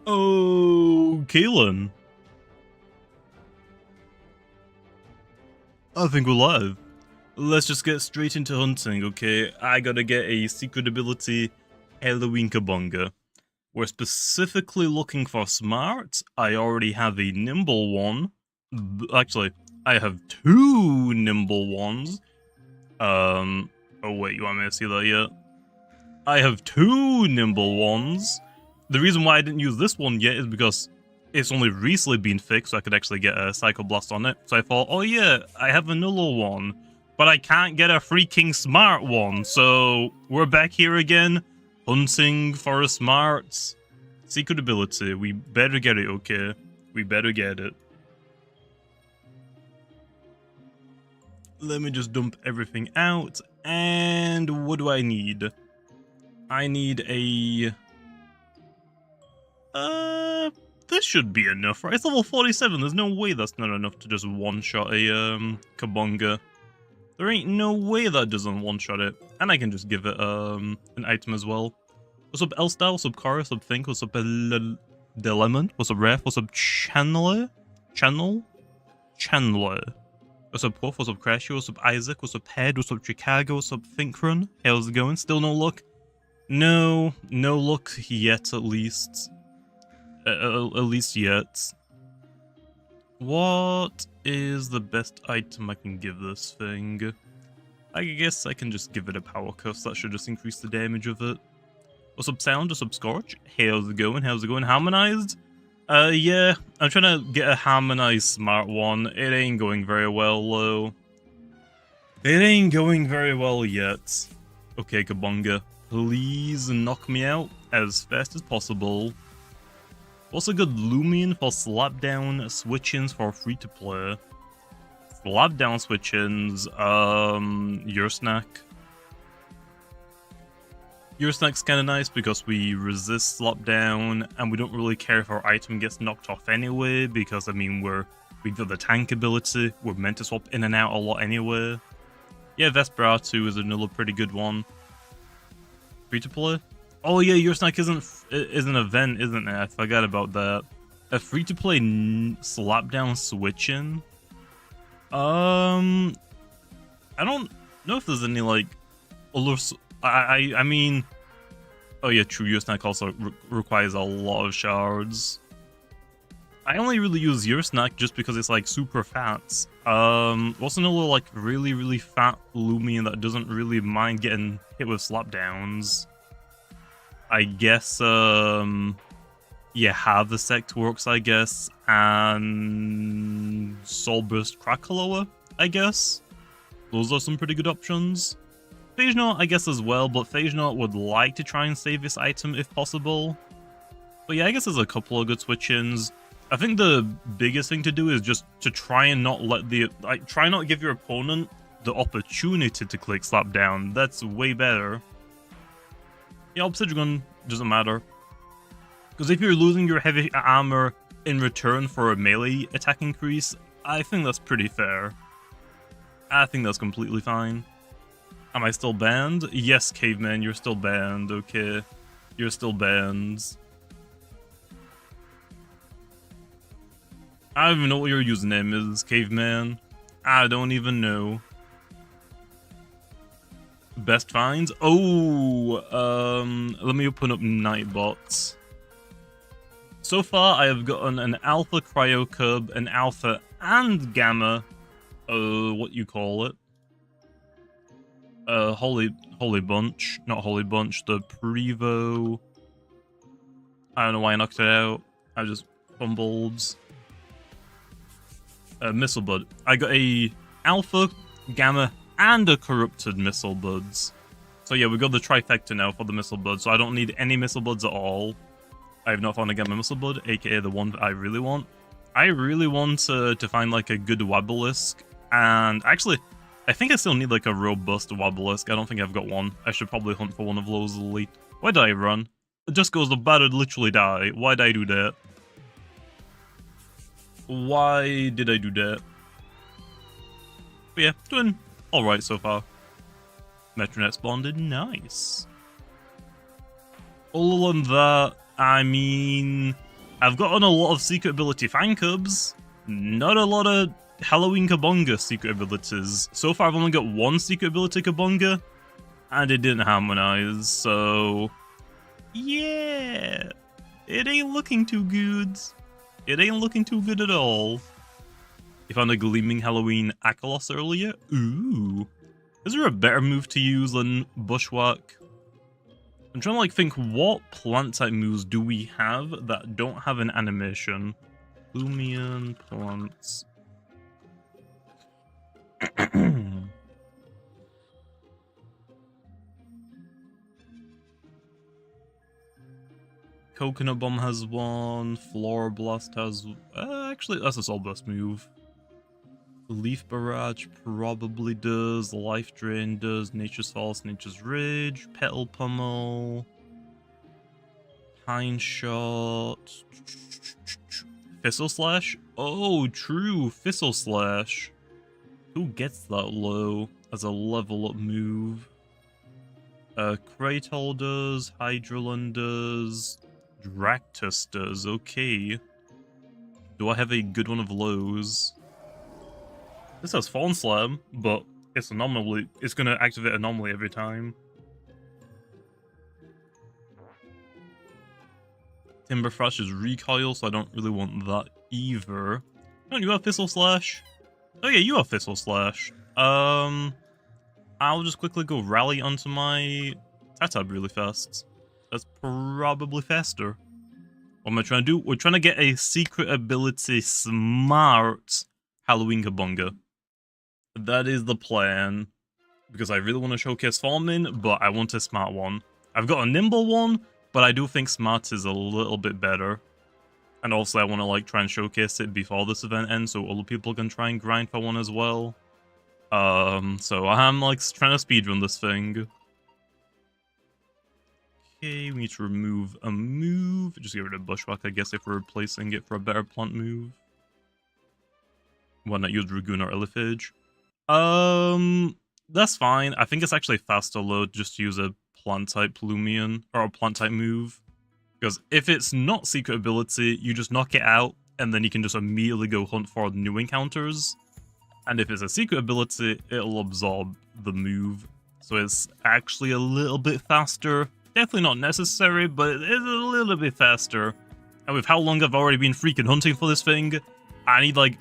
Oh, Keelan. I think we're live. Let's just get straight into hunting, okay? I gotta get a secret ability, Halloween Kabunga. We're specifically looking for smart. I already have a nimble one. Actually, I have two nimble ones. Oh wait, you want me to see that yet? I have two nimble ones. The reason why I didn't use this one yet is because it's only recently been fixed, so I could actually get a Psycho Blast on it. So I thought, oh yeah, I have a Nullo one, but I can't get a freaking smart one. So we're back here again, hunting for a smart secret ability. We better get it, okay? We better get it. Let me just dump everything out. And what do I need? I need a... this should be enough, right? It's level 47, there's no way that's not enough to just one-shot a, Kabunga. There ain't no way that doesn't one-shot it. And I can just give it, an item as well. What's up, Elstyle? What's up, Kara? What's up, Think? What's up, Delemon? What's up, Ref? What's up, Chandler? Chandler. What's up, Puff? What's up, Crashy? What's up, Isaac? What's up, Head? What's up, Chicago? What's up, Thinkrun? How's it going? Still no luck? No luck yet, at least. At least yet. What is the best item I can give this thing? I guess I can just give it a power curse. That should just increase the damage of it. What's up, Sound? What's up, Scorch? How's it going? How's it going? Harmonized? Yeah. I'm trying to get a harmonized smart one. It ain't going very well, though. It ain't going very well yet. Okay, Kabunga. Please knock me out as fast as possible. What's a good Loomian for slapdown switch-ins for free-to-play? Slapdown switch-ins, your snack. Your snack's kinda nice because we resist slapdown and we don't really care if our item gets knocked off anyway because, I mean, we've got the tank ability, we're meant to swap in and out a lot anyway. Yeah, Vesperatu is another pretty good one. Free-to-play? Oh yeah, your snack is an event, isn't it? I forgot about that. A free-to-play slapdown switch-in? I don't know if there's any, like, other... I mean... Oh yeah, true, your snack also requires a lot of shards. I only really use your snack just because it's, like, super fat. What's another, like, really fat Loomian that doesn't really mind getting hit with slapdowns? I guess, yeah, Harvesect works, I guess, and Soulburst Crackaloa, I guess. Those are some pretty good options. Phage I guess, as well, but Phage would like to try and save this item if possible. But yeah, I guess there's a couple of good switch-ins. I think the biggest thing to do is just to try and not let try not give your opponent the opportunity to click slapdown. That's way better. Yeah, Obsidian Gun doesn't matter. Because if you're losing your heavy armor in return for a melee attack increase, I think that's pretty fair. I think that's completely fine. Am I still banned? Yes, Caveman, you're still banned, okay. You're still banned. I don't even know what your username is, Caveman. I don't even know. Best finds? Oh, let me open up Nightbots. So far, I have gotten an Alpha Cryo Cub, an Alpha and Gamma, what you call it? Holy Bunch, not Holy Bunch, the Prevo. I don't know why I knocked it out. I just fumbled. Missile Bud. I got a Alpha, Gamma, and a corrupted Missile Buds. So yeah, we got the trifecta now for the Missile Buds, so I don't need any Missile Buds at all. I have not found a Gamma Missile Bud, aka the one that I really want. I really want to find like a good Wobelisk, and actually, I think I still need like a robust Wobelisk. I don't think I've got one. I should probably hunt for one of those elite. Why did I run? It just goes, the bad would literally die. Why did I do that? Why did I do that? But yeah, doing alright so far. Metronet spawned, nice. Other than that, I mean, I've gotten a lot of secret ability fan cubs, not a lot of Halloween Kabonga secret abilities. So far I've only got one secret ability Kabonga, and it didn't harmonize, so yeah, it ain't looking too good. It ain't looking too good at all. You found a Gleaming Halloween Akalos earlier? Ooh. Is there a better move to use than Bushwhack? I'm trying to like think, what plant type moves do we have that don't have an animation? Loomian plants. Coconut Bomb has one. Floor Blast has... actually, that's a Soul Burst move. Leaf Barrage probably does. Life Drain does. Nature's False, Nature's Rage. Petal Pummel. Pine Shot. Thistle Slash? Oh, true. Thistle Slash. Who gets that low as a level up move? Kratal does. Hydralin does. Dractus does. Okay. Do I have a good one of lows? This has Fallen Slam, but it's anomaly. It's gonna activate anomaly every time. Timber Thrash is recoil, so I don't really want that either. Don't you have Thistle Slash? Oh yeah, you have Thistle Slash. I'll just quickly go rally onto my Tatab really fast. That's probably faster. What am I trying to do? We're trying to get a secret ability smart Halloween Kabonga. That is the plan. Because I really want to showcase farming, but I want a smart one. I've got a nimble one, but I do think smart is a little bit better. And also I want to like try and showcase it before this event ends so other people can try and grind for one as well. So I'm like trying to speedrun this thing. Okay, we need to remove a move. Just get rid of Bushwhack, I guess, if we're replacing it for a better plant move. Why not use Dragoon or Elephage? That's fine. I think it's actually faster load just to use a plant type Loomian or a plant type move. Because if it's not secret ability, you just knock it out and then you can just immediately go hunt for new encounters. And if it's a secret ability, it'll absorb the move. So it's actually a little bit faster. Definitely not necessary, but it is a little bit faster. And with how long I've already been freaking hunting for this thing, I need like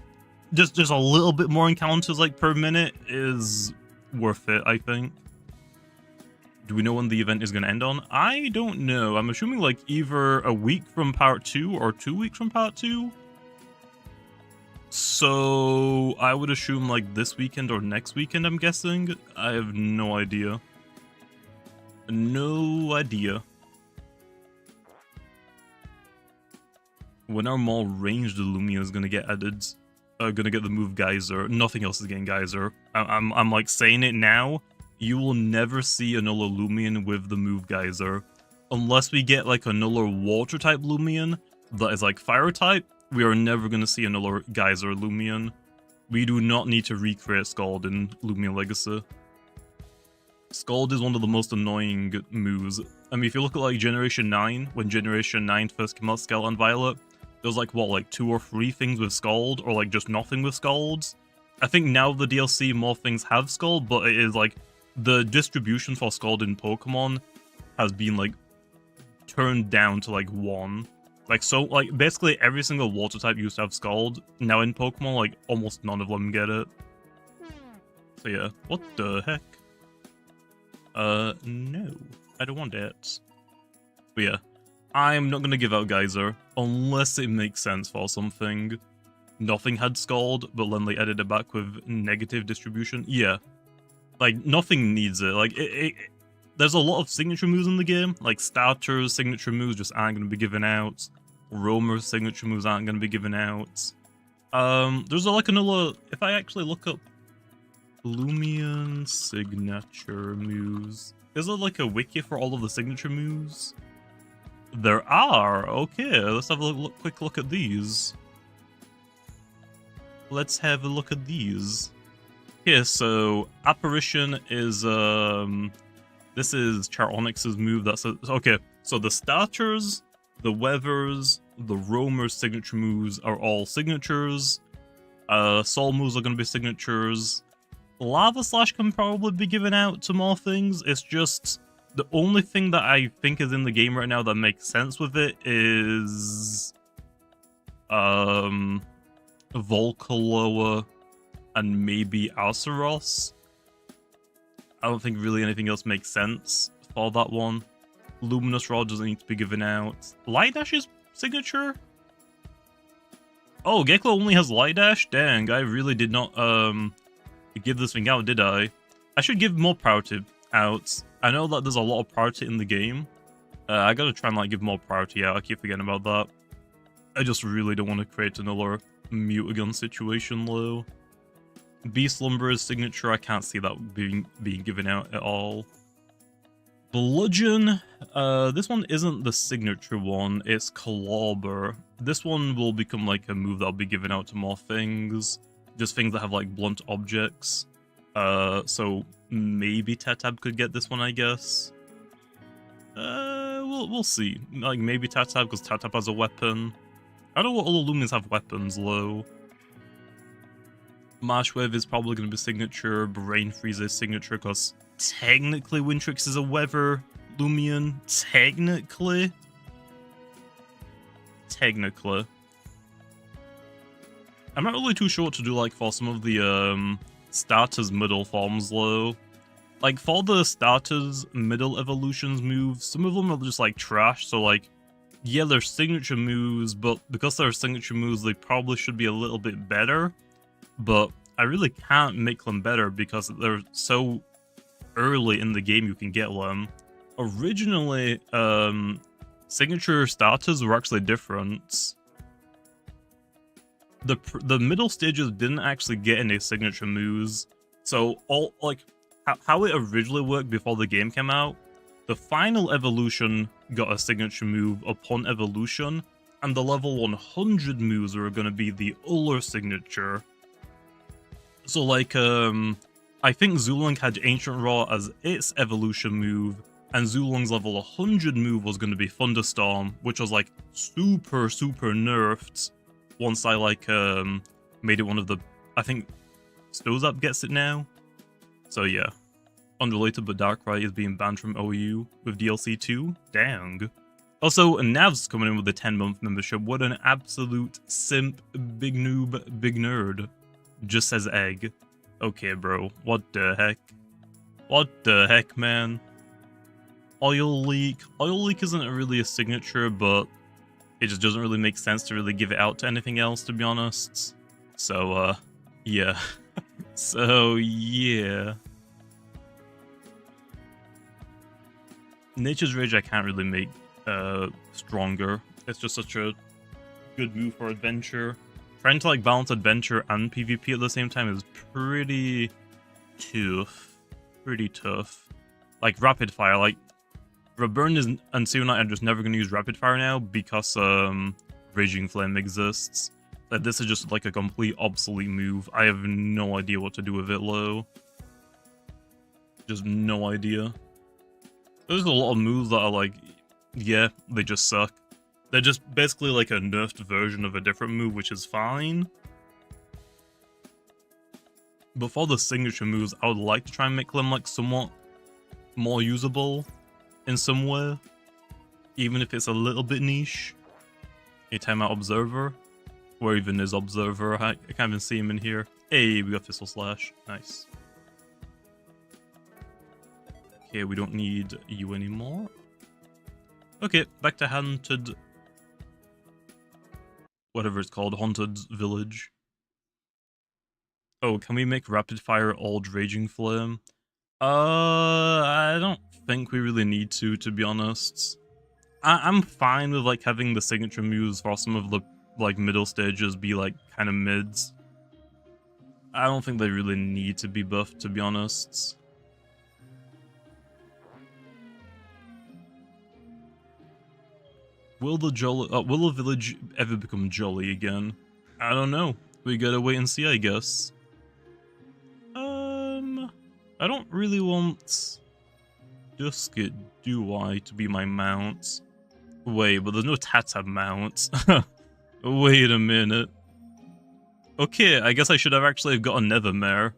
just a little bit more encounters like per minute is worth it, I think. Do we know when the event is going to end on? I don't know. I'm assuming like either a week from part 2 or 2 weeks from part 2. So I would assume like this weekend or next weekend, I'm guessing. I have no idea. No idea. When our more ranged Loomian is gonna get added, gonna get the move Geyser. Nothing else is getting Geyser. I'm like saying it now. You will never see another Loomian with the move Geyser, unless we get like another water type Loomian that is like fire type. We are never gonna see another Geyser Loomian. We do not need to recreate Scald in Loomian Legacy. Scald is one of the most annoying moves. I mean, if you look at like Generation 9, when Generation 9 first came out, Scarlet and Violet, there was like, what, like 2 or 3 things with Scald, or like just nothing with Scalds? I think now the DLC, more things have Scald, but it is like, the distribution for Scald in Pokemon has been like, turned down to like 1. Like, so, like, basically every single water type used to have Scald. Now in Pokemon, like, almost none of them get it. So yeah, what the heck? No, I don't want it. But yeah, I'm not gonna give out Geyser unless it makes sense for something. Nothing had Scald, but then they added it back with negative distribution. Yeah, like nothing needs it. Like there's a lot of signature moves in the game. Like starters, signature moves just aren't gonna be given out. Roamer's signature moves aren't gonna be given out. There's like another. If I actually look up Loomian signature moves. Is there like a wiki for all of the signature moves? There are! Okay, let's have a quick look at these. Let's have a look at these. Okay, so Apparition is this is Char Onyx's move. That's okay. So the starters The Weathers, the Roamer's signature moves are all signatures. Soul moves are going to be signatures. Lava Slash can probably be given out to more things. It's just the only thing that I think is in the game right now that makes sense with it is Volcaloa and maybe Alceros. I don't think really anything else makes sense for that one. Luminous Rod doesn't need to be given out. Light Dash's signature? Oh, Gekko only has Light Dash? Dang, I really did not give this thing out, did I? I should give more priority out. I know that there's a lot of priority in the game. I gotta try and like give more priority out. I keep forgetting about that. I just really don't want to create another Mutagon situation, though. Beast Slumberer's signature, I can't see that being given out at all. Bludgeon, this one isn't the signature one, it's Clobber. This one will become like a move that'll be given out to more things. Just things that have like blunt objects. So maybe Tatab could get this one, I guess. We'll see. Like maybe Tatab, because Tatab has a weapon. I don't know what all the Loomians have weapons, though. Marshwave is probably going to be signature. Brain Freeze is signature, because technically Wintrix is a Weather Loomian. Technically. I'm not really too sure what to do, like, for some of the, starters middle forms, though. Like, for the starters middle evolutions moves, some of them are just, like, trash, so, like, yeah, they're signature moves, but because they're signature moves, they probably should be a little bit better. But I really can't make them better because they're so early in the game you can get them. Originally, signature starters were actually different. The middle stages didn't actually get any signature moves. So all like how it originally worked before the game came out, the final evolution got a signature move upon evolution, and the level 100 moves are going to be the Uller signature. So like, I think Zulong had Ancient Raw as its evolution move, and Zulong's level 100 move was going to be Thunderstorm, which was like super nerfed once I like made it one of the, I think Stozap gets it now. So yeah. Unrelated, but Darkrai is being banned from OU with DLC 2. Dang. Also, Nav's coming in with a 10-month membership. What an absolute simp, big noob, big nerd. Just says egg. Okay, bro. What the heck? What the heck, man? Oil Leak. Oil Leak isn't really a signature, but it just doesn't really make sense to really give it out to anything else, to be honest. So, yeah. So, yeah. Nature's Rage I can't really make stronger. It's just such a good move for adventure. Trying to like balance adventure and PvP at the same time is pretty tough. Pretty tough. Like Rapid Fire, like Reburn and Seonite are just never going to use Rapid Fire now because Raging Flame exists. Like this is just like a complete obsolete move. I have no idea what to do with it, low. Just no idea. There's a lot of moves that are like, yeah, they just suck. They're just basically like a nerfed version of a different move, which is fine. But for the signature moves, I would like to try and make them like somewhat more usable in some way. Even if it's a little bit niche. A timeout Observer. Where even is Observer? I can't even see him in here. Hey, we got Thistle Slash. Nice. Okay, we don't need you anymore. Okay, back to Haunted... whatever it's called, Haunted Village. Oh, can we make Rapid Fire Old Raging Flame? I don't think we really need to be honest. I'm fine with like having the signature moves for some of the like middle stages be like kind of mids. I don't think they really need to be buffed, to be honest. Will the village ever become jolly again? I don't know. We gotta wait and see, I guess. I don't really want Dusket, do I, to be my mount. Wait, but there's no Tata mount. Wait a minute. Okay, I guess I should have actually got a Nethermare.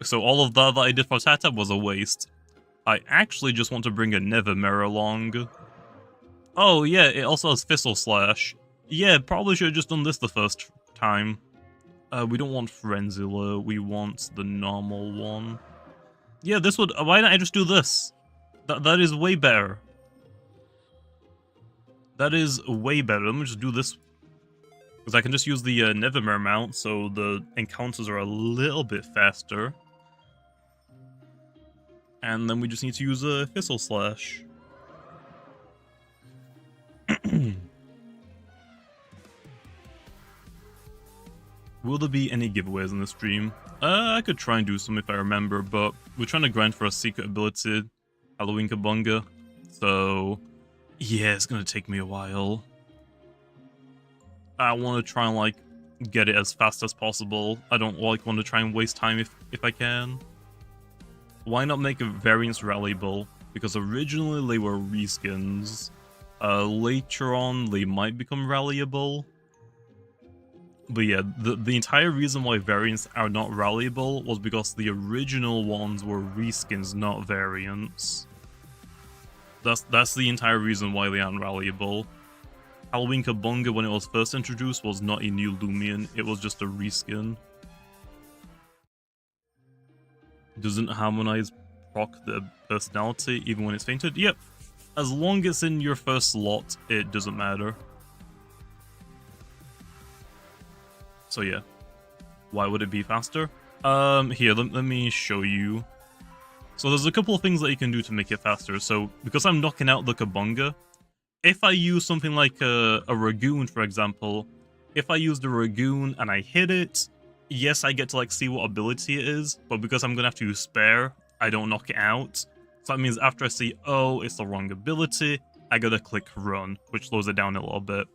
So all of that I did for Tata was a waste. I actually just want to bring a Nethermare along. Oh yeah, it also has Thistle Slash. Yeah, probably should have just done this the first time. We don't want Frenzilla, we want the normal one. Yeah, this would... Why don't I just do this? That is way better. That is way better. Let me just do this. Because I can just use the Nethermare mount, so the encounters are a little bit faster. And then we just need to use a Thistle Slash. Will there be any giveaways in the stream? I could try and do some if I remember, but we're trying to grind for a secret ability, Halloween Kabunga. So, yeah, it's gonna take me a while. I want to try and, like, get it as fast as possible. I don't, like, want to try and waste time if I can. Why not make a variance rallyable? Because originally they were reskins. Later on, they might become rallyable. But yeah, the entire reason why variants are not rallyable was because the original ones were reskins, not variants. That's the entire reason why they aren't rallyable. Halloween Kabunga, when it was first introduced, was not a new Loomian, it was just a reskin. Doesn't harmonize proc the personality even when it's fainted? Yep. As long as it's in your first slot, it doesn't matter. So yeah. Why would it be faster? Here, let me show you. So there's a couple of things that you can do to make it faster. So, because I'm knocking out the Kabunga, if I use something like a Ragoon, for example, if I use the Ragoon and I hit it, yes, I get to, like, see what ability it is, but because I'm gonna have to use Spare, I don't knock it out. So that means after I see, oh, it's the wrong ability, I gotta click Run, which slows it down a little bit.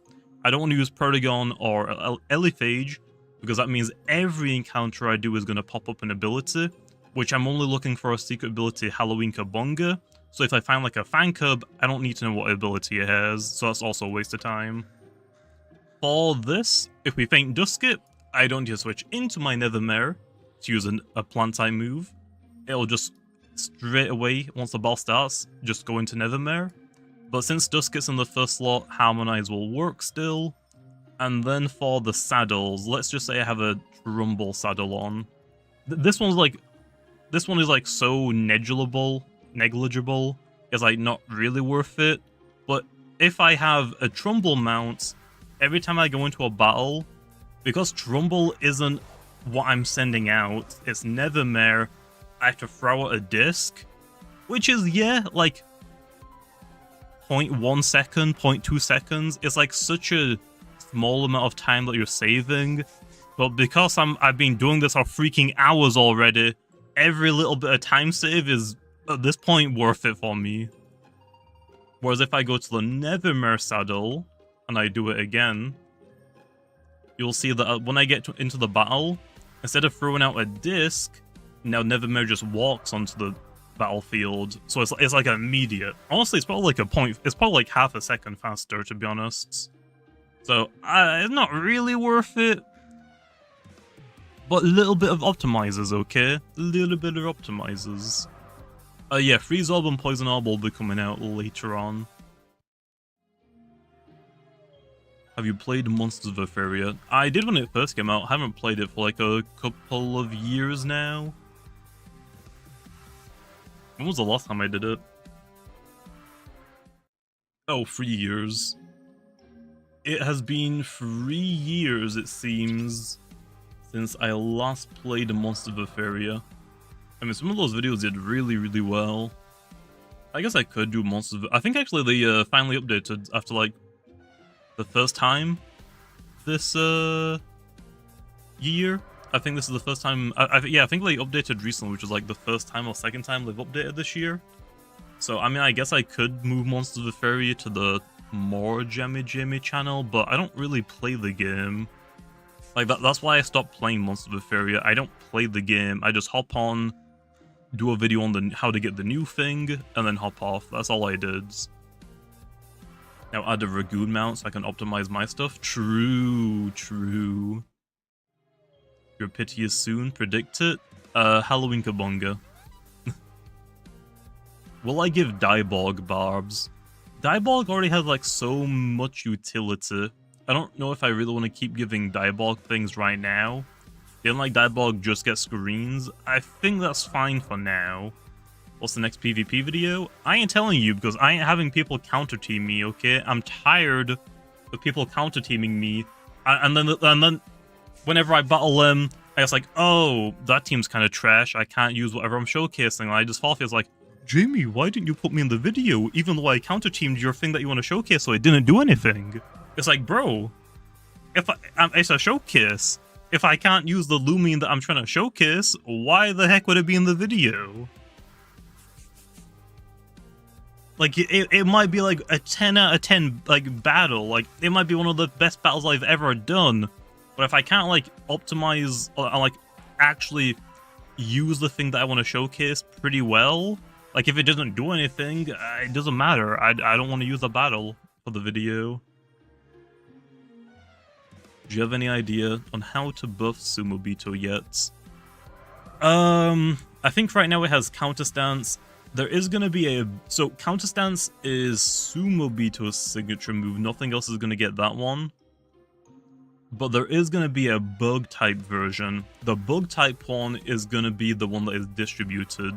I don't want to use Perdigon or Eliphage, because that means every encounter I do is gonna pop up an ability, which I'm only looking for a secret ability, Halloween Kabunga. So if I find, like, a Fancub, I don't need to know what ability it has, so that's also a waste of time. For this, if we faint Dusket, I don't need to switch into my Nethermare to use a plant type move. It'll just straight away, once the ball starts, just go into Nethermare. But since Dusket's in the first slot, Harmonize will work still. And then for the saddles, let's just say I have a Trumbull saddle on. This one is like so negligible, it's like not really worth it. But if I have a Trumbull mount, every time I go into a battle, because Trumbull isn't what I'm sending out, it's Nethermare, I have to throw out a disc, which is, yeah, like 0.1 second, 0.2 seconds. It's like such a small amount of time that you're saving. But because I've been doing this for freaking hours already, every little bit of time save is, at this point, worth it for me. Whereas if I go to the Nethermare saddle, and I do it again, you'll see that when I get into the battle, instead of throwing out a disc, now Nethermare just walks onto the battlefield, so it's like immediate. Honestly, it's probably like it's probably like half a second faster, to be honest. So, it's not really worth it. But a little bit of optimizers, okay? A little bit of optimizers. Yeah, Freeze Orb and Poison Orb will be coming out later on. Have you played Monsters of Etheria? I did when it first came out. I haven't played it for like a couple of years now. When was the last time I did it? Oh, 3 years. It has been 3 years, it seems, since I last played Monsters of Etheria. I mean, some of those videos did really, really well. I guess I could do Monsters of... I think actually they finally updated after, like, the first time this year. I think this is the first time... yeah, I think they updated recently, which was like the first time or second time they've updated this year. So, I mean, I guess I could move Monsters of Etheria to the more Jammy channel, but I don't really play the game. Like, that's why I stopped playing Monsters of Etheria. I don't play the game. I just hop on, do a video on how to get the new thing, and then hop off. That's all I did. Now add a Ragoon mount so I can optimize my stuff. True, true. Your pity is soon. Predict it. Halloween Kabonga. Will I give Diebold barbs? Diebold already has like so much utility. I don't know if I really want to keep giving Diebold things right now. Feeling like Diebold just gets screens. I think that's fine for now. What's the next PvP video? I ain't telling you because I ain't having people counter team me, okay? I'm tired of people counter teaming me. And then whenever I battle them, I was like, oh, that team's kind of trash. I can't use whatever I'm showcasing. And I just fall feels like, Jamie, why didn't you put me in the video? Even though I counter teamed your thing that you want to showcase, so it didn't do anything. It's like, bro, it's a showcase. If I can't use the Loomian that I'm trying to showcase, why the heck would it be in the video? Like, it might be like a 10 out of 10 like battle. Like, it might be one of the best battles I've ever done. But if I can't like optimize or like actually use the thing that I want to showcase pretty well, like if it doesn't do anything, it doesn't matter. I don't want to use the battle for the video. Do you have any idea on how to buff Sumobito yet? I think right now it has counter stance. There is going to be so counter stance is Sumobito's signature move. Nothing else is going to get that one. But there is going to be a bug type version. The bug type one is going to be the one that is distributed.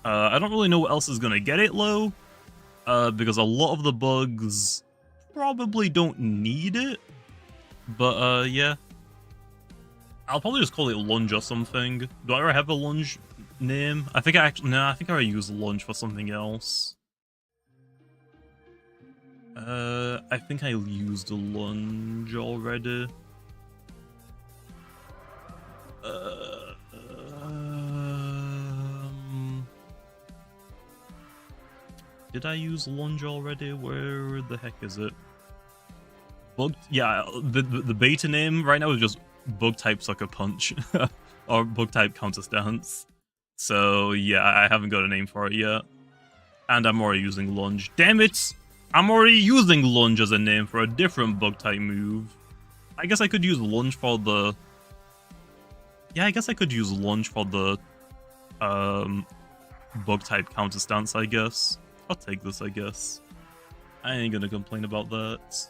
I don't really know what else is going to get it low. Because a lot of the bugs probably don't need it. But yeah. I'll probably just call it lunge or something. Do I already have a lunge name? I think I already used lunge for something else. I think I used a lunge already. Did I use lunge already? Where the heck is it? Bug, yeah, the beta name right now is just bug type sucker punch or bug type counter stance. So yeah, I haven't got a name for it yet. And I'm already using lunge. Damn it! I'm already using lunge as a name for a different bug type move. I guess I could use lunge for the... Yeah, I guess I could use lunge for the bug type counter stance, I guess. I'll take this, I guess. I ain't gonna complain about that.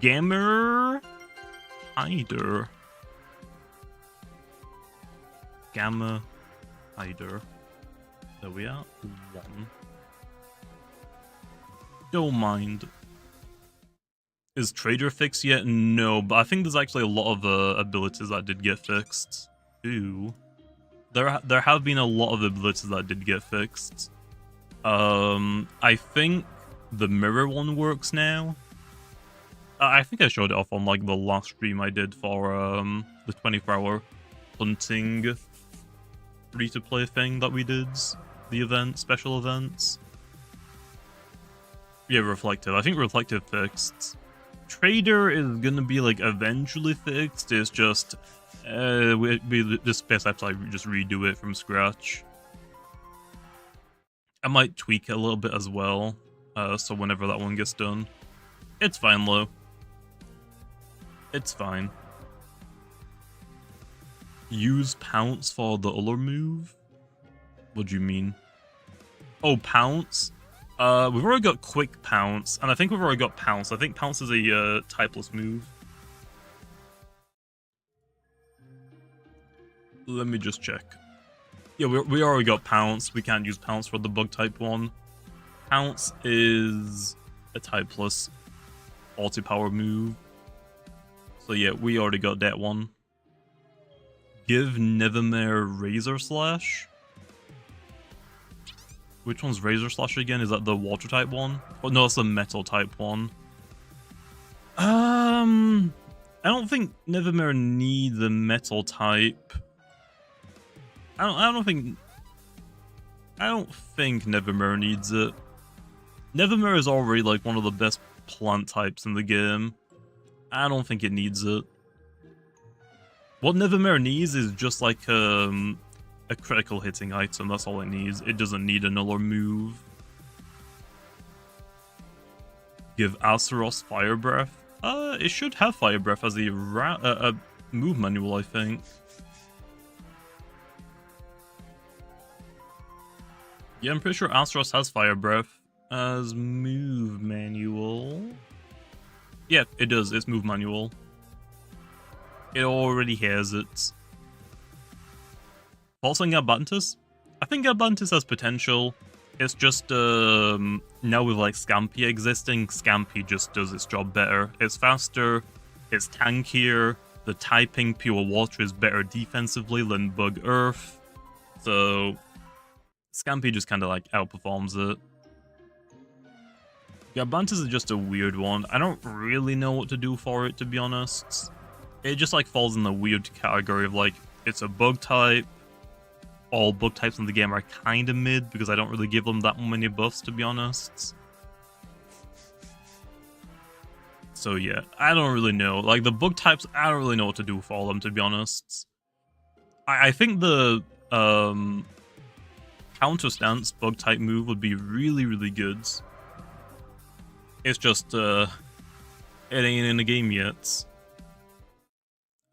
Gamma hider. Gamma hider. There we are. 1. Don't mind. Is trader fixed yet? No, but I think there's actually a lot of abilities that did get fixed. Ooh. There have been a lot of abilities that did get fixed. I think the mirror one works now. I think I showed it off on like the last stream I did for the 24-hour hunting free-to-play thing that we did. The event, special events. Yeah, reflective. I think reflective fixed. Trader is gonna be like eventually fixed. It's just this space I have to like just redo it from scratch. I might tweak it a little bit as well. So whenever that one gets done, it's fine, Lo. It's fine. Use pounce for the other move? What do you mean? Oh, pounce? We've already got quick pounce, and I think we've already got pounce. I think pounce is a typeless move. Let me just check. Yeah, we already got pounce. We can't use pounce for the bug type one. Pounce is a typeless multi-power move. So yeah, we already got that one. Give Nevermere Razor Slash. Which one's Razor Slash again? Is that the water type one? Oh no, it's the metal type one. I don't think Nevermere needs the metal type. I don't think Nevermere needs it. Nevermere is already like one of the best plant types in the game. I don't think it needs it. What Nevermere needs is just like a critical hitting item. That's all it needs. It doesn't need another move. Give Azeroth Fire Breath. It should have Fire Breath as a move manual, I think. Yeah, I'm pretty sure Azeroth has Fire Breath as move manual. Yeah, it does. It's move manual. It already has it. Also, Garbantis? I think Garbantis has potential. It's just, now with like Scampi existing, Scampi just does its job better. It's faster, it's tankier, the typing Pure Water is better defensively than Bug Earth. So, Scampi just kind of like outperforms it. Garbantis is just a weird one. I don't really know what to do for it, to be honest. It just like falls in the weird category of like, it's a bug type. All bug types in the game are kind of mid because I don't really give them that many buffs, to be honest. So yeah, I don't really know. Like the bug types, I don't really know what to do for them, to be honest. I think the counter stance bug type move would be really, really good. It's just it ain't in the game yet.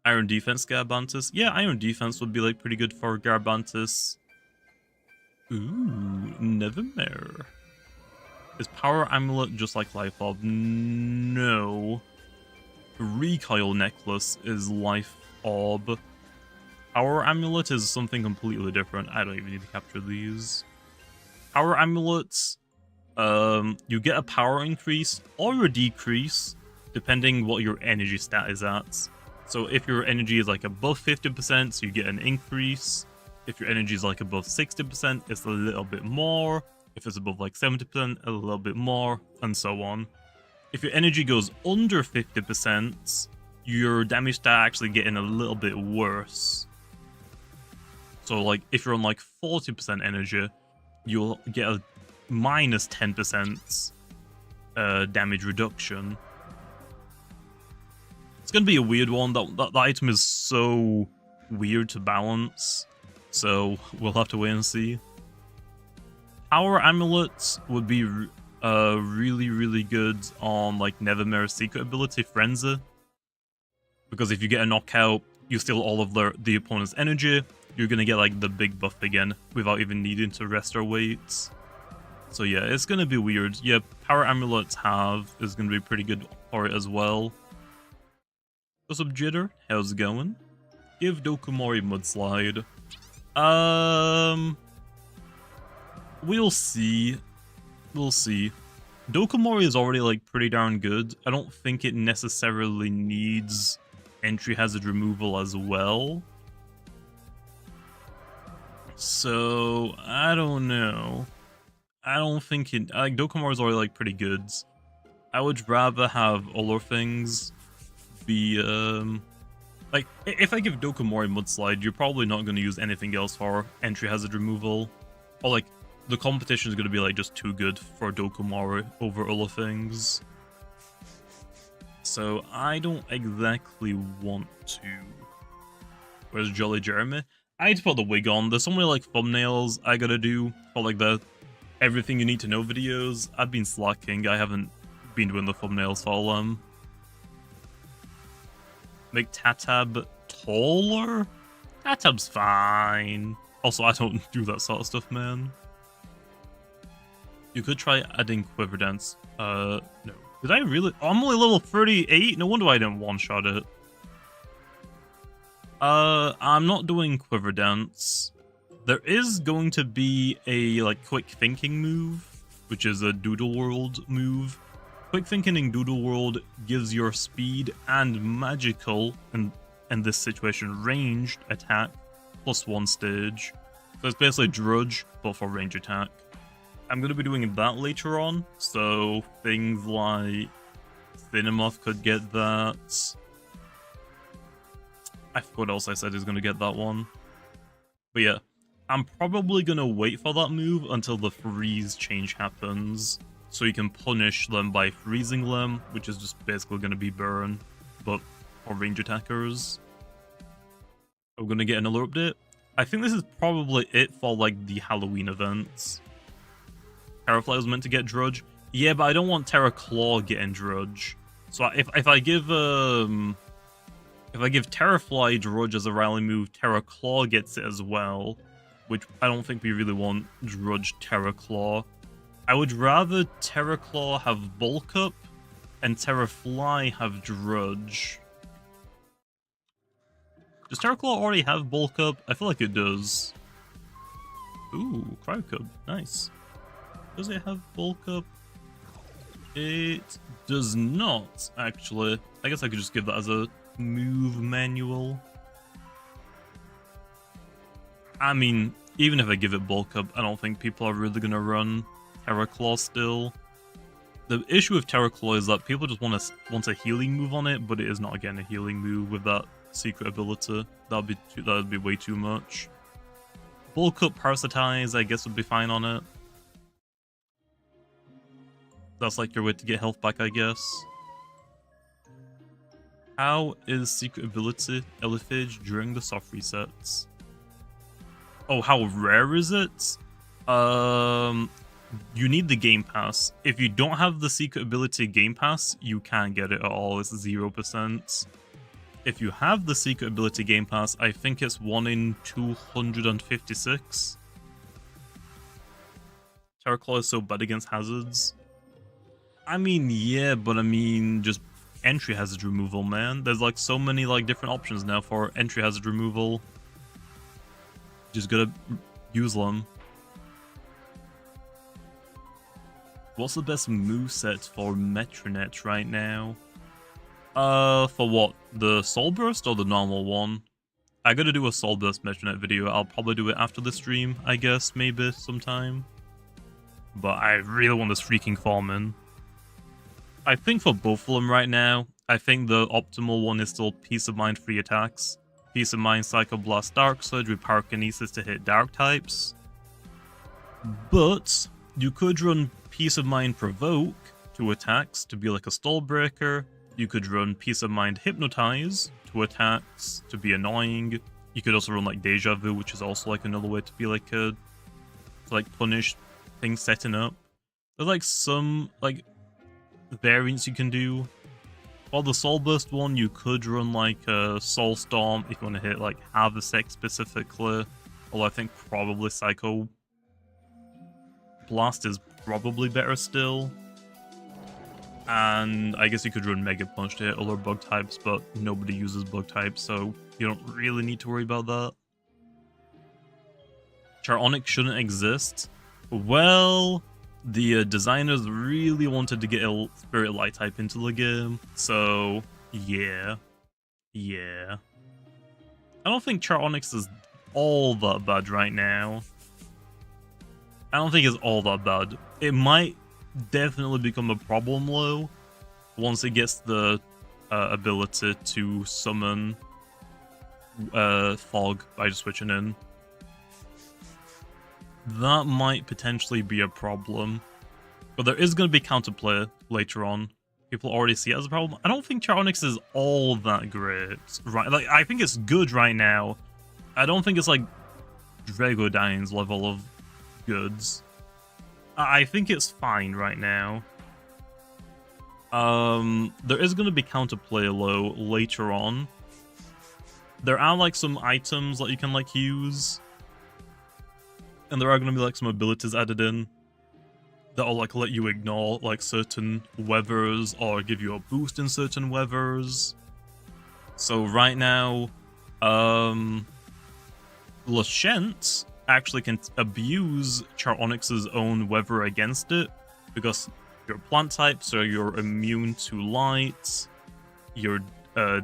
Iron Defense Garbantis. Yeah, Iron Defense would be like pretty good for Garbantis. Ooh, Nevermore. Is Power Amulet just like Life Orb? No. Recoil Necklace is Life Orb. Power Amulet is something completely different. I don't even need to capture these. Power Amulets, you get a power increase or a decrease, depending what your energy stat is at. So if your energy is like above 50%, so you get an increase. If your energy is like above 60%, it's a little bit more. If it's above like 70%, a little bit more, and so on. If your energy goes under 50%, your damage stat actually getting a little bit worse. So like if you're on like 40% energy, you'll get a minus 10% damage reduction. It's gonna be a weird one. That item is so weird to balance, so we'll have to wait and see. Power Amulets would be really, really good on like Nevermore's secret ability, Frenzy. Because if you get a knockout, you steal all of the opponent's energy, you're gonna get like the big buff again without even needing to rest or wait. So yeah, it's gonna be weird. Yeah, Power Amulets is gonna be pretty good for it as well. What's up, Jitter? How's it going? Give Dokumori Mudslide. We'll see. We'll see. Dokumori is already like pretty darn good. I don't think it necessarily needs entry hazard removal as well. So I don't know. I don't think it like Dokumori is already like pretty good. I would rather have other things be like if I give Dokumori Mudslide, you're probably not going to use anything else for entry hazard removal, or like the competition is going to be like just too good for Dokumori over other things. So I don't exactly want to. Where's Jolly Jeremy? I need to put the wig on. There's so many like thumbnails I gotta do for like the everything you need to know videos. I've been slacking. I haven't been doing the thumbnails for all them. Make Tatab taller? Tatab's fine. Also, I don't do that sort of stuff, man. You could try adding Quiver Dance. No. Did I really? Oh, I'm only level 38? No wonder I didn't one-shot it. I'm not doing Quiver Dance. There is going to be a, like, Quick Thinking move, which is a Doodle World move. Quick Thinking in Doodle World gives your speed and magical, and in this situation, ranged attack, +1 stage. So it's basically Drudge, but for range attack. I'm going to be doing that later on, so things like Cinemoth could get that. I forgot what else I said is going to get that one. But yeah, I'm probably going to wait for that move until the freeze change happens, so you can punish them by freezing them, which is just basically going to be burn, but for range attackers. We're going to get another update. I think this is probably it for like the Halloween events. Terrafly was meant to get Drudge. Yeah, but I don't want Terra Claw getting Drudge. So if I give Terrafly Drudge as a rally move, Terra Claw gets it as well, which I don't think we really want Drudge Terra Claw. I would rather Terra Claw have Bulk Up and Terrafly have Drudge. Does Terra Claw already have Bulk Up? I feel like it does. Ooh, Cryocub, nice. Does it have Bulk Up? It does not, actually. I guess I could just give that as a move manual. I mean, even if I give it Bulk Up, I don't think people are really going to run Terra Claw still. The issue with Terra Claw is that people just want a healing move on it, but it is not, again, a healing move with that secret ability. That'd be way too much. Bulk Up Parasitize, I guess, would be fine on it. That's like your way to get health back, I guess. How is secret ability Elephage during the soft resets? Oh, how rare is it? You need the Game Pass. If you don't have the secret ability Game Pass, you can't get it at all. It's 0%. If you have the secret ability Game Pass, I think it's 1 in 256. Terra Claw is so bad against hazards. I mean, yeah, but I mean, just entry hazard removal, man. There's like so many like different options now for entry hazard removal. Just gotta use them. What's the best moveset for Metronet right now? For what? The Soul Burst or the normal one? I gotta do a Soul Burst Metronet video. I'll probably do it after the stream, I guess, maybe sometime. But I really want this freaking form in. I think for both of them right now, I think the optimal one is still Peace of Mind free attacks. Peace of Mind Psycho Blast Dark Surge with Pyrokinesis to hit dark types. But you could run Peace of Mind Provoke to attacks to be like a stall breaker. You could run Peace of Mind Hypnotize to attacks to be annoying. You could also run like Deja Vu, which is also like another way to be like a punish things setting up. There's like some like variants you can do. For the Soul Burst one, you could run like a Soul Storm if you want to hit like Harvestek specifically. Although I think probably Psycho Blast is probably better still. And I guess you could run Mega Punch to hit other bug types, but nobody uses bug types, so you don't really need to worry about that. Charonic shouldn't exist. Well, the designers really wanted to get a Spirit Light type into the game, so yeah. I don't think Charonix is all that bad right now. I don't think it's all that bad. It might definitely become a problem though once it gets the ability to summon fog by just switching in. That might potentially be a problem, but there is going to be counterplay later on. People already see it as a problem. I don't think Charonix is all that great, right? Like, I think it's good right now. I don't think it's like Dragodine's level of goods. I think it's fine right now. There is going to be counterplay low later on. There are like some items that you can like use, and there are going to be like some abilities added in that'll like let you ignore like certain weathers or give you a boost in certain weathers. So right now, Lashent actually can abuse Charonix's own weather against it, because you're plant type, so you're immune to light. You're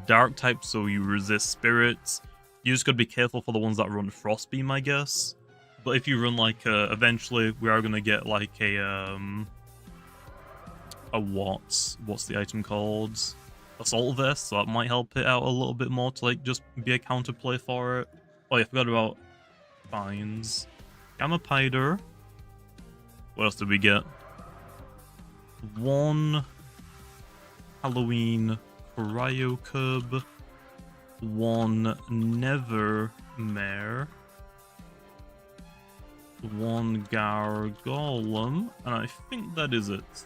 dark type, so you resist spirits. You just gotta be careful for the ones that run Frostbeam, I guess. But if you run like eventually we are gonna get like a what's the item called? Assault Vest, so that might help it out a little bit more to like just be a counterplay for it. Oh yeah, I forgot about Fines. Gamma Pider. What else did we get? One Halloween Cryocub. One Nevermare. One Gargolem. And I think that is it.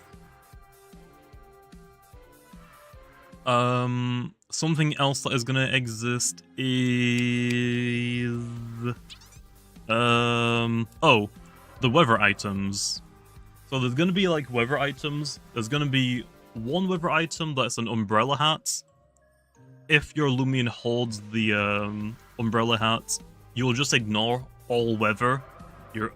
Something else that is gonna exist is oh, the weather items. So there's gonna be like weather items. There's gonna be one weather item that's an umbrella hat. If your Loomian holds the umbrella hat, you'll just ignore all weather. Your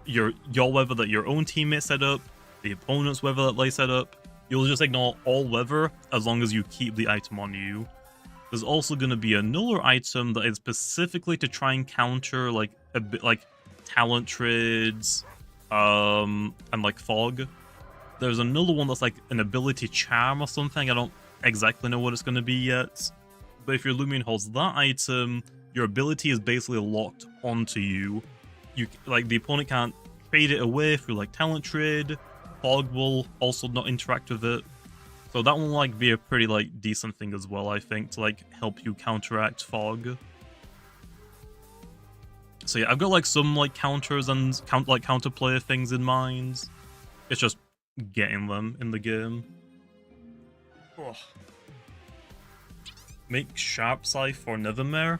weather that your own teammate set up, the opponent's weather that they set up. You'll just ignore all weather as long as you keep the item on you. There's also going to be another item that is specifically to try and counter like a bit like talent trades, and like fog. There's another one that's like an ability charm or something. I don't exactly know what it's going to be yet. But if your Loomian holds that item, your ability is basically locked onto you. You like the opponent can't trade it away through like talent trade. Fog will also not interact with it. So that will like be a pretty like decent thing as well, I think, to like help you counteract fog. So yeah, I've got like some like counters and counterplayer things in mind. It's just getting them in the game. Ugh. Make Sharp Scythe for Nethermare?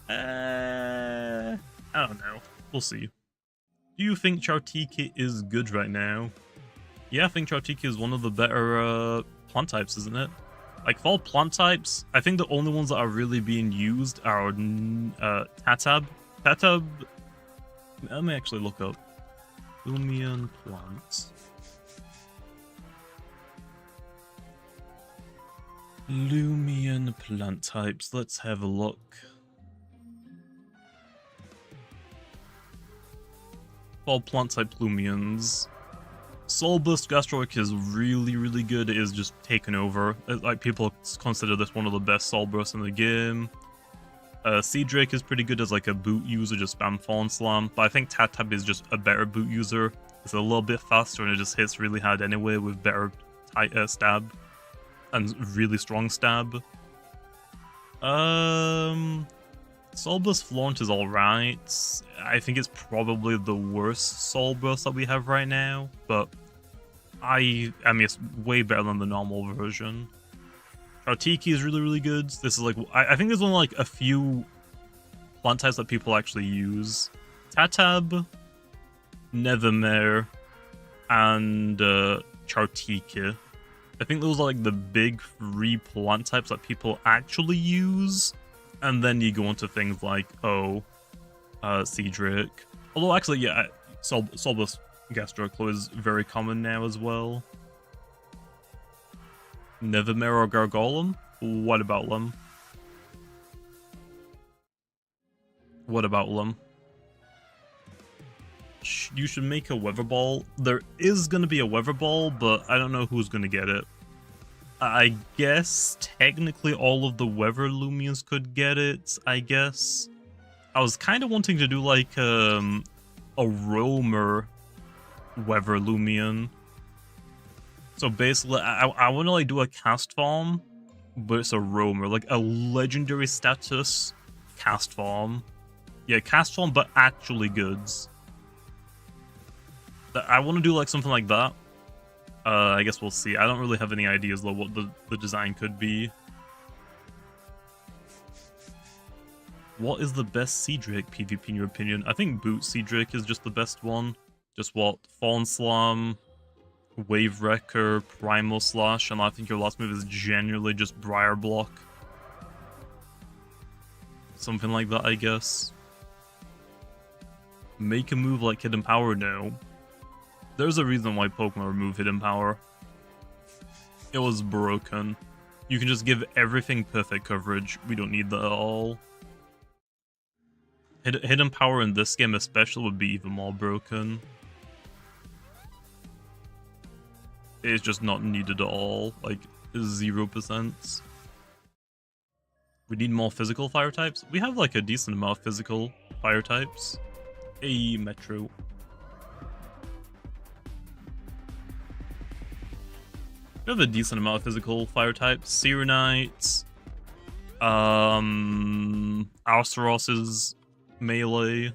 I don't know. We'll see. Do you think Chartiki is good right now? Yeah, I think Chartiki is one of the better plant types, isn't it? Like, for all plant types, I think the only ones that are really being used are Tatab. Tatab... Let me actually look up. Loomian plants. Loomian plant types. Let's have a look. All plant type Loomians. Soul Burst Gastroic is really, really good. It is just taken over. Like, people consider this one of the best Soul Bursts in the game. Sea Drake is pretty good as like a boot user, just spam Fallen Slam. But I think Tatab is just a better boot user. It's a little bit faster and it just hits really hard anyway with better stab. And really strong stab. Soul Burst Flaunt is alright. I think it's probably the worst Soul Burst that we have right now, but I mean, it's way better than the normal version. Chartiki is really, really good. This is like, I think there's only like a few plant types that people actually use. Tatab, Nethermare, and Chartiki. I think those are like the big 3 plant types that people actually use. And then you go into things like, Sea Drake. Although actually, yeah, Soul Burst Gastroclo is very common now as well. Nethermare or Gargolem? What about them? What about them? You should make a Weather Ball. There is going to be a Weather Ball, but I don't know who's going to get it. I guess technically all of the Weather Loomians could get it, I guess. I was kind of wanting to do like a roamer Weather Loomian. So basically, I want to like do a cast farm, but it's a roamer, like a legendary status cast farm. Yeah, cast farm, but actually goods. I want to do like something like that. I guess we'll see. I don't really have any ideas though what the design could be. What is the best Sea Drake PvP in your opinion? I think Boot Sea Drake is just the best one. Just what? Fallen Slam, Wave Wrecker, Primal Slash, and I think your last move is generally just Briar Block. Something like that, I guess. Make a move like Hidden Power? No. There's a reason why Pokemon removed Hidden Power. It was broken. You can just give everything perfect coverage. We don't need that at all. Hidden Power in this game especially would be even more broken. It's just not needed at all. Like, 0%. We need more physical fire types. We have like a decent amount of physical fire types. A Metro. We have a decent amount of physical fire types. Serenite. Arceros is melee.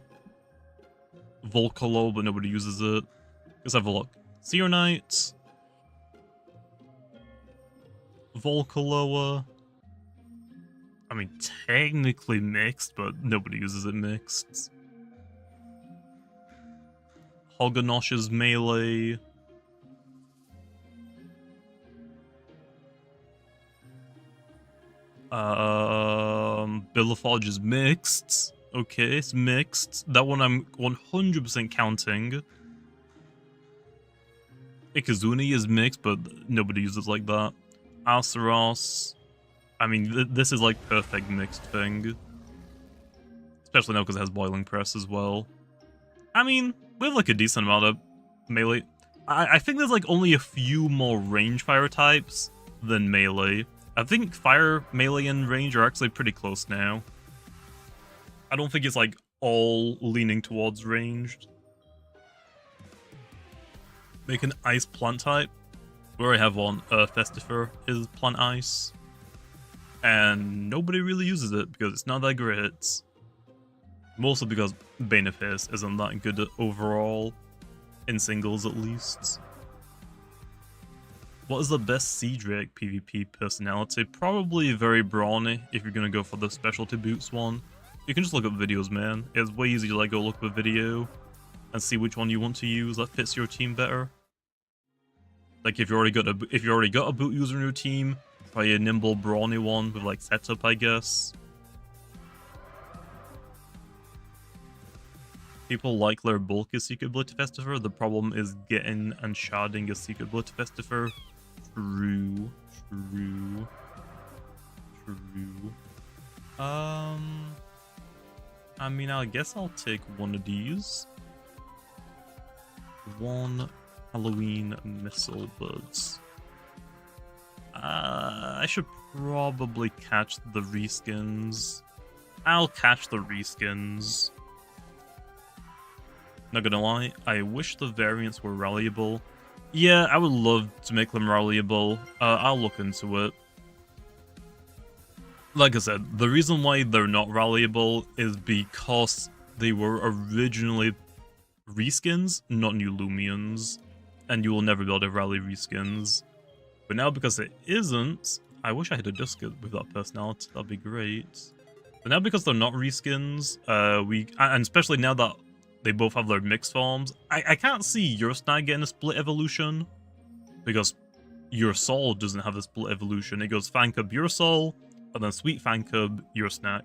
Volcalo, but nobody uses it. Let's have a look. Serenite. Volcaloa. I mean, technically mixed, but nobody uses it mixed. Hoganosh's melee. Billafodge is mixed. Okay, it's mixed. That one I'm 100% counting. Ikazuni is mixed, but nobody uses like that. Aceros. I mean, this is like perfect mixed thing. Especially now because it has Boiling Press as well. I mean, we have like a decent amount of melee. I think there's like only a few more range fire types than melee. I think fire, melee, and range are actually pretty close now. I don't think it's like all leaning towards ranged. Make an ice plant type. We already have one. Festifer is plant ice. And nobody really uses it because it's not that great. Mostly because Bane of Haste isn't that good overall. In singles at least. What is the best Sea Drake PvP personality? Probably very brawny if you're gonna go for the specialty boots one. You can just look up videos, man. It's way easier to like go look up a video and see which one you want to use that fits your team better. Like if you already got a boot user in your team, try a nimble brawny one with like setup, I guess. People like their bulky Secret Ability Festifer. The problem is getting and sharding a Secret Ability Festifer. True. I mean, I guess I'll take one of these. One Halloween missile buds. I should probably catch the reskins. I'll catch the reskins. Not gonna lie, I wish the variants were rallyable. Yeah, I would love to make them rallyable. I'll look into it. Like I said, the reason why they're not rallyable is because they were originally reskins, not new Loomians, and you will never be able to rally reskins. But now because it isn't, I wish I had a Dusket with that personality, that'd be great. But now because they're not reskins, and especially now that they both have their mixed forms, I can't see your Snag getting a split evolution, because your Soul doesn't have a split evolution. It goes Fancub, your Soul, and then Sweet Fancub, your Snack.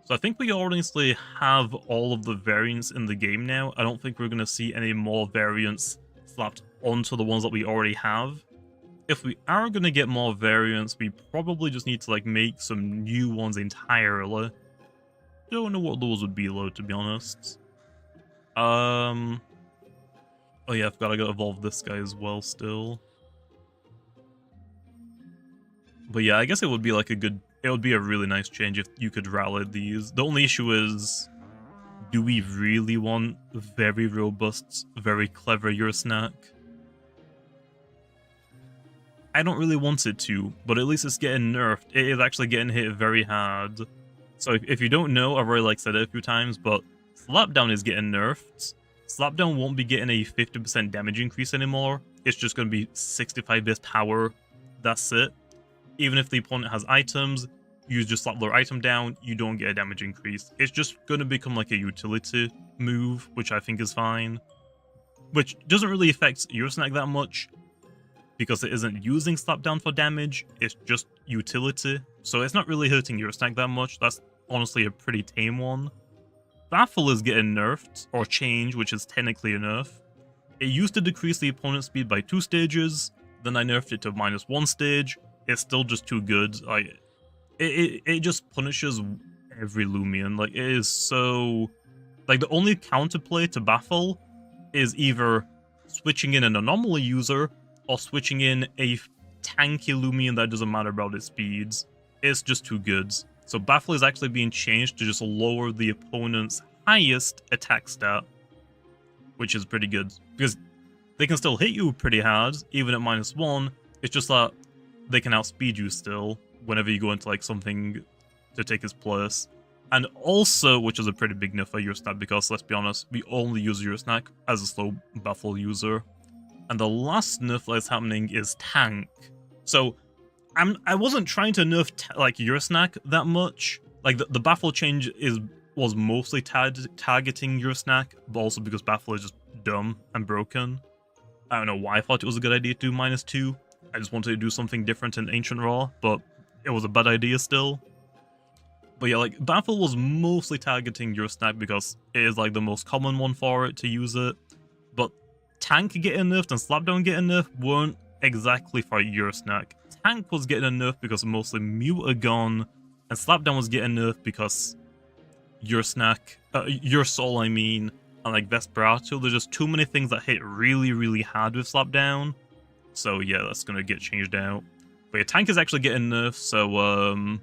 So I think we honestly have all of the variants in the game now. I don't think we're going to see any more variants slapped onto the ones that we already have. If we are going to get more variants, we probably just need to like make some new ones entirely. Don't know what those would be though, to be honest. Oh yeah, I've got to go evolve this guy as well still. But yeah, I guess it would be like a good... It would be a really nice change if you could rally these. The only issue is, do we really want very robust, very clever Eurosnack? I don't really want it to, but at least it's getting nerfed. It is actually getting hit very hard. So if you don't know, I've already like said it a few times, but Slapdown is getting nerfed. Slapdown won't be getting a 50% damage increase anymore. It's just going to be 65 base power. That's it. Even if the opponent has items, you just slap their item down, you don't get a damage increase. It's just going to become like a utility move, which I think is fine. Which doesn't really affect Eurosnack that much, because it isn't using Slapdown for damage, it's just utility. So it's not really hurting Eurosnack that much. That's honestly a pretty tame one. Baffle is getting nerfed, or changed, which is technically a nerf. It used to decrease the opponent's speed by 2 stages, then I nerfed it to -1 stage. It's still just too good. Like, it just punishes every Loomian. Like, it is so... Like, the only counterplay to Baffle is either switching in an anomaly user or switching in a tanky Loomian that doesn't matter about its speeds. It's just too good. So Baffle is actually being changed to just lower the opponent's highest attack stat, which is pretty good. Because they can still hit you pretty hard, even at -1. It's just that they can outspeed you still whenever you go into like something to take his place. And also, which is a pretty big nerf for Eurosnack, because let's be honest, we only use Eurosnack as a slow Baffle user. And the last nerf that's happening is Tank. So I wasn't trying to nerf like your snack that much. Like the baffle change was mostly targeting your snack, but also because baffle is just dumb and broken. I don't know why I thought it was a good idea to do -2. I just wanted to do something different in Ancient Raw, but it was a bad idea still. But yeah, like baffle was mostly targeting your snack because it is like the most common one for it to use it. But tank getting nerfed and slapdown getting nerfed weren't exactly for your snack. Tank was getting a nerf because mostly Mutagon, and slapdown was getting nerfed because your snack, your soul I mean, and like Vesperado, there's just too many things that hit really, really hard with slapdown. So yeah, that's gonna get changed out. But yeah, tank is actually getting nerfed, so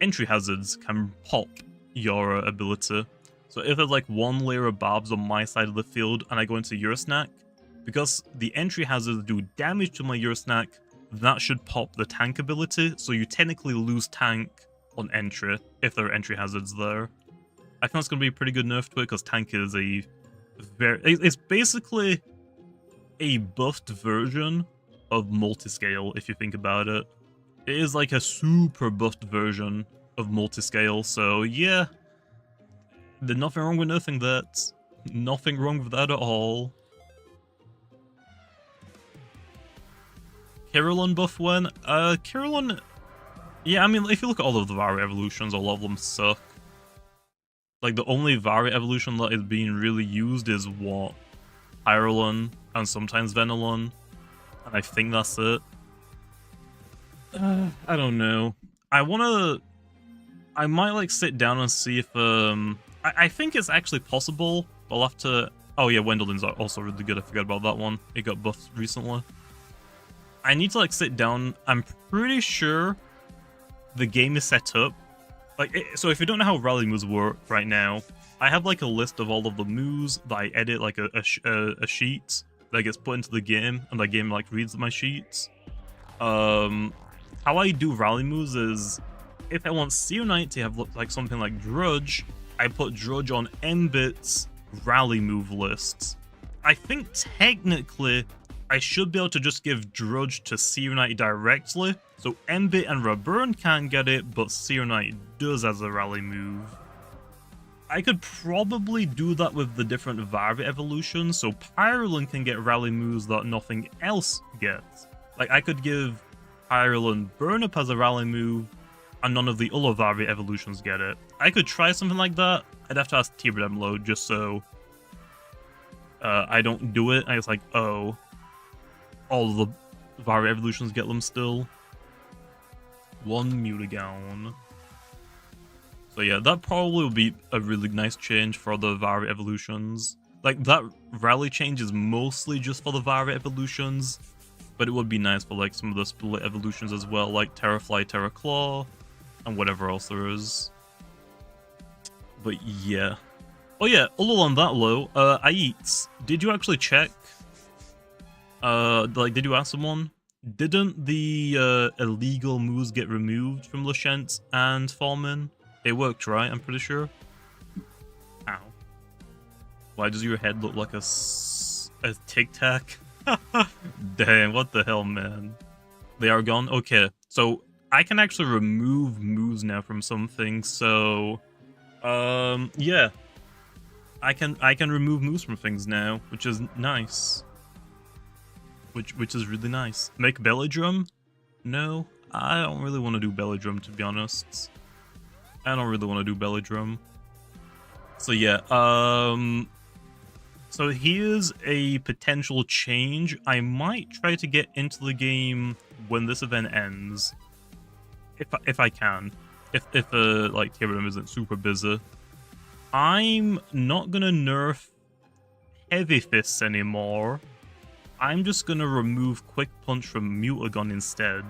entry hazards can pop your ability. So if there's like one layer of barbs on my side of the field and I go into your snack, because the entry hazards do damage to my your snack, that should pop the tank ability, so you technically lose tank on entry if there are entry hazards there. I think that's going to be a pretty good nerf to it, because tank is it's basically a buffed version of multiscale, if you think about it. It is like a super buffed version of multiscale, so yeah. There's nothing wrong with nerfing that. Nothing wrong with that at all. Kirillon buff when? Kirillon... Yeah, I mean, if you look at all of the Vari evolutions, a lot of them suck. Like, the only Vari evolution that is being really used is what? Pyrillon, and sometimes Venilon. And I think that's it. I don't know. I might, like, sit down and see if, I think it's actually possible. I'll have to... Oh, yeah, Wendellin's also really good. I forgot about that one. It got buffed recently. I need to, like, sit down. I'm pretty sure the game is set up. Like, so if you don't know how rally moves work right now, I have, like, a list of all of the moves that I edit, like, a sheet that gets put into the game, and the game, like, reads my sheets. How I do rally moves is, if I want Seer Knight to have, like, something like Drudge, I put Drudge on Mbit's rally move lists. I think, technically, I should be able to just give Drudge to Seer Knight directly, so Mbit and Raburn can't get it, but Seer Knight does as a rally move. I could probably do that with the different Vari evolutions, so Pyrillon can get rally moves that nothing else gets. Like, I could give Pyrillon Burn Up as a rally move, and none of the other Vari evolutions get it. I could try something like that. I'd have to ask Tiberdem load just so I don't do it. I was like, oh, all of the Vari evolutions get them still. One Mutagon. So yeah, that probably would be a really nice change for the Vari evolutions. Like, that rally change is mostly just for the Vari evolutions, but it would be nice for, like, some of the split evolutions as well, like Terrafly, Terraclaw, and whatever else there is. But yeah. Oh yeah, other than that, Lo, Aites, did you actually check? Like, did you ask someone? Didn't the illegal moves get removed from Lashent and Formin? It worked, right? I'm pretty sure. Ow. Why does your head look like a Tic Tac? Dang, what the hell, man? They are gone? Okay, so I can actually remove moves now from something, so... yeah. I can remove moves from things now, which is nice. Which is really nice. Make Belly Drum? No, I don't really want to do Belly Drum, to be honest. I don't really want to do Belly Drum. So yeah, so here's a potential change. I might try to get into the game when this event ends. If I can. If like, Tiberdem isn't super busy. I'm not gonna nerf Heavy Fists anymore. I'm just gonna remove Quick Punch from Mutagon instead.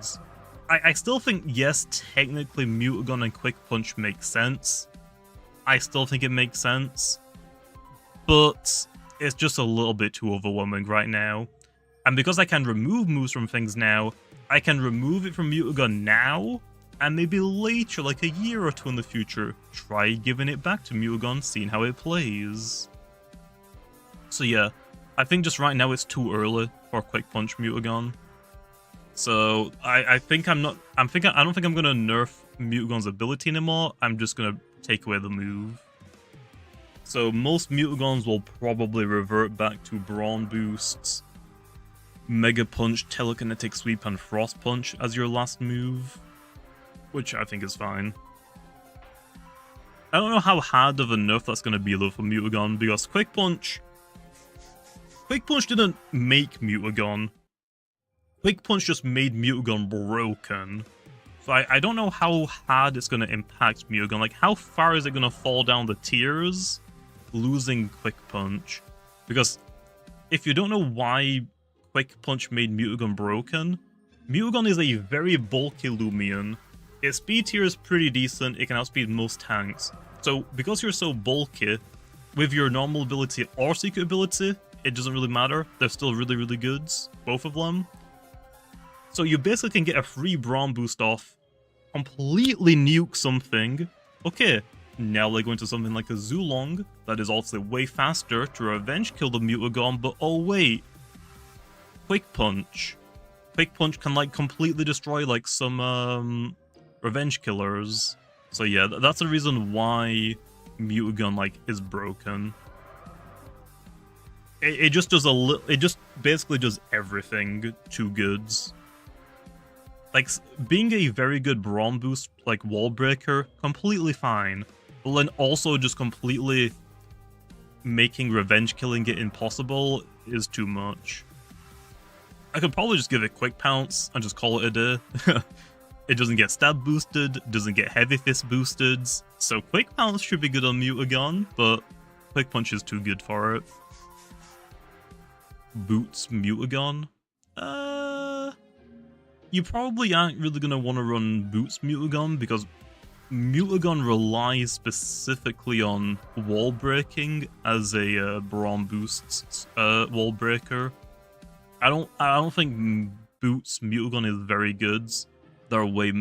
I still think, yes, technically Mutagon and Quick Punch make sense. I still think it makes sense. But it's just a little bit too overwhelming right now. And because I can remove moves from things now, I can remove it from Mutagon now, and maybe later, like a year or two in the future, try giving it back to Mutagon, seeing how it plays. So yeah, I think just right now it's too early for Quick Punch Mutagon. So I think I don't think I'm gonna nerf Mutagon's ability anymore. I'm just gonna take away the move. So most Mutagons will probably revert back to Brawn boosts, Mega Punch, Telekinetic Sweep, and Frost Punch as your last move, which I think is fine. I don't know how hard of a nerf that's going to be though for Mutagon, because Quick Punch didn't make Mutagon. Quick Punch just made Mutagon broken. So I don't know how hard it's going to impact Mutagon. Like, how far is it going to fall down the tiers losing Quick Punch? Because if you don't know why Quick Punch made Mutagon broken, Mutagon is a very bulky Loomian. Its speed tier is pretty decent, it can outspeed most tanks. So because you're so bulky, with your normal ability or secret ability, it doesn't really matter. They're still really, really good, both of them. So you basically can get a free Brawn boost off, completely nuke something. Okay, now they're going to something like a Zulong, that is also way faster to revenge kill the Mutagon, but oh wait, Quick Punch. Quick Punch can like completely destroy like some revenge killers. So yeah, that's the reason why Mutagon like is broken. It just does it just basically does everything to goods. Like, being a very good Brawn boost, like wall breaker, completely fine. But then also just completely making revenge killing it impossible is too much. I could probably just give it Quick Pounce and just call it a day. It doesn't get stab boosted, doesn't get heavy fist boosted, so Quick Pounce should be good on Mutagon, but Quick Punch is too good for it. Boots Mutagon? You probably aren't really going to want to run Boots Mutagon, because Mutagon relies specifically on wall breaking as a Brawn boost wall breaker. I don't think Boots Mutagon is very good. There are way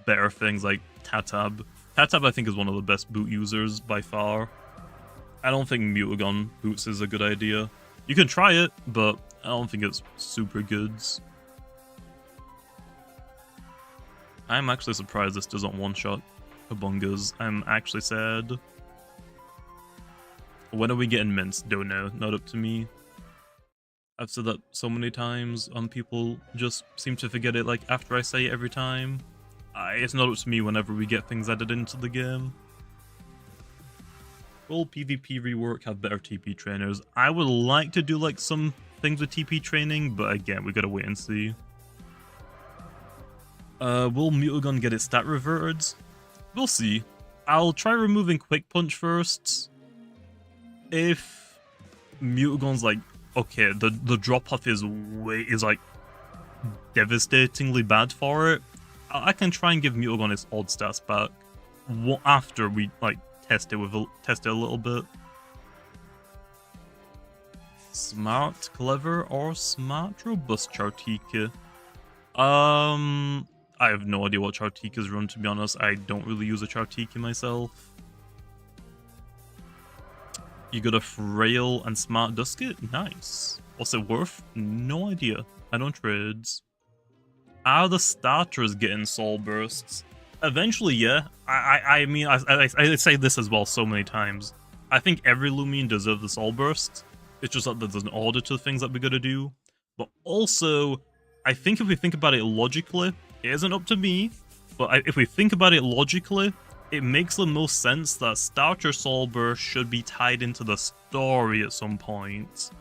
better things like Tatab. Tatab I think is one of the best boot users by far. I don't think Mutagon Boots is a good idea. You can try it, but I don't think it's super good. I'm actually surprised this doesn't one-shot Kabungas. I'm actually sad. When are we getting minced? Don't know. Not up to me. I've said that so many times, and people just seem to forget it like after I say it every time. It's not up to me whenever we get things added into the game. Will PvP rework have better TP trainers? I would like to do like some things with TP training, but again, we gotta wait and see. Will Mutagon get its stat reverted? We'll see. I'll try removing Quick Punch first. If Mutagon's like, okay, the drop off is like devastatingly bad for it, I can try and give Mutagon its odd stats back after we like test it a little bit. Smart, clever, or smart, robust Chartika? I have no idea what Chartikas run, to be honest. I don't really use a Chartika myself. You got a Frail and Smart Dusket? Nice. What's it worth? No idea. I don't trade. Are the starters getting Soul Bursts? Eventually, yeah. I mean, I say this as well so many times. I think every Loomian deserves the Soul Burst. It's just that there's an order to the things that we gotta do. But also, I think if we think about it logically, it isn't up to me, but if we think about it logically, it makes the most sense that Starter Soul Burst should be tied into the story at some point.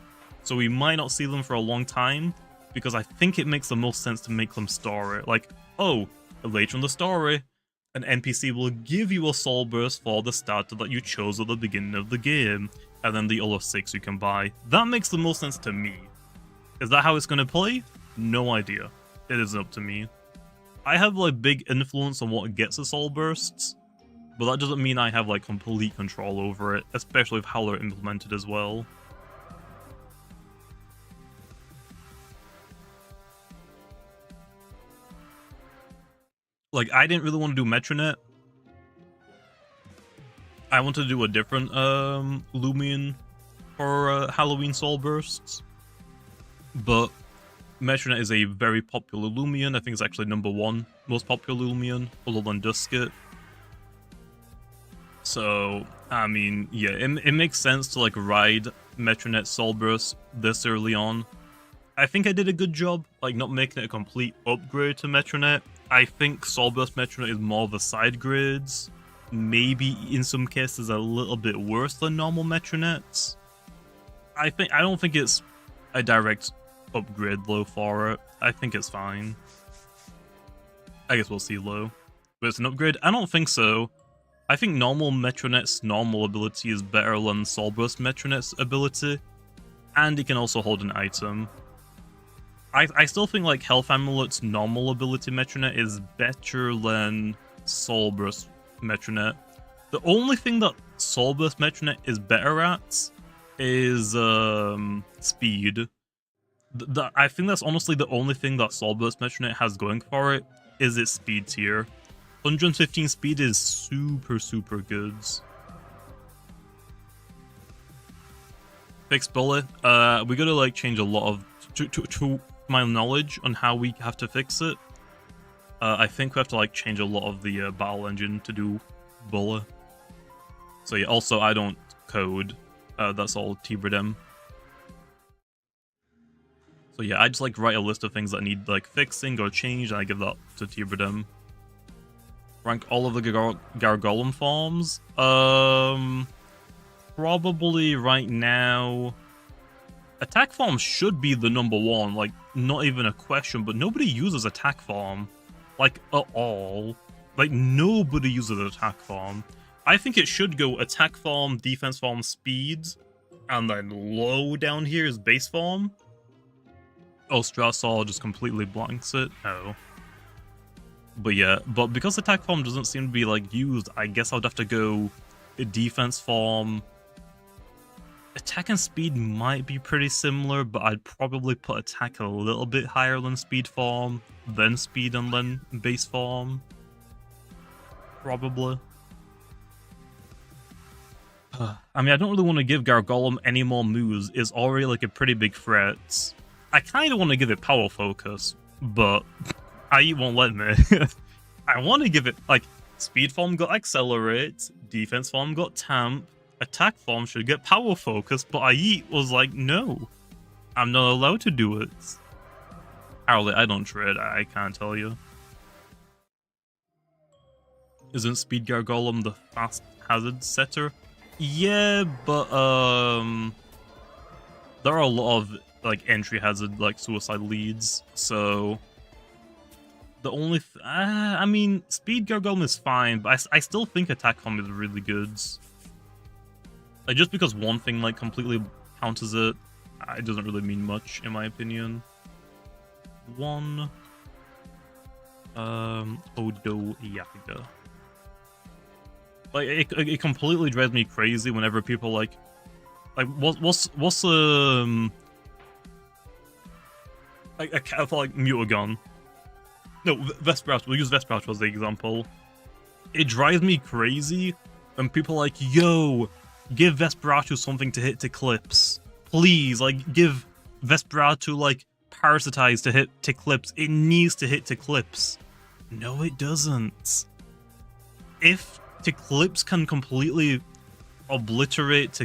So we might not see them for a long time, because I think it makes the most sense to make them story. Like, oh, later in the story, an NPC will give you a Soul Burst for the starter that you chose at the beginning of the game, and then the other 6 you can buy. That makes the most sense to me. Is that how it's going to play? No idea. It isn't up to me. I have like big influence on what gets the Soul Bursts, but that doesn't mean I have like complete control over it, especially with how they're implemented as well. Like, I didn't really want to do Metronet. I wanted to do a different Loomian for Halloween Soul Bursts, but Metronet is a very popular Loomian. I think it's actually #1 most popular Loomian, other than Duskit. So, I mean, yeah, it makes sense to, like, ride Metronet Solburst this early on. I think I did a good job, like, not making it a complete upgrade to Metronet. I think Solburst Metronet is more of the side grades. Maybe, in some cases, a little bit worse than normal Metronets. I don't think it's a direct upgrade, though, for it. I think it's fine. I guess we'll see, though. But it's an upgrade? I don't think so. I think normal Metronet's normal ability is better than Solburst Metronet's ability, and it can also hold an item. I still think, like, Health Amulet's normal ability Metronet is better than Solburst Metronet. The only thing that Solburst Metronet is better at is speed. I think that's honestly the only thing that Solburst Metronet has going for it, is its speed tier. 115 speed is super, super good. Fix bullet. We gotta, like, change a lot of... To my knowledge on how we have to fix it, I think we have to, like, change a lot of the battle engine to do bullet. So yeah, also I don't code. That's all Tbredem. So yeah, I just, like, write a list of things that need, like, fixing or change, and I give that to Tbredem. Rank all of the Gargolem forms. Probably right now, attack form should be the #1. Like, not even a question. But nobody uses attack form, like, at all. Like, nobody uses attack form. I think it should go attack form, defense form, speed, and then low down here is base form. Oh, Strasol just completely blanks it. Oh. But yeah, but because attack form doesn't seem to be, like, used, I guess I would have to go defense form. Attack and speed might be pretty similar, but I'd probably put attack a little bit higher than speed form, then speed, and then base form. Probably. I mean, I don't really want to give Gargolem any more moves. It's already, like, a pretty big threat. I kind of want to give it power focus, but IE won't let me. I want to give it, like, speed form got accelerate, defense form got tamp, attack form should get power focus, but IE was like, no, I'm not allowed to do it. Apparently, I don't trade, I can't tell you. Isn't Speed Gargolem the fast hazard setter? Yeah, but there are a lot of, like, entry hazard, like, suicide leads, so the only I mean, Speed Gargolem is fine, but I still think attack form is really good. Like, just because one thing, like, completely counters it, it doesn't really mean much, in my opinion. Odo Yaga. Like, it completely drives me crazy whenever people, like what's like a cat for, like, Mutagon. No, Vesperauto. We'll use Vesperauto as the example. It drives me crazy when people are like, yo, give Vesperauto something to hit to clips. Please, like, give Vesperauto, like, Parasitize to hit to clips. It needs to hit to clips. No, it doesn't. If to clips can completely obliterate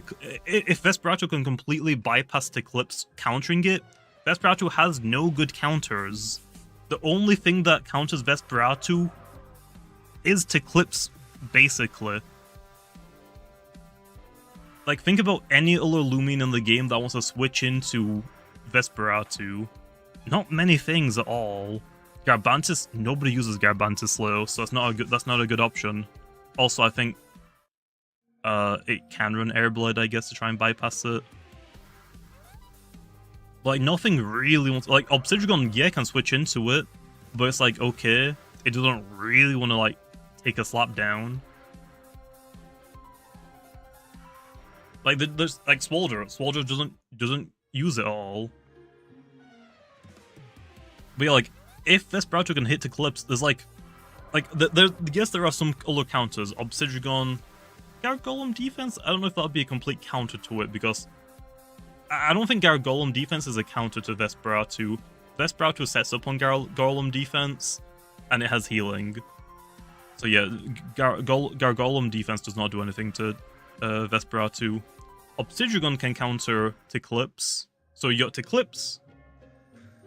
if Vesperauto can completely bypass to clips countering it, Vesperauto has no good counters. The only thing that counters Vesperauto is to clips, basically. Like, think about any other Loomian in the game that wants to switch into Vesperauto. Not many things at all. Garbantis, nobody uses Garbantis slow, so that's not a good option. Also, I think it can run Airblade, I guess, to try and bypass it. Like, nothing really wants... Like, Obsidian, yeah, can switch into it, but it's like, okay, it doesn't really want to, like, take a slap down. Like, there's, like, Swolder. Swolder doesn't use it all. But yeah, like, if Vesperauto can hit to clips, there's, like, yes, there are some other counters. Obsidian, Gargolem defense, I don't know if that would be a complete counter to it, because I don't think Gargolem defense is a counter to Vesperauto. Vesperatu sets up on Golem defense, and it has healing. So yeah, Gargolem defense does not do anything to Vesperatu. Obsidian can counter Ticlipse. So you got Ticlipse.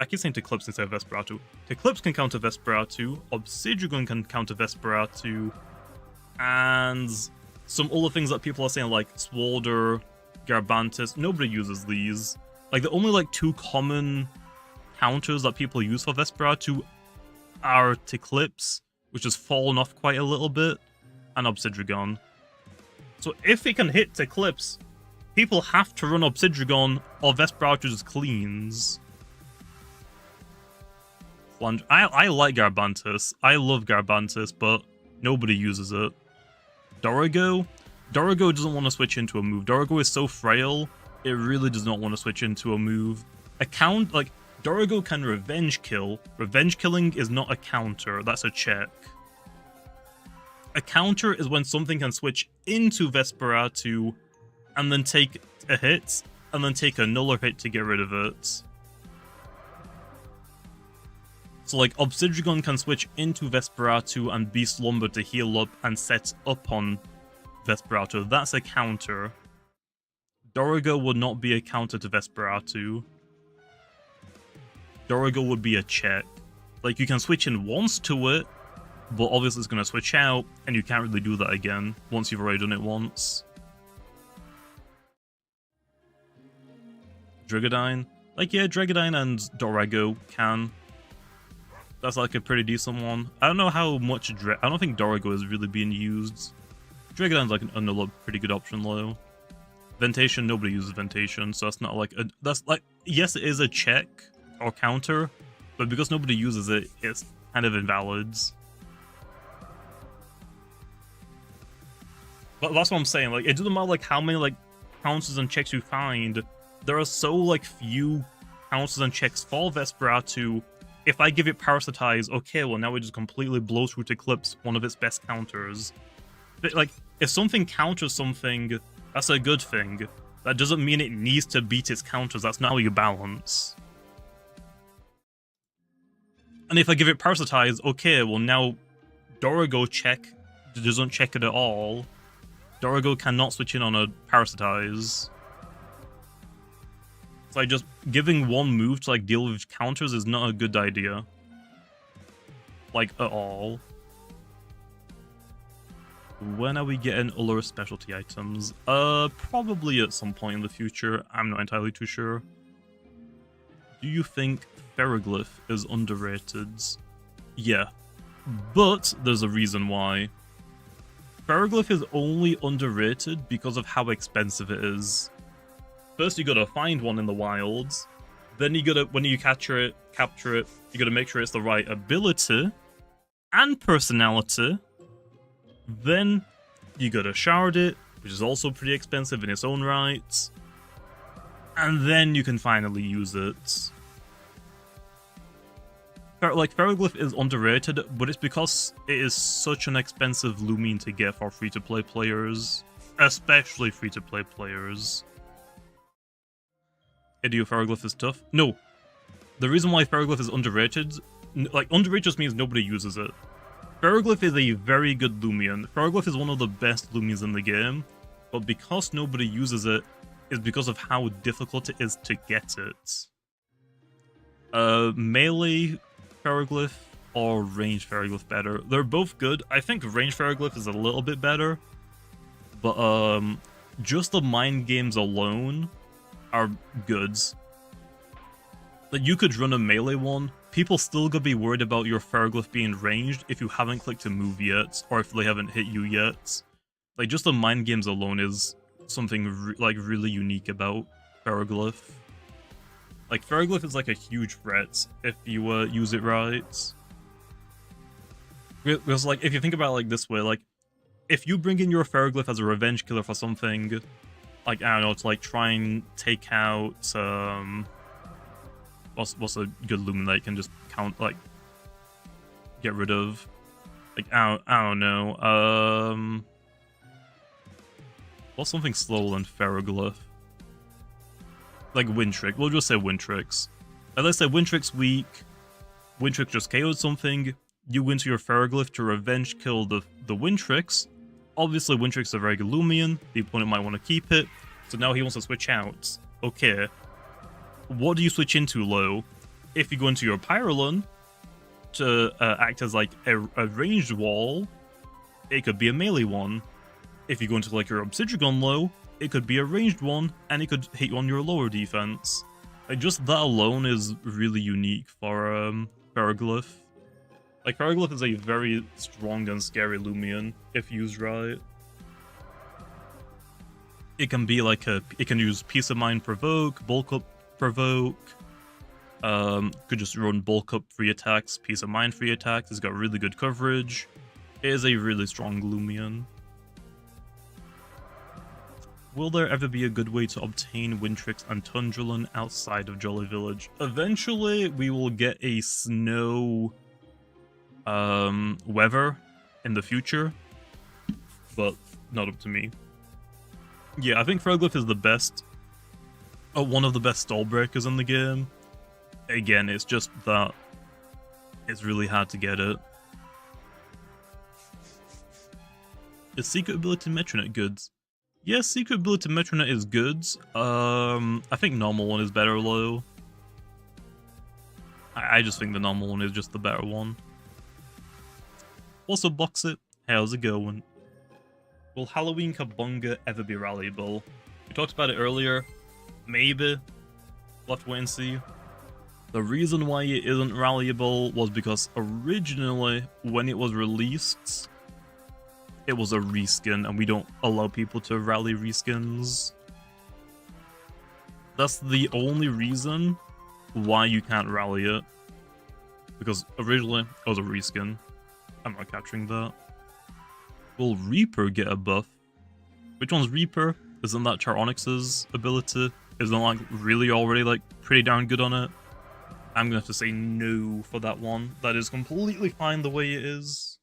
I keep saying Ticlipse instead of Vesperatu. Ticlipse can counter Vesperatu. Obsidian can counter Vesperatu. And some other things that people are saying like Swalder, Garbantis. Nobody uses these. Like the only like 2 common counters that people use for Vesperatu are Ticlipse, which has fallen off quite a little bit, and Obsidian. So if it can hit Ticlipse, people have to run Obsidian or Vesperatu just cleans. I like Garbantis. I love Garbantis, but nobody uses it. Dorigo? Dorigo doesn't want to switch into a move. Dorigo is so frail, it really does not want to switch into a move. Dorigo can revenge kill. Revenge killing is not a counter, that's a check. A counter is when something can switch into Vesperatu and then take a hit, and then take another hit to get rid of it. So like Obsidian can switch into Vesperatu and be slumbered to heal up and set up on Vesperatu. That's a counter. Dorigo would not be a counter to Vesperatu. Dorigo would be a check. Like you can switch in once to it, but obviously it's going to switch out, and you can't really do that again once you've already done it once. Drigadine? Like, yeah, Drigadine and Dorigo can. That's like a pretty decent one. I don't know how much I don't think Dorigo is really being used. Drigadine's like another pretty good option though. Ventation, nobody uses Ventation, so that's not like a... That's like... Yes, it is a check or counter, but because nobody uses it, it's kind of invalid. But that's what I'm saying, like, it doesn't matter like how many like counters and checks you find, there are so like few counters and checks for Vesperatu. If I give it Parasitize, okay, well now it just completely blows through to Eclipse, one of its best counters. But, like, if something counters something, that's a good thing. That doesn't mean it needs to beat its counters, that's not how you balance. And if I give it Parasitize, okay, well now Dorigo check doesn't check it at all. Dorigo cannot switch in on a Parasitize. It's like just giving one move to like deal with counters is not a good idea. Like at all. When are we getting other specialty items? Probably at some point in the future. I'm not entirely too sure. Do you think Pharoglyph is underrated? Yeah. But there's a reason why. Pharoglyph is only underrated because of how expensive it is. First, you gotta find one in the wilds. Then you gotta, when you capture it, you gotta make sure it's the right ability and personality. Then you gotta shard it, which is also pretty expensive in its own right. And then you can finally use it. Like, Pharoglyph is underrated, but it's because it is such an expensive Loomian to get for free-to-play players. Especially free-to-play players. Idio Pharoglyph is tough? No. The reason why Pharoglyph is underrated, like, underrated just means nobody uses it. Pharoglyph is a very good Loomian. Pharoglyph is one of the best Loomians in the game, but because nobody uses it, is because of how difficult it is to get it. Melee Pharoglyph or range Pharoglyph better? They're both good. I think range Pharoglyph is a little bit better, but just the mind games alone are good. Like, you could run a melee one, people still gonna be worried about your Pharoglyph being ranged if you haven't clicked a move yet, or if they haven't hit you yet. Like, just the mind games alone is something really unique about Pharoglyph. Like, Pharoglyph is like a huge threat if you use it right. Because, like, if you think about it like this way, like, if you bring in your Pharoglyph as a revenge killer for something, like, I don't know, to like try and take out what's a good Lumen that you can just count, like, get rid of? Like, I don't know. What's something slower than Pharoglyph? Like Wind Trick. We'll just say Wind Tricks. let's say Wintrick's weak, Wintrick just KO'd something, you go into your Pharoglyph to revenge kill the Wintricks. Obviously, Wintrick's a very good Loomian, the opponent might want to keep it, so now he wants to switch out. Okay. What do you switch into, Lo? If you go into your Pyrolon to act as like a ranged wall, it could be a melee one. If you go into like your Obsidian Lo, it could be a ranged one, and it could hit you on your lower defense. Like, just that alone is really unique for Pharoglyph. Like, Pharoglyph is a very strong and scary Loomian, if used right. It can be like it can use Peace of Mind provoke, bulk up provoke. Could just run bulk up free attacks, Peace of Mind free attacks. It's got really good coverage. It is a really strong Loomian. Will there ever be a good way to obtain Wintricks and Tundralon outside of Jolly Village? Eventually, we will get a snow weather in the future, but not up to me. Yeah, I think Pharoglyph is the best, one of the best stall breakers in the game. Again, it's just that it's really hard to get it. Is Secret Ability Metronet good? Yes, Secret Ability Metronet is good. I think normal one is better, though. I just think the normal one is just the better one. Also, box it. How's it going? Will Halloween Kabunga ever be rallyable? We talked about it earlier. Maybe. We'll have to wait and see. The reason why it isn't rallyable was because originally, when it was released, it was a reskin, and we don't allow people to rally reskins. That's the only reason why you can't rally it. Because originally, it was a reskin. I'm not capturing that. Will Reaper get a buff? Which one's Reaper? Isn't that Charonix's ability? Isn't like really already like pretty darn good on it? I'm gonna have to say no for that one. That is completely fine the way it is.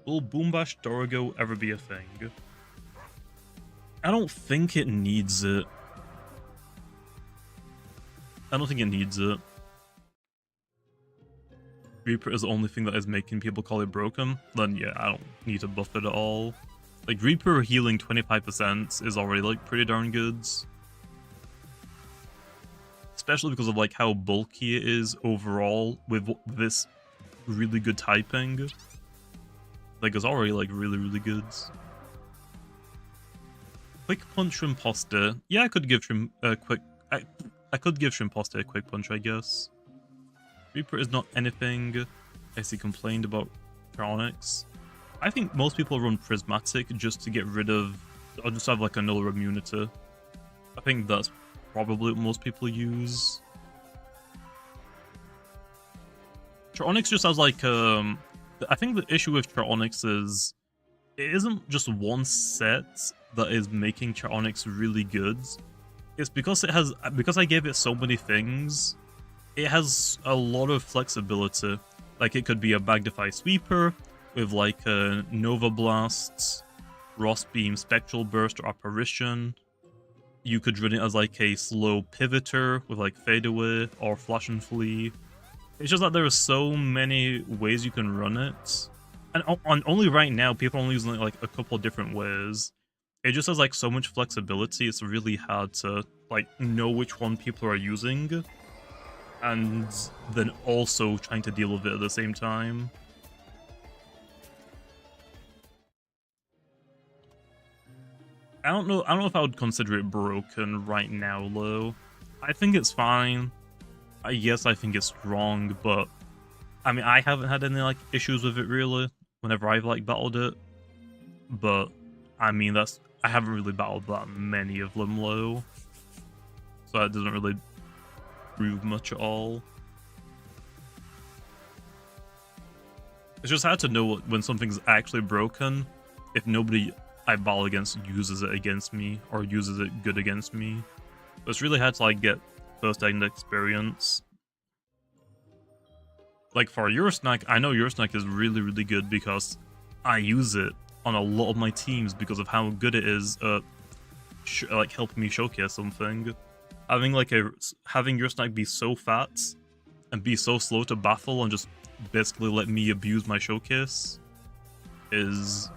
Will Boombash Dorigo ever be a thing? I don't think it needs it. I don't think it needs it. Reaper is the only thing that is making people call it broken. Then yeah, I don't need to buff it at all. Like, Reaper healing 25% is already like pretty darn good. Especially because of like how bulky it is overall with this really good typing. Like, it's already like really good. Quick punch Shrimposter. Yeah, I could give I could give Shrimposter a quick punch, I guess. Reaper is not anything. I see complained about Charonix. I think most people run Prismatic just to get rid of, or just have like another immunity. I think that's probably what most people use. Charonix just has like I think the issue with Charonix is it isn't just one set that is making Charonix really good. It's because I gave it so many things, it has a lot of flexibility. Like, it could be a Magnify Sweeper with like a Nova Blast, Frost Beam, Spectral Burst, or Apparition. You could run it as like a slow pivoter with like Fadeaway or Flash and Flee. It's just that there are so many ways you can run it. And only right now, people are only using it like a couple different ways. It just has like so much flexibility, it's really hard to like know which one people are using. And then also trying to deal with it at the same time. I don't know if I would consider it broken right now, though. I think it's fine. Yes, I think it's strong, but I mean, I haven't had any like issues with it really whenever I've like battled it. But I mean, I haven't really battled that many of them, low, so that doesn't really prove much at all. It's just hard to know when something's actually broken if nobody I battle against uses it against me or uses it good against me. So it's really hard to like get first-hand experience. Like for your snack, I know your snack is really good because I use it on a lot of my teams because of how good it is like helping me showcase something. having your snack be so fat and be so slow to baffle and just basically let me abuse my showcase has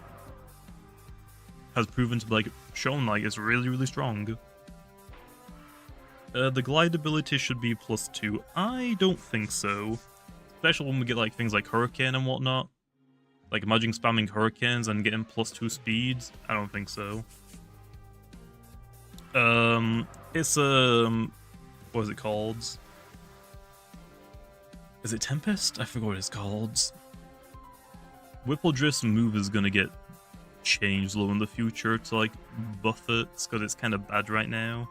proven to be shown it's really, really strong. The glide ability should be +2. I don't think so. Especially when we get things like Hurricane and whatnot. Imagine spamming Hurricanes and getting +2 speeds. I don't think so. It's what is it called? Is it Tempest? I forgot what it's called. Whippledrift's move is gonna get changed low in the future to buff it, because it's kind of bad right now.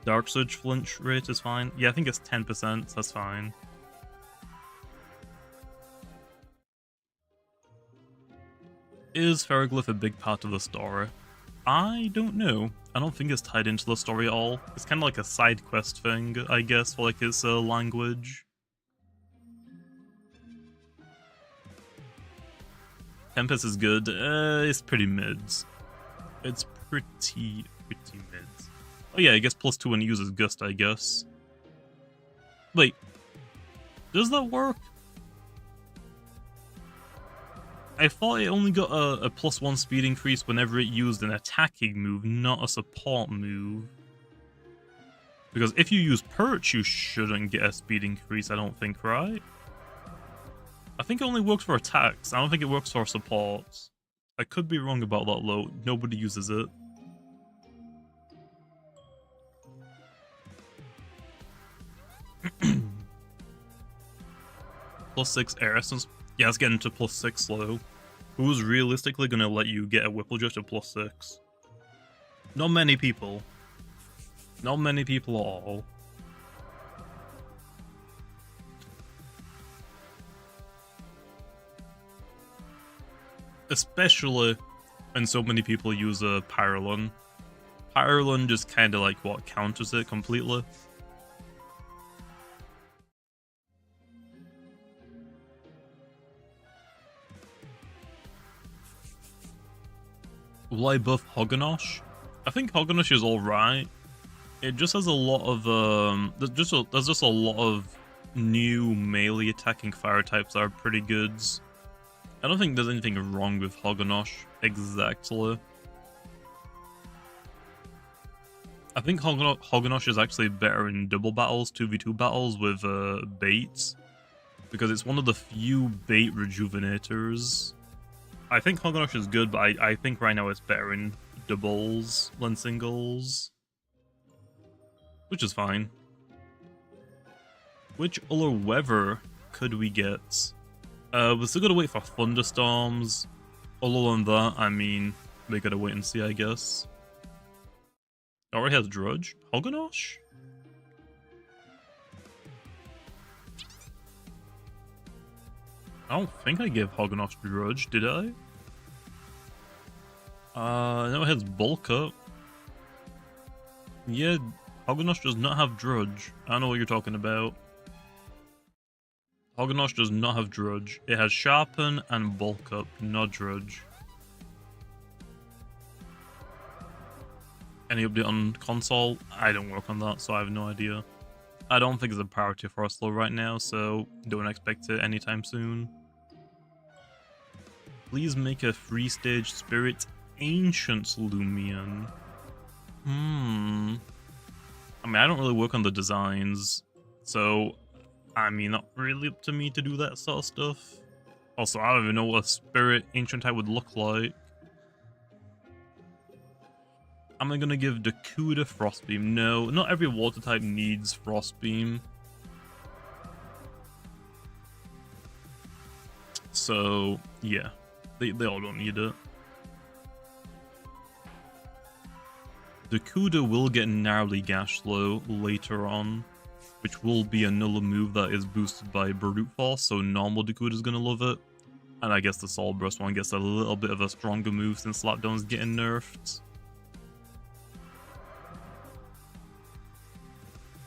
Dark Surge flinch rate is fine. Yeah, I think it's 10%, that's fine. Is Pharoglyph a big part of the story? I don't know. I don't think it's tied into the story at all. It's kind of like a side quest thing, I guess, for its language. Tempest is good. It's pretty mids. It's pretty mids. Oh yeah, I guess +2 when it uses Gust, I guess. Wait. Does that work? I thought it only got a +1 speed increase whenever it used an attacking move, not a support move. Because if you use Perch, you shouldn't get a speed increase, I don't think, right? I think it only works for attacks. I don't think it works for supports. I could be wrong about that though. Nobody uses it. +6 air essence. Yeah, it's getting to +6 slow. Who's realistically gonna let you get a Whippledrift to +6? Not many people. Not many people at all. Especially when so many people use a Pyrolon. Pyrolon just kind of counters it completely. Will I buff Hoganosh? I think Hoganosh is alright. It just has a lot of there's just a lot of new melee attacking fire types that are pretty good. I don't think there's anything wrong with Hoganosh exactly. I think Hoganosh is actually better in double battles, 2v2 battles with baits, because it's one of the few bait rejuvenators. I think Hoganosh is good, but I think right now it's better in doubles than singles. Which is fine. Which other weather could we get? We're still gotta wait for thunderstorms. Other than that, I mean, we gotta wait and see, I guess. It already has Drudge? Hoganosh? I don't think I gave Hoganosh Drudge, did I? No, it has Bulk Up. Yeah, Hoganosh does not have Drudge. I know what you're talking about. Hoganosh does not have Drudge. It has Sharpen and Bulk Up, not Drudge. Any update on console? I don't work on that, so I have no idea. I don't think it's a priority for us though right now, so don't expect it anytime soon. Please make a 3-stage Spirit Ancients Loomian. I mean, I don't really work on the designs, so I mean, not really up to me to do that sort of stuff. Also, I don't even know what a Spirit Ancient type would look like. Am I gonna give Dakuda Frostbeam? No, not every water type needs Frostbeam. So, yeah, they all don't need it. Dakuda will get Gnarly Gash though later on, which will be another move that is boosted by Brute Force, so normal Dakuda's gonna love it. And I guess the Soul Burst one gets a little bit of a stronger move since Slapdown's getting nerfed.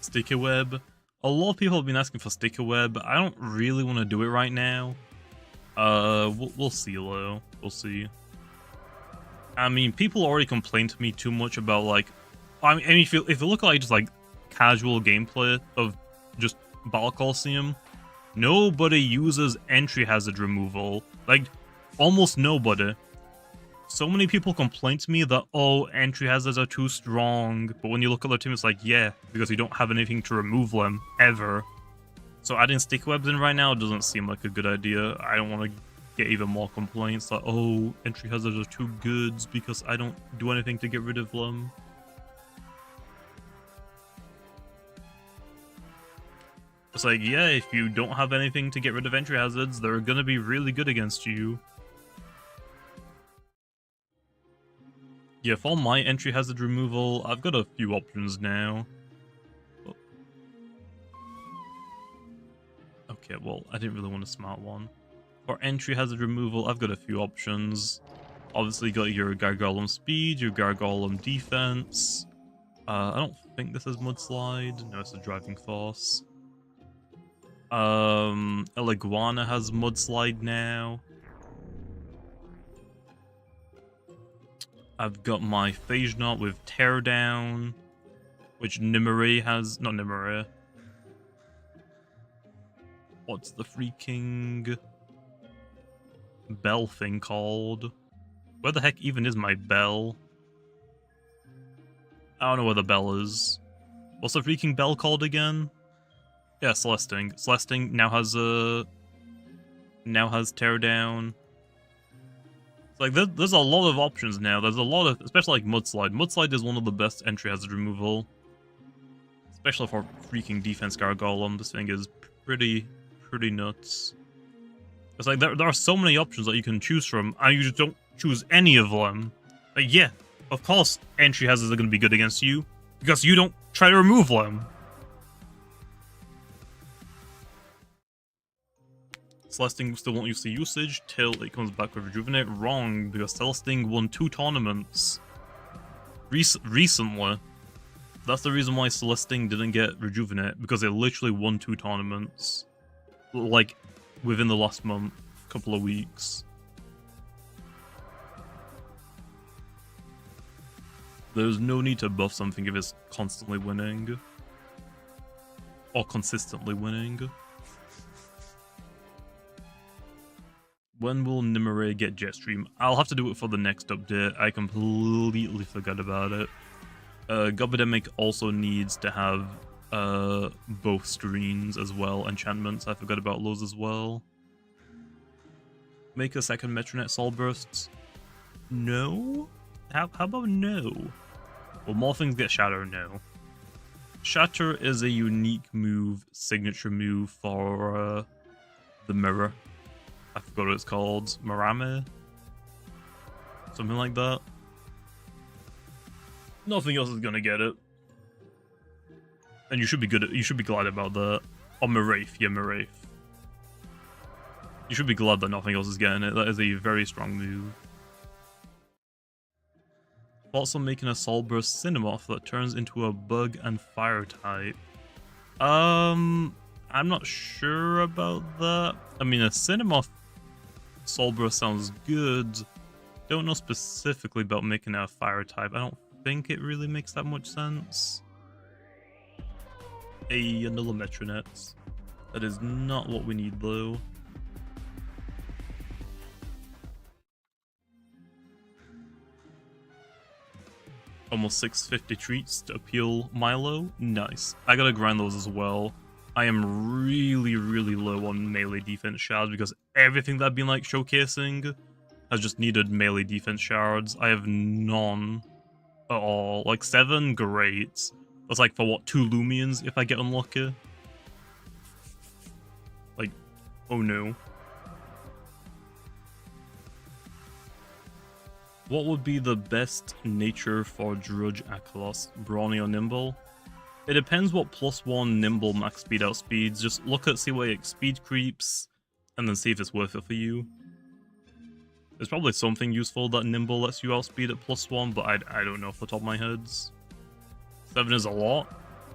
Sticker Web. A lot of people have been asking for Sticker Web. I don't really want to do it right now. We'll see though. We'll see. I mean, people already complained to me too much about like I mean, if you look at like just like casual gameplay of just Battle Coliseum, nobody uses entry hazard removal. Like, almost nobody. So many people complain to me that, oh, entry hazards are too strong, but when you look at their team, it's like, yeah, because you don't have anything to remove them, ever. So adding sticky webs in right now doesn't seem like a good idea. I don't want to get even more complaints that, oh, entry hazards are too good because I don't do anything to get rid of them. It's like, yeah, if you don't have anything to get rid of entry hazards, they're gonna be really good against you. Yeah, for my entry hazard removal, I've got a few options now. Oh. Okay, well, I didn't really want a smart one. For entry hazard removal, I've got a few options. Obviously, you got your Gargolem speed, your Gargolem defense. I don't think this is Mudslide. No, it's a driving force. Eliguana has Mudslide now. I've got my Phage Knot with Teardown, which Nimue has. Not Nimue. What's the freaking bell thing called? Where the heck even is my bell? I don't know where the bell is. What's the freaking bell called again? Yeah, Celesting. Celesting now has Teardown. It's like there's a lot of options now. There's a lot of, especially like Mudslide. Mudslide is one of the best entry hazard removal, especially for freaking defense Gargolem. This thing is pretty nuts. It's like there are so many options that you can choose from, and you just don't choose any of them. Like, yeah, of course entry hazards are going to be good against you because you don't try to remove them. Celesting still won't use the usage till it comes back with Rejuvenate. Wrong, because Celesting won 2 tournaments recently. That's the reason why Celesting didn't get Rejuvenate, because they literally won 2 tournaments. Like, within the last month, couple of weeks. There's no need to buff something if it's constantly winning. Or consistently winning. When will Nimue get Jetstream? I'll have to do it for the next update. I completely forgot about it. Gobidemic also needs to have both screens as well. Enchantments, I forgot about those as well. Make a second Metronet Soul Bursts? No? How about no? Will more things get Shatter? No. Shatter is a unique move, signature move for the mirror. I forgot what it's called. Marame? Something like that. Nothing else is gonna get it. And you should be good at, you should be glad about that. Or Maraith, yeah, Maraith. You should be glad that nothing else is getting it. That is a very strong move. Also making a Soul Burst Cinemoth that turns into a bug and fire type. I'm not sure about that. I mean, a Cinemoth Soul Burst sounds good. Don't know specifically about making it a fire type. I don't think it really makes that much sense. Another Metronet. That is not what we need though. Almost 650 treats to appeal Milo. Nice. I gotta grind those as well. I am really low on melee defense shards because everything that I've been like showcasing has just needed melee defense shards. I have none at all. Like 7, great. That's like for what, 2 Loomians if I get unlucky? Like, oh no. What would be the best nature for Drudge Akalos? Brawny or Nimble? It depends what +1 Nimble max speed outspeeds. Just look at, see what your speed creeps, and then see if it's worth it for you. There's probably something useful that Nimble lets you outspeed at +1, but I don't know off the top of my head. 7 is a lot.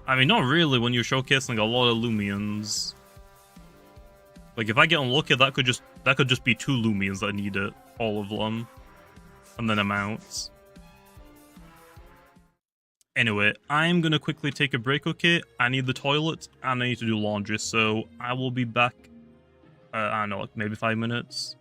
I mean, not really when you're showcasing a lot of Loomians. Like, if I get unlucky, that could just be 2 Loomians that need it, all of them. And then I'm out. Anyway, I'm gonna quickly take a break, okay? I need the toilet, and I need to do laundry, so I will be back, I don't know, like maybe 5 minutes.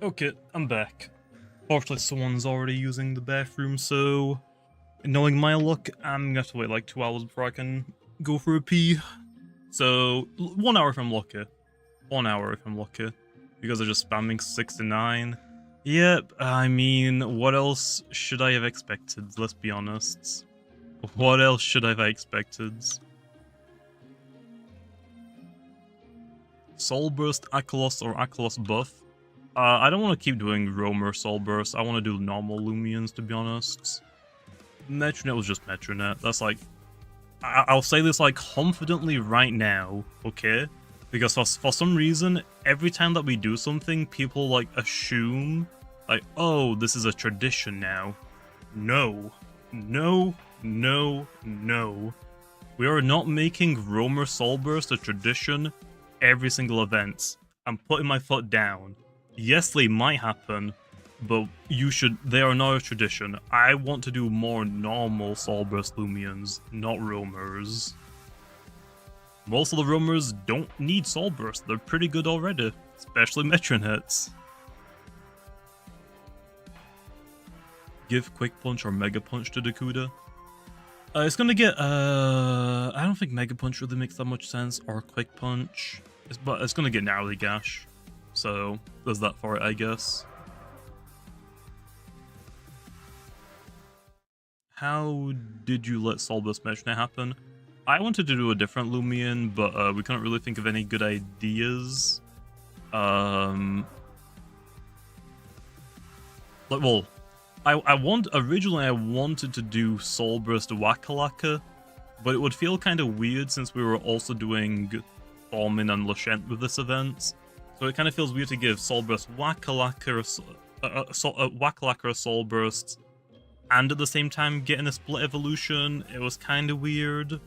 Okay, I'm back. Fortunately, someone's already using the bathroom, so knowing my luck, I'm gonna have to wait like 2 hours before I can go for a pee. So, 1 hour if I'm lucky. 1 hour if I'm lucky. You guys are just spamming 69. Yep, I mean, what else should I have expected? Let's be honest. What else should I have expected? Soul Burst, Akelos, or Akelos buff? I don't want to keep doing Roamer Soul Burst. I want to do normal Loomians, to be honest. Metronet was just Metronet. That's like... I'll say this like confidently right now, okay? Because for some reason, every time that we do something, people like assume, like, oh, this is a tradition now. No. No. No. No. We are not making Roamer Soul Burst a tradition every single event. I'm putting my foot down. Yes, they might happen, but they are not a tradition. I want to do more normal Soul Burst Loomians, not Roamers. Most of the Roamers don't need Soul Burst, they're pretty good already, especially Metronets. Give Quick Punch or Mega Punch to Dakuda. It's gonna get, I don't think Mega Punch really makes that much sense, or Quick Punch, but it's gonna get Gnarly Gash. So, there's that for it, I guess. How did you let Soul Burst Metronet happen? I wanted to do a different Loomian, but we couldn't really think of any good ideas. Originally I wanted to do Soul Burst Wakalaka, but it would feel kind of weird since we were also doing Thormin and Lashent with this event. So it kind of feels weird to give Soul Burst Wakalaka a Soul Burst, and at the same time getting a split evolution. It was kind of weird.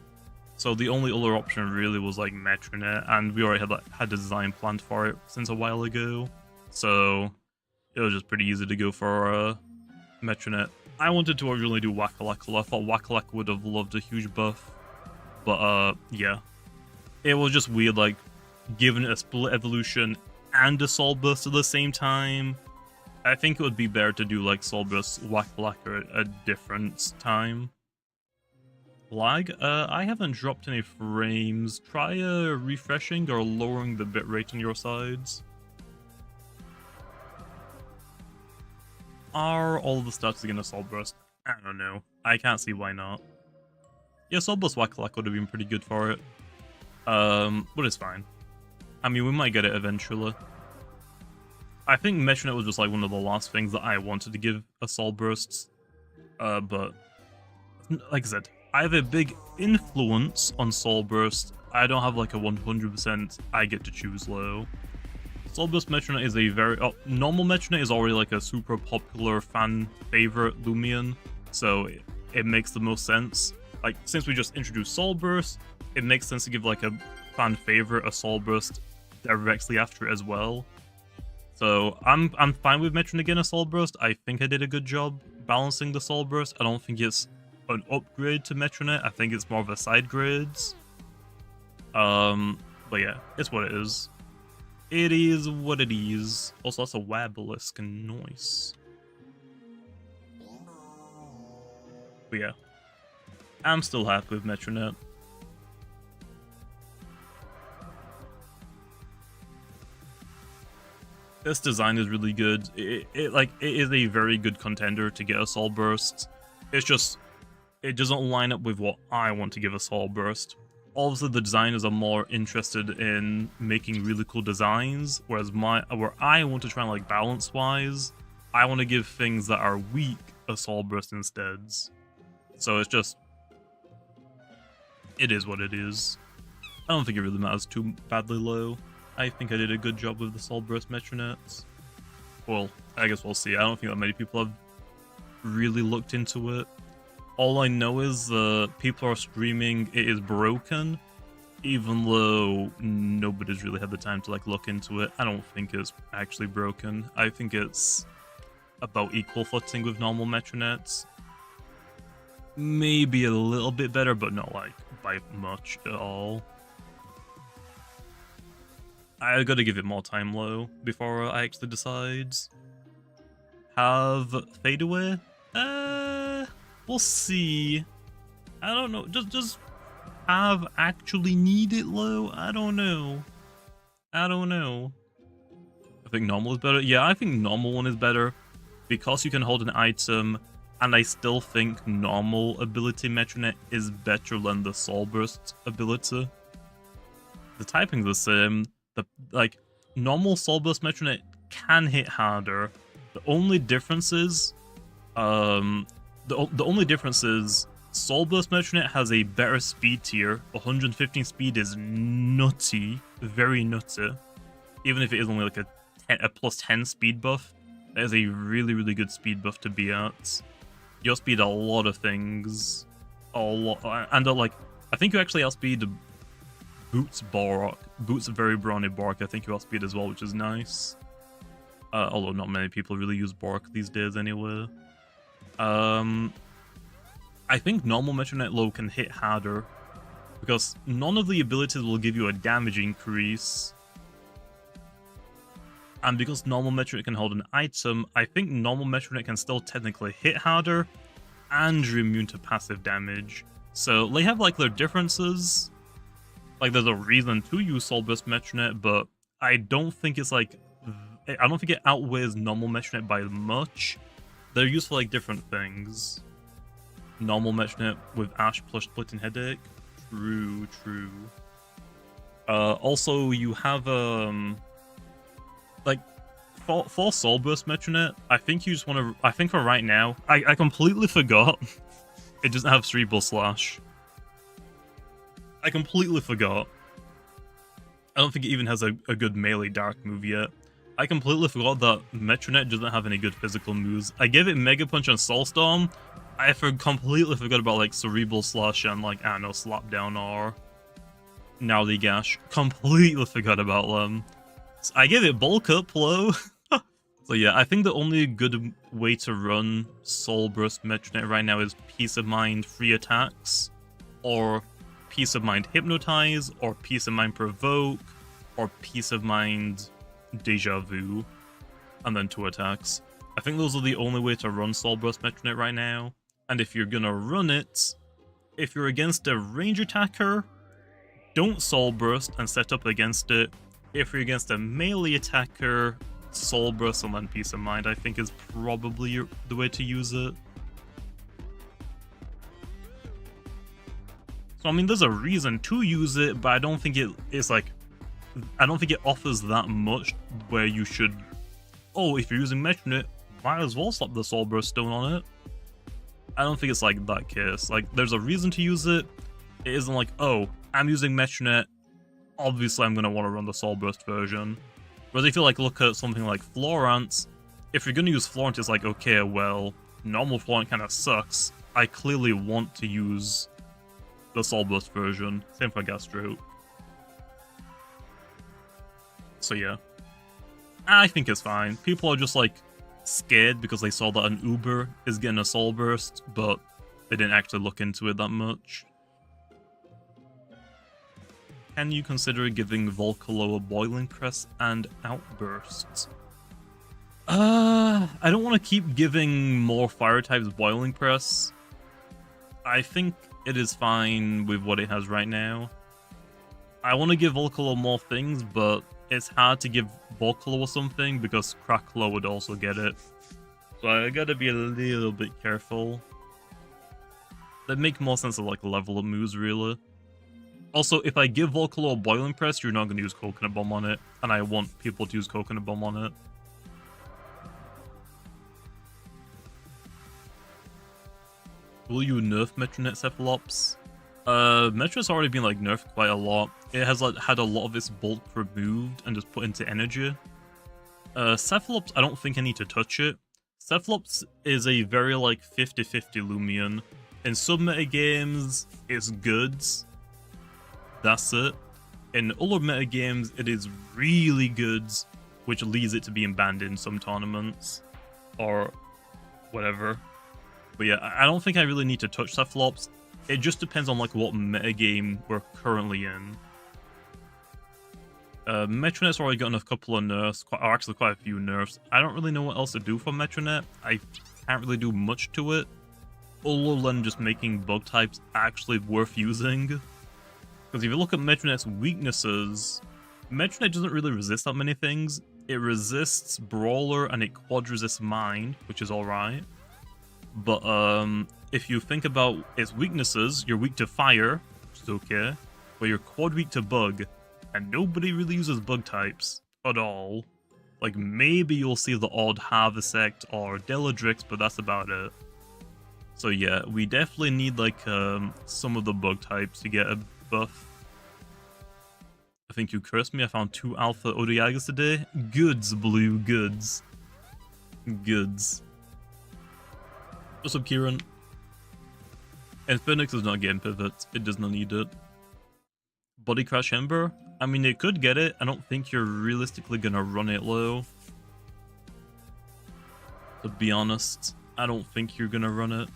So the only other option really was like Metronet, and we already had a design planned for it since a while ago. So it was just pretty easy to go for Metronet. I wanted to originally do Whack-a-Lackle. I thought Whack-a-Lackle would have loved a huge buff. But, yeah. It was just weird, like, giving it a split evolution and a Soul Burst at the same time. I think it would be better to do, like, Soul Burst Whack-a-Lackle at a different time. Lag? I haven't dropped any frames. Try refreshing or lowering the bitrate on your sides. Are all the stats again a Soul Burst? I don't know. I can't see why not. Yeah, Soul Burst Whack-a-Lackle would have been pretty good for it. But it's fine. I mean, we might get it eventually. I think Metronet was just like one of the last things that I wanted to give a Soul Burst. But like I said, I have a big influence on Soul Burst. I don't have like a 100% I get to choose low. Soul Burst Metronet is a very... normal Metronet is already like a super popular fan favorite Loomian, so it makes the most sense. Like, since we just introduced Soul Burst, it makes sense to give like a fan favorite a Soul Burst directly after it as well. So I'm fine with Metronet getting a Soul Burst. I think I did a good job balancing the Soul Burst. I don't think it's an upgrade to Metronet. I think it's more of a side grades. But yeah, it's what it is. It is what it is. Also, that's a Wabelisk and noise. But yeah, I'm still happy with Metronet. This design is really good. It is a very good contender to get a Soul Burst. It's just, it doesn't line up with what I want to give a Soul Burst. Obviously, the designers are more interested in making really cool designs, whereas where I want to try and like balance-wise, I want to give things that are weak a Soul Burst instead. So it's just, it is what it is. I don't think it really matters too badly low. I think I did a good job with the Soul Burst Metronets. Well, I guess we'll see. I don't think that many people have really looked into it. All I know is people are streaming it is broken, even though nobody's really had the time to like look into it. I don't think it's actually broken. I think it's about equal footing with normal Metronets. Maybe a little bit better, but not like by much at all. I gotta give it more time low before I actually decide. Have fadeaway? We'll see. I don't know. Just have actually need it low? I don't know. I think normal is better. Yeah, I think normal one is better because you can hold an item, and I still think normal ability Metronet is better than the Soul Burst ability. The typing's the same. Like, normal Soul Burst Metronet can hit harder. The only difference is, the only difference is Soul Burst Metronet has a better speed tier. 115 speed is nutty, very nutty. Even if it is only like a plus 10 speed buff, that is a really, really good speed buff to be at. You outspeed a lot of things, a lot, and like, I think you actually outspeed Boots Borok. Boots very brawny Borok, I think you outspeed as well, which is nice. Although not many people really use Borok these days anyway. I think normal Metronet low can hit harder, because none of the abilities will give you a damage increase. And because normal Metronet can hold an item, I think normal Metronet can still technically hit harder, and you're immune to passive damage. So they have like their differences. Like, there's a reason to use Soul Burst Metronet, but I don't think it's like, I don't think it outweighs normal Metronet by much. They're used for like different things. Normal Metronet with Ash plus Splitting Headache. True. Also, you have like for Soul Burst Metronet, I think you just want to. I think for right now, I completely forgot. It doesn't have Cerebral Slash. I completely forgot. I don't think it even has a good melee dark move yet. I completely forgot that Metronet doesn't have any good physical moves. I gave it Mega Punch and Soulstorm. I completely forgot about like Cerebral Slash and like, I don't know, Slap Down or Gnarly Gash. Completely forgot about them. So I gave it Bulk Up low. So yeah, I think the only good way to run Soul Burst Metronet right now is Peace of Mind Free Attacks, or Peace of Mind Hypnotize, or Peace of Mind Provoke, or Peace of Mind Deja Vu, and then 2 attacks. I think those are the only way to run Soul Burst Metronet right now, and if you're gonna run it, if you're against a range attacker, don't Soul Burst and set up against it. If you're against a melee attacker, Soul Burst and then Peace of Mind, I think, is probably the way to use it. So I mean, there's a reason to use it, but I don't think it's like, I don't think it offers that much where you should, oh, if you're using Metronet, might as well slap the Soul Burst stone on it. I don't think it's like that case. Like, there's a reason to use it. It isn't like, oh, I'm using Metronet, obviously I'm going to want to run the Soul Burst version. Whereas if you like look at something like Florence, if you're going to use Florent, it's like, okay, well, normal Florent kind of sucks. I clearly want to use the Soul Burst version. Same for Gastro. So yeah, I think it's fine. People are just like scared because they saw that an Uber is getting a Soul Burst, but they didn't actually look into it that much. Can you consider giving Volcalo a Boiling Press and Outbursts? I don't want to keep giving more fire types Boiling Press. I think it is fine with what it has right now. I want to give Volcalo more things, but it's hard to give Volcalo something because Cracklo would also get it. So I gotta be a little bit careful. That make more sense of like level up moves, really. Also, if I give Volcalo a Boiling Press, you're not going to use Coconut Bomb on it, and I want people to use Coconut Bomb on it. Will you nerf Metronet Cephalops? Metronet's already been like nerfed quite a lot. It has like had a lot of its bulk removed and just put into energy. Cephalops, I don't think I need to touch it. Cephalops is a very like 50-50 Loomian. In some metagames, it's goods. That's it. In other metagames, it is really goods, which leads it to being banned in some tournaments. Or whatever. But yeah, I don't think I really need to touch Cephalops. It just depends on like what metagame we're currently in. Metronet's already gotten a couple of nerfs, or actually quite a few nerfs. I don't really know what else to do for Metronet. I can't really do much to it, other than just making bug types actually worth using. Because if you look at Metronet's weaknesses, Metronet doesn't really resist that many things. It resists Brawler and it quad resists Mind, which is alright. But if you think about its weaknesses, you're weak to Fire, which is okay, but you're quad weak to Bug, and nobody really uses bug types at all. Like, maybe you'll see the odd Harvesect or Deladrix, but that's about it. So yeah, we definitely need like some of the bug types to get a buff. I think you cursed me, I found 2 Alpha Odiagas today. Goods, Blue, goods. Goods. What's up, Kieran? And Phoenix is not getting pivots, it does not need it. Body Crash Ember? I mean, it could get it. I don't think you're realistically gonna run it low. To be honest, I don't think you're gonna run it.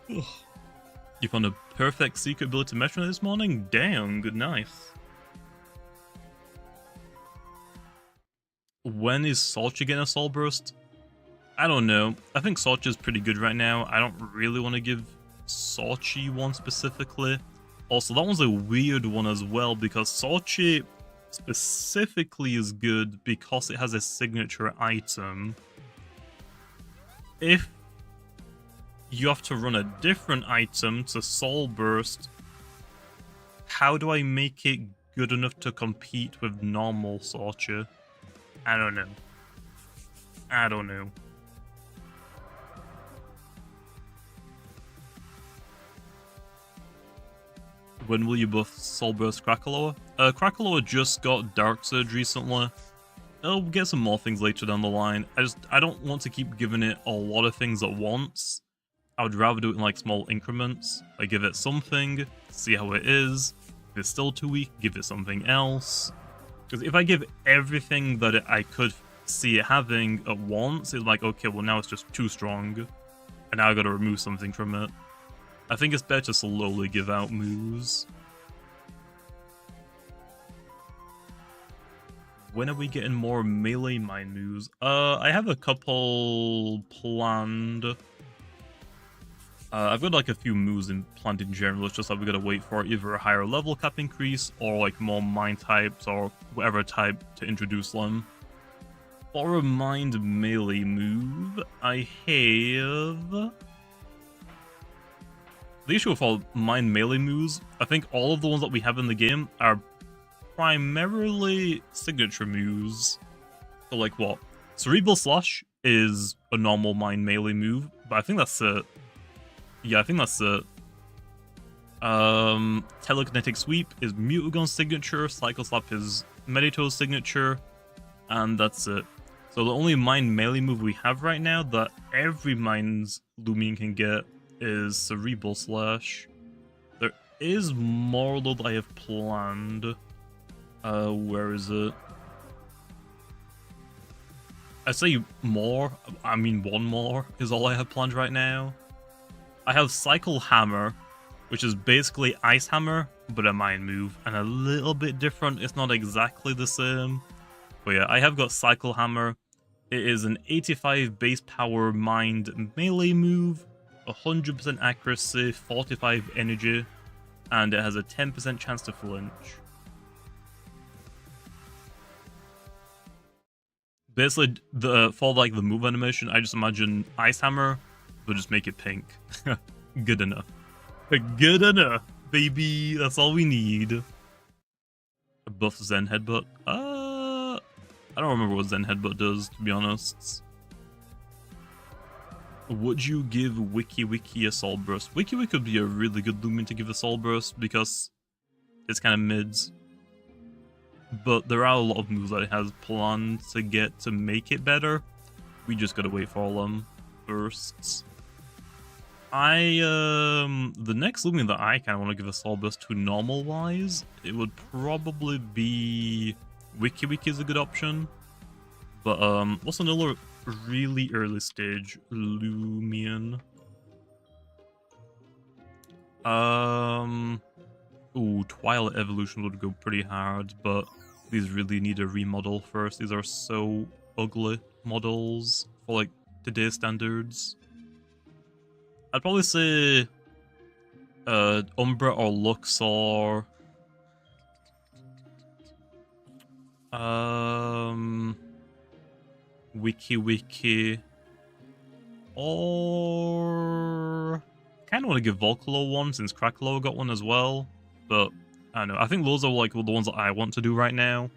Ugh. You found a perfect secret ability Metronet this morning? Damn, good, nice. When is Solcha getting a Soul Burst? I don't know. I think Solcha's pretty good right now. I don't really want to give Solchi one specifically. Also, that one's a weird one as well because Solchi specifically is good because it has a signature item. If you have to run a different item to Soul Burst, how do I make it good enough to compete with normal Solcha? I don't know. I don't know. When will you buff Soul Burst Crackaloa? Crackaloa just got Dark Surge recently. I'll get some more things later down the line. I don't want to keep giving it a lot of things at once. I would rather do it in like small increments. I give it something, see how it is, If it's still too weak, give it something else. Because if I give everything that I could see it having at once, it's like, okay, well now it's just too strong. And now I gotta remove something from it. I think it's better to slowly give out moves. When are we getting more melee mine moves? I have a couple planned. I've got like a few moves planned in general. It's just that we gotta wait for either a higher level cap increase or like more mine types or whatever type to introduce them. For a mined melee move, I have... The issue with all mine melee moves, I think all of the ones that we have in the game are primarily signature moves. So like what? Cerebral Slash is a normal mine melee move, but I think that's it. Yeah, I think that's it. Telekinetic Sweep is Mutagon's signature, Cycle Slap is Medito's signature, and that's it. So the only mine melee move we have right now that every mine's Loomian can get is Cerebral Slash. There is more though that I have planned. Where is it? I say more, I mean one more is all I have planned right now. I have Cycle Hammer, which is basically Ice Hammer, but a mine move, and a little bit different. It's not exactly the same. But yeah, I have got Cycle Hammer. It is an 85 base power mined melee move, 100% accuracy, 45 energy, and it has a 10% chance to flinch. Basically, for like the move animation, I just imagine Ice Hammer, but just make it pink. Good enough. Good enough, baby. That's all we need. A buff Zen Headbutt. I don't remember what Zen Headbutt does, to be honest. Would you give Wiki Wiki a Soul Burst? Wiki Wiki would be a really good Loomian to give a Soul Burst because it's kind of mids. But there are a lot of moves that it has planned to get to make it better. We just gotta wait for all them bursts. The next Loomian that I kind of want to give a Soul Burst to normal wise, it would probably be Wiki Wiki is a good option. But what's another really early stage Loomian? Ooh, Twilight Evolution would go pretty hard, but these really need a remodel first. These are so ugly models for like today's standards. I'd probably say Umbra or Luxor. Wiki Wiki. Or kind of want to give Volcalo one since Krakalo got one as well. But I don't know. I think those are like the ones that I want to do right now.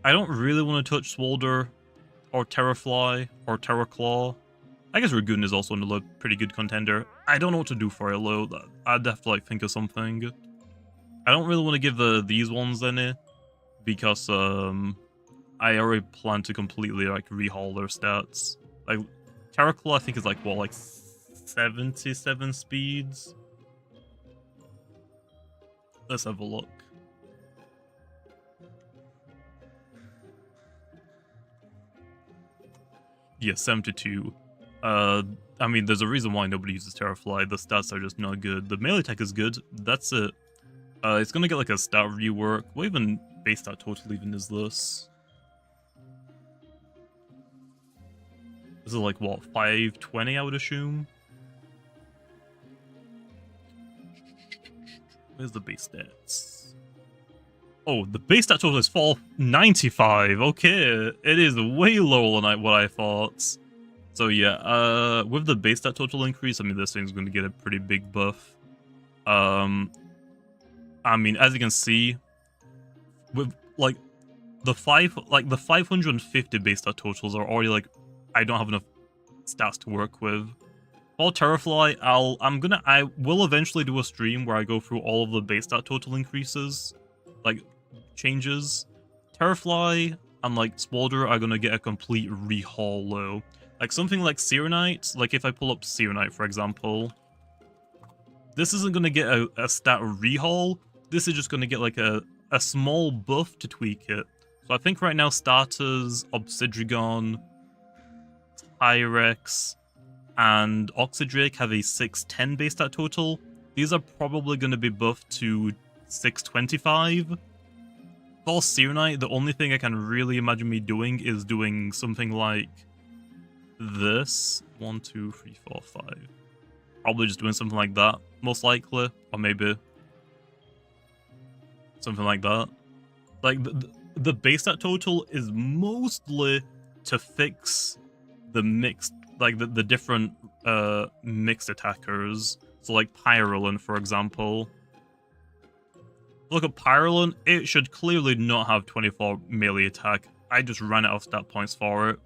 I don't really want to touch Swolder or Terrafly or Terraclaw. I guess Ragoon is also another pretty good contender. I don't know what to do for it though. I'd have to like think of something. I don't really want to give these ones any because I already plan to completely like rehaul their stats. Like Terraclaw I think is like what, like 77 speeds? Let's have a look. Yeah, 72. I mean, there's a reason why nobody uses Terrafly. The stats are just not good. The melee attack is good. That's it. It's gonna get like a stat rework. What even base stat total even is this? This is like what, 520 I would assume? Where's the base stats? Oh, the base stat total is 495. Okay, it is way lower than what I thought. So yeah, with the base stat total increase, I mean this thing's going to get a pretty big buff. I mean, as you can see, with like the 550 base stat totals are already like, I don't have enough stats to work with. For Terrafly, I will eventually do a stream where I go through all of the base stat total increases, like changes. Terrafly and like Smolder are gonna get a complete rehaul though. Like something like Serenite, like if I pull up Serenite for example, this isn't going to get a stat rehaul. This is just going to get like a small buff to tweak it. So I think right now starters, Obsidian, Tyrex, and Oxydrake have a 610 base stat total. These are probably going to be buffed to 625. For Serenite, the only thing I can really imagine me doing is doing something like this. 1, 2, 3, 4, 5. Probably just doing something like that, most likely. Or maybe something like that. Like, the base stat total is mostly to fix the mixed, like, the different mixed attackers. So, like, Pyrolin, for example. Look at Pyrolin, it should clearly not have 24 melee attack. I just ran out of stat points for it.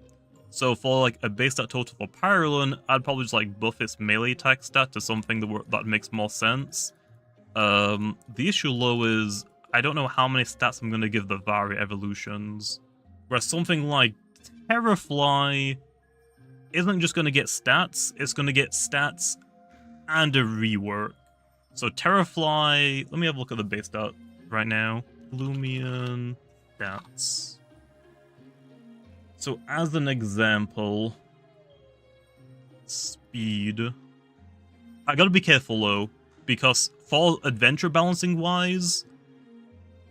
So for like a base stat total for Pyrolin, I'd probably just like buff its melee attack stat to something that makes more sense. The issue though is, I don't know how many stats I'm going to give the Vari evolutions. Where something like Terrafly isn't just going to get stats, it's going to get stats and a rework. So Terrafly, let me have a look at the base stat right now. Loomian stats. So as an example, speed. I gotta be careful though, because for adventure balancing wise,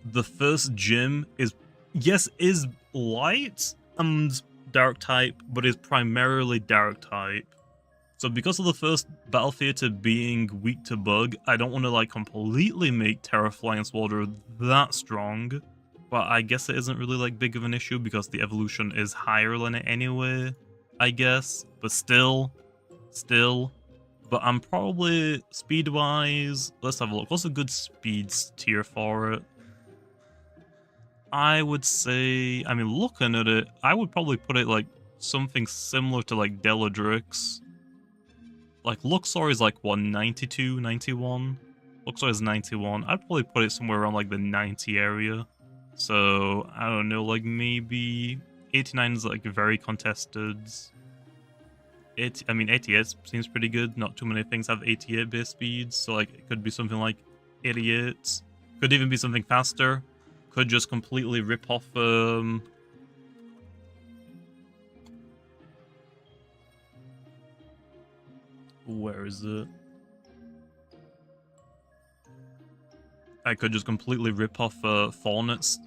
the first gym is, yes, is light and dark type, but is primarily dark type. So because of the first battle theater being weak to bug, I don't want to like completely make Terrafly and Swalder that strong. But I guess it isn't really like big of an issue because the evolution is higher than it anyway, I guess. But still. But I'm probably speed-wise, let's have a look. What's a good speeds tier for it? I would say, I mean, looking at it, I would probably put it like something similar to like Deladrix. Like Luxor is like what, 92, 91? Luxor is 91. I'd probably put it somewhere around like the 90 area. So, I don't know, like maybe 89 is like very contested. 88 seems pretty good. Not too many things have 88 base speeds, so like it could be something like 88. Could even be something faster. Could just completely rip off where is it? I could just completely rip off Falnet's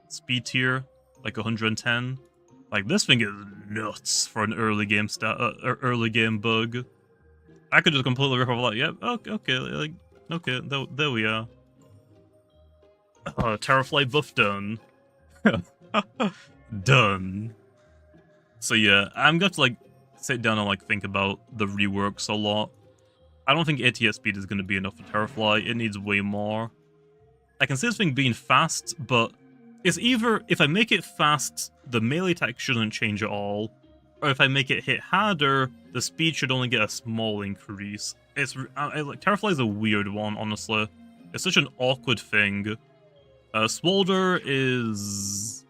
speed tier, like 110. Like, this thing is nuts for an early game early game bug. I could just completely rip off, like, yep, okay, like, okay, there we are. Terrafly buff done. Done. So yeah, I'm going to like sit down and like think about the reworks a lot. I don't think 88 speed is going to be enough for Terrafly. It needs way more. I can see this thing being fast, but it's either, if I make it fast, the melee attack shouldn't change at all, or if I make it hit harder, the speed should only get a small increase. It's like, Terrafly is a weird one, honestly. It's such an awkward thing. Swalder is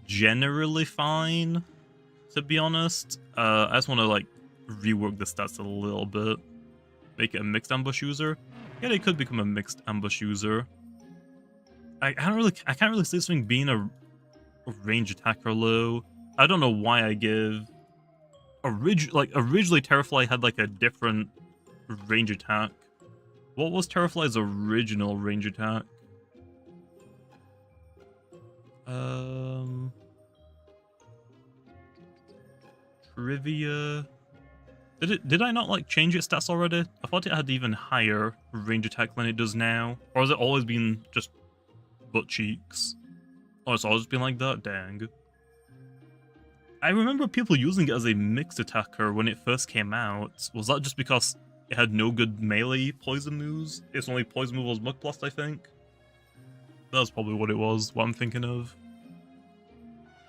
generally fine, to be honest. I just want to like rework the stats a little bit. Make it a mixed ambush user. Yeah, they could become a mixed ambush user. I can't really see this thing being a range attacker low. I don't know why I give originally Terrafly had like a different range attack. What was Terrafly's original range attack? Trivia. Did I not like change its stats already? I thought it had even higher range attack than it does now. Or has it always been just butt cheeks? Oh, it's always been like that? Dang. I remember people using it as a mixed attacker when it first came out. Was that just because it had no good melee poison moves? Its only poison move was Mug Blast, I think. That's probably what it was, what I'm thinking of.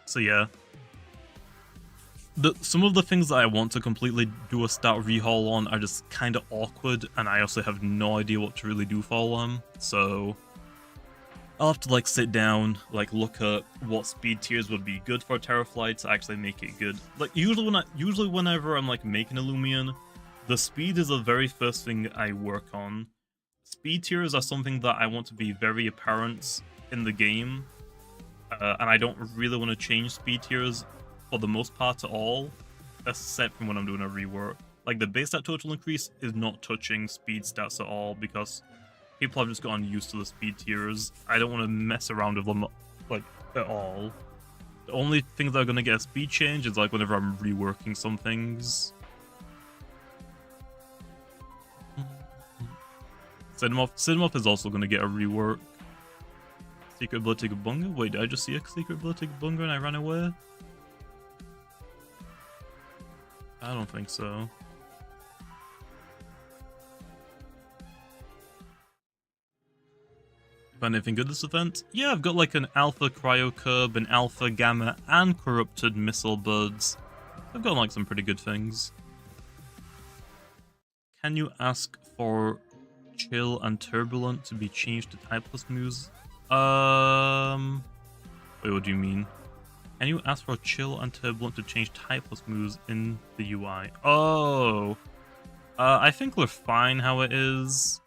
So yeah. Some of the things that I want to completely do a stat rehaul on are just kind of awkward, and I also have no idea what to really do for them. So I'll have to like sit down, like look at what speed tiers would be good for Terrafly to actually make it good. Like usually whenever I'm like making a Loomian, the speed is the very first thing I work on, speed tiers are something that I want to be very apparent in the game, and I don't really want to change speed tiers for the most part at all, except from when I'm doing a rework. Like, the base stat total increase is not touching speed stats at all, because people have just gotten used to the speed tiers. I don't want to mess around with them, like, at all. The only things that are going to get a speed change is, like, whenever I'm reworking some things. Cinemoth is also going to get a rework. Secret ability Gabunga? Wait, did I just see a secret ability Gabunga and I ran away? I don't think so. Find anything good this event? Yeah, I've got like an alpha cryo curb, an alpha gamma, and corrupted missile buds. I've got like some pretty good things. Can you ask for chill and turbulent to be changed to typeless moves? Wait, what do you mean? Can you ask for chill and turbulent to change typeless moves in the UI? Oh, I think we're fine how it is.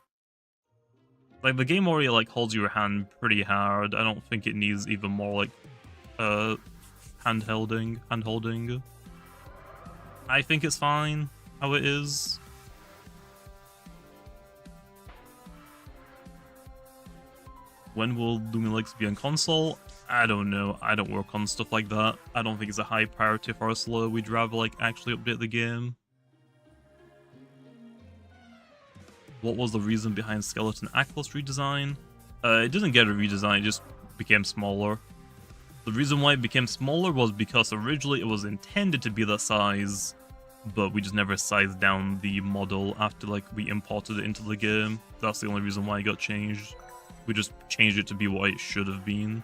Like, the game already like holds your hand pretty hard. I don't think it needs even more like hand-holding. I think it's fine how it is. When will Loomian Legs be on console? I don't know. I don't work on stuff like that. I don't think it's a high priority for us. We'd rather like actually update the game. What was the reason behind Skeleton Atlas redesign? It didn't get a redesign, it just became smaller. The reason why it became smaller was because originally it was intended to be that size, but we just never sized down the model after like we imported it into the game. That's the only reason why it got changed. We just changed it to be what it should have been.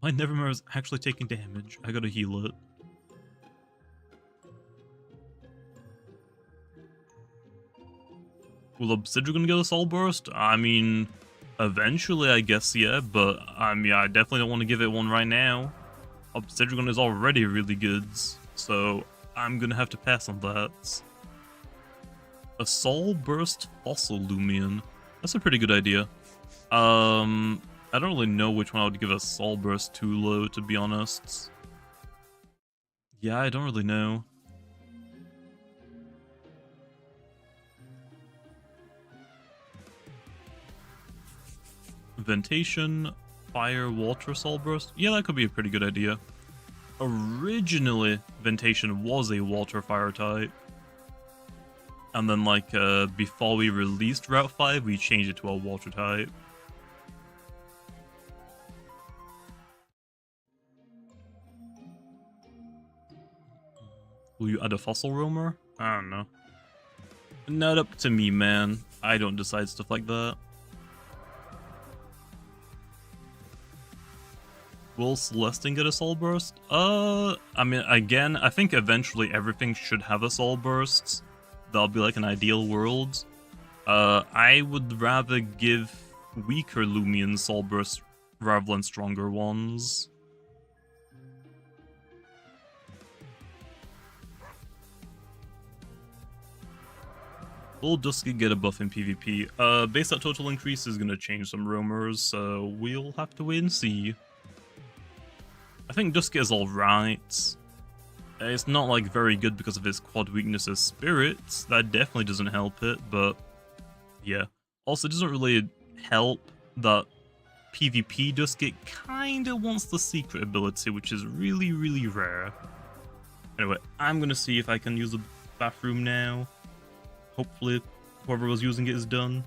My Nevermare is actually taking damage. I gotta heal it. Will Obsidian get a Soul Burst? I mean, eventually I guess, yeah, but I definitely don't want to give it one right now. Obsidian is already really good, so I'm gonna have to pass on that. A Soul Burst Fossil Loomian. That's a pretty good idea. I don't really know which one I would give a Soul Burst to, low, to be honest. Yeah, I don't really know. Ventation, Fire, Water, Soul Burst? Yeah, that could be a pretty good idea. Originally, Ventation was a Water Fire type. And then, like, before we released Route 5, we changed it to a Water type. Will you add a Fossil Roamer? I don't know. Not up to me, man. I don't decide stuff like that. Will Celestine get a Soul Burst? I mean, again, I think eventually everything should have a Soul Burst. That'll be like an ideal world. I would rather give weaker Loomian Soul Burst rather than stronger ones. Will Dusky get a buff in PvP? Base that total increase is gonna change some rumors, so we'll have to wait and see. I think Dusky is alright. It's not like very good because of his quad weakness as spirits. That definitely doesn't help it, but yeah. Also, it doesn't really help that PvP Dusky kinda wants the secret ability, which is really, really rare. Anyway, I'm gonna see if I can use the bathroom now. Hopefully, whoever was using it is done.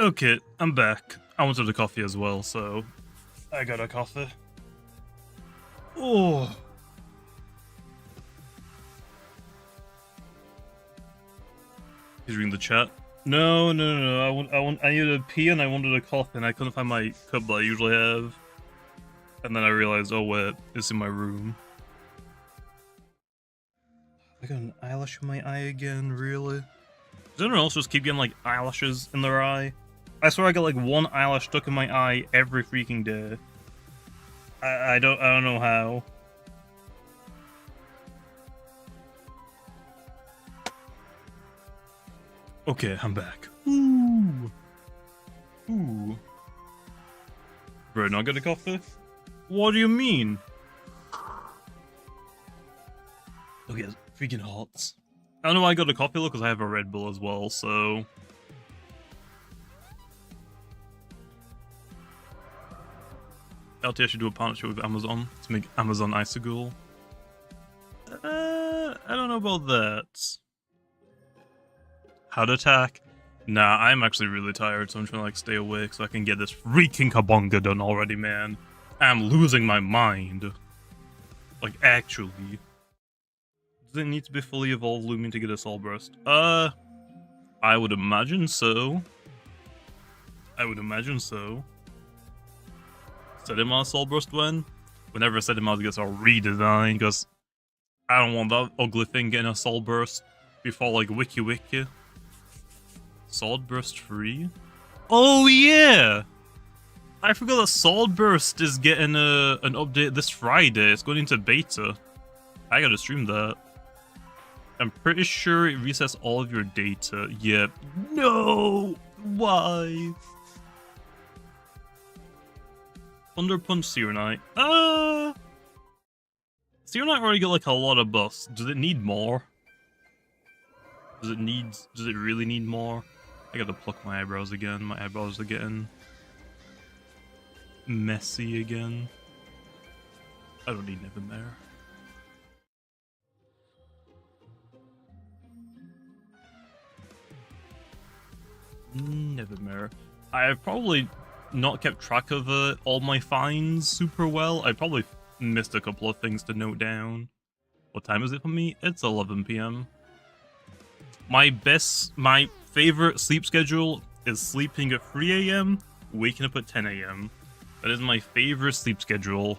Okay, I'm back. I wanted a coffee as well, so I got a coffee. Oh. He's reading the chat. No. I needed a pee and I wanted a coffee and I couldn't find my cup that I usually have. And then I realized, oh wait, it's in my room. I got an eyelash in my eye again, really? Does anyone else just keep getting like eyelashes in their eye? I swear I get like one eyelash stuck in my eye every freaking day. I don't know how. Okay, I'm back. Ooh. Bro, not get a coffee? What do you mean? Okay, it's freaking hot. I don't know why I got a coffee because I have a Red Bull as well, so... LT should do a partnership with Amazon to make Amazon Icicle. I don't know about that. How'd attack? Nah, I'm actually really tired, so I'm trying to like stay awake so I can get this freaking kabonga done already, man. I'm losing my mind. Like, actually. Does it need to be fully evolved Loomian to get a Soul Burst? I would imagine so. Set him on a Soul Burst whenever set him out gets a redesign, because I don't want that ugly thing getting a Soul Burst before like Wiki. Soul Burst free? Oh yeah! I forgot that Soul Burst is getting an update this Friday. It's going into beta. I gotta stream that. I'm pretty sure it resets all of your data. Yep. No! Why? Thunder Punch Serenite. Serenite already got like a lot of buffs. Does it need more? Does it really need more? I gotta pluck my eyebrows again. My eyebrows are getting messy again. I don't need Nevermare. Nevermare. I've probably not kept track of all my finds super well. I probably missed a couple of things to note down. What time is it for me? It's 11 PM. My favorite sleep schedule is sleeping at 3 AM, waking up at 10 AM. That is my favorite sleep schedule.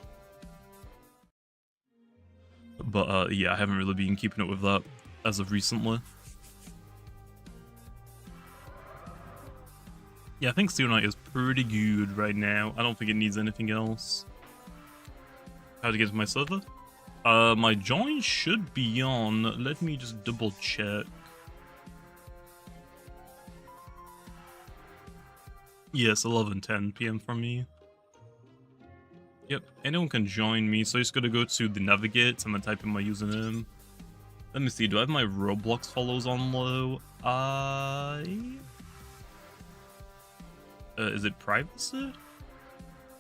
But yeah, I haven't really been keeping up with that as of recently. Yeah, I think Serenite is pretty good right now. I don't think it needs anything else. How to get to my server? My join should be on. Let me just double check. Yes, 11:10 PM for me. Yep, anyone can join me, so I just gotta go to the navigate and then type in my username. Let me see, do I have my Roblox follows on low? Is it privacy?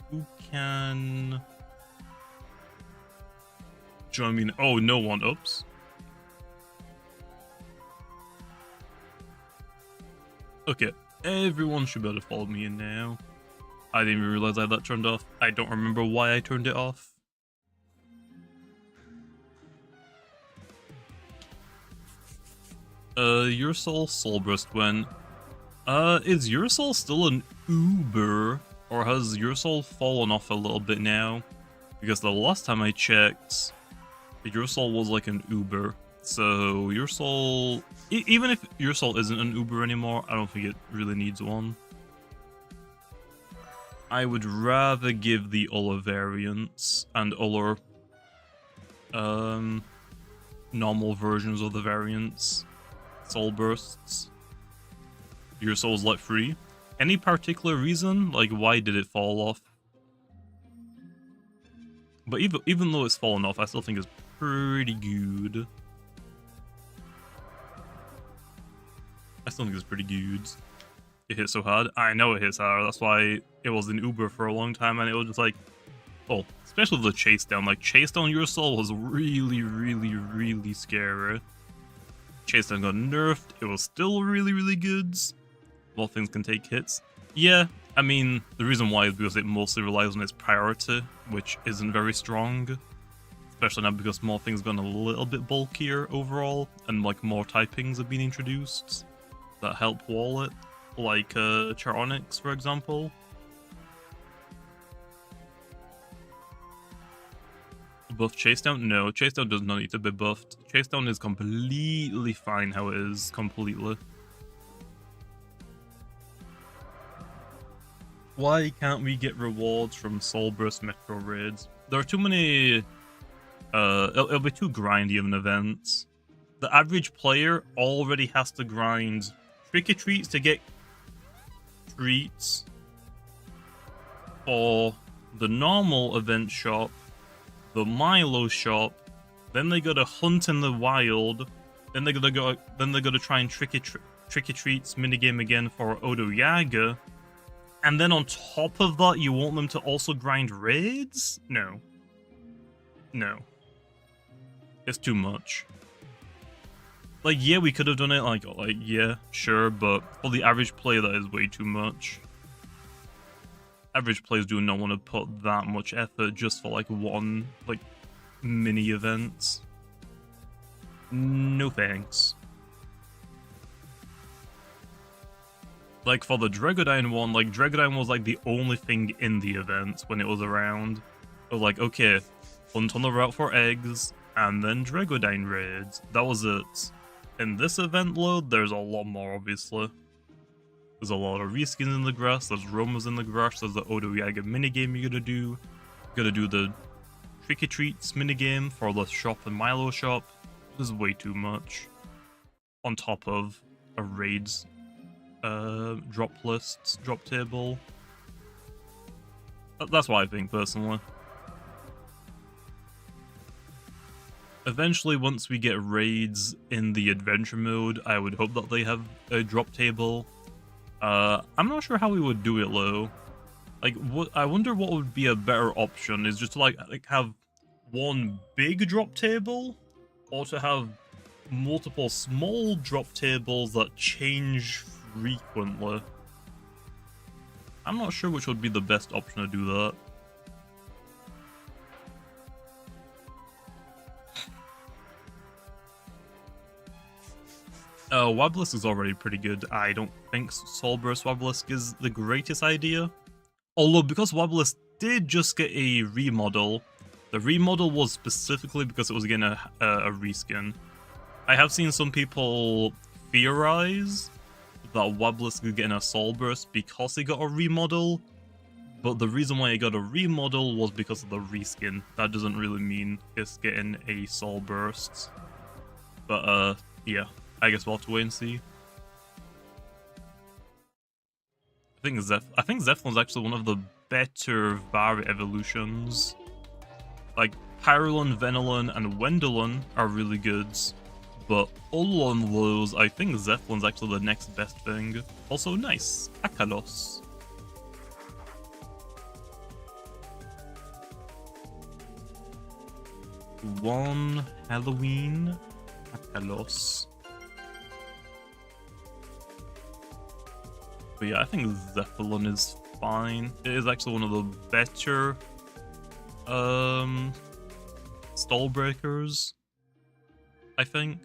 Who can join me? Oh, no one. Oops. Okay, everyone should be able to follow me in now. I didn't even realize I had that turned off. I don't remember why I turned it off. Your soul burst when? Is your soul still an Uber, or has your soul fallen off a little bit now? Because the last time I checked, your soul was like an Uber. So your soul, even if your soul isn't an Uber anymore, I don't think it really needs one. I would rather give the Uller variants and Uller normal versions of the variants soul bursts. Your soul's let free. Any particular reason? Like, why did it fall off? But even though it's fallen off, I still think it's pretty good. It hit so hard. I know it hits hard. That's why it was in Uber for a long time, and it was just like, oh, especially the chase down. Like, chase down your soul was really scary. Chase down got nerfed. It was still really good. Well, things can take hits. Yeah, I mean, the reason why is because it mostly relies on its priority, which isn't very strong. Especially now because more things gone a little bit bulkier overall, and like more typings have been introduced that help wall it, like Charonics, for example. Buff Chasedown? No, Chasedown does not need to be buffed. Chasedown is completely fine how it is, completely. Why can't we get rewards from Soulburst Metro Raids? There are too many... it'll be too grindy of an event. The average player already has to grind Tricky Treats to get treats for the normal event shop, the Milo shop, then they gotta hunt in the wild, then they gotta try and Tricky Treats minigame again for Odo Yaga, and then on top of that you want them to also grind raids? No. No. It's too much. Like, yeah, we could have done it, like, yeah, sure, but for the average player, that is way too much. Average players do not want to put that much effort just for, like, one, like, mini event. No thanks. Like, for the Dregodine one, like, Dregodine was, like, the only thing in the event when it was around. It was like, okay, hunt on the route for eggs, and then Dregodine raids. That was it. In this event load, there's a lot more, obviously. There's a lot of reskins in the grass, there's Romas in the grass, there's the Odo Yaga minigame you gotta do. You gotta do the Tricky Treats minigame for the shop and Milo shop. There's way too much. On top of a raids drop lists, drop table. That's what I think, personally. Eventually, once we get raids in the adventure mode, I would hope that they have a drop table. I'm not sure how we would do it, though. Like, I wonder what would be a better option, is just to, like have one big drop table, or to have multiple small drop tables that change frequently. I'm not sure which would be the best option to do that. Wobblisk is already pretty good. I don't think Soulburst Wobblisk is the greatest idea. Although, because Wobblisk did just get a remodel, the remodel was specifically because it was getting a reskin. I have seen some people theorize that Wobblisk is getting a Soulburst because he got a remodel, but the reason why he got a remodel was because of the reskin. That doesn't really mean it's getting a Soulburst. But, yeah. I guess we'll have to wait and see. I think Zephlin's actually one of the better Vari evolutions. Like, Pyrolin, Venolin, and Wendelin are really good, but all on those, I think Zephlin's actually the next best thing. Also nice. Akalos. One Halloween Akalos. But yeah, I think Zeppelin is fine. It is actually one of the better stall breakers, I think.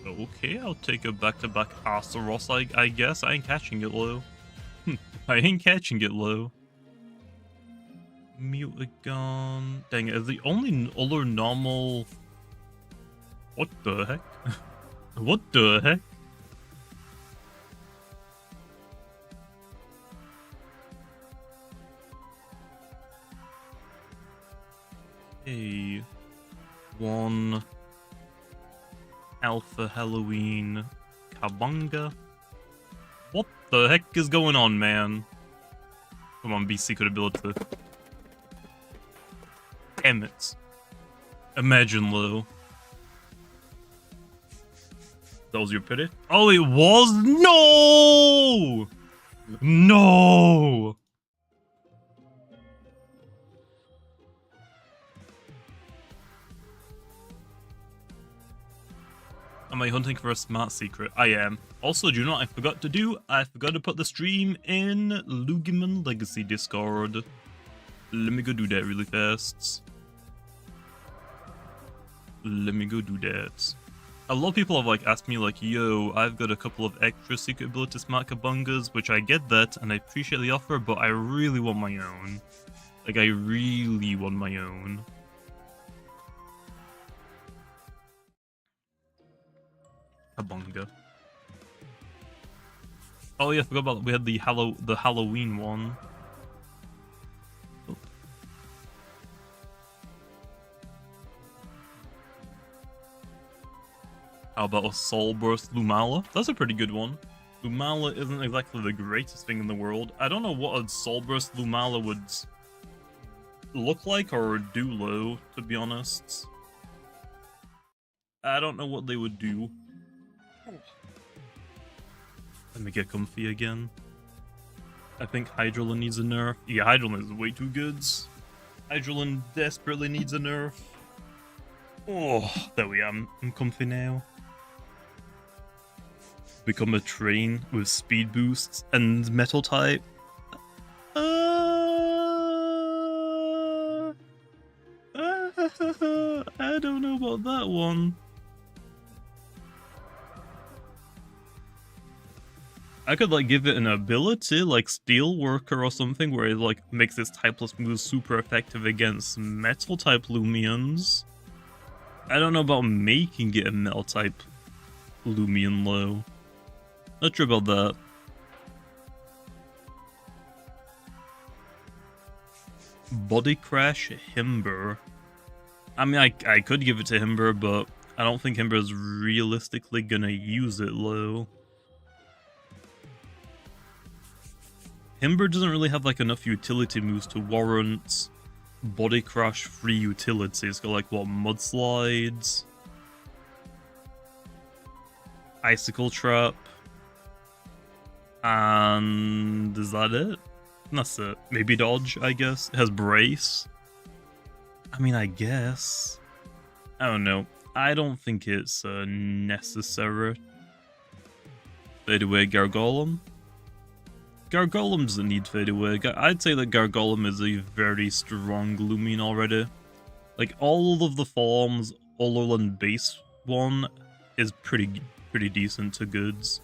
Okay, I'll take a back-to-back Astaros, I guess. I ain't catching it low. I ain't catching it low. Mutagon. Dang it, is the only other normal... What the heck? What the heck? Hey, one Alpha Halloween Kabunga. What the heck is going on, man? Come on, be secret ability. Damn it. Imagine, Lou. That was your pity? Oh, it was? No! No! Am I hunting for a smart secret? I am. Also, do you know what I forgot to do? I forgot to put the stream in Loomian Legacy Discord. Let me go do that really fast. Let me go do that. A lot of people have like asked me like, yo, I've got a couple of extra secret ability smart kabungas, which I get that and I appreciate the offer, but I really want my own. Like, I really want my own. Kabunga. Oh yeah, I forgot about, we had the Halloween one. How about a Soul Burst Lumala? That's a pretty good one. Lumala isn't exactly the greatest thing in the world. I don't know what a Soul Burst Lumala would look like or do low, to be honest. I don't know what they would do. Let me get comfy again. I think Hydrolin needs a nerf. Yeah, Hydrolin is way too good. Hydrolin desperately needs a nerf. Oh, there we are. I'm comfy now. Become a train with speed boosts and metal type. I don't know about that one. I could like give it an ability like Steel Worker or something where it like makes its typeless moves super effective against metal type Loomians. I don't know about making it a metal type Loomian low. Not sure about that. Body Crash Himber. I mean, I could give it to Himber, but I don't think Himber is realistically gonna use it low. Himber doesn't really have like enough utility moves to warrant Body Crash free utility. It's got like what, Mudslides, Icicle Trap, and is that it? That's it. Maybe Dodge, I guess. It has Brace. I mean, I guess. I don't know. I don't think it's necessary. Fade away Gargolem. Gargolem doesn't need fade away. I'd say that Gargolem is a very strong Loomian already. Like, all of the forms, Ololan base one is pretty decent to goods.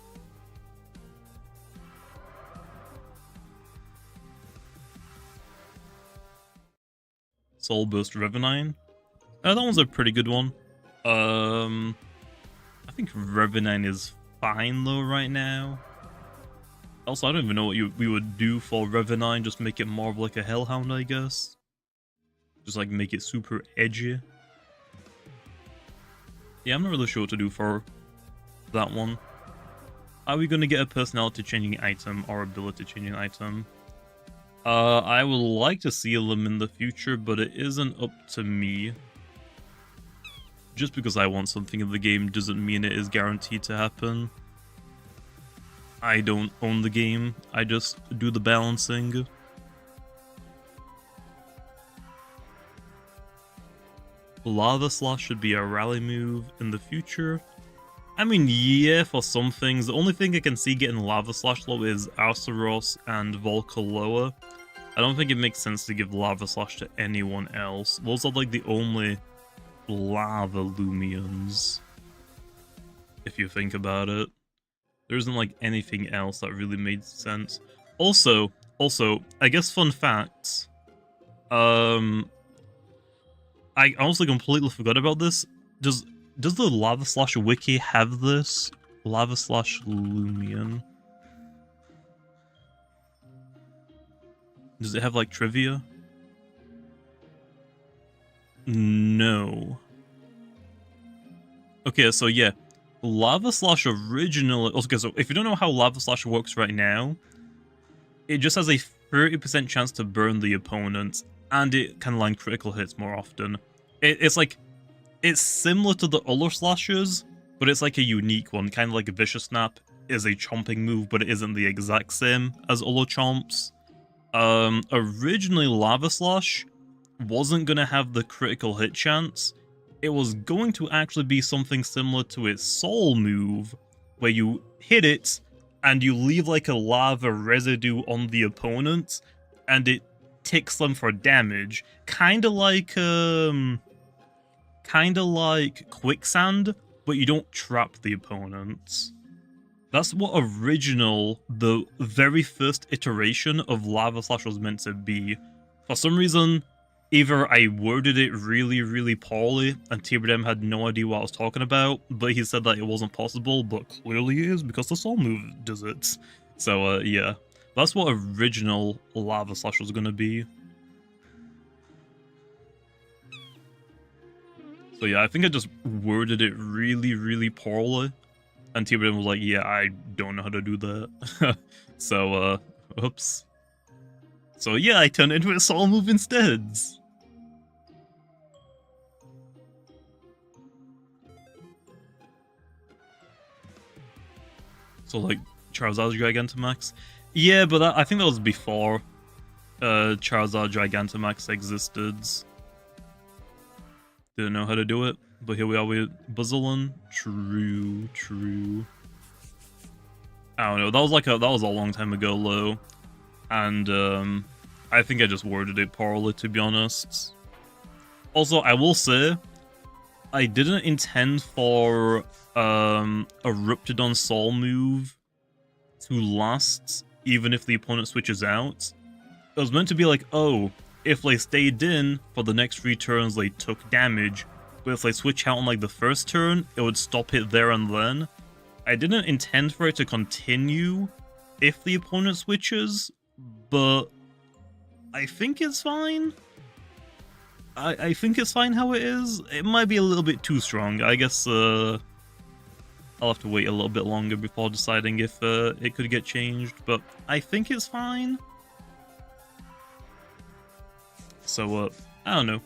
Soul Burst Revenine. That one's a pretty good one. I think Revenine is fine though right now. Also, I don't even know what we would do for Revenine. Just make it more of like a Hellhound, I guess. Just like make it super edgy. Yeah, I'm not really sure what to do for that one. Are we gonna get a personality changing item or ability changing item? I would like to see them in the future, but it isn't up to me. Just because I want something in the game doesn't mean it is guaranteed to happen. I don't own the game, I just do the balancing. Lava Slash should be a rally move in the future. I mean, yeah, for some things. The only thing I can see getting Lava Slash low is Arceros and Volcaloa. I don't think it makes sense to give Lava Slash to anyone else. Those are like the only Lava Loomians, if you think about it. There isn't like anything else that really made sense. Also, I guess fun fact. I honestly completely forgot about this. Does the Lava Slash wiki have this? Lava Slash Loomian. Does it have like trivia? No. Okay, so yeah. Lava Slash originally... Okay, so if you don't know how Lava Slash works right now, it just has a 30% chance to burn the opponent, and it can land critical hits more often. It's like... It's similar to the other Slashes, but it's like a unique one. Kind of like a Vicious Snap is a chomping move, but it isn't the exact same as Olo Chomps. Originally Lava Slash wasn't going to have the critical hit chance. It was going to actually be something similar to its Soul move, where you hit it and you leave like a lava residue on the opponent, and it ticks them for damage, kind of like quicksand, but you don't trap the opponents. That's what the very first iteration of Lava Slash was meant to be. For some reason, either I worded it really, really poorly, and TBDM had no idea what I was talking about, but he said that it wasn't possible, but clearly it is, because the Soul Move does it. So, yeah. That's what original Lava Slash was gonna be. So yeah, I think I just worded it really, really poorly. And TBDM was like, yeah, I don't know how to do that. So, oops. So yeah, I turned it into a Soul Move instead. So like, Charizard Gigantamax? Yeah, but I think that was before Charizard Gigantamax existed. Didn't know how to do it, but here we are with Buzzolin. True. I don't know, that was a long time ago, though. And I think I just worded it poorly, to be honest. Also, I will say, I didn't intend for a Ruptidon Soul move to last, even if the opponent switches out. It was meant to be like, oh, if they stayed in for the next 3 turns, they took damage, but if they switch out on like the first turn, it would stop it there and then. I didn't intend for it to continue if the opponent switches, but I think it's fine. I think it's fine how it is. It might be a little bit too strong. I guess I'll have to wait a little bit longer before deciding if it could get changed, but I think it's fine. So, I don't know.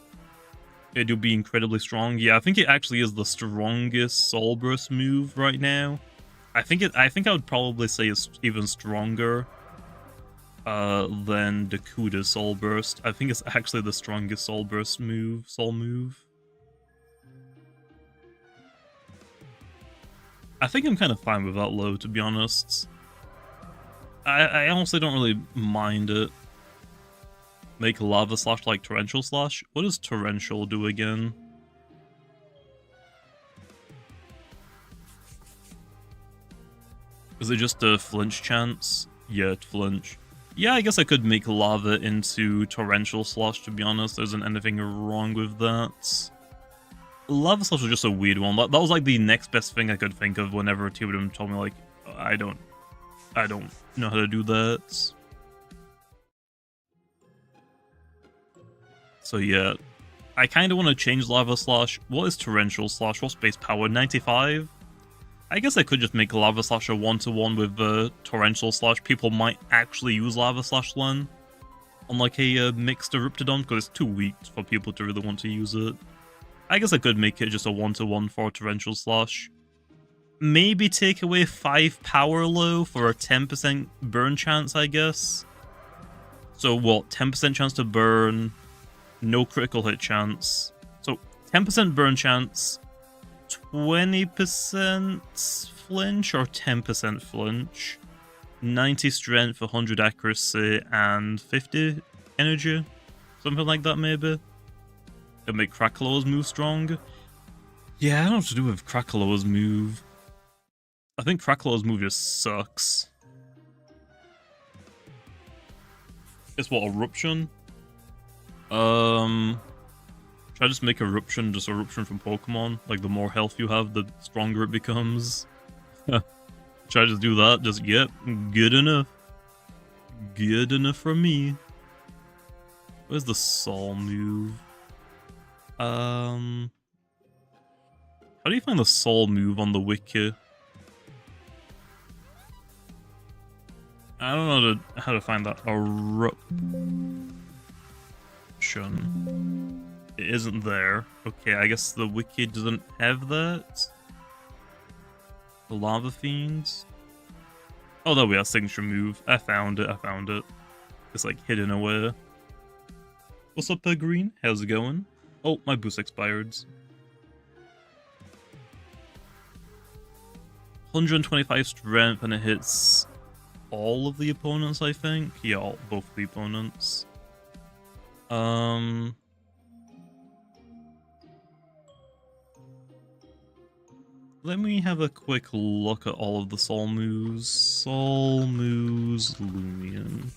It'll be incredibly strong. Yeah, I think it actually is the strongest Soul Burst move right now. I think I would probably say it's even stronger than Dakuda's Soul Burst. I think it's actually the strongest Soul Burst move, Soul move. I think I'm kind of fine with that low, to be honest. I honestly don't really mind it. Make Lava Slash like Torrential Slash? What does Torrential do again? Is it just a flinch chance? Yeah, flinch. Yeah, I guess I could make Lava into Torrential Slash, to be honest. There isn't anything wrong with that. Lava Slash was just a weird one. That was like the next best thing I could think of whenever TBDM told me, like, I don't know how to do that. So yeah, I kind of want to change Lava Slash. What is Torrential Slash? What's base power? 95? I guess I could just make Lava Slash a 1-to-1 with the Torrential Slash. People might actually use Lava Slash then on like a mixed Eruptidon, because it's too weak for people to really want to use it. I guess I could make it just a 1-to-1 for Torrential Slash. Maybe take away 5 power low for a 10% burn chance, I guess. So what, 10% chance to burn, no critical hit chance. So 10% burn chance, 20% flinch or 10% flinch, 90 strength, 100 accuracy, and 50 energy. Something like that, maybe. It'll make Krakaloa's move strong. Yeah, I don't know what to do with Krakaloa's move. I think Krakaloa's move just sucks. It's what, Eruption? Should I just make Eruption just Eruption from Pokemon? Like, the more health you have, the stronger it becomes. Should I just do that? Just, yep, good enough. Good enough for me. Where's the Soul move? How do you find the Soul move on the wiki? I don't know how to find that. Eruption. It isn't there. Okay, I guess the wiki doesn't have that. The Lava Fiends. Oh, there we are. Signature move. I found it. It's like hidden away. What's up, Green? How's it going? Oh, my boost expired. 125 strength, and it hits all of the opponents, I think. Yeah, both the opponents. Let me have a quick look at all of the soul moves. Soul moves, Loomian.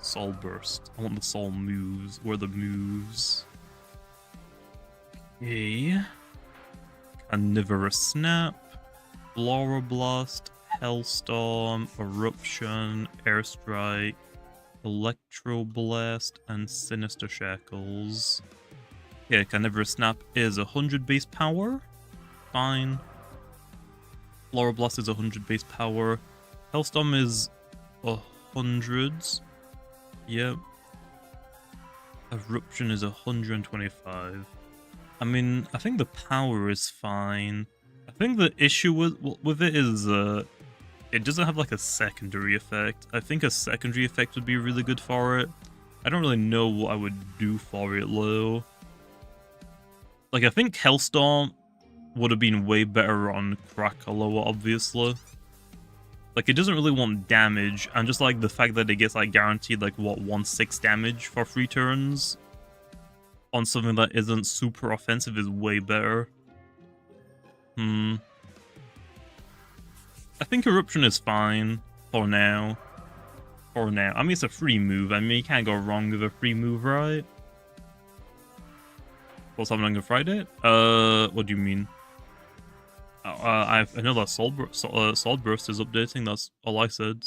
Soul burst. I want the soul moves. Where are the moves? Okay. Carnivorous snap. Blast, Hellstorm, Eruption, Airstrike, Electroblast, and Sinister Shackles. Yeah, Carnivorous Snap is 100 base power. Fine. Blast is 100 base power. Hellstorm is 100. Yep. Eruption is 125. I mean, I think the power is fine. I think the issue with it is it doesn't have like a secondary effect. I think a secondary effect would be really good for it. I don't really know what I would do for it though. Like, I think Hellstorm would have been way better on Krakaloa, obviously. Like, it doesn't really want damage, and just like the fact that it gets like guaranteed like what 1/6 damage for 3 turns on something that isn't super offensive is way better. I think Eruption is fine for now. For now. I mean, it's a free move. I mean, you can't go wrong with a free move, right? What's happening on Friday? What do you mean? I know that Soul Burst is updating. That's all I said.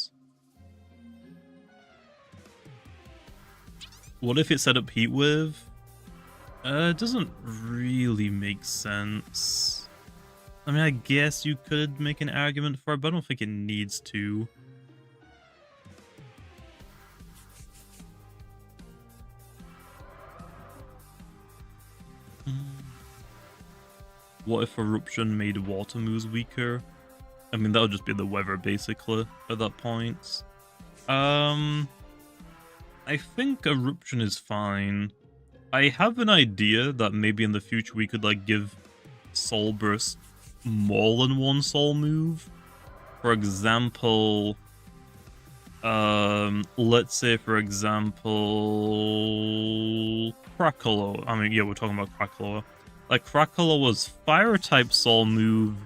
What if it set up Heatwave? It doesn't really make sense. I mean, I guess you could make an argument for it, but I don't think it needs to. What if Eruption made water moves weaker? I mean, that would just be the weather, basically, at that point. I think Eruption is fine. I have an idea that maybe in the future we could, like, give Soul Burst more than one soul move. For example, let's say, for example, Krakaloa. I mean, yeah, we're talking about Krakaloa. Like, Krakaloa's fire-type soul move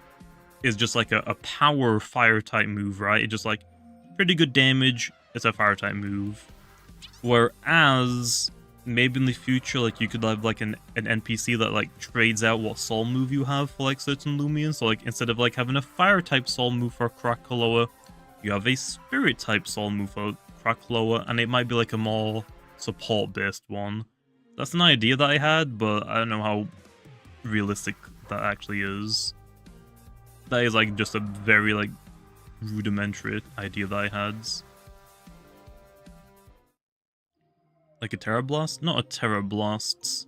is just like a power fire-type move, right? It's just like pretty good damage. It's a fire-type move. Whereas, maybe in the future, like, you could have like an NPC that like trades out what soul move you have for like certain Loomians. So like, instead of like having a fire-type soul move for Krakaloa, you have a spirit-type soul move for Krakaloa, and it might be like a more support-based one. That's an idea that I had, but I don't know how realistic that actually is. That is like just a very like rudimentary idea that I had. Like a Terra Blast? Not a Terra Blast.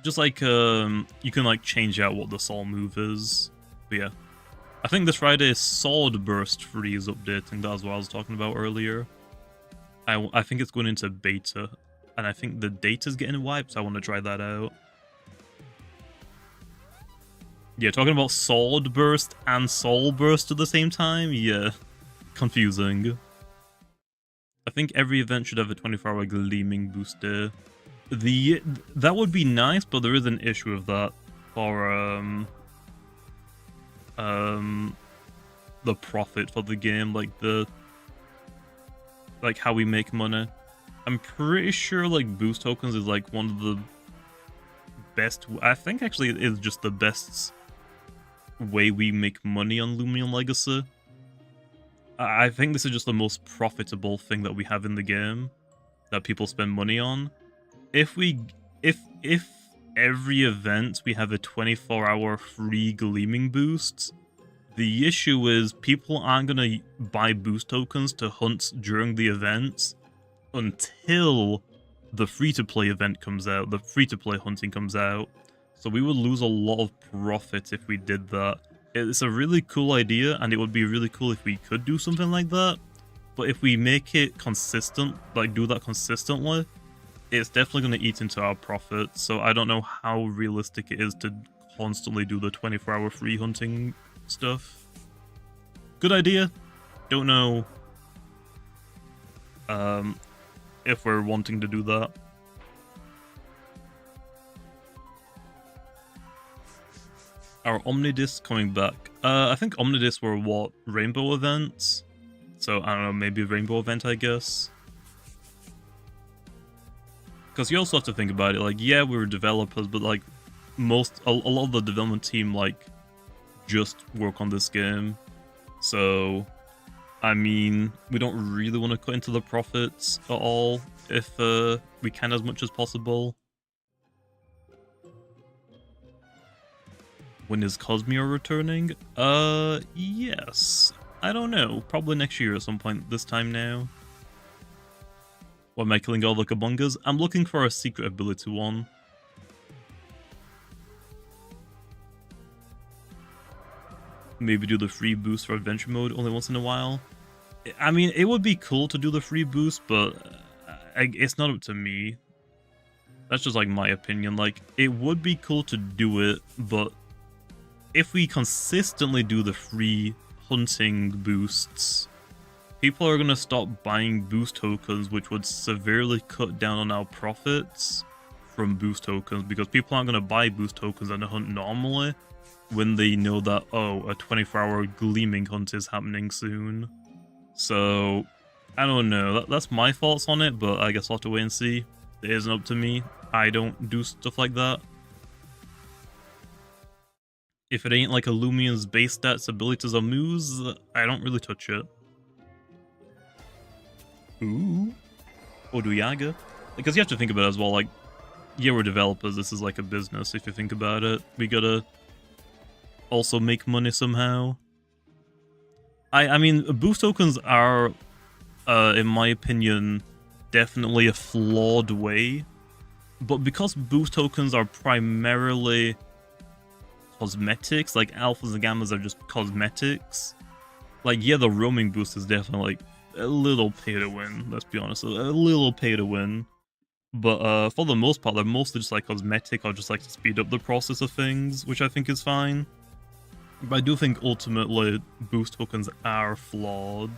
Just like you can like change out what the soul move is. But yeah. I think this Friday Sword Burst 3 is updating. That's what I was talking about earlier. I think it's going into beta. And I think the data's getting wiped, so I want to try that out. Yeah, talking about Sword Burst and Soul Burst at the same time? Yeah. Confusing. I think every event should have a 24-hour gleaming boost day. That would be nice, but there is an issue with that for the profit for the game, like how we make money. I'm pretty sure like boost tokens is like one of the best. I think actually it is just the best way we make money on Loomian Legacy. I think this is just the most profitable thing that we have in the game that people spend money on. If every event we have a 24-hour free gleaming boost, the issue is people aren't gonna buy boost tokens to hunt during the event until the free-to-play event comes out, the free-to-play hunting comes out. So we would lose a lot of profit if we did that. It's a really cool idea, and it would be really cool if we could do something like that. But if we make it consistent, like do that consistently, it's definitely going to eat into our profit. So I don't know how realistic it is to constantly do the 24-hour free hunting stuff. Good idea. Don't know if we're wanting to do that. Our Omnidiscs coming back. I think Omnidiscs were what? Rainbow events? So, I don't know, maybe a rainbow event, I guess. Because you also have to think about it, like, yeah, we were developers, but, like, a lot of the development team, like, just work on this game. So, I mean, we don't really want to cut into the profits at all if we can as much as possible. When is Cosmeo returning? Yes. I don't know. Probably next year at some point this time now. Why am I killing all the Kabungas? I'm looking for a secret ability one. Maybe do the free boost for adventure mode only once in a while. I mean, it would be cool to do the free boost, but it's not up to me. That's just like my opinion. Like, it would be cool to do it, but if we consistently do the free hunting boosts, people are going to stop buying boost tokens, which would severely cut down on our profits from boost tokens, because people aren't going to buy boost tokens and hunt normally when they know that, oh, a 24-hour gleaming hunt is happening soon. So, I don't know. That's my thoughts on it, but I guess I'll have to wait and see. It isn't up to me. I don't do stuff like that. If it ain't like a Loomian's base stats, abilities, or moves, I don't really touch it. Ooh. Oduyaga. Because you have to think about it as well, like, yeah, we're developers, this is like a business if you think about it. We gotta also make money somehow. I mean, boost tokens are, in my opinion, definitely a flawed way. But because boost tokens are primarily cosmetics, like alphas and gammas are just cosmetics. Like, yeah, the roaming boost is definitely like a little pay to win, let's be honest, a little pay to win. But for the most part, they're mostly just like cosmetic or just like to speed up the process of things, which I think is fine. But I do think ultimately boost tokens are flawed,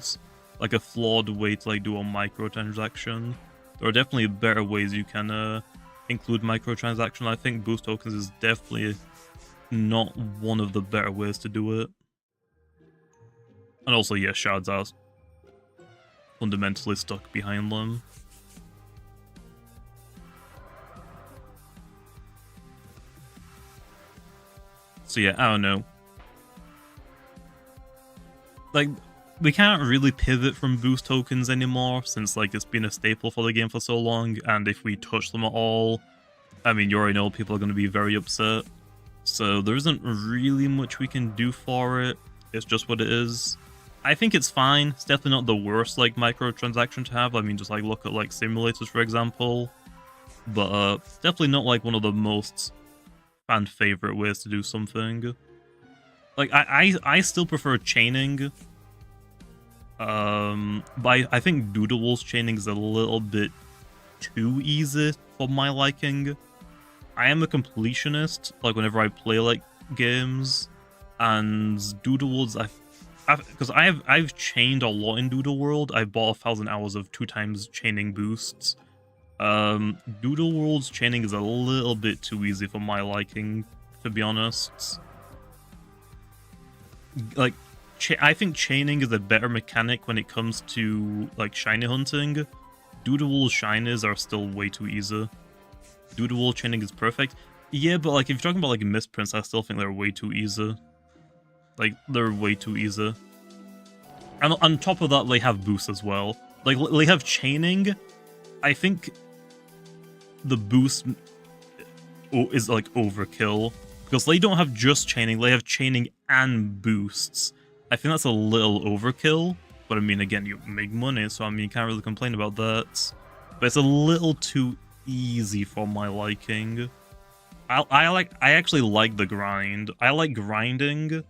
like a flawed way to like do a microtransaction. There are definitely better ways you can include microtransaction. I think boost tokens is definitely not one of the better ways to do it. And also, yeah, shards are fundamentally stuck behind them. So yeah, I don't know. Like, we can't really pivot from boost tokens anymore, since like it's been a staple for the game for so long, and if we touch them at all, I mean, you already know people are going to be very upset. So there isn't really much we can do for it. It's just what it is. I think it's fine. It's definitely not the worst like microtransaction to have. I mean, just like look at like simulators, for example. But definitely not like one of the most fan favorite ways to do something. Like, I still prefer chaining. But I think Doodlewall's chaining is a little bit too easy for my liking. I am a completionist, like, whenever I play, like, games. And Doodlewall's, because I've chained a lot in Doodle World. I've bought 1,000 hours of 2x chaining boosts. Doodle World's chaining is a little bit too easy for my liking, to be honest. Like, I think chaining is a better mechanic when it comes to, like, shiny hunting. Doodle World's shinies are still way too easy. Doodle World chaining is perfect. Yeah, but, like, if you're talking about, like, misprints, I still think they're way too easy. Like, they're way too easy. And on top of that, they have boosts as well. Like, they have chaining. I think the boost is, like, overkill. Because they don't have just chaining, they have chaining and boosts. I think that's a little overkill. But, I mean, again, you make money, so, I mean, you can't really complain about that. But it's a little too easy for my liking. I actually like the grind. I like grinding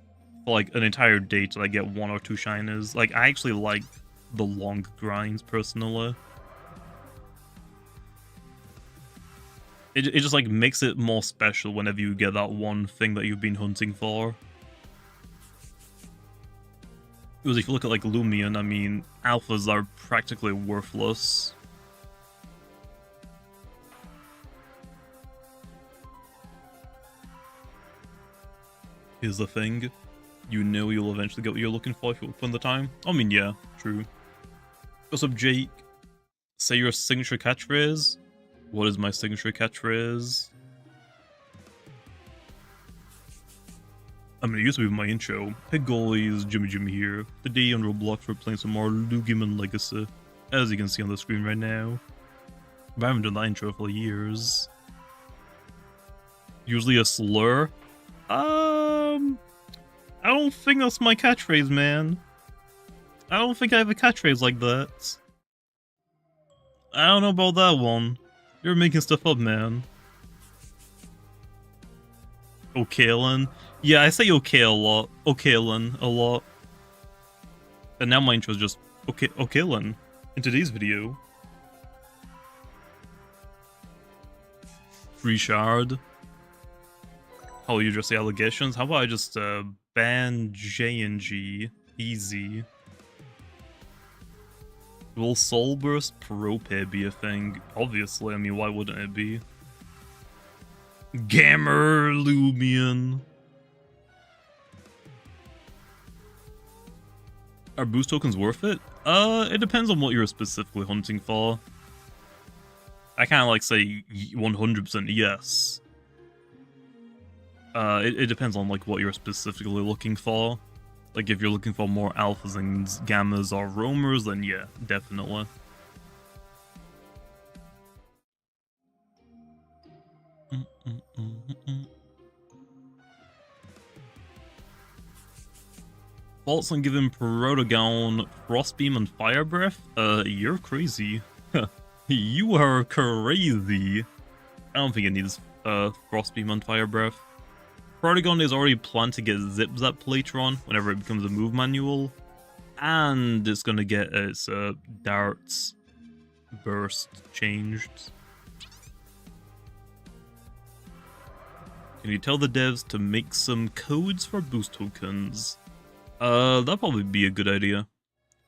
for like an entire day till I get 1 or 2 shinies. Like, I actually like the long grinds personally. It just like makes it more special whenever you get that one thing that you've been hunting for. Because if you look at like Loomian, I mean, alphas are practically worthless. Here's the thing. You know you'll eventually get what you're looking for if you put in the time. I mean, yeah, true. What's up, Jake? Say your signature catchphrase. What is my signature catchphrase? I'm gonna use it with my intro. Hey goalies, Jimmy here. Today on Roblox we're playing some more Loomian Legacy, as you can see on the screen right now. But I haven't done that intro for years. Usually a slur. I don't think that's my catchphrase, man. I don't think I have a catchphrase like that. I don't know about that one. You're making stuff up, man. O'Kalen. Yeah, I say okay a lot. O'Kalen a lot. And now my intro is just O'Kalen in today's video. Free shard. How will you address the allegations? How about I just ban J and G? Easy. Will Soul Burst Pro Pay be a thing? Obviously, I mean, why wouldn't it be? Gamer Loomian. Are boost tokens worth it? It depends on what you're specifically hunting for. I can't like say 100% yes. It depends on like what you're specifically looking for. Like if you're looking for more alphas and gammas or roamers, then yeah, definitely. Thoughts on giving Protogon Frostbeam and Fire Breath? You're crazy. You are crazy. I don't think it needs Frostbeam and Fire Breath. Protogon is already planned to get Zip Zap later on, whenever it becomes a move manual. And it's gonna get its darts burst changed. Can you tell the devs to make some codes for boost tokens? That'd probably be a good idea.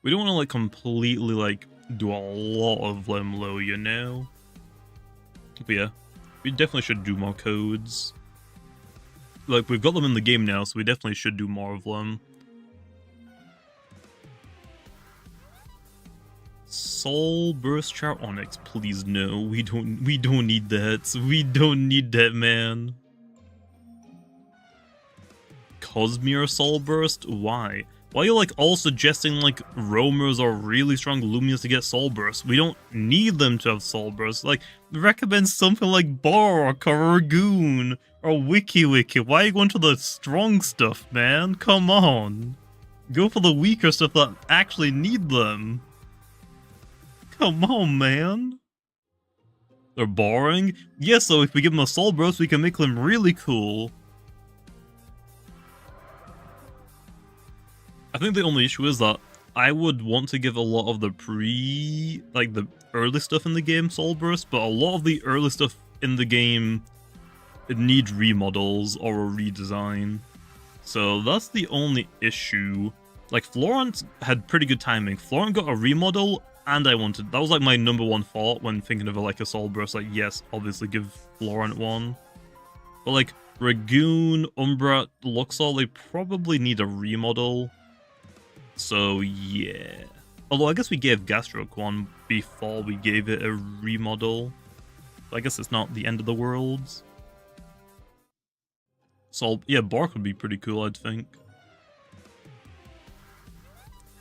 We don't want to like completely like do a lot of them low, you know? But yeah, we definitely should do more codes. Like, we've got them in the game now, so we definitely should do more of them. Soul Burst Char Onyx, please no. We don't need that. We don't need that, man. Cosmere Soul Burst? Why? Why are you like all suggesting like roamers or really strong Loomians to get Soul Burst? We don't need them to have Soul Burst. Like, recommend something like Borok or Ragoon or Wiki. Why are you going to the strong stuff, man? Come on. Go for the weaker stuff that actually need them. Come on, man. They're boring? Yeah, so if we give them a Soul Burst, we can make them really cool. I think the only issue is that I would want to give a lot of the the early stuff in the game Soul Burst, but a lot of the early stuff in the game need remodels or a redesign. So that's the only issue. Like, Florent had pretty good timing. Florent got a remodel, and that was like my #1 thought when thinking of like a Soul Burst. Like, yes, obviously give Florent one. But like, Ragoon, Umbra, Luxor, they probably need a remodel. So yeah. Although I guess we gave Gastroc one before we gave it a remodel. So I guess it's not the end of the world. So yeah, Bork would be pretty cool, I'd think.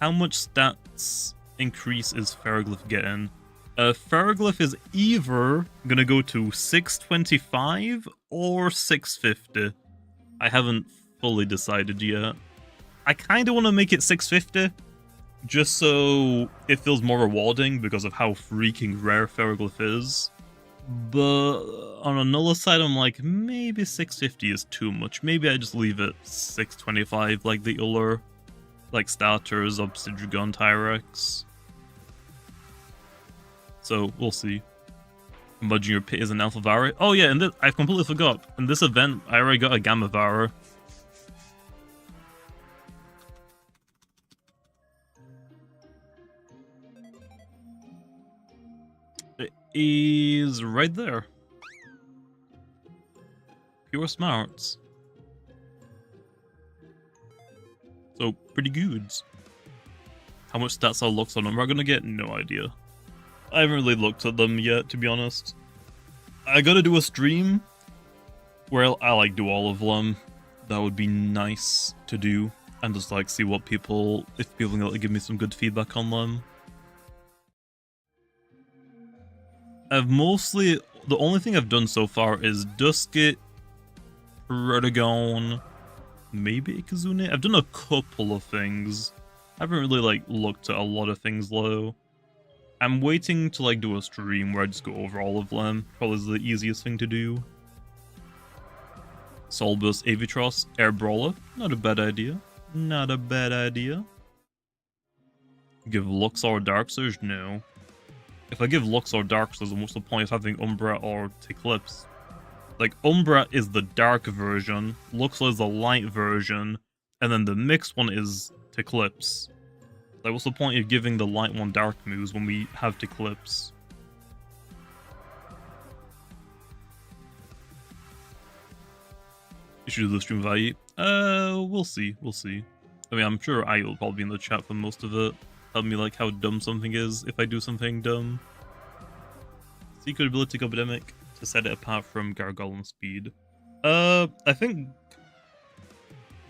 How much stats increase is Pharoglyph getting? Pharoglyph is either gonna go to 625 or 650. I haven't fully decided yet. I kind of want to make it 650, just so it feels more rewarding because of how freaking rare Pharoglyph is. But on another side, I'm like, maybe 650 is too much. Maybe I just leave it 625 like the other, like starters, Obsidian, Tyrex. So, we'll see. Imagine your pit is an alpha Vara. Oh yeah, and I completely forgot. In this event, I already got a gamma Vara. It is right there. Pure smarts. So, pretty good. How much stats our looks on them are gonna get? No idea. I haven't really looked at them yet, to be honest. I gotta do a stream where I like do all of them. That would be nice to do. And just like see what people, if people can like, give me some good feedback on them. I've mostly, the only thing I've done so far is Dusket, Protagon, maybe Kazune. I've done a couple of things. I haven't really like looked at a lot of things though. I'm waiting to like do a stream where I just go over all of them. Probably is the easiest thing to do. Solbus, Avitros, Air Brawler. Not a bad idea. Not a bad idea. Give Luxor Dark Surge? No. If I give Luxor Dark Surge, then what's the point of having Umbra or Eclipse? Like, Umbra is the dark version, Luxor is the light version, and then the mixed one is Eclipse. Like, what's the point of giving the light one dark moves when we have Eclipse? You should do the stream value. We'll see. We'll see. I mean, I'm sure I will probably be in the chat for most of it. Tell me, like, how dumb something is if I do something dumb. Secret ability Gobidemic to set it apart from Gargoyle Speed. I think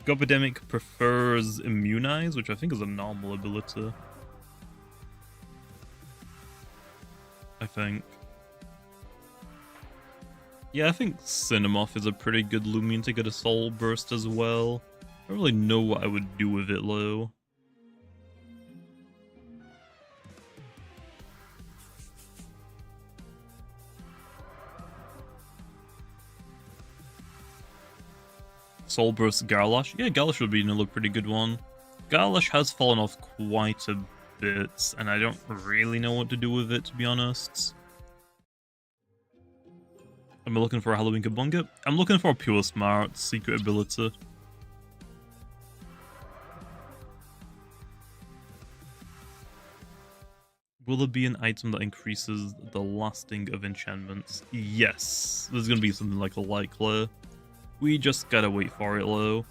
Gobidemic prefers Immunize, which I think is a normal ability. I think. Yeah, I think Cinemoth is a pretty good Loomian to get a Soul Burst as well. I don't really know what I would do with it, though. Soul Burst Garlash? Yeah, Garlash would be another pretty good one. Garlash has fallen off quite a bit, and I don't really know what to do with it, to be honest. Am I looking for a Halloween Kabunga? I'm looking for a Pure Smart secret ability. Will there be an item that increases the lasting of enchantments? Yes. There's gonna be something like a Light Clear. We just gotta wait for it, though.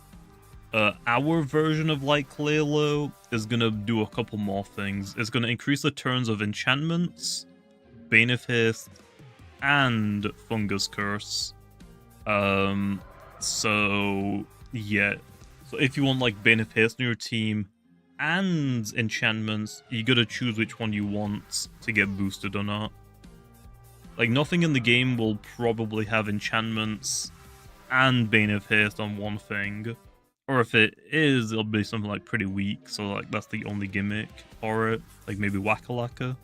Our version of Light Clear, though, is gonna do a couple more things. It's gonna increase the turns of enchantments, Bane of Haste, and Fungus Curse. So, yeah. So if you want, like, Bane of Haste in your team and enchantments, you gotta choose which one you want to get boosted or not. Like, nothing in the game will probably have enchantments and Bane of Haste on one thing. Or if it is, it'll be something like pretty weak, so like that's the only gimmick for it. Like maybe Wackalaka.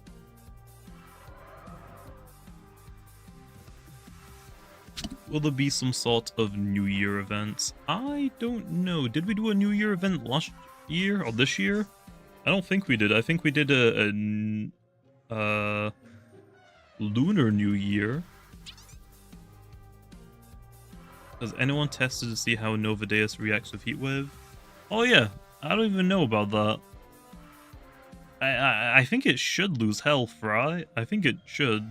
Will there be some sort of New Year events? I don't know. Did we do a New Year event last year or this year? I don't think we did. I think we did a Lunar New Year. Has anyone tested to see how Novadeus reacts with Heatwave? Oh yeah, I don't even know about that. I think it should lose health, right? I think it should.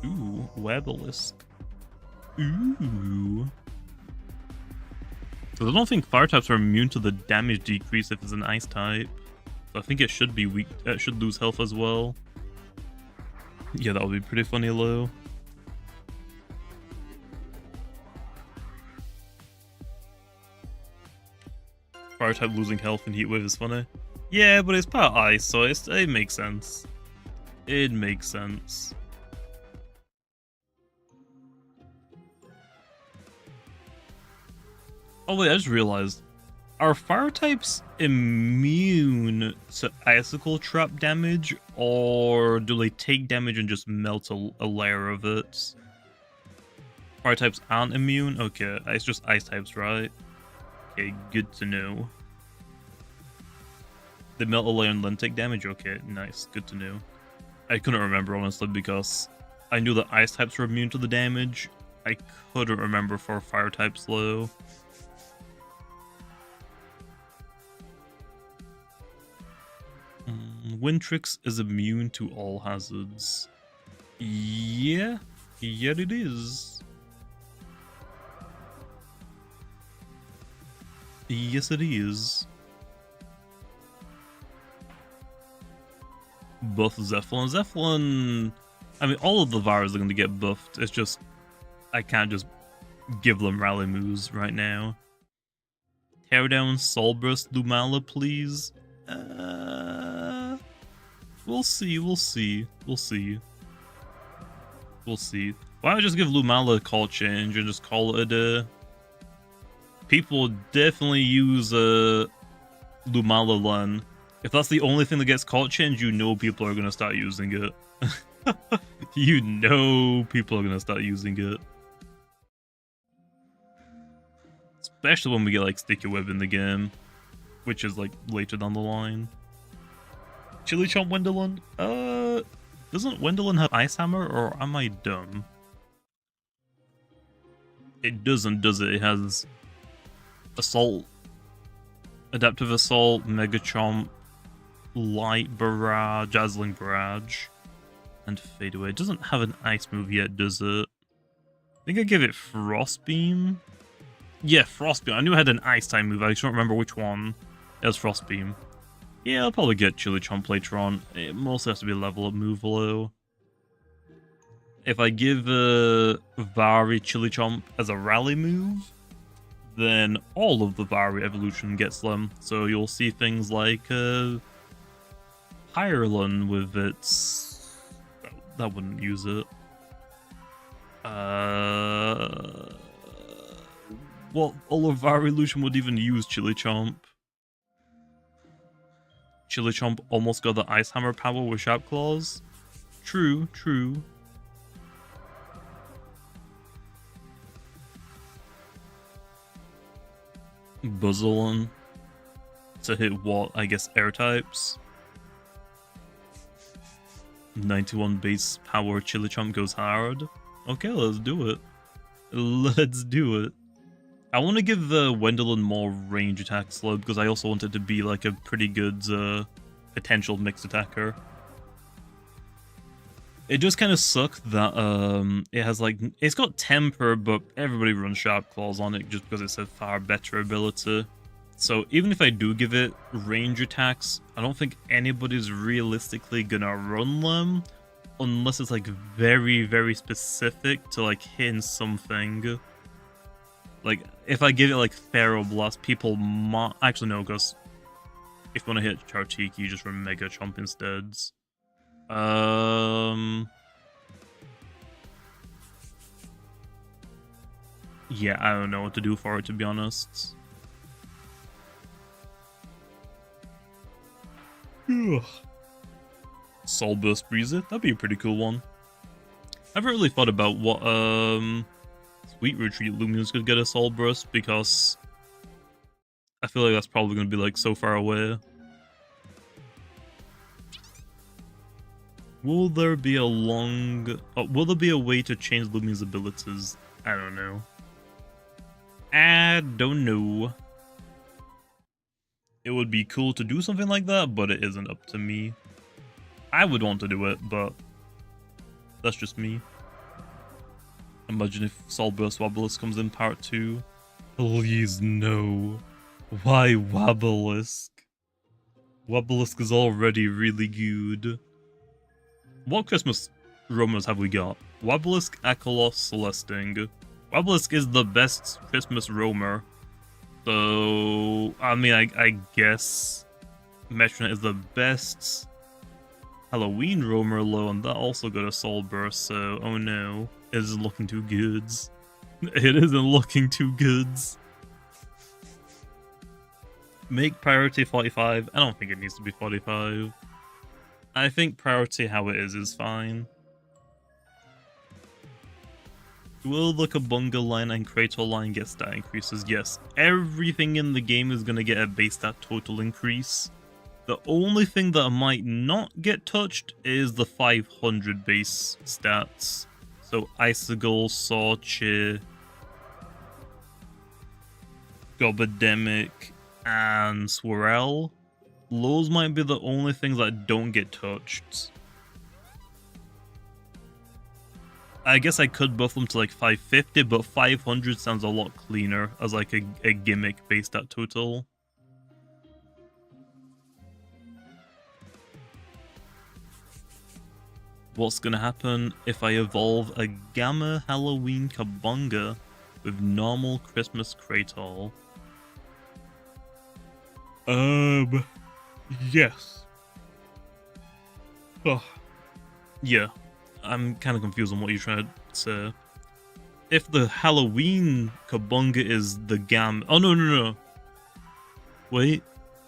Ooh, Webelisk. Ooh. So I don't think fire types are immune to the damage decrease if it's an ice type. So I think it should be weak. It should lose health as well. Yeah, that would be pretty funny, though. Fire type losing health in Heatwave is funny. Yeah, but it's part ice, so it makes sense. It makes sense. Oh wait, I just realized. Are fire types immune to icicle trap damage, or do they take damage and just melt a layer of it? Fire types aren't immune? Okay, it's just ice types, right? Okay, good to know. They melt a layer and then take damage? Okay, nice, good to know. I couldn't remember, honestly, because I knew that ice types were immune to the damage. I couldn't remember for fire types, though. Wintrix is immune to all hazards. Yeah, it is. Yes, it is. Buff Zeppelin. Zeppelin... I mean, all of the Varas are going to get buffed. It's just... I can't just give them rally moves right now. Tear down Soulburst Lumala, please. We'll see. We'll see. Why don't I just give Lumala a call change and just call it a day? People definitely use Lumala Lun. If that's the only thing that gets call change, you know people are going to start using it. You know people are going to start using it. Especially when we get like Sticky Web in the game, which is like later down the line. Chili Chomp Wendelin? Doesn't Wendelin have Ice Hammer, or am I dumb? It doesn't, does it? It has Assault, Adaptive Assault, Mega Chomp, Light Barrage, Dazzling Barrage, and Fade Away. It doesn't have an Ice move yet, does it? I think I give it Frost Beam. Yeah, Frost Beam. I knew it had an Ice type move. I just don't remember which one. It was Frost Beam. Yeah, I'll probably get Chili Chomp later on. It mostly has to be a level up move, though. If I give Vari Chili Chomp as a rally move, then all of the Vari evolution gets them. So you'll see things like Hirelin with its... That wouldn't use it. Well, all of Vari evolution would even use Chili Chomp. Chili Chomp almost got the Ice Hammer power with Sharp Claws. True. Buzzolin to hit what? I guess air types. 91 base power Chili Chomp goes hard. Okay, let's do it. I want to give the Wendelin more range attack slow because I also want it to be like a pretty good potential mixed attacker. It just kind of sucks that it has like, it's got temper, but everybody runs Sharp Claws on it just because it's a far better ability. So even if I do give it range attacks, I don't think anybody's realistically gonna run them unless it's like very, very specific to like hitting something. Like, if I give it, like, Pharaoh Blast, people might... Actually, no, because if you want to hit Chartiki, you just run Mega Chomp instead. Yeah, I don't know what to do for it, to be honest. Soul Burst Breezer? That'd be a pretty cool one. I haven't really thought about what, Sweet Retreat Loomian's gonna get a Soul Burst because I feel like that's probably gonna be like so far away. Will there be a will there be a way to change Loomian's abilities? I don't know. It would be cool to do something like that, but it isn't up to me. I would want to do it, but that's just me. Imagine if Soul Burst Wobblisk comes in part 2. Please no. Why Wobblisk? Wobblisk is already really good. What Christmas roamers have we got? Wobblisk, Akalos, Celesting. Wobblisk is the best Christmas roamer. So, I mean, I guess Metronite is the best Halloween roamer low, and that also got a Soul Burst, so oh no. It isn't looking too good. It isn't looking too good. Make priority 45. I don't think it needs to be 45. I think priority how it is fine. Will the Kabunga line and Kratos line get stat increases? Yes. Everything in the game is going to get a base stat total increase. The only thing that might not get touched is the 500 base stats. So Icicle, Sorche, Gobademic, and Swirl. Those might be the only things that don't get touched. I guess I could buff them to like 550, but 500 sounds a lot cleaner as like a gimmick based at total. What's gonna happen if I evolve a Gamma Halloween Kabunga with normal Christmas Kratal? Yes. Oh. Yeah. I'm kind of confused on what you're trying to say. If the Halloween Kabunga is the Gamma... Oh, no. Wait.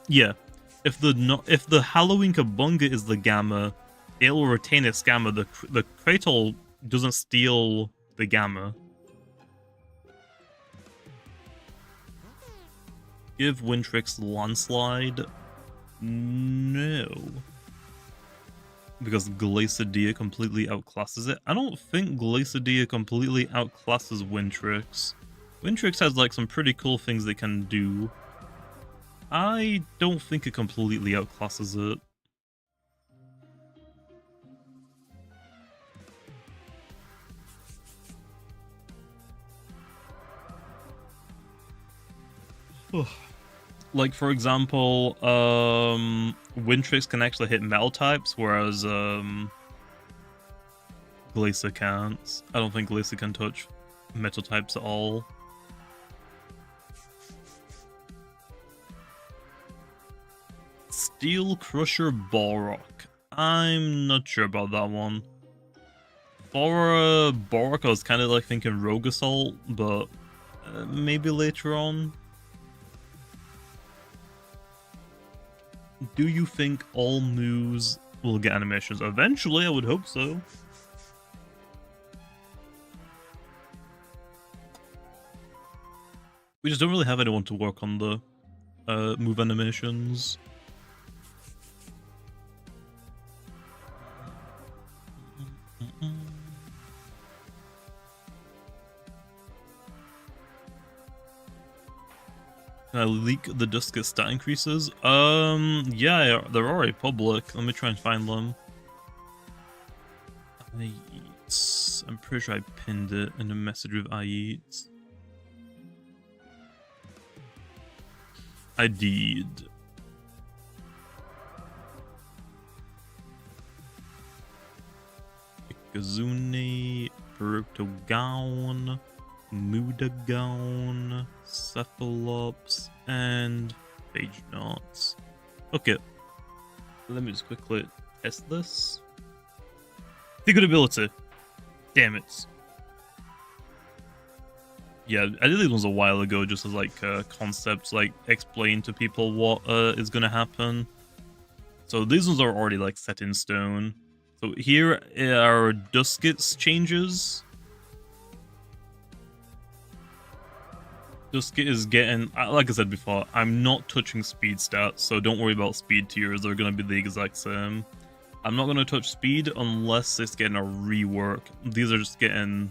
Yeah. If the Halloween Kabunga is the Gamma, it'll retain its Gamma. The Kratal doesn't steal the Gamma. Give Wintrix Landslide? No. Because Glacidia completely outclasses it. I don't think Glacidia completely outclasses Wintrix. Wintrix has like some pretty cool things they can do. I don't think it completely outclasses it. Like, for example, Wintrix can actually hit metal types, whereas Glacier can't. I don't think Glacier can touch metal types at all. Steel Crusher Borok. I'm not sure about that one. For Borok, I was kind of like thinking Rogue Assault, but maybe later on. Do you think all moves will get animations? Eventually, I would hope so. We just don't really have anyone to work on the move animations. Can I leak the Dusket stat increases? Yeah, they're already public. Let me try and find them. I'm pretty sure I pinned it in a message with I eat. I did. Ikazune, Peruptogown, Mudagown, Cephalops, and Phage Knots. Okay, let me just quickly test this. Secret ability. Damn it. Yeah, I did these ones a while ago just as like concepts, like explain to people what is gonna happen. So these ones are already like set in stone. So here are Dusket's changes. Dusket is getting, like I said before, I'm not touching speed stats, so don't worry about speed tiers, they're going to be the exact same. I'm not going to touch speed unless it's getting a rework. These are just getting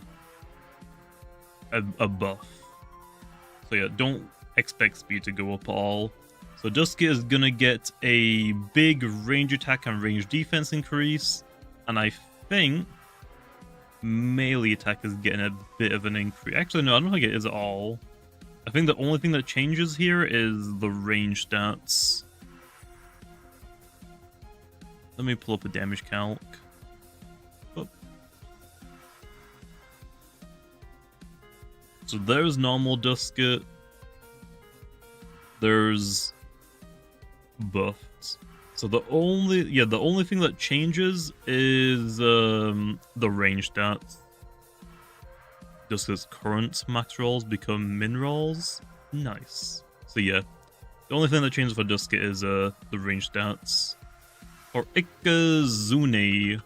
a buff. So yeah, don't expect speed to go up at all. So Dusket is going to get a big range attack and range defense increase, and I think melee attack is getting a bit of an increase. Actually, no, I don't think it is at all. I think the only thing that changes here is the range stats. Let me pull up a damage calc. Oh. So there's normal Dusket. There's buffed. So the only thing that changes is the range stats. Just as current max rolls become min rolls. Nice. So yeah, the only thing that changes for Dusket is the range stats. For Ikazune.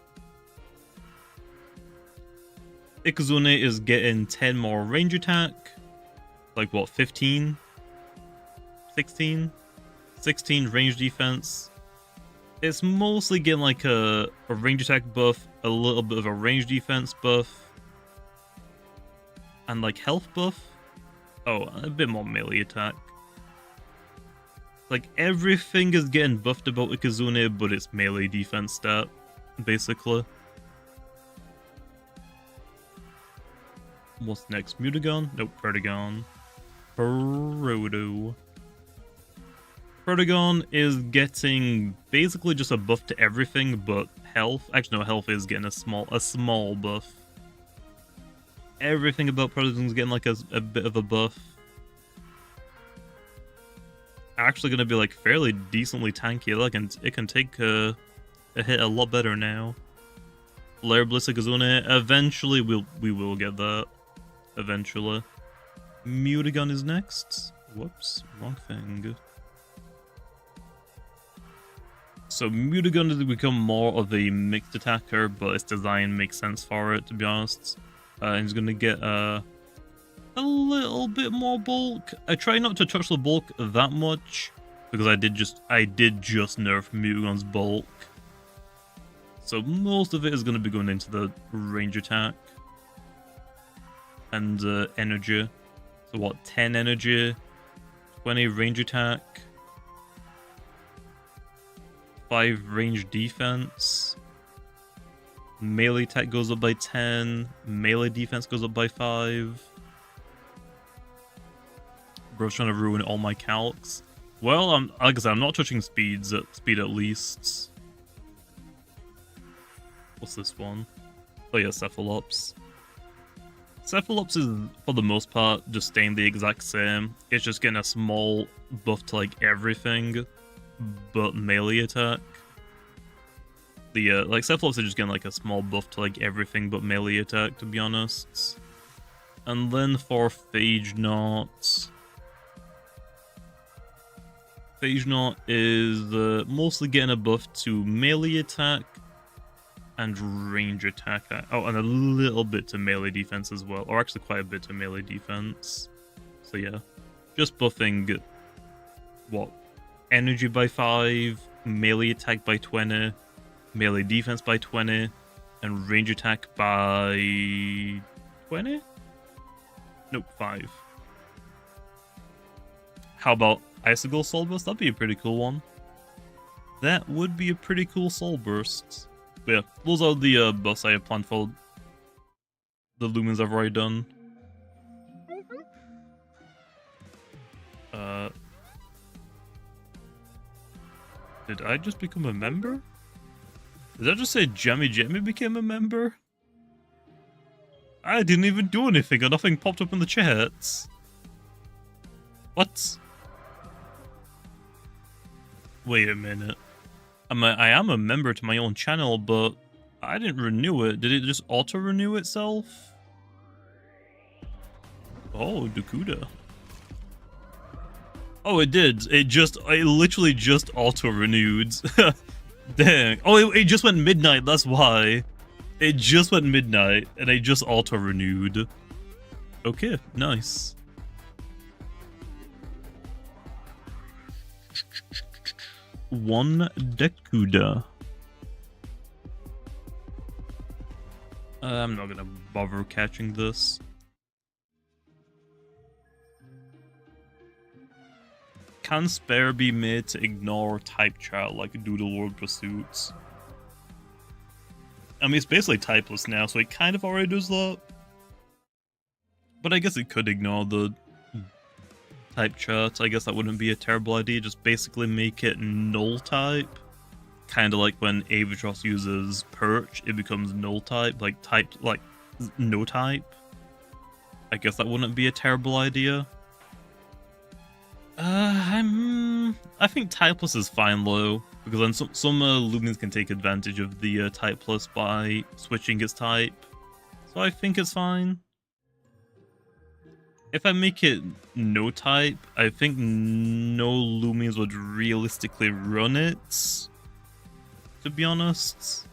Ikazune is getting 10 more range attack. Like what, 15? 16? 16 range defense. It's mostly getting like a range attack buff, a little bit of a range defense buff, and like health buff. Oh, a bit more melee attack. Like everything is getting buffed about Ikazune, but it's melee defense stat, basically. What's next? Mutagon? Nope, Protagon. Protagon is getting basically just a buff to everything but health. Actually, no, health is getting a small buff. Everything about Protagon is getting like a bit of a buff. Actually going to be like fairly decently tanky. Like it can take a hit a lot better now. Flare Bliss Ikazune. Eventually we will get that. Eventually. Mutagon is next. Whoops, wrong thing. So Mutagon has become more of a mixed attacker, but its design makes sense for it, to be honest. He's gonna get a little bit more bulk. I try not to touch the bulk that much because I did just nerf Mutagon's bulk. So most of it is gonna be going into the range attack and energy. So what, 10 energy, 20 range attack, 5 range defense, melee attack goes up by 10, melee defense goes up by 5. Bro's trying to ruin all my calcs. Well, like I said, I'm not touching speed at least. What's this one? Oh yeah, Cephalops. Cephalops is, for the most part, just staying the exact same. It's just getting a small buff to like everything, but melee attack. Like Cephalops is just getting like a small buff to like everything but melee attack, to be honest. And then for Phage Knot. Phage Knot is mostly getting a buff to melee attack and range attack. Oh, and a little bit to melee defense as well. Or actually quite a bit to melee defense. So yeah. Just buffing, what? Energy by 5, melee attack by 20, melee defense by 20, and range attack by 20? Nope, 5. How about Icicle Soul Burst? That'd be a pretty cool one. That would be a pretty cool Soul Burst. But yeah, those are the buffs I have planned for the Loomians I've already done. Did I just become a member? Did that just say Jammy became a member? I didn't even do anything, and nothing popped up in the chats. What? Wait a minute. I am a member to my own channel, but I didn't renew it. Did it just auto-renew itself? Oh, Dakuda. Oh, it did. It literally just auto-renewed. Dang. Oh, it just went midnight, that's why. It just went midnight, and it just auto-renewed. Okay, nice. One Dakuda. I'm not gonna bother catching this. Can Spare be made to ignore type chart like Doodle World Pursuits? I mean, it's basically typeless now, so it kind of already does that. But I guess it could ignore the type chart. I guess that wouldn't be a terrible idea. Just basically make it null type. Kind of like when Avatros uses Perch, it becomes null type, like no type. I guess that wouldn't be a terrible idea. I think typeless is fine though, because then some Loomians can take advantage of the typeless by switching its type. So I think it's fine. If I make it no type, I think no Loomians would realistically run it, to be honest.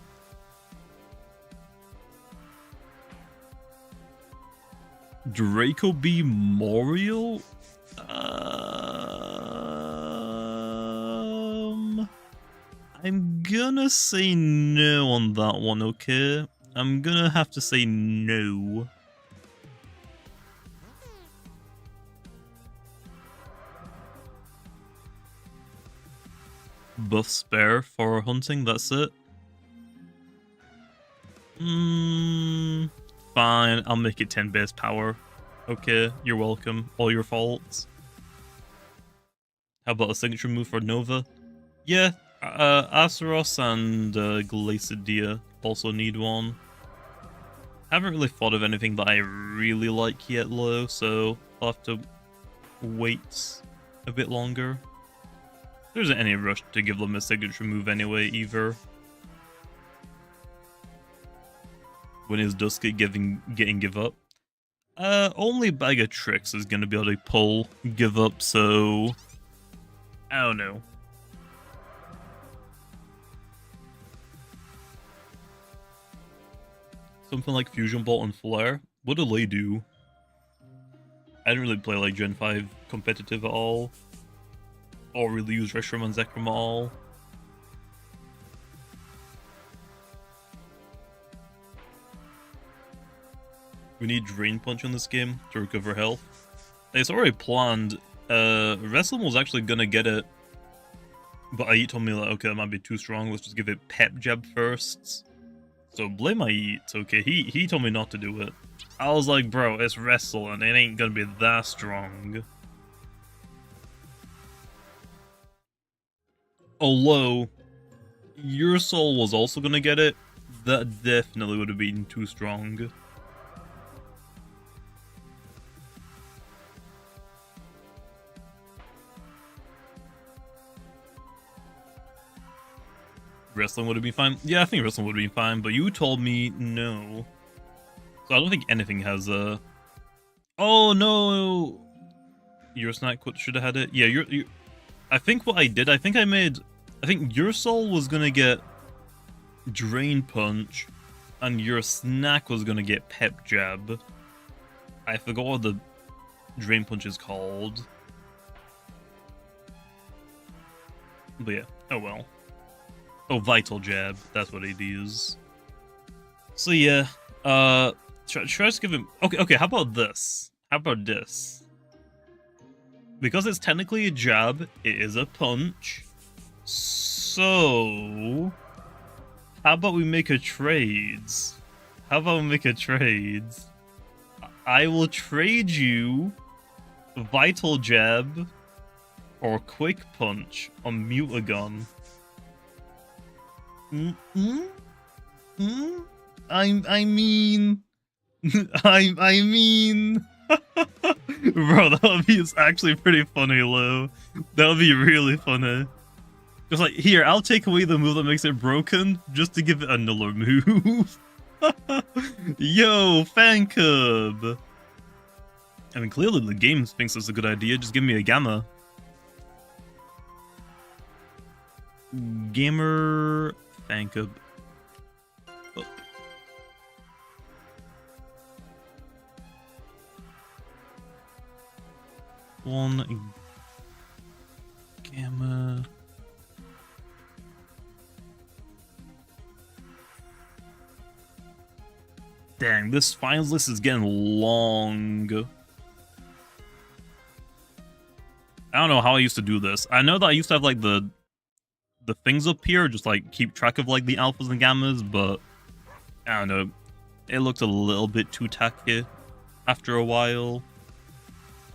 Draco B Moriel? I'm gonna say no on that one, okay? I'm gonna have to say no. Buff spare for hunting, that's it. Fine, I'll make it 10 base power. Okay, you're welcome. All your faults. How about a signature move for Nova? Yeah, Azeroth and Glacidia also need one. Haven't really thought of anything that I really like yet, though, so I'll have to wait a bit longer. There isn't any rush to give them a signature move anyway, either. When is Dusky getting give up? Only Bag of Tricks is gonna be able to pull give up, so I don't know. Something like Fusion Bolt and Flare. What do they do? I didn't really play like Gen 5 competitive at all. Or really use Reshiram and Zekrom at all. We need Drain Punch in this game to recover health. It's already planned. Wrestle was actually gonna get it. But Ait told me like, okay, that might be too strong, let's just give it Pep Jab first. So blame Ait, okay, he told me not to do it. I was like, bro, it's Wrestle and it ain't gonna be that strong. Although, your soul was also gonna get it, that definitely would have been too strong. Wrestling would have been fine. Yeah, I think wrestling would have been fine, but you told me no. So I don't think anything has a... Oh no! Your snack should have had it. Yeah, I think what I did, I think your soul was gonna get Drain Punch, and your snack was gonna get Pep Jab. I forgot what the Drain Punch is called. But yeah, oh well. Oh, Vital Jab, that's what it is. So yeah, should I just give him... Okay, how about this? How about this? Because it's technically a jab, it is a punch. So... how about we make a trades? How about we make a trades? I will trade you Vital Jab or Quick Punch on Mutagon. I mean... I mean... Bro, that would be actually pretty funny, Lo. That would be really funny. Just like, here, I'll take away the move that makes it broken, just to give it another move. Yo, Fan Cub! I mean, clearly the game thinks it's a good idea, just give me a Gamma. Gamer... Fan Cub. Oh. One... Gamma... Dang, this finals list is getting long. I don't know how I used to do this. I know that I used to have like the things up here, just like keep track of like the alphas and gammas, but I don't know. It looked a little bit too tacky after a while.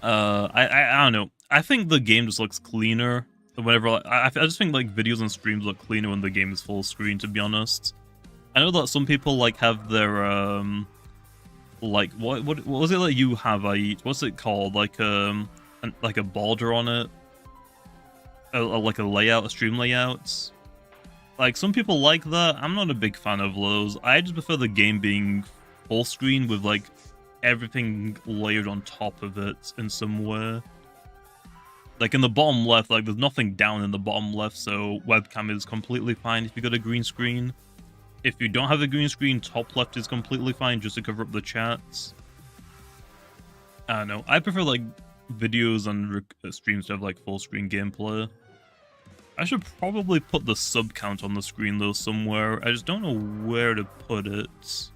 I don't know. I think the game just looks cleaner whenever I just think like videos and streams look cleaner when the game is full screen, to be honest. I know that some people like have their like what was it that you have? What's it called? Like a border on it, like a layout, a stream layout. Like some people like that. I'm not a big fan of those. I just prefer the game being full screen with like everything layered on top of it in some way. Like in the bottom left, like there's nothing down in the bottom left, so webcam is completely fine if you got a green screen. If you don't have a green screen, top left is completely fine just to cover up the chats. I don't know. I prefer like videos and streams to have like full screen gameplay. I should probably put the sub count on the screen though somewhere. I just don't know where to put it.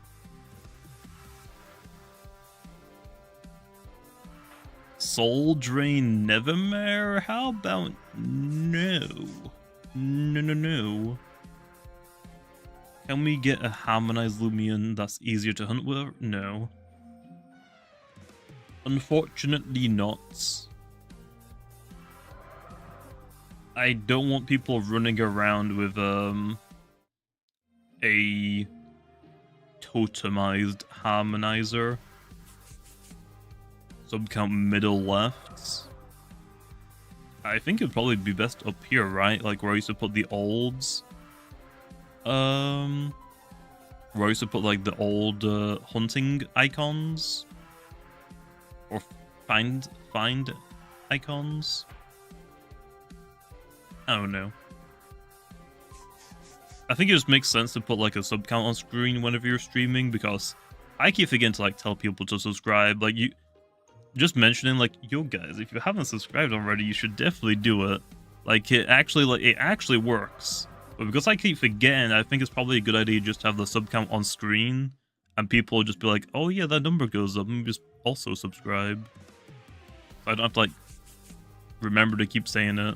Soul Drain Nevermare? How about no? No. Can we get a harmonized Loomian that's easier to hunt with? No. Unfortunately not. I don't want people running around with a totemized harmonizer. Subcount middle left. I think it'd probably be best up here, right? Like where I used to put the olds. Where I used to put like the old hunting icons. Or find icons. I don't know. I think it just makes sense to put like a sub count on screen whenever you're streaming, because I keep forgetting to like tell people to subscribe. Like you just mentioning like, yo guys, if you haven't subscribed already, you should definitely do it. Like it actually works. But because I keep forgetting, I think it's probably a good idea just to have the sub count on screen, and people will just be like, oh yeah, that number goes up, and just also subscribe. So I don't have to like remember to keep saying it.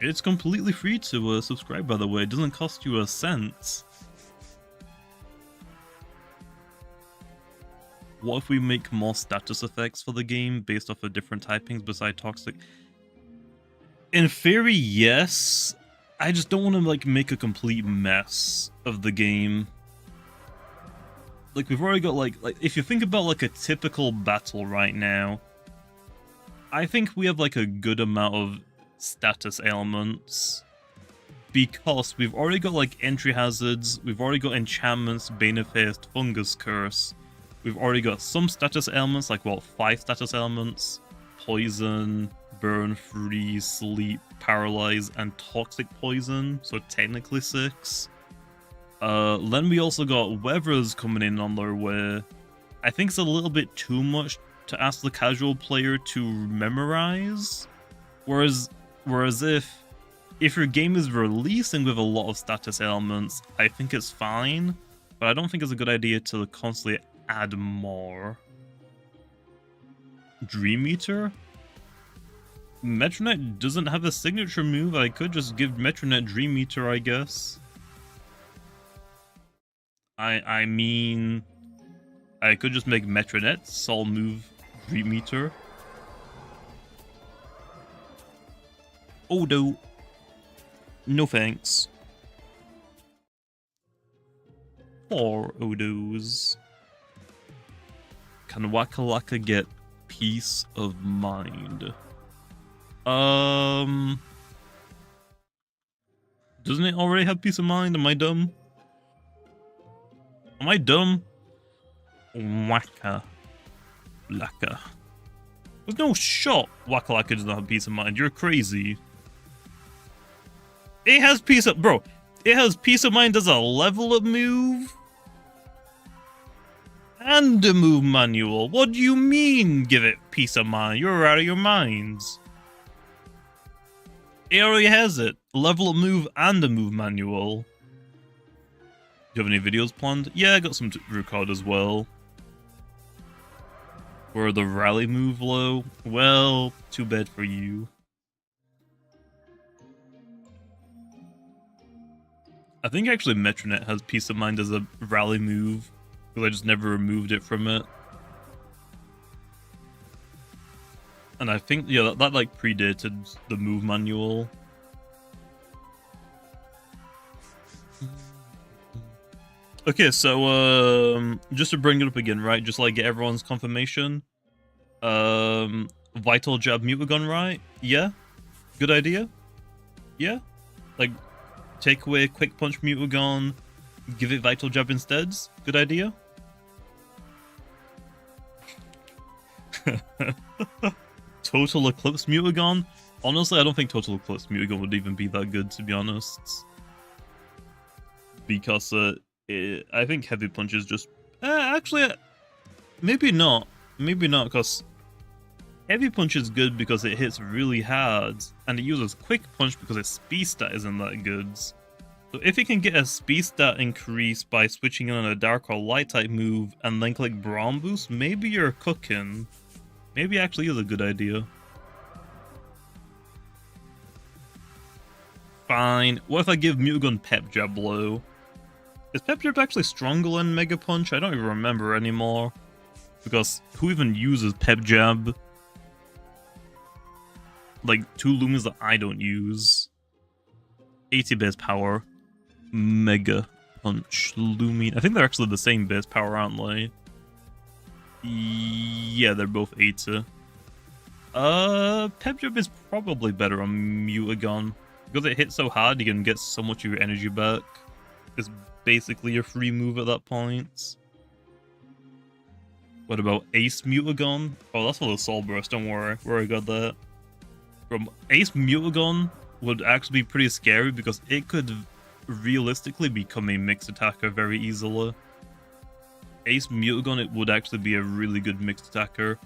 It's completely free to subscribe, by the way. It doesn't cost you a cent. What if we make more status effects for the game based off of different typings beside toxic? In theory, yes. I just don't want to like make a complete mess of the game. Like we've already got like if you think about like a typical battle right now, I think we have like a good amount of status ailments, because we've already got like entry hazards, we've already got enchantments, Banefaced, Fungus Curse, we've already got some status ailments, like what, 5 status ailments: poison, burn, freeze, sleep, paralyze, and toxic poison, so technically 6. Then we also got weathers coming in on their way. I think it's a little bit too much to ask the casual player to memorize, whereas if your game is releasing with a lot of status ailments, I think it's fine, but I don't think it's a good idea to constantly add more. Dream Eater? Metronet doesn't have a signature move. I could just give Metronet Dream Eater, I guess. I mean, I could just make Metronet Sol move Dream Eater. Oh no. No thanks. Poor Odos. Can Waka Waka get peace of mind? Doesn't it already have peace of mind? Am I dumb? Am I dumb? Waka Laka. There's no shot Waka Laka does not have peace of mind. You're crazy. It has peace of... Bro, it has peace of mind as a level up move? And a move manual. What do you mean, give it peace of mind? You're out of your minds. It already has it. Level up move and a move manual. Do you have any videos planned? Yeah, I got some to record as well. Were the rally move low? Well, too bad for you. I think actually Metronet has peace of mind as a rally move, because I just never removed it from it. And I think, yeah, that like predated the move manual. Okay, so just to bring it up again, right? Just like get everyone's confirmation. Vital Jab Mutagon, right? Yeah? Good idea? Yeah? Like, take away Quick Punch Mutagon, give it Vital Jab instead? Good idea? Total Eclipse Mutagon? Honestly, I don't think Total Eclipse Mutagon would even be that good, to be honest. Because I think Heavy Punch is just... actually, maybe not. maybe not, because Heavy Punch is good because it hits really hard, and it uses Quick Punch because its speed stat isn't that good. So if you can get a speed stat increase by switching on a Dark or Light type move and then click Brawn Boost, maybe you're cooking. Maybe it actually is a good idea. Fine. What if I give Mutagun Pep Jab low? Is Pep Jab actually stronger than Mega Punch? I don't even remember anymore. Because who even uses Pep Jab? Like, 2 Loomians that I don't use. 80 base power. Mega Punch. Loomian. I think they're actually the same base power, aren't they? Yeah, they're both 80. Pep Jab is probably better on Mutagun. Because it hits so hard, you can get so much of your energy back. It's basically a free move at that point. What about Ace Mutagun? Oh, that's for the Soul Burst, don't worry. We already got that. From Ace Mutagun would actually be pretty scary because it could realistically become a mixed attacker very easily. Ace Mutagun, it would actually be a really good mixed attacker.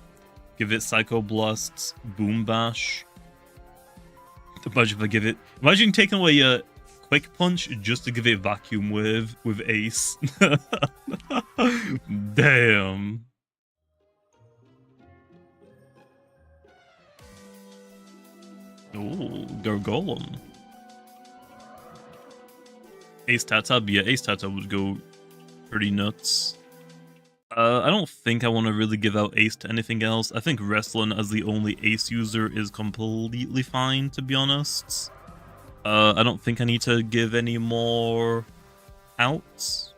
Give it Psycho Blasts, Boom Bash. Imagine if I give it... Imagine taking away a Quick Punch just to give it Vacuum Wave with Ace. Damn. Oh, Gargolem. Ace Tata, yeah, Ace Tata would go pretty nuts. I don't think I want to really give out Ace to anything else. I think Wrestling as the only Ace user is completely fine, to be honest. I don't think I need to give any more outs.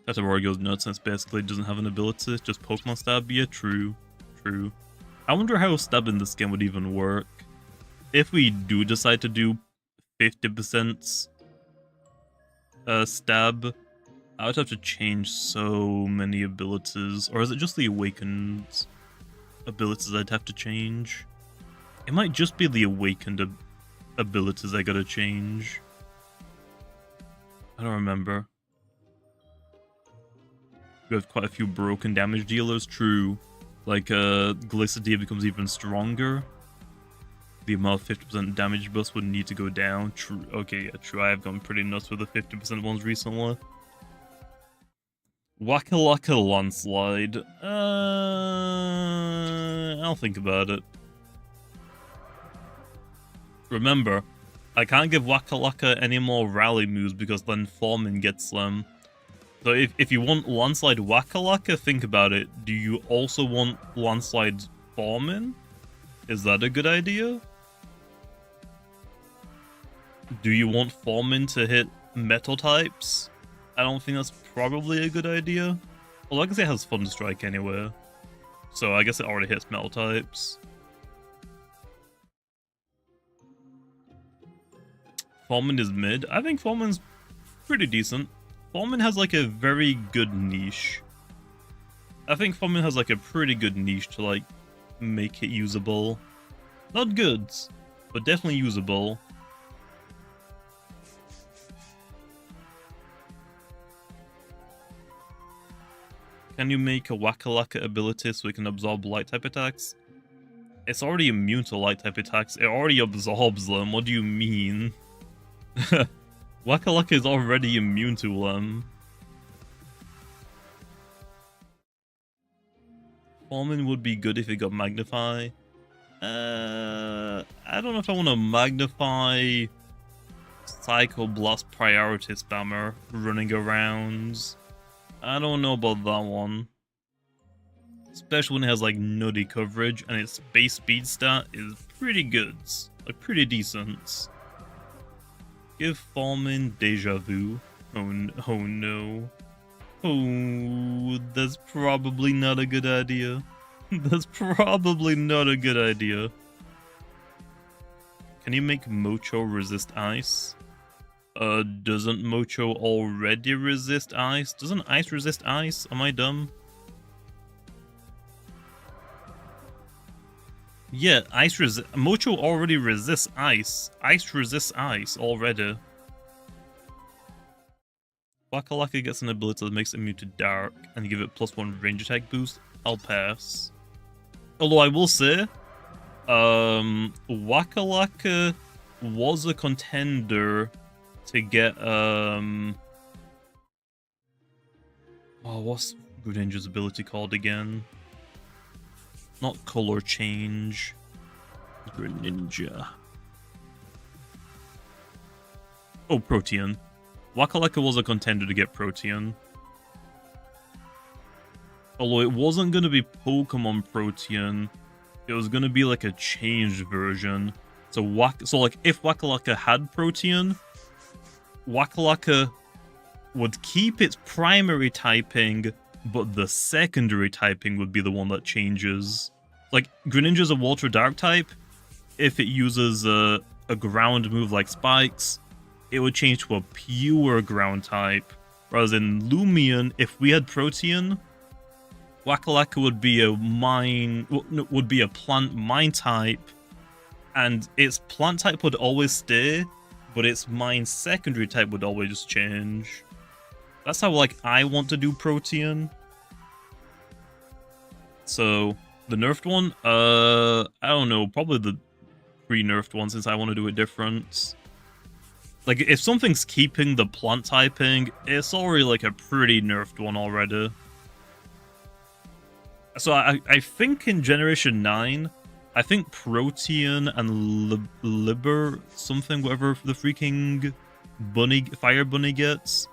Tatavari goes nuts since basically it doesn't have an ability, it's just Pokemon Stab. Yeah, true. True. I wonder how Stab in this game would even work. If we do decide to do 50% Stab, I would have to change so many abilities. Or is it just the Awakened abilities I'd have to change? It might just be the Awakened abilities I gotta change. I don't remember. We have quite a few broken damage dealers, true. Like, Glycidia becomes even stronger. The amount of 50% damage boost would need to go down. True. Okay, yeah, true. I have gone pretty nuts with the 50% ones recently. Waka Laka Landslide. I'll think about it. Remember, I can't give Waka Laka any more rally moves because then Foreman gets them. So if you want Landslide Waka Laka, think about it. Do you also want Landslide Foreman? Is that a good idea? Do you want Foreman to hit metal types? I don't think that's probably a good idea. Well, I guess it has Thunder Strike anyway. So I guess it already hits metal types. Foreman is mid. I think Foreman's pretty decent. Foreman has like a very good niche. I think Foreman has like a pretty good niche to like make it usable. Not good, but definitely usable. Can you make a Waka Laka ability so it can absorb light type attacks? It's already immune to light type attacks. It already absorbs them. What do you mean? Waka Laka is already immune to them. Foreman would be good if it got Magnify. I don't know if I want to Magnify Psycho Blast Priority Spammer running around. I don't know about that one. Especially when it has like nutty coverage and its base speed stat is pretty good. Like pretty decent. Give Foreman Deja Vu. Oh no. Oh, that's probably not a good idea. That's probably not a good idea. Can you make Mocho resist ice? Doesn't Mocho already resist ice? Doesn't ice resist ice? Am I dumb? Yeah, Mocho already resists ice. Ice resists ice already. Waka gets an ability that makes it immune to dark, and you give it +1 range attack boost. I'll pass. Although I will say, Waka was a contender to get, oh, what's Greninja's ability called again? Not color change. Greninja. Oh, Protean. Waka was a contender to get Protean. Although it wasn't going to be Pokemon Protean, it was going to be like a changed version. So like if Waka had Protean, Waka would keep its primary typing, but the secondary typing would be the one that changes. Like Greninja's a Water Dark type. If it uses a ground move like Spikes, it would change to a pure ground type. Whereas in Loomian, if we had Protean, Waka would be a plant mine type, and its plant type would always stay, but its mine secondary type would always change. That's how like I want to do Protean. So the nerfed one, I don't know, probably the pre-nerfed one since I want to do it different. Like if something's keeping the plant typing, it's already like a pretty nerfed one already. So I think in Generation 9, I think Protean and Liber something, whatever the freaking fire bunny gets,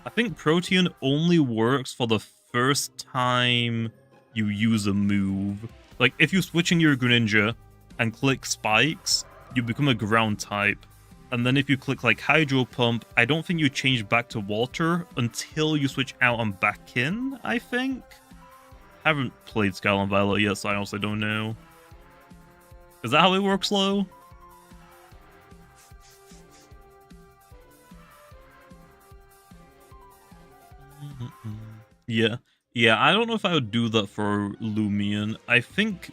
I think Protean only works for the first time you use a move. Like if you're switching your Greninja and click Spikes, you become a ground type. And then if you click like Hydro Pump, I don't think you change back to water until you switch out and back in, I think. I haven't played Scarlet and Violet yet, so I also don't know. Is that how it works, Lo? Yeah. Yeah, I don't know if I would do that for Loomian. I think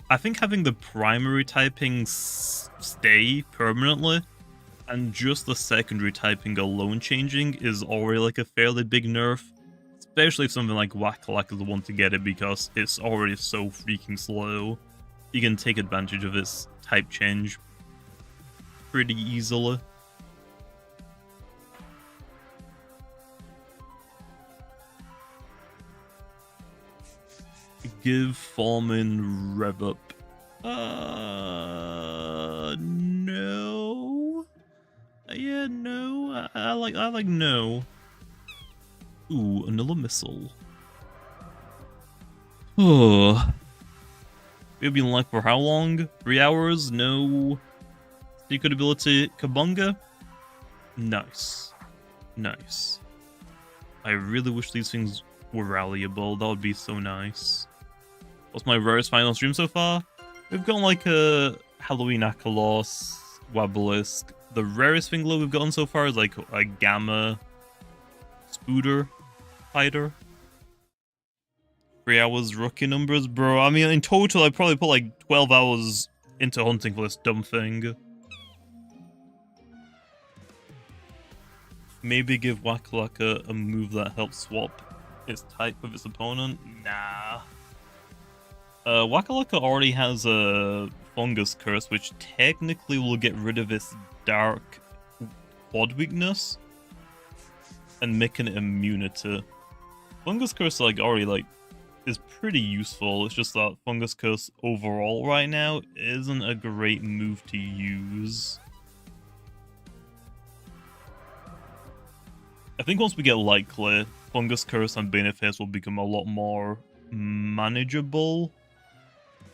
having the primary typing stay permanently and just the secondary typing alone changing is already like a fairly big nerf. Especially if something like Waka is the one to get it because it's already so freaking slow. You can take advantage of its type change pretty easily. Give Foreman rev up. No. Yeah, no. I like no. Ooh, another missile. Oh. We've been live for how long? 3 hours? No secret ability. Kabunga? Nice. Nice. I really wish these things were rallyable. That would be so nice. What's my rarest final stream so far? We've got like a Halloween Akalos, Wabalisk. The rarest thing we've gotten so far is like a Gamma Spooder fighter. 3 hours rookie numbers, bro. I mean, in total, I probably put like 12 hours into hunting for this dumb thing. Maybe give Waka a move that helps swap its type with its opponent. Nah. Waka already has a Fungus Curse, which technically will get rid of its dark quad weakness and making it immunity. Fungus Curse already is pretty useful. It's just that Fungus Curse overall right now isn't a great move to use. I think once we get Light Clay, Fungus Curse and Beneface will become a lot more manageable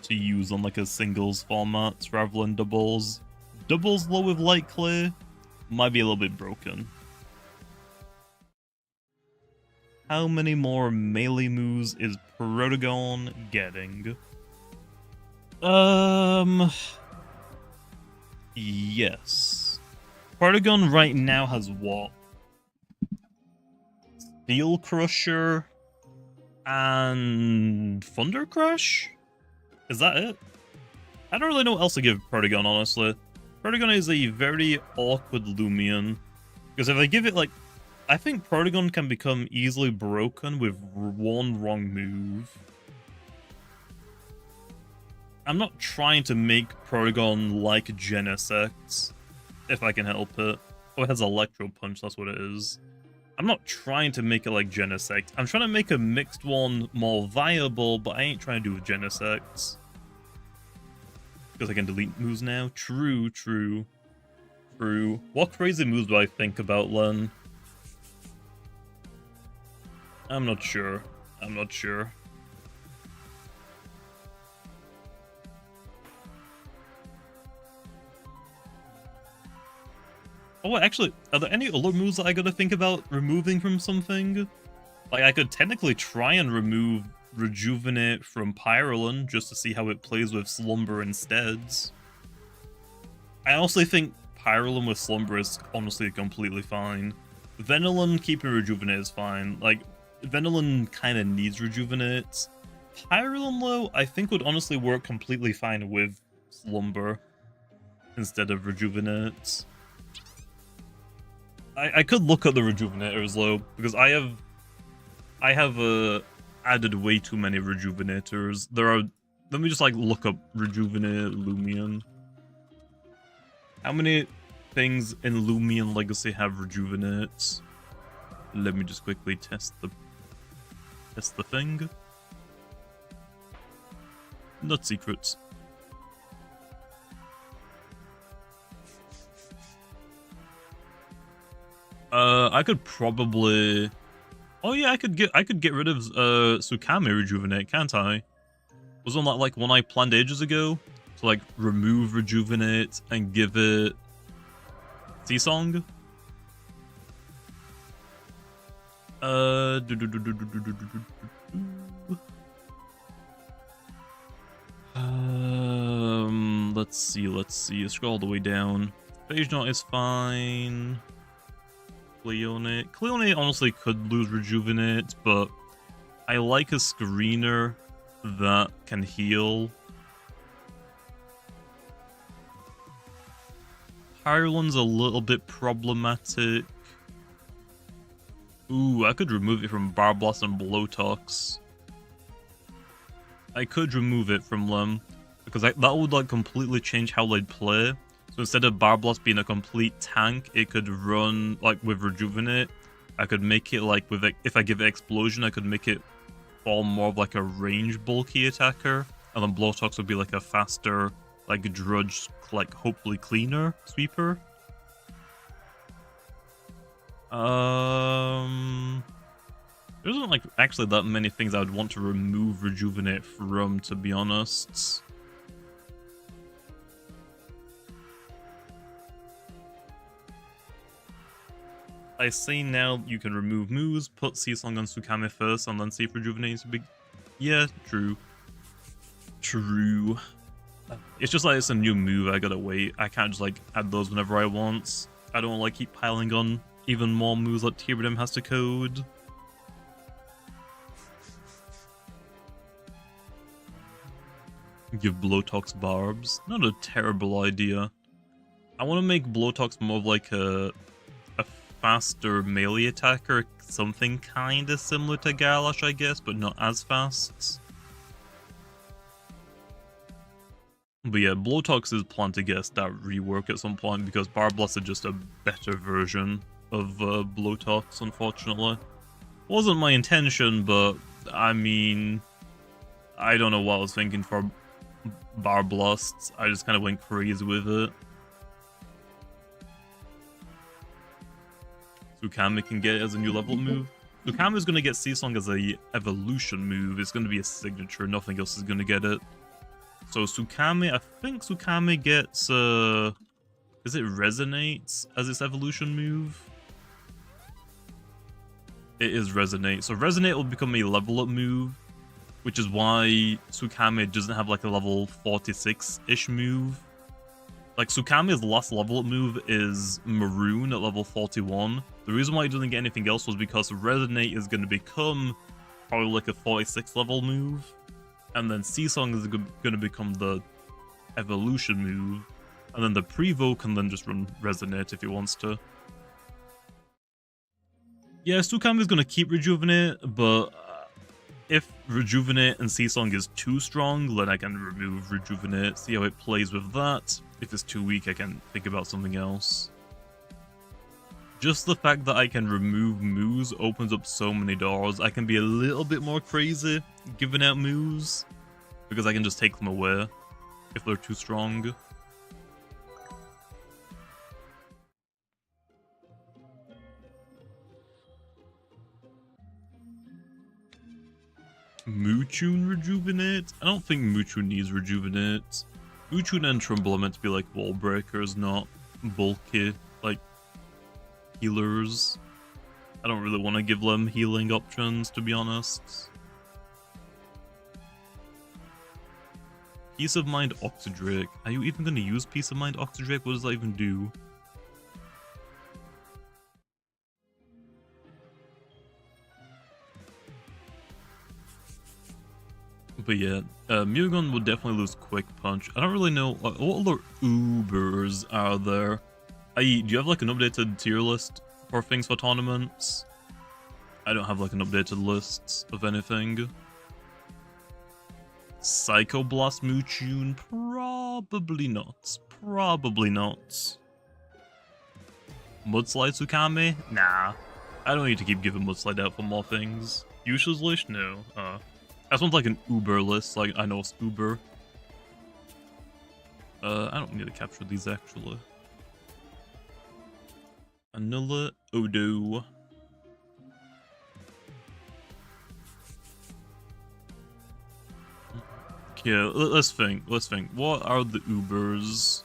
to use on like a singles format rather than doubles. Doubles low with Light Clay might be a little bit broken. How many more melee moves is Protagon getting? Yes. Protagon right now has what? Steel Crusher and Thunder Crush? Is that it? I don't really know what else to give Protagon, honestly. Protagon is a very awkward Loomian. Because if I give it like I think Protagon can become easily broken with one wrong move. I'm not trying to make Protagon like Genesect, if I can help it. Oh, it has Electro Punch, that's what it is. I'm not trying to make it like Genesect. I'm trying to make a mixed one more viable, but I ain't trying to do with Genesect. Because I can delete moves now. True, true, true. What crazy moves do I think about, Len? I'm not sure. I'm not sure. Oh, actually, are there any other moves that I gotta think about removing from something? Like, I could technically try and remove Rejuvenate from Pyrolan just to see how it plays with Slumber instead. I honestly think Pyrolan with Slumber is honestly completely fine. Venolan keeping Rejuvenate is fine. Like, Venolan kind of needs Rejuvenate. Pyrolan, though, I think would honestly work completely fine with Slumber instead of Rejuvenate. I could look at the Rejuvenators, though, because I have added way too many Rejuvenators. There are... Let me just, like, look up Rejuvenate Loomian. How many things in Loomian Legacy have Rejuvenate? Let me just quickly test the thing. Not secrets. I could probably... Oh yeah, I could get rid of Tsukame Rejuvenate, can't I? Wasn't that like one I planned ages ago? To like remove Rejuvenate and give it Seasong? Let's see. Scroll all the way down. Phage Knot is fine. Cleone honestly could lose Rejuvenate, but I like a screener that can heal. Pyrolan's a little bit problematic. Ooh, I could remove it from Barblast and Blowtox. I could remove it from them, because that would like completely change how they'd play. So instead of Barblast being a complete tank, it could run like with Rejuvenate. I could make it like with if I give it Explosion, I could make it fall more of like a range bulky attacker, and then Blowtox would be like a faster, like Drudge, like hopefully cleaner sweeper. There isn't like actually that many things I would want to remove Rejuvenate from, to be honest. I say now you can remove moves, put Seasong on Tsukame first, and then see if Rejuvenate is big. Yeah, true. True. It's just like it's a new move, I gotta wait. I can't just like add those whenever I want. I don't want to like keep piling on even more moves that Tyradem has to code. Give Blowtox Barbs. Not a terrible idea. I want to make Blowtox more of like a faster melee attacker, something kinda similar to Galash, I guess, but not as fast. But yeah, Blowtox is planned to get that rework at some point, because Barblast is just a better version of Blowtox, unfortunately. Wasn't my intention, but I mean, I don't know what I was thinking for Barblast. I just kind of went crazy with it. Tsukame can get it as a new level move. Tsukame is going to get Seasong as a evolution move. It's going to be a signature. Nothing else is going to get it. So Tsukame, I think Tsukame gets, is it Resonates as its evolution move? It is Resonate. So Resonate will become a level up move, which is why Tsukame doesn't have like a level 46-ish move. Like, Tsukame's last level up move is Maroon at level 41. The reason why he doesn't get anything else was because Resonate is going to become probably like a 46 level move. And then Seasong is going to become the evolution move. And then the Prevo can then just run Resonate if he wants to. Yeah, Stukami is going to keep Rejuvenate, but if Rejuvenate and Seasong is too strong, then I can remove Rejuvenate, see how it plays with that. If it's too weak, I can think about something else. Just the fact that I can remove moves opens up so many doors. I can be a little bit more crazy giving out moves, because I can just take them away if they're too strong. Moochun Rejuvenate? I don't think Moochun needs Rejuvenate. Moochun and Trumbull are meant to be like wall breakers, not bulky, like, healers. I don't really want to give them healing options, to be honest. Peace of Mind Oxydrake. Are you even going to use Peace of Mind Oxydrake? What does that even do? But yeah, Mugen would definitely lose Quick Punch. I don't really know what other Ubers are there. I.e., do you have like an updated tier list for things for tournaments? I don't have like an updated list of anything. Psycho Blast Moochun? Probably not. Probably not. Mudslide Tsukame? Nah. I don't need to keep giving Mudslide out for more things. Useless list? No. That sounds like an Uber list, like I know it's Uber. I don't need to capture these actually. Anula Odo. Okay, let's think. What are the Ubers?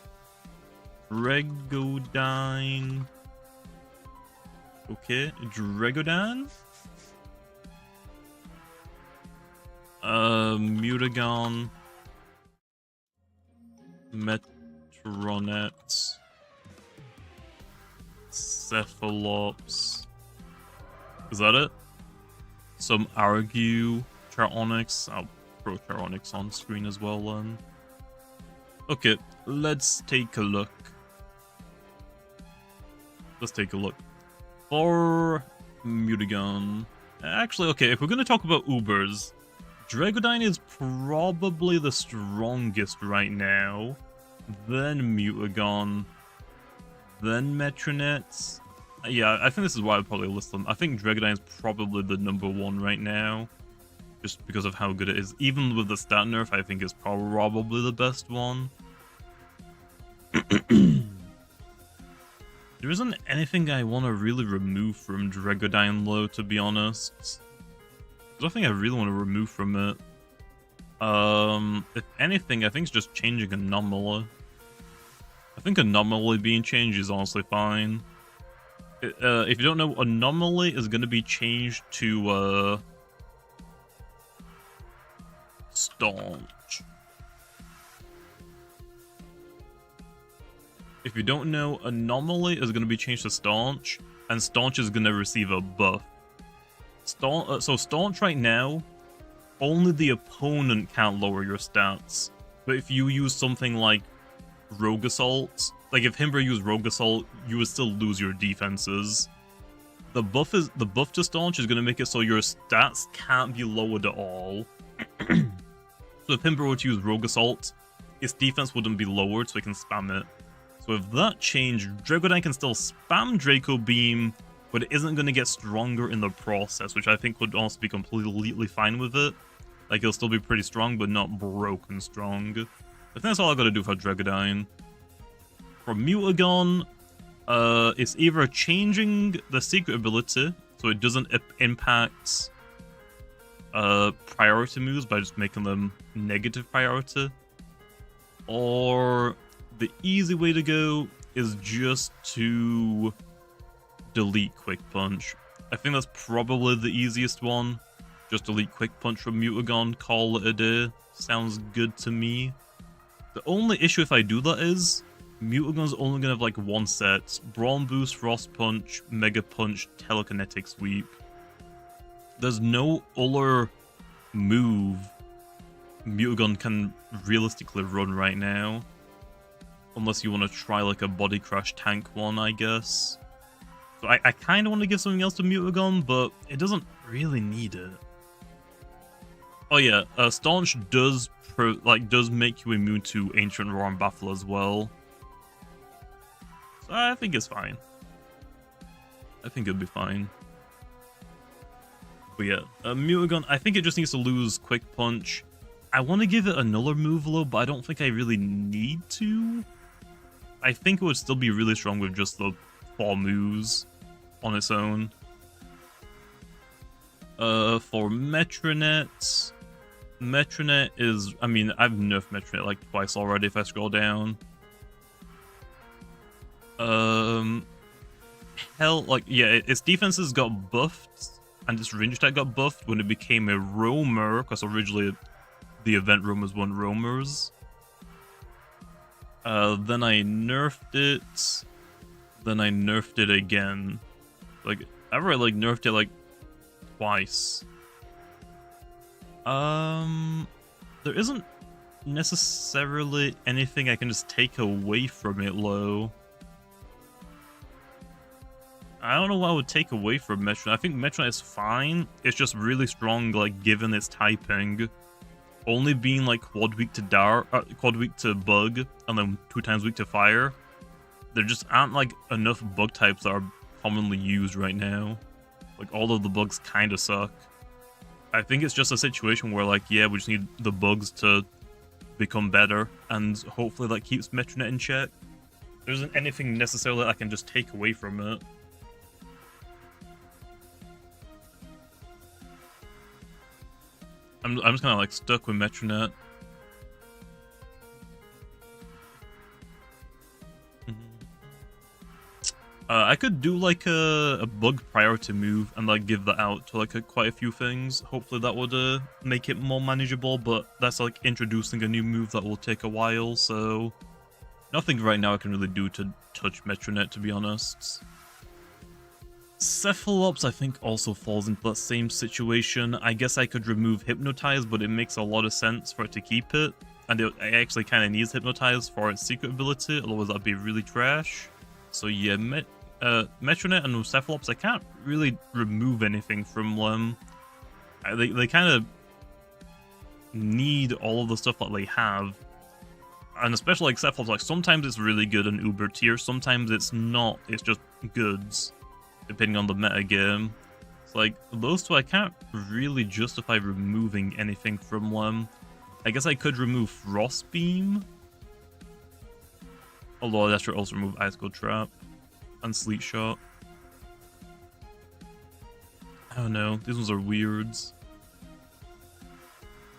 Dragodine. Okay, Dragodine? Mutagon, Metronet, Cephalops. Is that it? Some Argue, Charonix. I'll throw Charonix on screen as well then. Okay, let's take a look. For Mutagon. Actually, okay, if we're gonna talk about Ubers, Dragodine is probably the strongest right now, then Mutagon, then Metronet. Yeah, I think this is why I'd probably list them. I think Dragodine is probably the #1 right now, just because of how good it is. Even with the stat nerf, I think it's probably the best one. There isn't anything I want to really remove from Dragodine though, to be honest. There's nothing I really want to remove from it. If anything, I think it's just changing Anomaly. I think Anomaly being changed is honestly fine. If you don't know, Anomaly is going to be changed to, Staunch. If you don't know, Anomaly is going to be changed to Staunch, and Staunch is going to receive a buff. So Staunch right now, only the opponent can't lower your stats. But if you use something like Rogue Assault, like if Himber used Rogue Assault, you would still lose your defenses. The buff to Staunch is going to make it so your stats can't be lowered at all. So if Himber were to use Rogue Assault, its defense wouldn't be lowered, so it can spam it. So if that changed, Dragodine can still spam Draco Beam, but it isn't going to get stronger in the process, which I think would also be completely fine with it. Like, it'll still be pretty strong, but not broken strong. I think that's all I gotta do for Dragodine. For Mutagon, it's either changing the secret ability, so it doesn't impact priority moves by just making them negative priority, or the easy way to go is just to delete Quick Punch. I think that's probably the easiest one. Just delete Quick Punch from Mutagon, call it a day. Sounds good to me. The only issue if I do that is, Mutagon's only gonna have like one set. Brawn Boost, Frost Punch, Mega Punch, Telekinetic Sweep. There's no other move Mutagon can realistically run right now. Unless you want to try like a Body Crash tank one, I guess. So I kind of want to give something else to Mutagon, but it doesn't really need it. Oh yeah, Staunch does make you immune to Ancient Roar and Baffle as well. So I think it's fine. I think it'll be fine. But yeah, Mutagon, I think it just needs to lose Quick Punch. I want to give it another move though, but I don't think I really need to. I think it would still be really strong with just the 4 moves on its own. For Metronet, Metronet is, I mean, I've nerfed Metronet like twice already if I scroll down. Its defenses got buffed, and its range attack got buffed when it became a roamer, because originally the event roamers weren't roamers. Then I nerfed it. Then I nerfed it again. Like, I've already nerfed it like twice. There isn't necessarily anything I can just take away from it, though. I don't know what I would take away from Metronet. I think Metronet is fine. It's just really strong, like, given its typing. Only being, like, quad weak to bug, and then 2 times weak to fire. There just aren't, like, enough bug types that are commonly used right now. Like, all of the bugs kind of suck. I think it's just a situation where, like, yeah, we just need the bugs to become better, and hopefully that keeps Metronet in check. There isn't anything necessarily I can just take away from it. I'm just kind of like stuck with Metronet. I could do like a bug priority move and like give that out to like quite a few things. Hopefully that would make it more manageable, but that's like introducing a new move that will take a while, so nothing right now I can really do to touch Metronet, to be honest. Cephalops, I think, also falls into that same situation. I guess I could remove Hypnotize, but it makes a lot of sense for it to keep it. And it actually kind of needs Hypnotize for its secret ability, otherwise that'd be really trash. So yeah, Metronet and Cephalops, I can't really remove anything from them. They kind of need all of the stuff that they have. And especially like Cephalops, like sometimes it's really good in Uber tier, sometimes it's not, it's just goods, depending on the meta game. It's like, those two I can't really justify removing anything from them. I guess I could remove Frostbeam. Although that should also remove Ice Cold Trap and Sleet Shot. I don't know, these ones are weirds.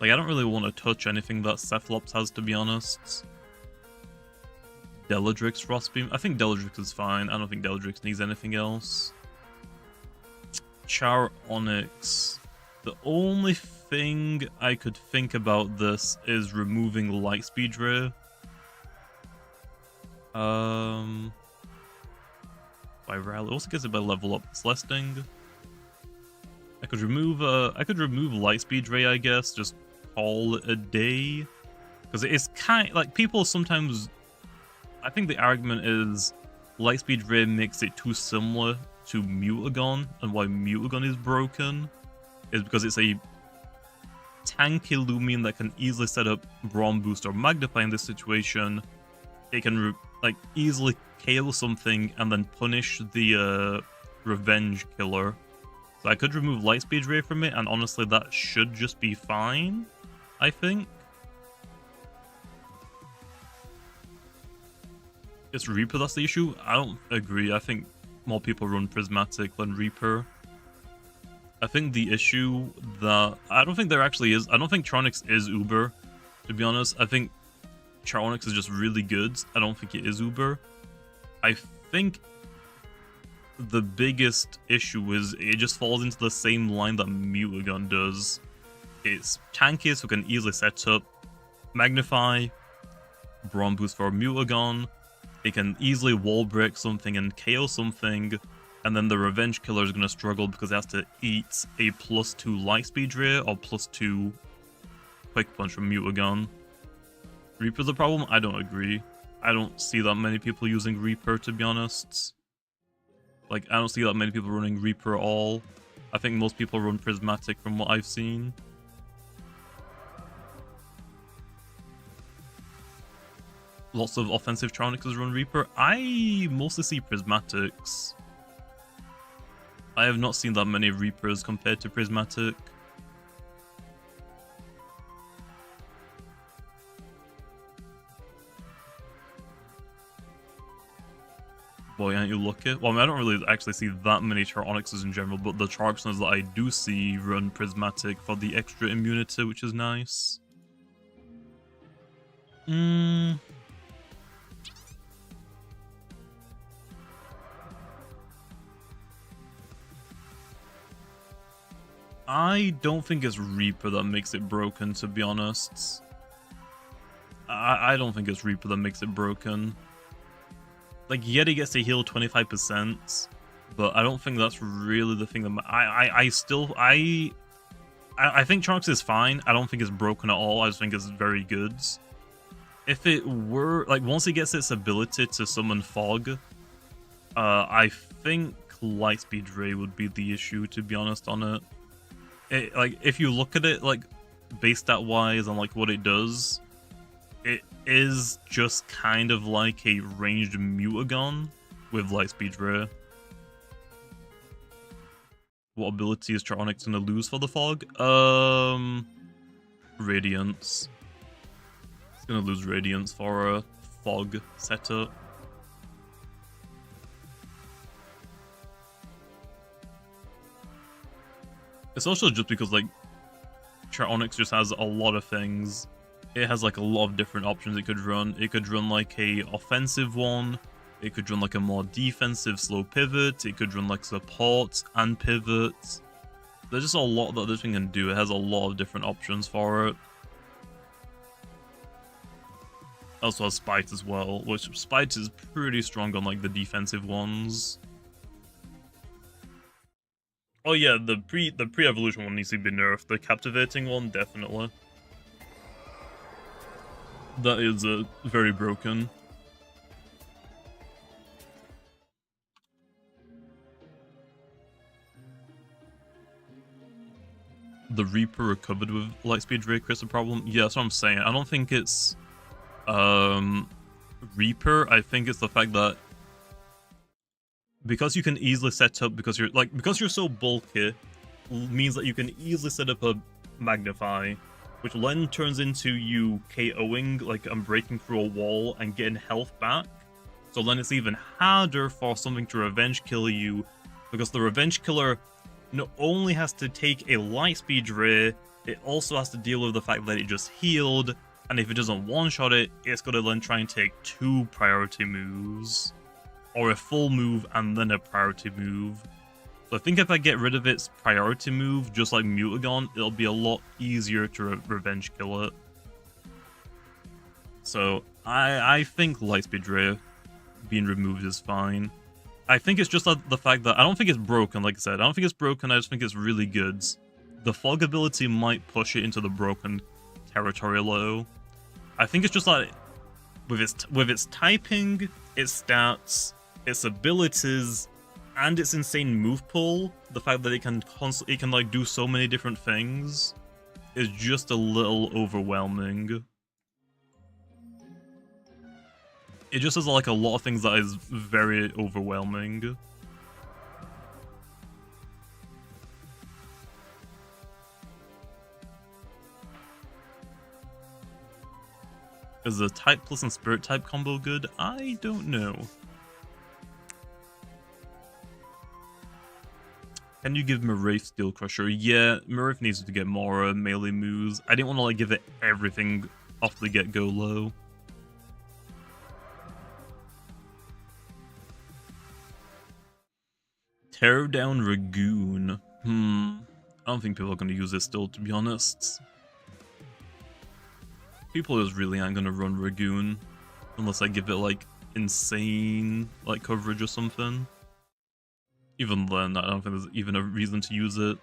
Like, I don't really want to touch anything that Cephalops has, to be honest. Deladrix Frostbeam? I think Deladrix is fine. I don't think Deladrix needs anything else. Char Onyx. The only thing I could think about this is removing Lightspeed Ray. By Rally. Also gets it by level up Celesting. I could remove Lightspeed Ray, I guess, just call it a day. Because it's kind like people sometimes, I think the argument is Lightspeed Ray makes it too similar to Mutagon, and why Mutagon is broken is because it's a tanky Loomian that can easily set up Brawn Boost or Magnify in this situation. It can like easily KO something and then punish the Revenge Killer. So I could remove Lightspeed Ray from it, and honestly that should just be fine, I think. It's Reaper that's the issue? I don't agree. I think more people run Prismatic than Reaper. I think the issue that... I don't think there actually is... I don't think Tronix is Uber, to be honest. I think Tronix is just really good. I don't think it is Uber. I think the biggest issue is it just falls into the same line that Mutagon does. It's tanky, so it can easily set up Magnify, Brawn Boost for Mutagon. It can easily wall break something and KO something, and then the Revenge Killer is going to struggle because it has to eat a +2 Lightspeed Ray or +2 Quick Punch from Mutagon. Reaper's a problem? I don't agree. I don't see that many people using Reaper, to be honest. Like, I don't see that many people running Reaper at all. I think most people run Prismatic from what I've seen. Lots of offensive Charonics run Reaper. I mostly see Prismatics. I have not seen that many Reapers compared to Prismatic. Boy, aren't you lucky? Well, I mean, I don't really actually see that many Charonyxes in general, but the Charpsons that I do see run Prismatic for the extra immunity, which is nice. I don't think it's Reaper that makes it broken, to be honest. I don't think it's Reaper that makes it broken. Like, Yeti gets to heal 25%, but I don't think that's really the thing that... I think Charnox is fine. I don't think it's broken at all. I just think it's very good. If it were... Like, once it gets its ability to summon Fog, I think Lightspeed Ray would be the issue, to be honest, on it. Like, if you look at it, like, base stat-wise and, like, what it does... It is just kind of like a ranged Mutagon with Lightspeed Ray. What ability is Charonyx gonna lose for the Fog? Radiance. It's gonna lose Radiance for a Fog setup. It's also just because, like, Charonyx just has a lot of things. It has like a lot of different options it could run. It could run like a offensive one. It could run like a more defensive slow pivot. It could run like support and pivot. There's just a lot that this thing can do. It has a lot of different options for it. Also has Spite as well, which Spite is pretty strong on like the defensive ones. Oh yeah, the pre-evolution one needs to be nerfed. The captivating one, definitely. That is very broken. The Reaper recovered with Lightspeed Ray creates a problem? Yeah, that's what I'm saying. I don't think it's Reaper. I think it's the fact that because you can easily set up, because you're so bulky, means that you can easily set up a Magnify, which then turns into you KOing, like, and breaking through a wall and getting health back. So then it's even harder for something to revenge kill you, because the revenge killer not only has to take a Lightspeed Ray, it also has to deal with the fact that it just healed, and if it doesn't one-shot it, it's gonna then try and take 2 priority moves. Or a full move and then a priority move. So I think if I get rid of its priority move, just like Mutagon, it'll be a lot easier to revenge kill it. So I think Lightspeed Ray being removed is fine. I think it's just the fact that I don't think it's broken, like I said. I don't think it's broken, I just think it's really good. The Fog ability might push it into the broken territory low. I think it's just like with its typing, its stats, its abilities, and its insane move pool, the fact that it can like do so many different things is just a little overwhelming. It just has like a lot of things that is very overwhelming. Is the type plus and spirit type combo good? I don't know. Can you give Maraith Steel Crusher? Yeah, Maraith needs to get more melee moves. I didn't want to like give it everything off the get-go low. Tear down Ragoon. I don't think people are going to use this still, to be honest. People just really aren't going to run Ragoon unless I give it like insane like coverage or something. Even then, I don't think there's even a reason to use it.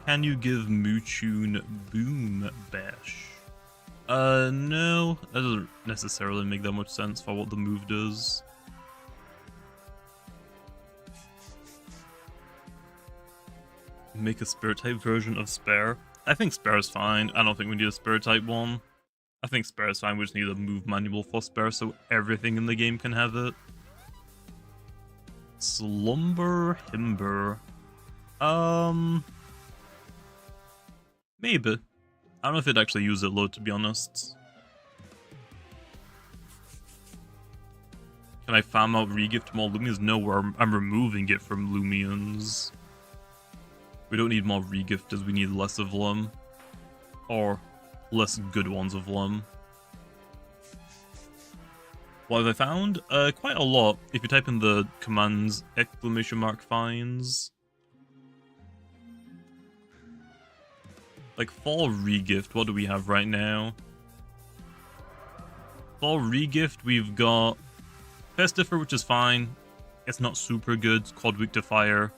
Can you give Moochune Boom Bash? No, that doesn't necessarily make that much sense for what the move does. Make a spirit type version of Spare. I think Spare is fine. I don't think we need a spirit type one. I think Spare is fine. We just need a move manual for Spare so everything in the game can have it. Slumber Himber. Maybe. I don't know if it'd actually use it low, to be honest. Can I farm out regift more Loomians? No, I'm removing it from Loomians. We don't need more regifters, we need less of them. Or less good ones of them. What have I found? Quite a lot. If you type in the commands !finds. Like for regift, what do we have right now? For regift, we've got Festifer, which is fine. It's not super good. Quad weak to fire.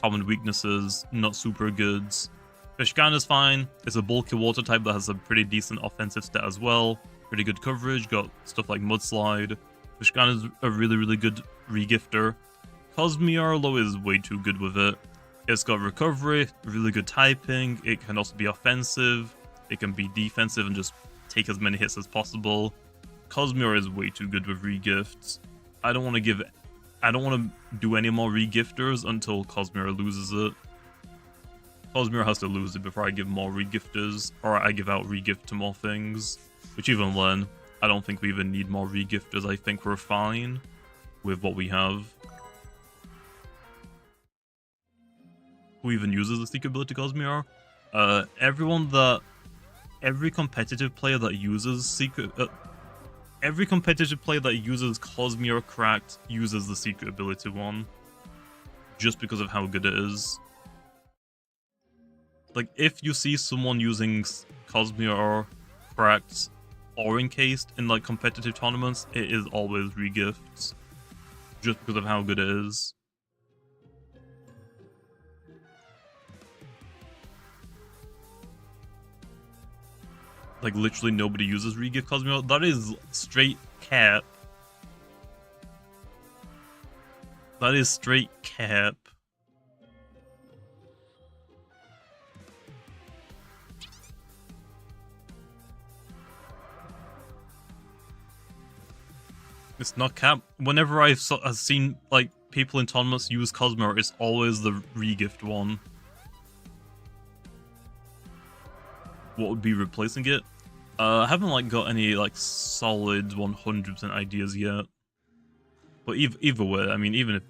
Common weaknesses, not super good. Fishgan is fine. It's a bulky water type that has a pretty decent offensive stat as well. Pretty good coverage. Got stuff like Mudslide. Fishgan is a really, really good regifter. Cosmiarlo is way too good with it. It's got recovery, really good typing. It can also be offensive. It can be defensive and just take as many hits as possible. Cosmior is way too good with regifts. I don't want to do any more regifters until Cosmior loses it. Cosmior has to lose it before I give more regifters, or I give out regift to more things. Which even then, I don't think we even need more regifters. I think we're fine with what we have. Who even uses the secret ability Cosmior? Every competitive player that uses every competitive player that uses Cosmior Cracked uses the secret ability one. Just because of how good it is. Like, if you see someone using Cosmior Cracked or Encased in, like, competitive tournaments, it is always regifts. Just because of how good it is. Like, literally nobody uses regift Cosmior. That is straight cap. That is straight cap. It's not cap. Whenever I've seen, like, people in tournaments use Cosmior, it's always the regift one. What would be replacing it? I haven't like got any like solid 100% ideas yet. But either way, I mean, even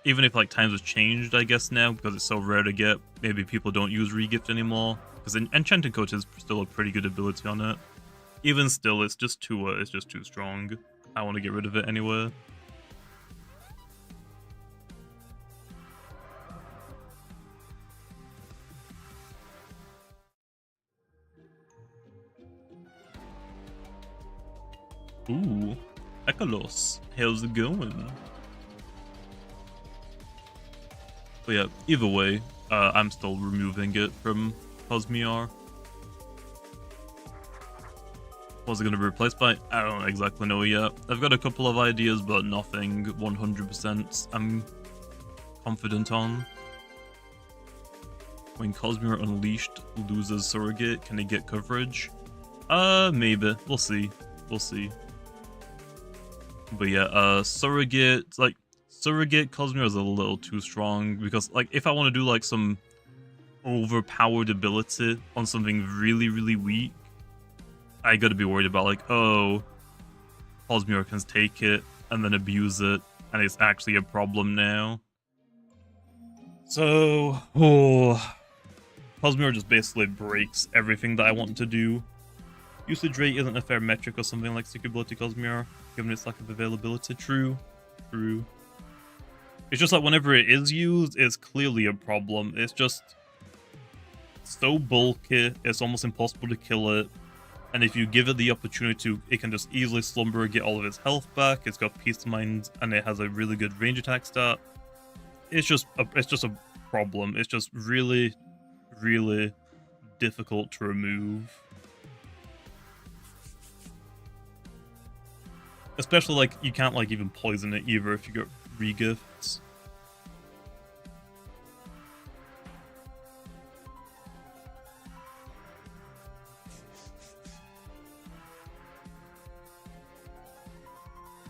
if like times have changed, I guess now because it's so rare to get, maybe people don't use regift anymore. Because Enchanting Coat is still a pretty good ability on it. Even still, it's just too strong. I want to get rid of it anyway. Ooh, Ekalos, how's it going? But yeah, either way, I'm still removing it from Cosmior. What's it going to be replaced by? I don't exactly know yet. I've got a couple of ideas, but nothing 100% I'm confident on. When Cosmior Unleashed loses Surrogate, can it get coverage? Maybe. We'll see. We'll see. But yeah, Surrogate Cosmior is a little too strong because, like, if I want to do, like, some overpowered ability on something really, really weak, I gotta be worried about, like, oh, Cosmior can take it and then abuse it, and it's actually a problem now. So, Cosmior just basically breaks everything that I want to do. Usage rate isn't a fair metric or something like Secret Ability Cosmior, given its lack of availability. True. It's just like whenever it is used, it's clearly a problem. It's just so bulky, it's almost impossible to kill it. And if you give it the opportunity to, it can just easily slumber, get all of its health back. It's got Peace of Mind, and it has a really good range attack stat. It's just a problem. It's just really, really difficult to remove. Especially, like, you can't, like, even poison it either if you get regifts.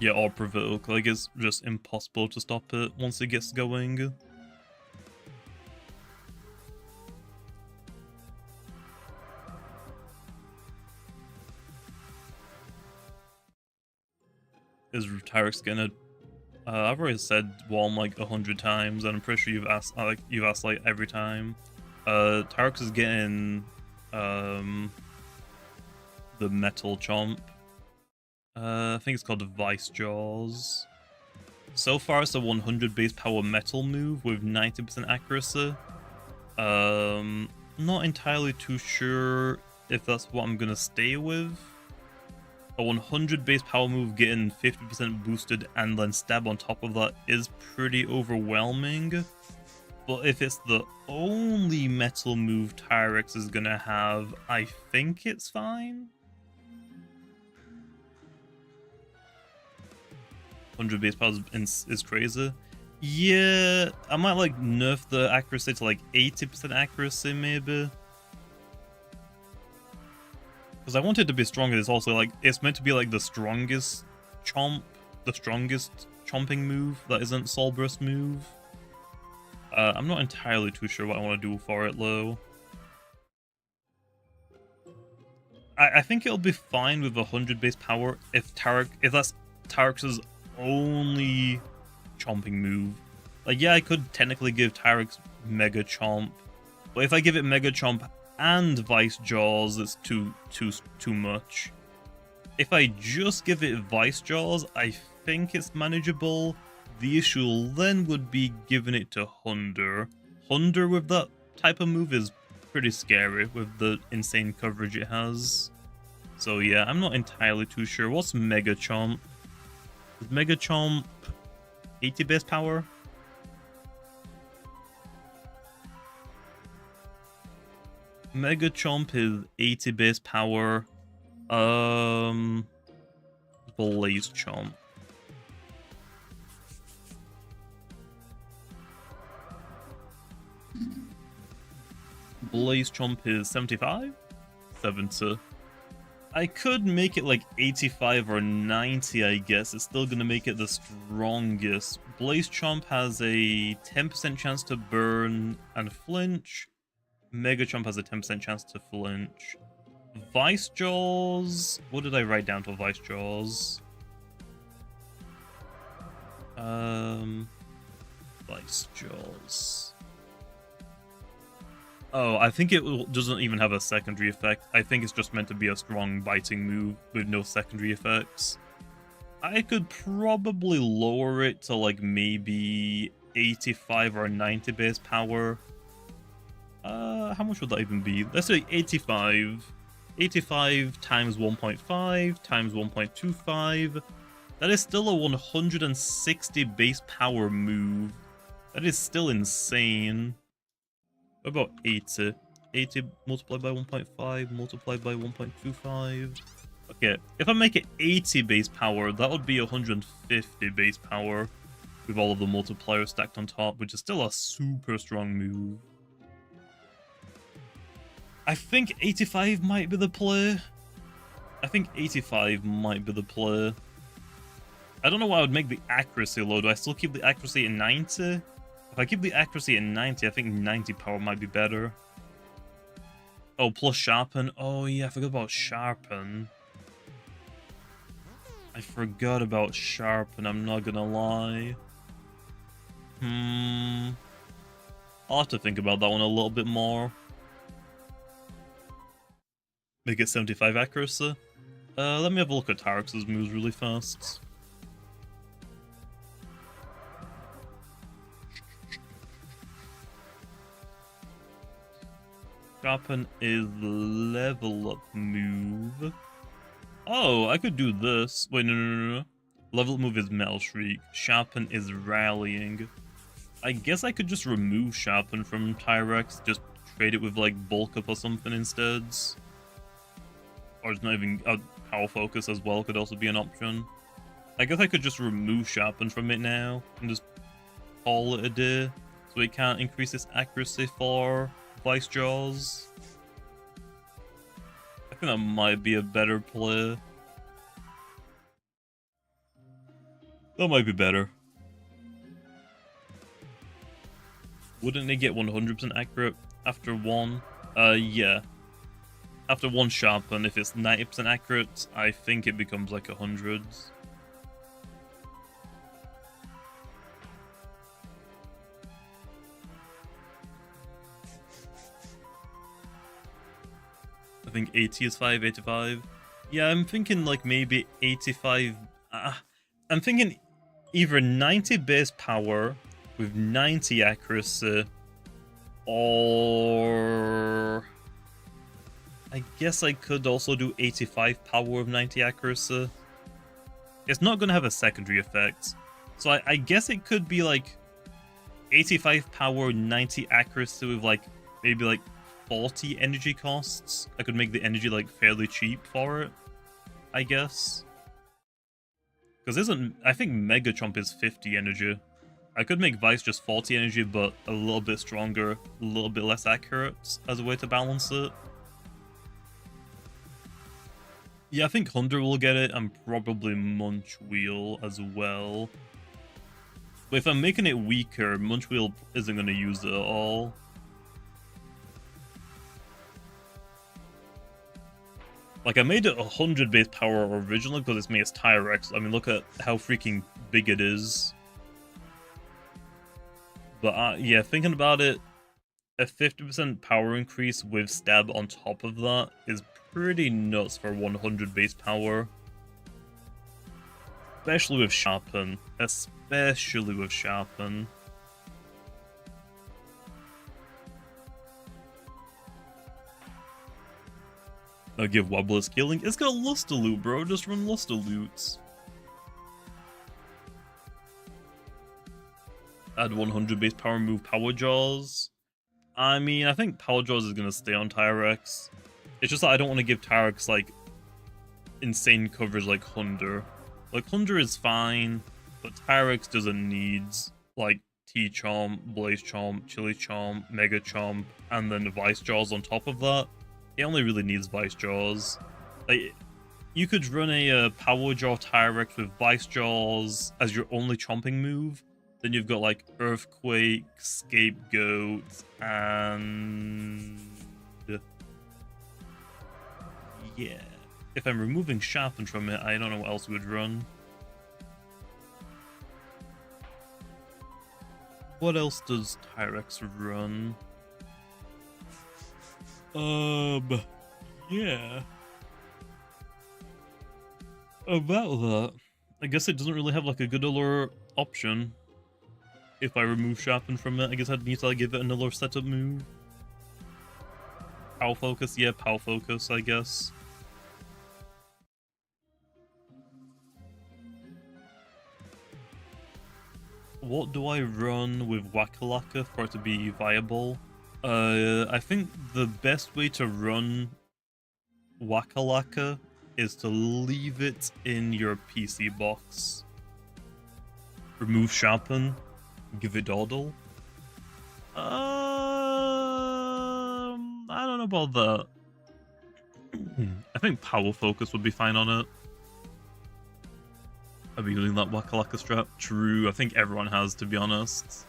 Yeah, or provoke. Like, it's just impossible to stop it once it gets going. Is Tyrex gonna... I've already said Walm like 100 times, and I'm pretty sure you've asked like every time. Tyrex is getting the metal chomp. I think it's called the Vice Jaws. So far, it's a 100 base power metal move with 90% accuracy. Not entirely too sure if that's what I'm gonna stay with. A 100 base power move getting 50% boosted and then stab on top of that is pretty overwhelming. But if it's the only metal move Tyrex is gonna have, I think it's fine. 100 base power is crazy. Yeah, I might like nerf the accuracy to like 80% accuracy maybe. Because I want it to be stronger. It's also like, it's meant to be like the strongest chomp, the strongest chomping move that isn't Soul Burst move. I'm not entirely too sure what I want to do for it though. I think it'll be fine with 100 base power if that's Tyrex's only chomping move. Like, yeah, I could technically give Tyrex Mega Chomp, but if I give it Mega Chomp and Vice Jaws, it's too much. If I just give it Vice Jaws, I think it's manageable. The issue then would be giving it to Hunder. Hunder with that type of move is pretty scary with the insane coverage it has. So yeah, I'm not entirely too sure. What's Mega Chomp? Is Mega Chomp 80 base power? Mega Chomp is 80 base power. Blaze Chomp. Blaze Chomp is 75? 70. I could make it like 85 or 90, I guess. It's still gonna make it the strongest. Blaze Chomp has a 10% chance to burn and flinch. Mega Chomp has a 10% chance to flinch. Vice Jaws... What did I write down for Vice Jaws? Vice Jaws... Oh, I think it doesn't even have a secondary effect. I think it's just meant to be a strong biting move with no secondary effects. I could probably lower it to like maybe 85 or 90 base power. How much would that even be? Let's say 85. 85 times 1.5 times 1.25. That is still a 160 base power move. That is still insane. What about 80? 80 multiplied by 1.5 multiplied by 1.25. Okay, if I make it 80 base power, that would be 150 base power with all of the multipliers stacked on top, which is still a super strong move. I think 85 might be the play. I think 85 might be the play. I don't know why I would make the accuracy low. Do I still keep the accuracy at 90? If I keep the accuracy at 90, I think 90 power might be better. Oh, plus sharpen. Oh yeah, I forgot about sharpen. I forgot about sharpen, I'm not gonna lie. I'll have to think about that one a little bit more. Make it 75 accuracy. Let me have a look at Tyrex's moves really fast. Sharpen is the level up move. Oh, I could do this. Wait, no. Level up move is Metal Shriek. Sharpen is rallying. I guess I could just remove Sharpen from Tyrex. Just trade it with like Bulk Up or something instead. Or it's not even Power Focus as well could also be an option. I guess I could just remove sharpen from it now and just call it a day, so it can't increase its accuracy for vice jaws. I think that might be a better play. That might be better. Wouldn't it get 100% accurate after one? Yeah. After one sharpen, if it's 90% accurate, I think it becomes like 100. I think 80 is 5, 85. Yeah, I'm thinking like maybe 85. I'm thinking either 90 base power with 90 accuracy, or I guess I could also do 85 power with 90 accuracy. It's not going to have a secondary effect, so I guess it could be like 85 power, 90 accuracy with like maybe like 40 energy costs. I could make the energy like fairly cheap for it, I guess. Because I think Mega Chomp is 50 energy. I could make Vice just 40 energy, but a little bit stronger, a little bit less accurate as a way to balance it. Yeah, I think Hunter will get it, and probably Munch Wheel as well. But if I'm making it weaker, Munch Wheel isn't going to use it at all. Like, I made it 100 base power originally because it's made as Tyrex. I mean, look at how freaking big it is. But yeah, thinking about it, a 50% power increase with stab on top of that is pretty nuts for 100 base power. Especially with Sharpen. Especially with Sharpen. I'll give Wobbler scaling. It's got Luster Loot, bro. Just run Luster Loots. Add 100 base power, move Power Jaws. I mean, I think Power Jaws is going to stay on Tyrex. It's just that I don't want to give Tyrex, like, insane coverage like Hunter. Like, Hunter is fine, but Tyrex doesn't need, like, T-Chomp, Blaze Chomp, Chili Chomp, Mega Chomp, and then Vice Jaws on top of that. It only really needs Vice Jaws. Like, you could run a Power Jaw Tyrex with Vice Jaws as your only chomping move. Then you've got like Earthquake, Scapegoat, and yeah. If I'm removing Sharpen from it, I don't know what else would run. What else does Tyrex run? Yeah. About that, I guess it doesn't really have like a good other option. If I remove Sharpen from it, I guess I'd need to like, give it another setup move. Power Focus, yeah, Power Focus, I guess. What do I run with Wakalaka for it to be viable? I think the best way to run Wakalaka is to leave it in your PC box. Remove Sharpen, give it Dawdle. I don't know about that. I think Power Focus would be fine on it. I've been using that Wakalaka strat. True, I think everyone has, to be honest.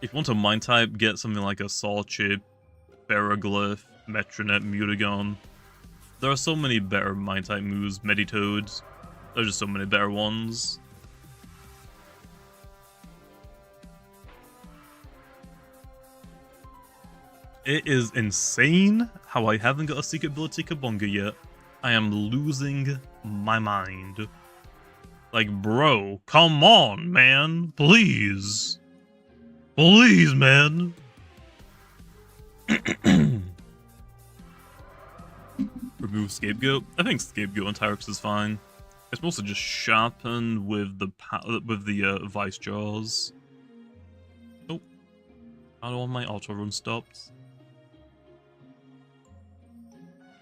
If you want a Mind type, get something like a Saw Chip, Pharoglyph, Metronet, Mutagon. There are so many better Mind type moves. Meditoad. There's just so many better ones. It is insane how I haven't got a secret ability Kabonga yet. I am losing my mind. Like, bro, come on, man. Please. Please, man. Remove Scapegoat. I think Scapegoat on Tyrex is fine. It's mostly just Sharpen with the Vice Jaws. Oh, I don't want my auto run stopped.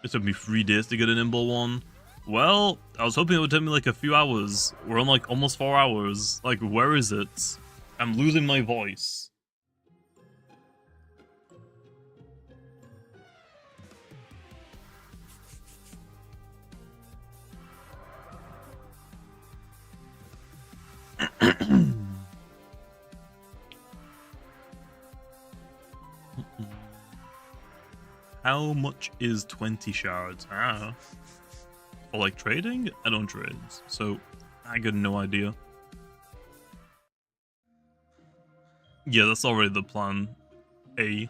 It took me 3 days to get a nimble one. Well, I was hoping it would take me like a few hours. We're on like almost 4 hours. Like, where is it? I'm losing my voice. How much is 20 shards? Ah. For like trading? I don't trade, so I got no idea. Yeah, that's already the plan. The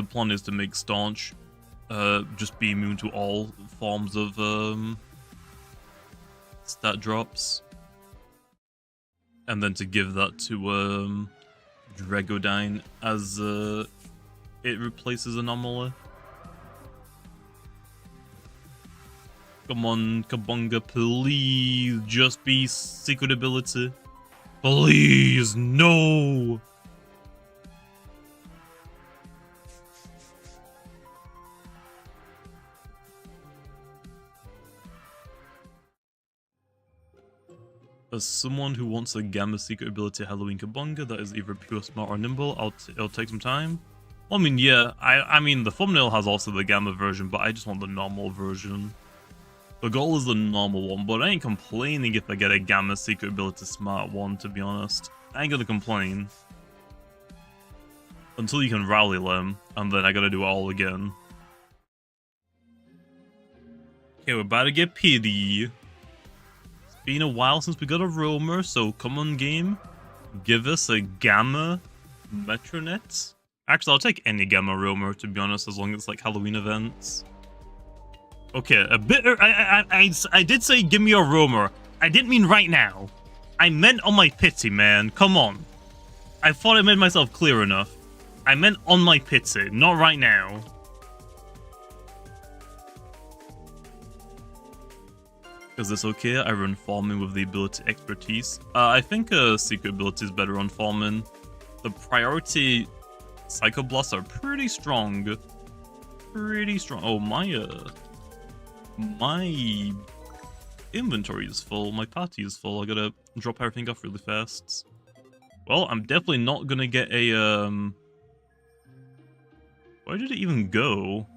plan is to make staunch just be immune to all forms of stat drops. And then to give that to Dragodyne as it replaces Anomaly. Come on, Kabunga, please just be secret ability. Please, no! As someone who wants a Gamma secret ability Halloween Kabunga that is either pure smart or nimble, it'll take some time. Well, I mean, yeah, I mean, the thumbnail has also the Gamma version, but I just want the normal version. The goal is the normal one, but I ain't complaining if I get a Gamma secret ability smart one, to be honest. I ain't gonna complain. Until you can rally them, and then I gotta do it all again. Okay, we're about to get pity. It's been a while since we got a roamer, so come on game. Give us a Gamma Metronet. Actually, I'll take any Gamma roamer, to be honest, as long as it's like Halloween events. Okay, a bit. I did say give me a roamer. I didn't mean right now. I meant on my pity, man. Come on. I thought I made myself clear enough. I meant on my pity, not right now. Is this okay? I run farming with the ability expertise. I think a secret ability is better on farming. The priority Psycho Blasts are pretty strong. Pretty strong. Oh, my inventory is full. My party is full. I gotta drop everything off really fast. Well, I'm definitely not gonna get a, Where did it even go?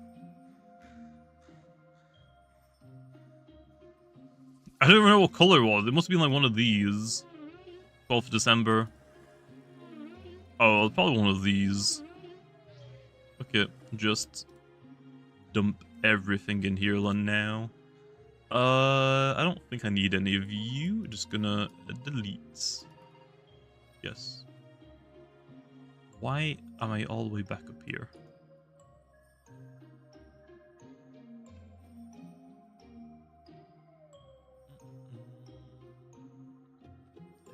I don't even know what color it was. It must have been like one of these. 12th of December. Oh, probably one of these. Okay, just dump everything in here now. I don't think I need any of you. Just gonna delete. Yes. Why am I all the way back up here?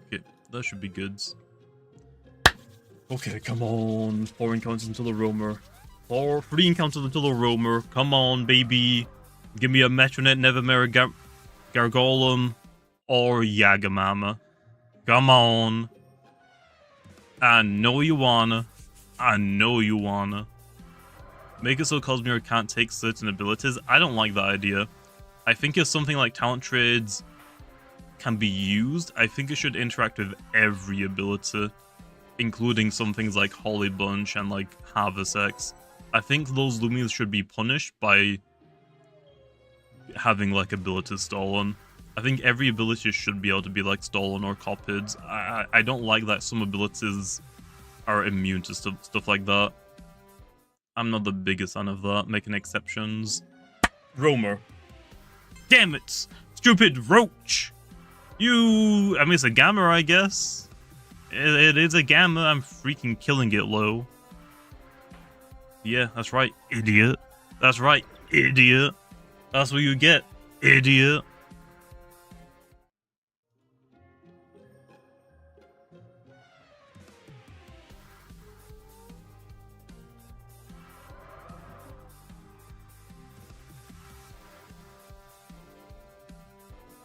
Okay, that should be good. Okay, come on. 4 encounters until the roamer. 3 encounters until the roamer. Come on, baby. Give me a Metronet, Nevermere, Gargolem, or Yagamama. Come on. I know you wanna. I know you wanna. Make it so Cosmere can't take certain abilities. I don't like that idea. I think if something like talent trades can be used, I think it should interact with every ability, including some things like Holly Bunch and like Harvest X. I think those Loomians should be punished by having like abilities stolen. I think every ability should be able to be like stolen or copied. I don't like that some abilities are immune to stuff like that. I'm not the biggest fan of that, making exceptions. Roamer. Damn it! Stupid roach! I mean, it's a Gamma, I guess. It is a Gamma. I'm freaking killing it low. Yeah, that's right, idiot. That's right, idiot. That's what you get, idiot.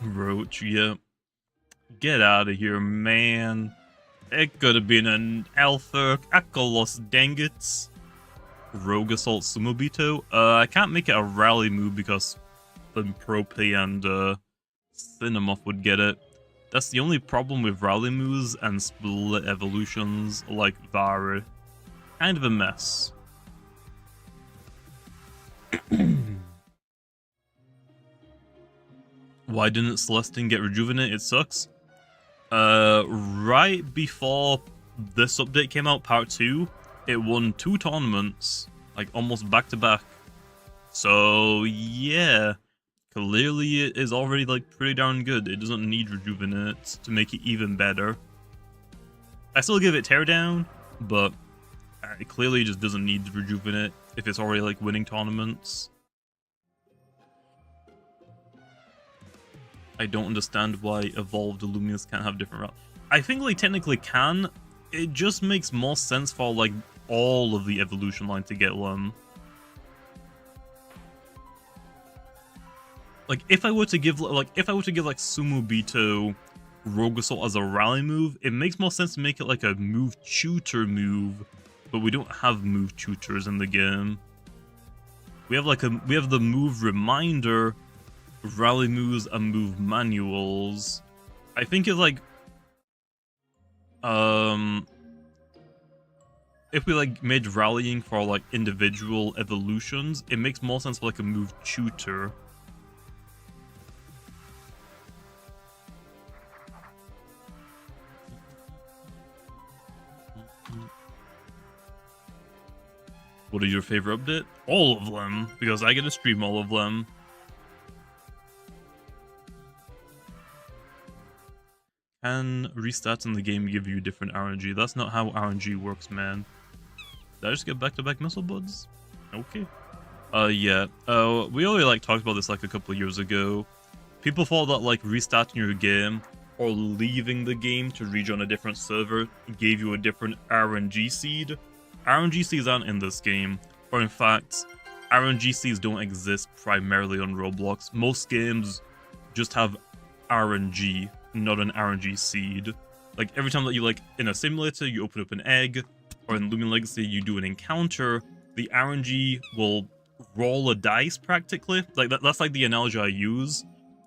Roach, yeah. Get out of here, man. It could have been an Alpha Akalos, dang it. Rogue Assault Sumobito. I can't make it a rally move because then Propy and Cinemoth would get it. That's the only problem with rallymoves and split evolutions like Vara. Kind of a mess. Why didn't Celestine get Rejuvenate? It sucks. Right before this update came out, part 2, it won 2 tournaments, like almost back to back. So yeah, clearly it is already like pretty darn good. It doesn't need Rejuvenate to make it even better. I still give it Teardown, but it clearly just doesn't need Rejuvenate if it's already like winning tournaments. I don't understand why evolved Loomians can't have different routes. I think they technically can. It just makes more sense for like all of the evolution line to get them. Like if I were to give like Sumobito Rogue Assault as a rally move, it makes more sense to make it like a move tutor move, but we don't have move tutors in the game. We have the move reminder, rally moves, and move manuals. I think it's like if we like made rallying for like individual evolutions, it makes more sense for like a move tutor. What are your favorite update? All of them, because I get to stream all of them. Can restarts in the game give you different RNG? That's not how RNG works, man. Did I just get back-to-back missile buds? Okay. Yeah. We already like talked about this like a couple of years ago. People thought that like restarting your game or leaving the game to rejoin a different server gave you a different RNG seed. RNG seeds aren't in this game, or in fact, RNG seeds don't exist primarily on Roblox. Most games just have RNG, not an RNG seed. Like every time that you like in a simulator, you open up an egg, or in Loomian Legacy you do an encounter, the RNG will roll a dice practically. Like that's like the analogy I use.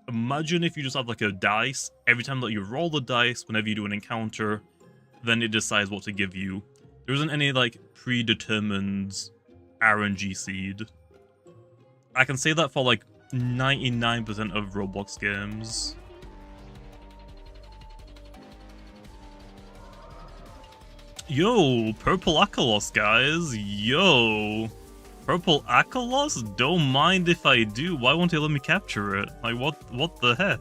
Imagine if you just have like a dice, every time that you roll the dice, whenever you do an encounter, then it decides what to give you. There isn't any like predetermined RNG seed. I can say that for like 99% of Roblox games. Yo, purple Akalos, guys. Yo. Purple Akalos? Don't mind if I do. Why won't they let me capture it? Like, what the heck?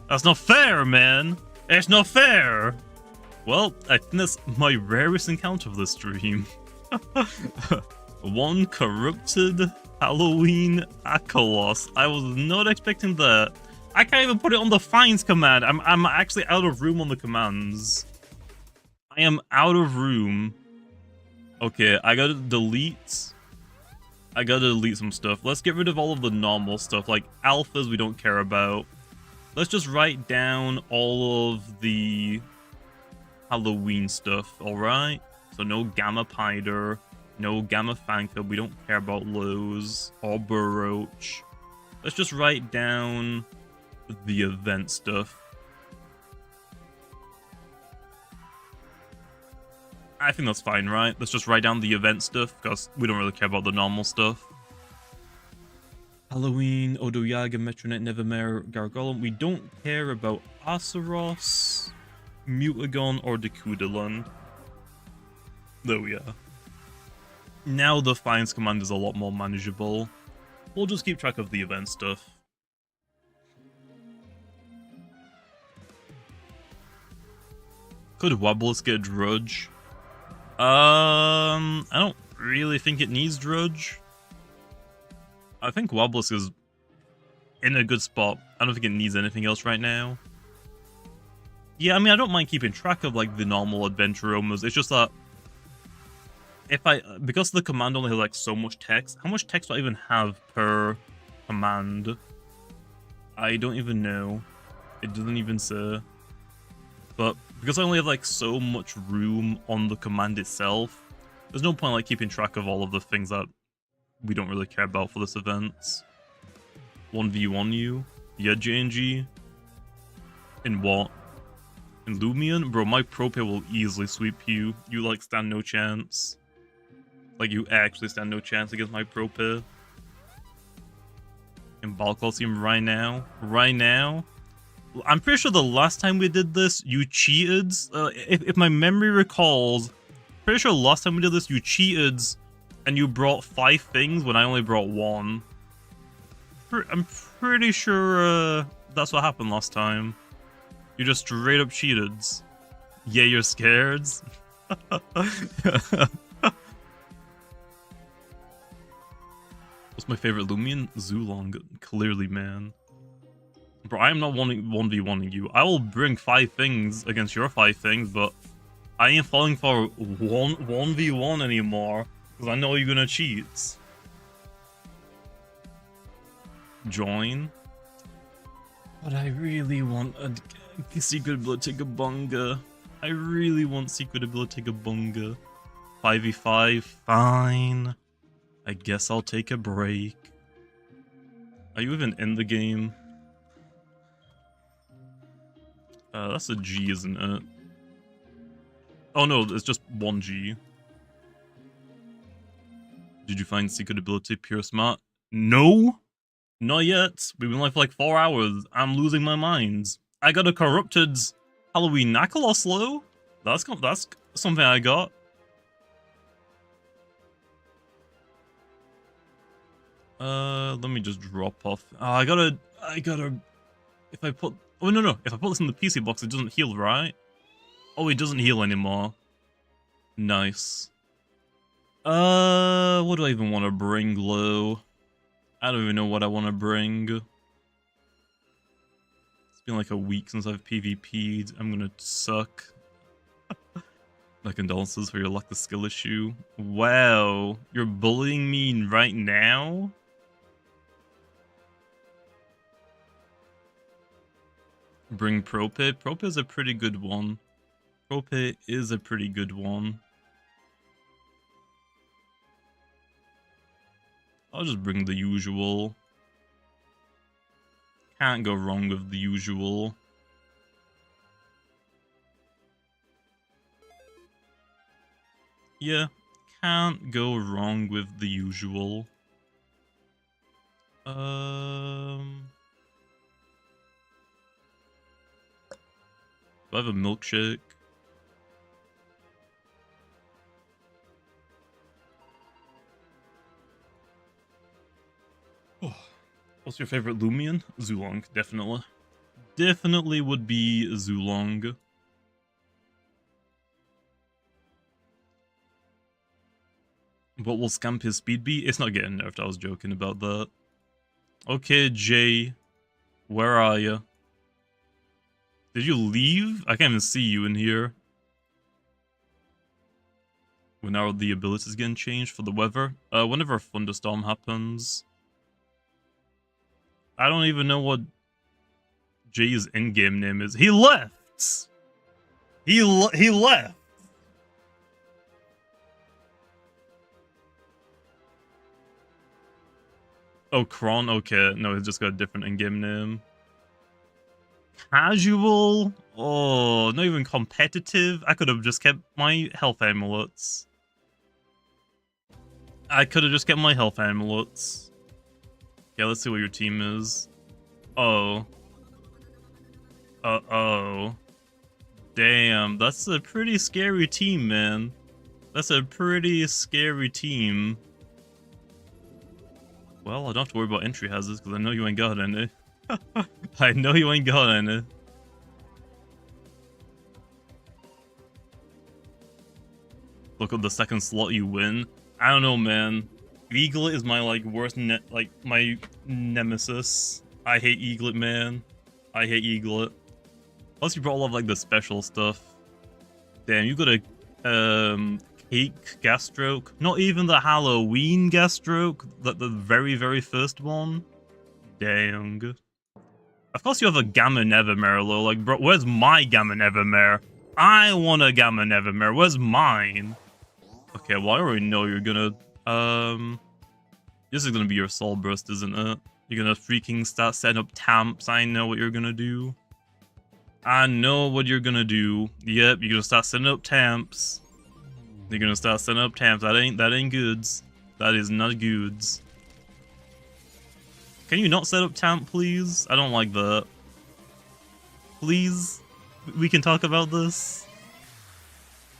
That's not fair, man. It's not fair. Well, I think that's my rarest encounter of the stream. One corrupted Halloween Akalos. I was not expecting that. I can't even put it on the finds command. I'm actually out of room on the commands. I am out of room. Okay, I gotta delete some stuff. Let's get rid of all of the normal stuff, like alphas we don't care about. Let's just write down all of the Halloween stuff, alright? So no Gamma Pider, no Gamma Fanka, we don't care about those, or Baroach. Let's just write down the event stuff. I think that's fine, right? Let's just write down the event stuff, because we don't really care about the normal stuff. Halloween, Odoyaga, Metronet, Nevermare, Gargolem. We don't care about Asaros, Mutagon, or Decudalon. There we are. Now the finds command is a lot more manageable. We'll just keep track of the event stuff. Could Wobbles get Drudge? I don't really think it needs Drudge. I think Wobblisk is in a good spot. I don't think it needs anything else right now. Yeah, I mean, I don't mind keeping track of, like, the normal adventure omers. It's just that because the command only has, like, so much text, how much text do I even have per command? I don't even know. It doesn't even say. But because I only have, like, so much room on the command itself, there's no point, like, keeping track of all of the things that we don't really care about for this event. 1v1 you? Yeah, JNG? In what? In Loomian? Bro, my pro player will easily sweep you. You, like, stand no chance. Like, you actually stand no chance against my pro player. In Battle Coliseum right now? Right now? I'm pretty sure the last time we did this, you cheated. If my memory recalls, pretty sure last time we did this, you cheated and you brought 5 things when I only brought 1. I'm pretty sure that's what happened last time. You just straight up cheated. Yeah, you're scared. What's my favorite Loomian? Zulong. Clearly, man. Bro, I am not 1v1ing you. I will bring 5 things against your 5 things, but I ain't falling for 1v1 anymore, because I know you're gonna cheat. Join. But I really want a secret ability Bunga. I really want secret ability Bunga. 5v5, fine. I guess I'll take a break. Are you even in the game? That's a G, isn't it? Oh no, it's just 1 G. Did you find secret ability pure smart? No! Not yet. We've been live for like 4 hours. I'm losing my mind. I got a corrupted Halloween knuckle slow. That's something I got. Let me just drop off. I gotta. If I put. Oh no! If I put this in the PC box, it doesn't heal, right? Oh, it doesn't heal anymore. Nice. What do I even want to bring, Glow? I don't even know what I want to bring. It's been like a week since I've PvP'd. I'm gonna suck. My condolences for your lack of skill issue. Wow, you're bullying me right now? Bring Prope. Prope is a pretty good one. Prope is a pretty good one. I'll just bring the usual. Can't go wrong with the usual. Yeah, can't go wrong with the usual. Do I have a milkshake? Oh. What's your favorite Loomian? Zulong, definitely. Definitely would be Zulong. What will Scampy's speed be? It's not getting nerfed, I was joking about that. Okay, Jay. Where are you? Did you leave? I can't even see you in here. When are the abilities getting changed for the weather? Whenever a thunderstorm happens. I don't even know what Jay's in-game name is. He left! He left! Oh, Kron? Okay. No, he's just got a different in-game name. Casual? Oh, not even competitive? I could have just kept my health amulets. Okay, let's see what your team is. Oh. Uh-oh. Damn, that's a pretty scary team, man. That's a pretty scary team. Well, I don't have to worry about entry hazards, because I know you ain't got any. I know you ain't got any. Look at the second slot you win. I don't know, man. Eaglet is my, like, worst my nemesis. I hate Eaglet, man. I hate Eaglet. Plus, you brought a lot of, like, the special stuff. Damn, you got a, cake gas stroke. Not even the Halloween gas stroke. The very, very first one. Dang. Of course you have a Gamma Nevermare, though. Like, bro, where's my Gamma Nevermare? I want a Gamma Nevermare. Where's mine? Okay, well, I already know you're gonna... This is gonna be your Soul Burst, isn't it? You're gonna freaking start setting up tamps. I know what you're gonna do. I know what you're gonna do. Yep, you're gonna start setting up tamps. You're gonna start setting up tamps. That ain't goods. That is not goods. Can you not set up tamp, please? I don't like that. Please? We can talk about this?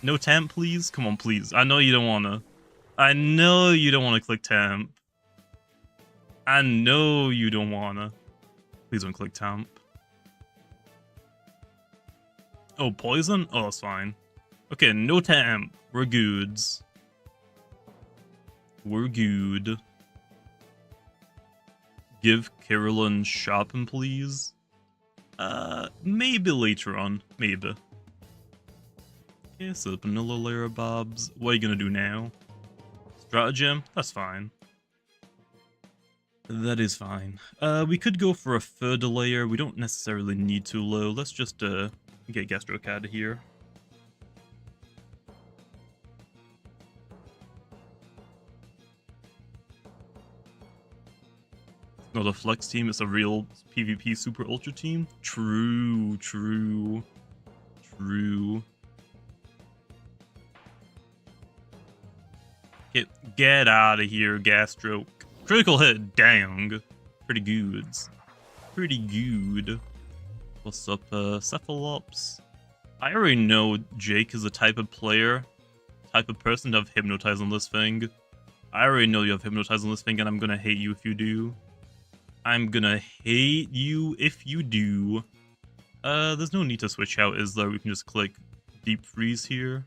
No tamp, please? Come on, please. I know you don't wanna. I know you don't wanna click tamp. I know you don't wanna. Please don't click tamp. Oh, poison? Oh, that's fine. Okay, no tamp. We're goods. We're good. Give Carolyn sharpen, please. Maybe later on. Maybe. Okay, so vanilla layer bobs. What are you gonna do now? Stratagem? That's fine. That is fine. We could go for a further layer. We don't necessarily need to low. Let's just get Gastroc out of here. It's not a flex team, it's a real PvP super ultra team. True, true, true. Get out of here, Gastroc. Critical hit, dang. Pretty good. Pretty good. What's up, Cephalops? I already know Jake is the type of player, type of person to have hypnotize on this thing. I already know you have hypnotize on this thing, and I'm gonna hate you if you do. I'm gonna hate you if you do. There's no need to switch out, is there? We can just click Deep Freeze here.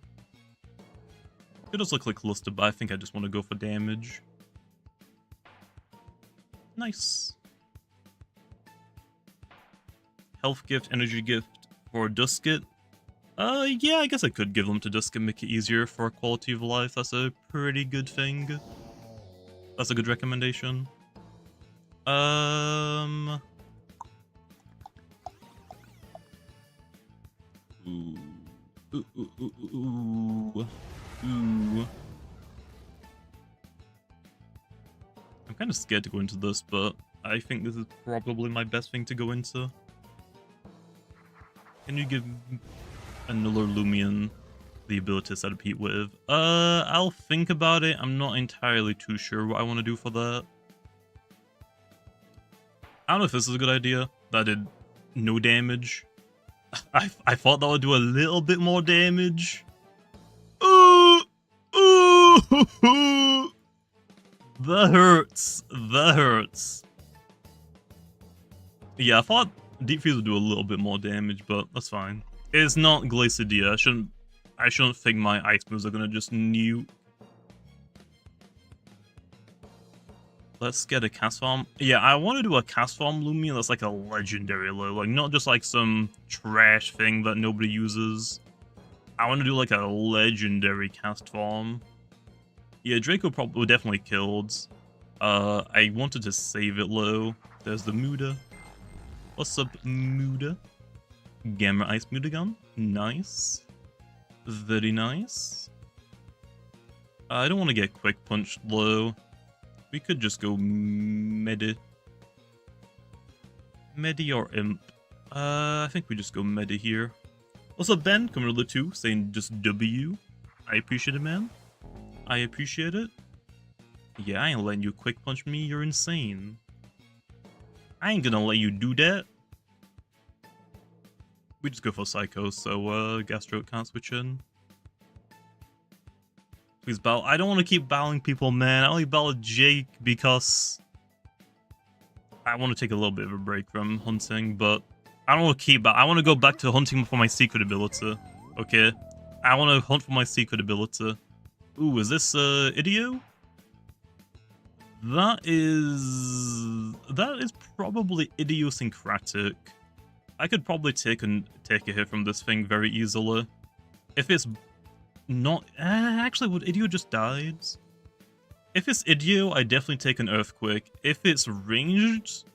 Could also click Luster, but I think I just want to go for damage. Nice. Health gift, energy gift for Dusket. Yeah, I guess I could give them to Dusket, make it easier for quality of life. That's a pretty good thing. That's a good recommendation. Ooh. Ooh, ooh, ooh, ooh, ooh. I'm kind of scared to go into this, but I think this is probably my best thing to go into. Can you give another Loomian the ability to set a Pete with? I'll think about it. I'm not entirely too sure what I want to do for that. I don't know if this is a good idea. That did no damage. I thought that would do a little bit more damage. Ooh! Ooh! That hurts. That hurts. Yeah, I thought Deep Freeze would do a little bit more damage, but that's fine. It's not Glacidia. I shouldn't think my ice moves are gonna just nuke. Let's get a cast farm. Yeah, I want to do a cast farm Loomian that's like a legendary low, like not just like some trash thing that nobody uses. I want to do like a legendary cast farm. Yeah, Draco probably definitely killed. I wanted to save it low. There's the Muda. What's up, Muda? Gamma Ice Muda gun. Nice. Very nice. I don't want to get quick punched low. We could just go Medi. Medi or Imp. I think we just go Medi here. What's up, Ben? Coming to the 2, saying just W. I appreciate it, man. I appreciate it. Yeah, I ain't letting you quick punch me. You're insane. I ain't gonna let you do that. We just go for Psycho, so Gastro can't switch in. Please battle. I don't want to keep battling people, man. I only battle Jake because I want to take a little bit of a break from hunting, but I don't want to keep. I want to go back to hunting for my secret ability. Okay, I want to hunt for my secret ability. Ooh, is this Idio? That is probably idiosyncratic. I could probably take a hit from this thing very easily. If it's not... actually, would Idio just died? If it's Idio, I definitely take an Earthquake. If it's ranged,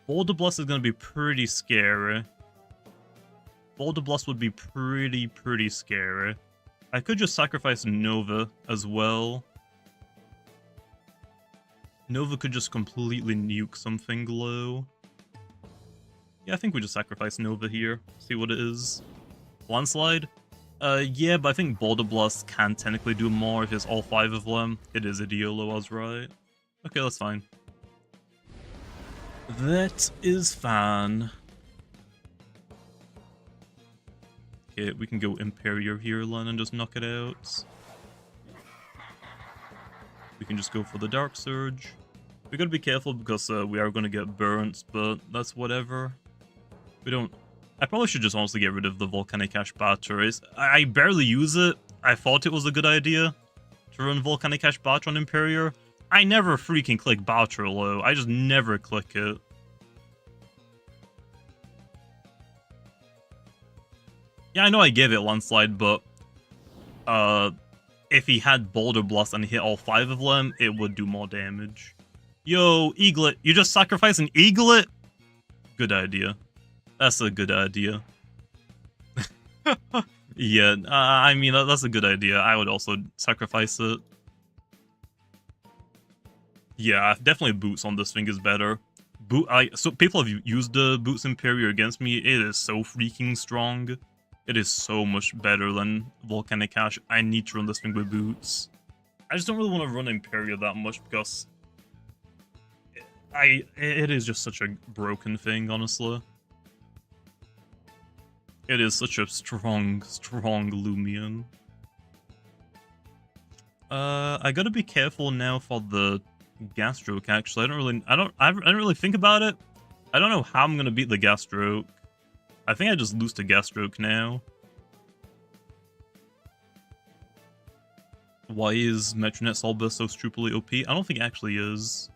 Boulder Blast is going to be pretty scary. Boulder Blast would be pretty scary. I could just sacrifice Nova as well. Nova could just completely nuke something low. Yeah, I think we just sacrifice Nova here. See what it is. Landslide? Yeah, but I think Boulder Blast can technically do more if it's all 5 of them. It is a Diolo, I was right. Okay, that's fine. That is fine. Okay, we can go Imperior here, Len, and just knock it out. We can just go for the Dark Surge. We gotta be careful because we are gonna get burnt, but that's whatever. We don't... I probably should just honestly get rid of the Volcanic Ash batteries. I barely use it. I thought it was a good idea to run Volcanic Ash Battery on Imperior. I never freaking click Battery low. I just never click it. Yeah, I know I gave it Landslide, but if he had Boulder Blast and hit all 5 of them, it would do more damage. Yo, Eaglet, you just sacrifice an Eaglet? Good idea. That's a good idea. Yeah, I mean, that's a good idea. I would also sacrifice it. Yeah, definitely Boots on this thing is better. So people have used the Boots Imperior against me. It is so freaking strong. It is so much better than Volcanic Ash. I need to run this thing with Boots. I just don't really want to run Imperior that much because it is just such a broken thing, honestly. It is such a strong Loomian. I gotta be careful now for the gas stroke. Actually, I don't really think about it. I don't know how I'm gonna beat the gas stroke. I think I just lose to gas stroke now. Why is Metronet Solburst so stupidly OP? I don't think it actually is.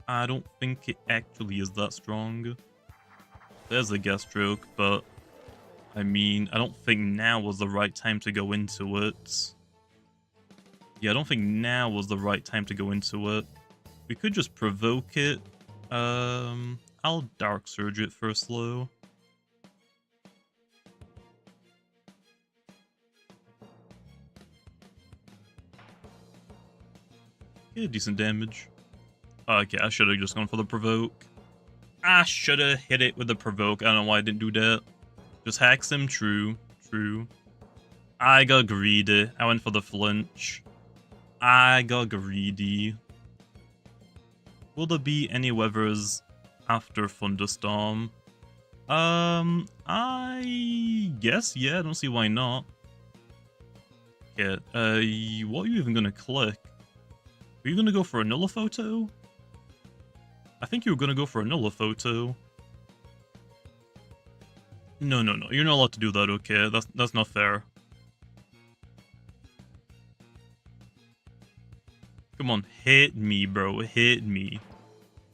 I don't think it actually is that strong. There's a gas stroke, but I mean, I don't think now was the right time to go into it. Yeah, I don't think now was the right time to go into it. We could just provoke it. I'll Dark Surge it first, though. Yeah, decent damage. Okay, I should have just gone for the provoke. I should have hit it with the provoke. I don't know why I didn't do that. Just hacks him. True. I got greedy. I went for the flinch. I got greedy. Will there be any weathers after Thunderstorm? I guess, yeah, I don't see why not. Yeah, what are you even gonna click? Are you gonna go for a Nulla Photo? I think you were gonna go for a Nulla Photo. No, you're not allowed to do that, okay? That's not fair. Come on, hit me, bro, hit me.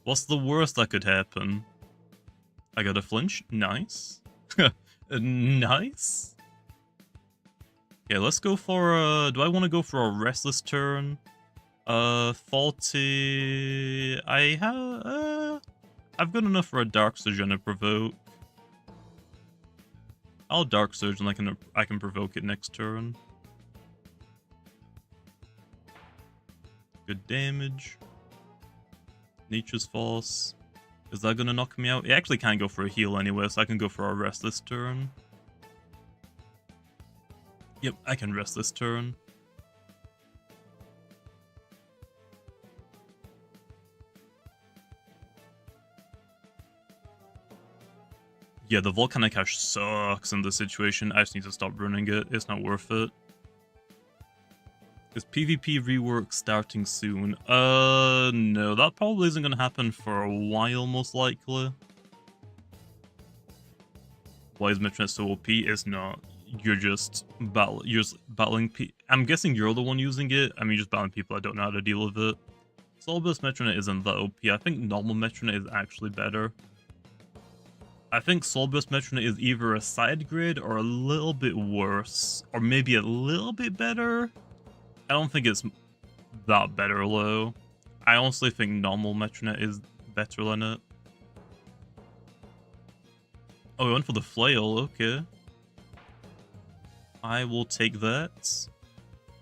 What's the worst that could happen? I got a flinch, nice. Nice. Okay, let's go for do I want to go for a restless turn? Faulty... I've got enough for a Dark Surge and a provoke. I'll Dark Surge and I can provoke it next turn. Good damage. Nature's Force. Is that gonna knock me out? It actually can't go for a heal anyway, so I can go for a rest this turn. Yep, I can rest this turn. Yeah, the Volcanic Ash sucks in this situation. I just need to stop running it. It's not worth it. Is PvP rework starting soon? No, that probably isn't gonna happen for a while, most likely. Why is Metronet so OP? It's not. You're just battling I'm guessing you're the one using it. I mean, just battling people that don't know how to deal with it. Soulburst Metronet isn't that OP. I think normal Metronet is actually better. I think Soulburst Metronet is either a side grade or a little bit worse. Or maybe a little bit better. I don't think it's that better, though. I honestly think normal Metronet is better than it. Oh, we went for the flail, okay. I will take that.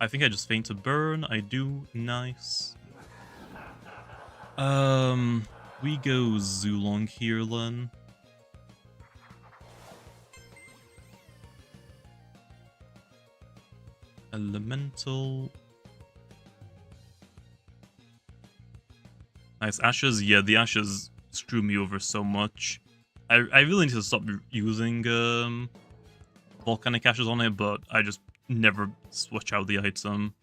I think I just faint to burn. I do. Nice. We go Zulong here, then. Elemental. Nice ashes. Yeah, the ashes screw me over so much. I really need to stop using volcanic ashes on it, but I just never switch out the item.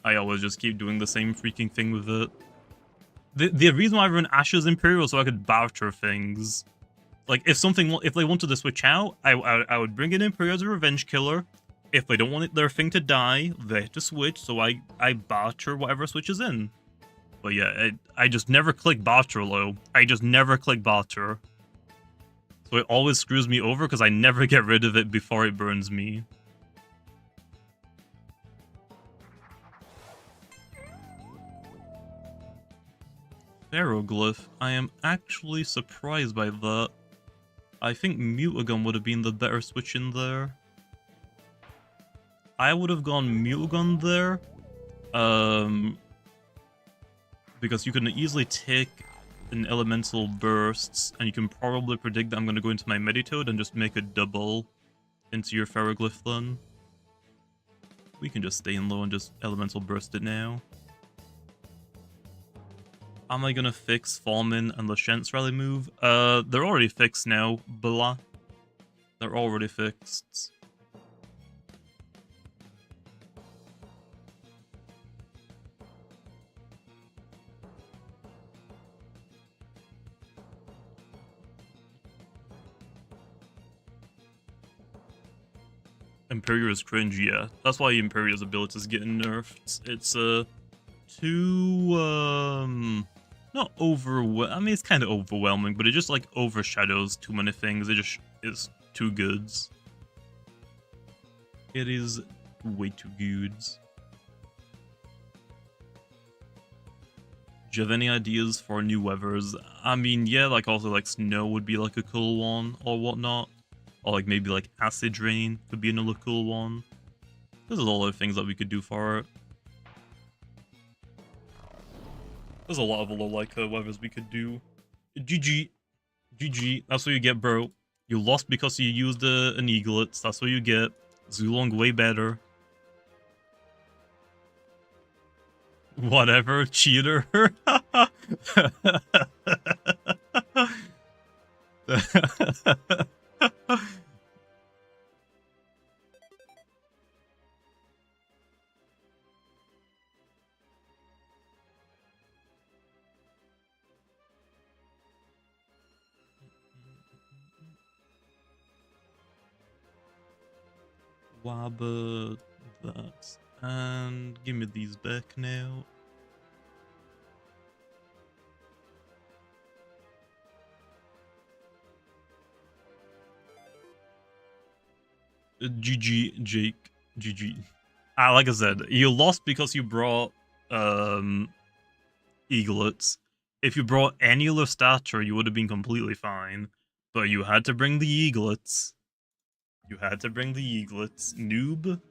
I always just keep doing the same freaking thing with it. The reason why I run ashes Imperial so I could barter things. Like if they wanted to switch out, I would bring in Imperial as a revenge killer. If they don't want their thing to die, they have to switch, so I barter whatever switches in. But yeah, I just never click barter low. I just never click barter. So it always screws me over because I never get rid of it before it burns me. Pharoglyph. I am actually surprised by that. I think Mutagon would have been the better switch in there. I would have gone Mutagon there. Because you can easily take an elemental bursts, and you can probably predict that I'm going to go into my Meditoad and just make a double into your Pharoglyph then. We can just stay in low and just elemental burst it now. Am I going to fix Falmin and Lashent's rally move? They're already fixed now, blah. They're already fixed. Imperial is cringe, yeah. That's why Imperial's ability is getting nerfed. It's too not overwhelming. I mean, it's kind of overwhelming, but it just like overshadows too many things. It just is too good. It is way too good. Do you have any ideas for new weathers? I mean, yeah, like also like snow would be like a cool one or whatnot. Or like maybe like acid rain could be another cool one. There's a lot of things that we could do for it. There's a lot of little like weathers we could do. GG. GG. That's what you get, bro. You lost because you used an eaglet. That's what you get. Zulong way better. Whatever, cheater. Wabba that. And give me these back now. GG, Jake. GG. Like I said, you lost because you brought eaglets. If you brought any other starter, you would have been completely fine. But you had to bring the eaglets. You had to bring the eaglets. Noob.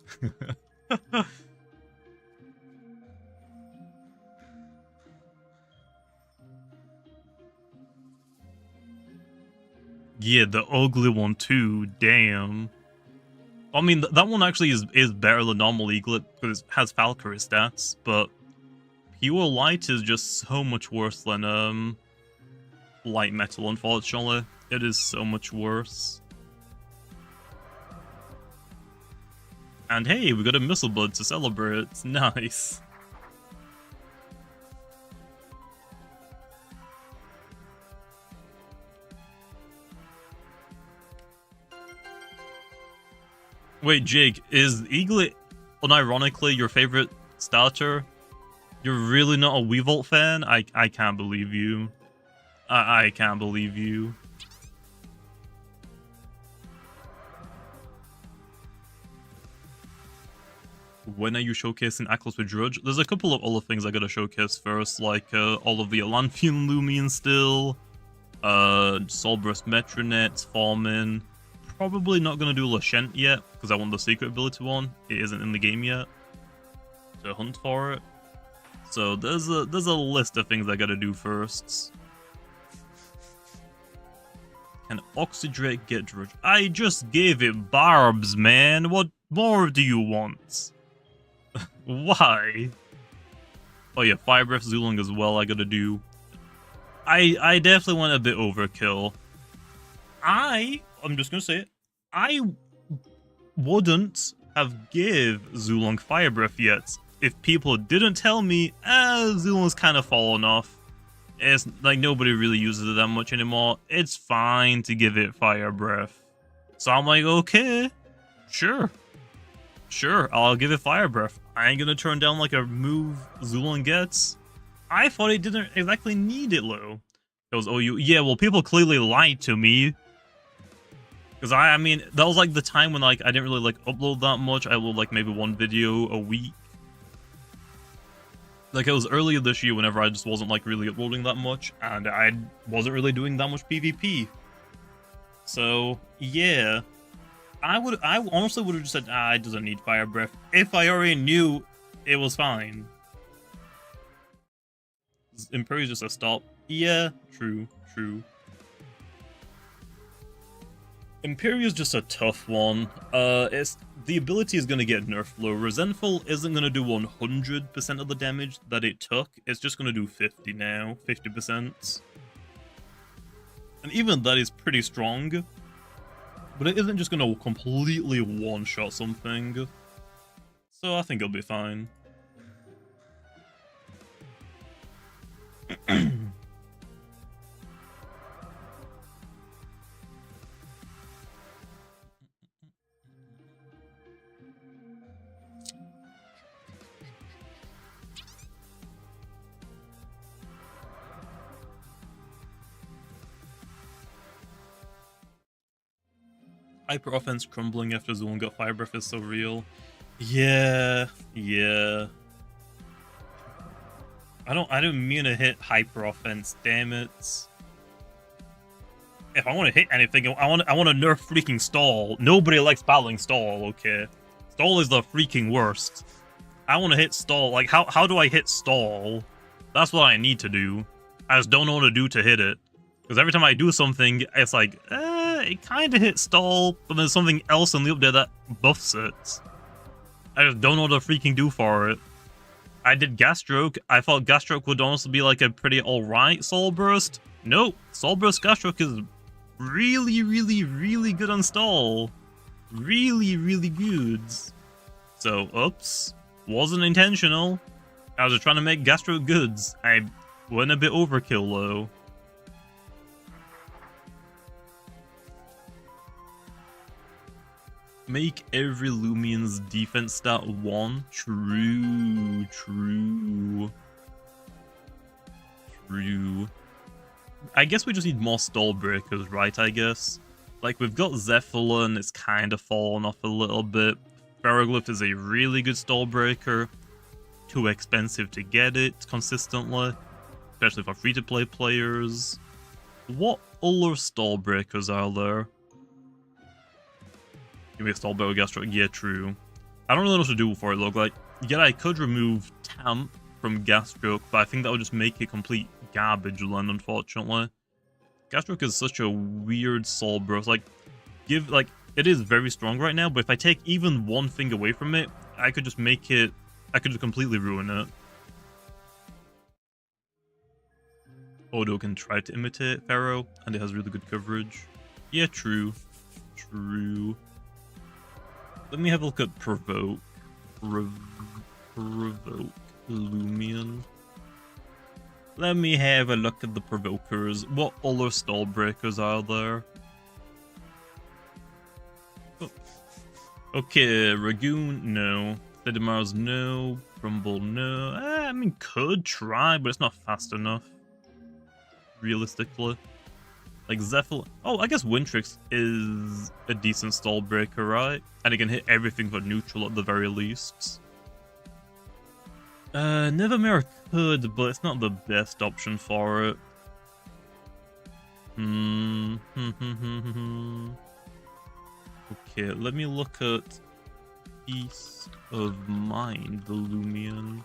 Yeah, the ugly one too. Damn. I mean, that one actually is better than normal eaglet because it has Valkyrie stats, but pure light is just so much worse than light metal, unfortunately. It is so much worse. And hey, we got a missile bud to celebrate. Nice. Wait, Jake, is Eaglet unironically your favorite starter? You're really not a Weevault fan? I can't believe you. I can't believe you. When are you showcasing Atlas with Drudge? There's a couple of other things I gotta showcase first, like all of the Alanthian Loomian still, Solburst Metronets, Falmin. Probably not gonna do Lashent yet, because I want the secret ability one. It isn't in the game yet. To hunt for it. So there's a list of things I gotta do first. Can Oxydrake get Drudge? I just gave it barbs, man. What more do you want? Why? Oh yeah, Fire Breath Zulung as well I gotta do. I definitely went a bit overkill. I'm just gonna say it. I wouldn't have give Zulung Fire Breath yet if people didn't tell me, Zulung's kind of fallen off. It's like nobody really uses it that much anymore. It's fine to give it Fire Breath. So I'm like, okay, sure, I'll give it Fire Breath. I ain't gonna turn down like a move Zulung gets. I thought it didn't exactly need it, though. It was OU. Yeah, well, people clearly lied to me. Because I mean, that was like the time when like I didn't really like upload that much. I upload like maybe one video a week. Like it was earlier this year whenever I just wasn't like really uploading that much, and I wasn't really doing that much PvP. So yeah, I honestly would have just said, it doesn't need Fire Breath if I already knew it was fine. Imperial's just a stop. Yeah, true. Imperial's just a tough one. The ability is going to get nerfed low. Resentful isn't going to do 100% of the damage that it took. It's just going to do 50 now. 50%. And even that is pretty strong. But it isn't just going to completely one-shot something. So I think it'll be fine. Hyper offense crumbling after Zulung got Fire Breath is so real. Yeah. I don't mean to hit hyper offense, damn it. If I want to hit anything, I want to nerf freaking stall. Nobody likes battling stall, okay? Stall is the freaking worst. I want to hit stall. Like how do I hit stall? That's what I need to do. I just don't know what to do to hit it. Because every time I do something, it's like, it kind of hits stall, but there's something else in the update that buffs it. I just don't know what to freaking do for it. I did Gas Stroke. I thought Gas Stroke would honestly be like a pretty alright Soul Burst. Nope. Soul Burst Gas Stroke is really good on stall. Really good. So, oops. Wasn't intentional. I was just trying to make Gas Stroke goods. I went a bit overkill though. Make every Loomian's defense stat 1. True. I guess we just need more stall breakers, right, I guess? Like, we've got Zephyrin, it's kind of fallen off a little bit. Pharoglyph is a really good stall breaker. Too expensive to get it consistently, especially for free-to-play players. What other stall breakers are there? Give me a stall breaker Gas Stroke. Yeah, true. I don't really know what to do for it, look like. Yeah, I could remove Tamp from Gas Stroke, but I think that would just make it complete garbage land, unfortunately. Gas Stroke is such a weird soul burst. Like, it is very strong right now, but if I take even one thing away from it, I could just make it, I could just completely ruin it. Odo can try to imitate Pharaoh, and it has really good coverage. Yeah, true. Let me have a look at Provoke. Provoke Loomian. Let me have a look at the Provokers. What other stall breakers are there? Oh. Okay, Ragoon, no. Thedimars, no. Rumble, no. I mean, could try, but it's not fast enough. Realistically. Like Zephyr. Oh, I guess Wintrix is a decent stall breaker, right? And it can hit everything but neutral at the very least. Nevermere could, but it's not the best option for it. Okay, let me look at Peace of Mind, the Loomian.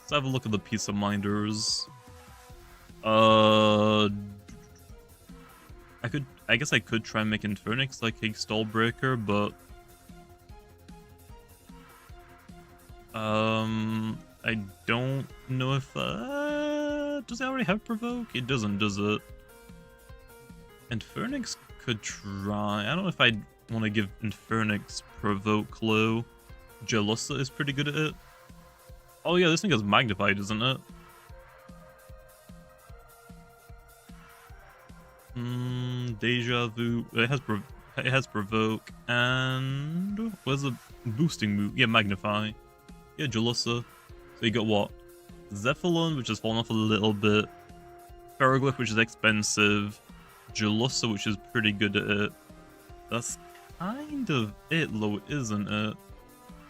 Let's have a look at the piece of minders. I guess I could try and make Infernix like a stall breaker, but I don't know if does it already have provoke? It doesn't, does it? Infernix could try. I don't know if I'd want to give Infernix provoke low. Jelusa is pretty good at it. Oh yeah, this thing is magnified, isn't it? Deja vu. It has provoke, and where's the boosting move? Yeah, magnify. Yeah, Jelusa. So you got what? Zephyllon, which has fallen off a little bit. Pharoglyph, which is expensive. Jelusa, which is pretty good at it. That's kind of it, though, isn't it?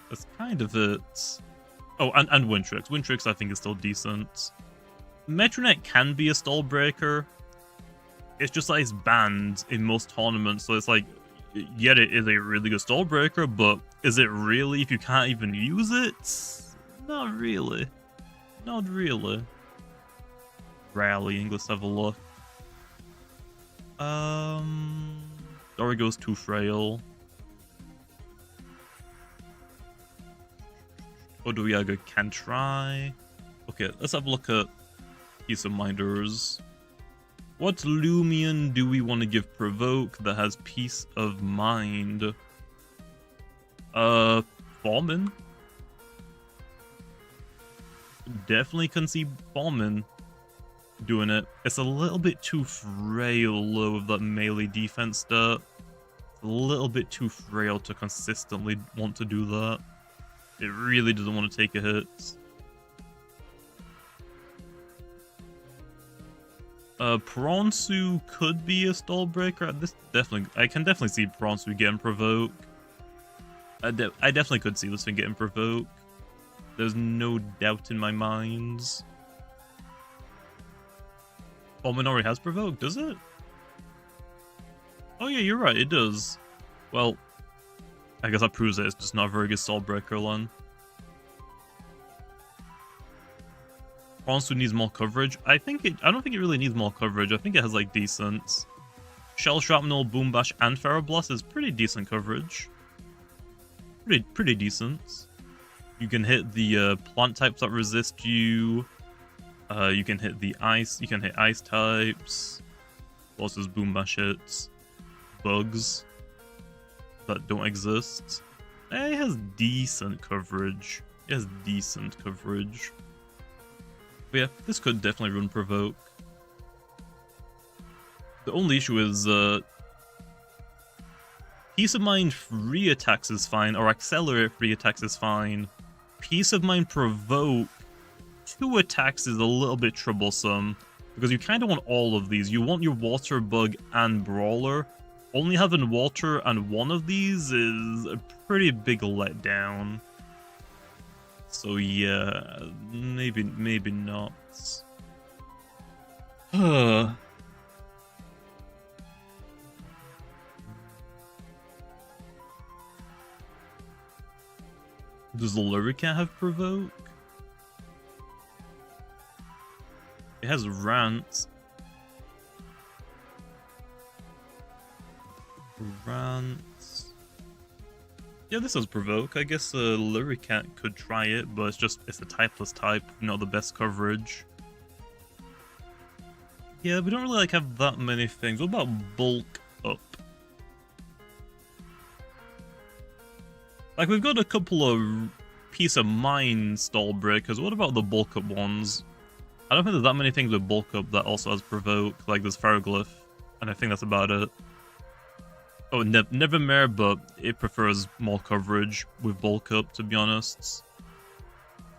That's kind of it. Oh, and Wintrix. Wintrix, I think, is still decent. Metronet can be a stall breaker. It's just that it's banned in most tournaments, so it's like, yeah, it is a really good stall breaker, but is it really if you can't even use it? Not really. Not really. Rallying, let's have a look. Dorigo's too frail. Odoyaga can try. Okay, let's have a look at piece of minders. What Loomian do we want to give provoke that has peace of mind? Ballman. Definitely can see Ballman doing it. It's a little bit too frail low of that melee defense stat. It's a little bit too frail to consistently want to do that. It really doesn't want to take a hit. Pronsu could be a stall breaker. I can definitely see Pronsu getting provoke. I definitely could see this thing getting provoke. There's no doubt in my mind. Ballman already has provoke, does it? Oh yeah, you're right, it does. Well, I guess that proves that it's just not a very good stall breaker one. Pronsu needs more coverage. I don't think it really needs more coverage. I think it has like decent. Shell Shrapnel, Boom Bash, and Feroblast is pretty decent coverage. Pretty decent. You can hit the plant types that resist you. You can hit the ice. You can hit ice types. What else does Boom Bash hit? Bugs that don't exist. It has decent coverage. It has decent coverage. But yeah, this could definitely run provoke. The only issue is Peace of Mind free attacks is fine, or Accelerate free attacks is fine. Peace of Mind provoke 2 attacks is a little bit troublesome, because you kind of want all of these. You want your Water, Bug, and Brawler. Only having Water and one of these is a pretty big letdown. So yeah, maybe not. Does Lurica have provoke? It has Rant. Yeah, this has provoke. I guess Luricat could try it, but it's a typeless type, not the best coverage. Yeah, we don't really have that many things. What about bulk up? We've got a couple of Peace of Mind stall breakers. What about the bulk up ones? I don't think there's that many things with bulk up that also has provoke. There's Pharoglyph, and I think that's about it. Oh, Nevermare, but it prefers more coverage with bulk up, to be honest.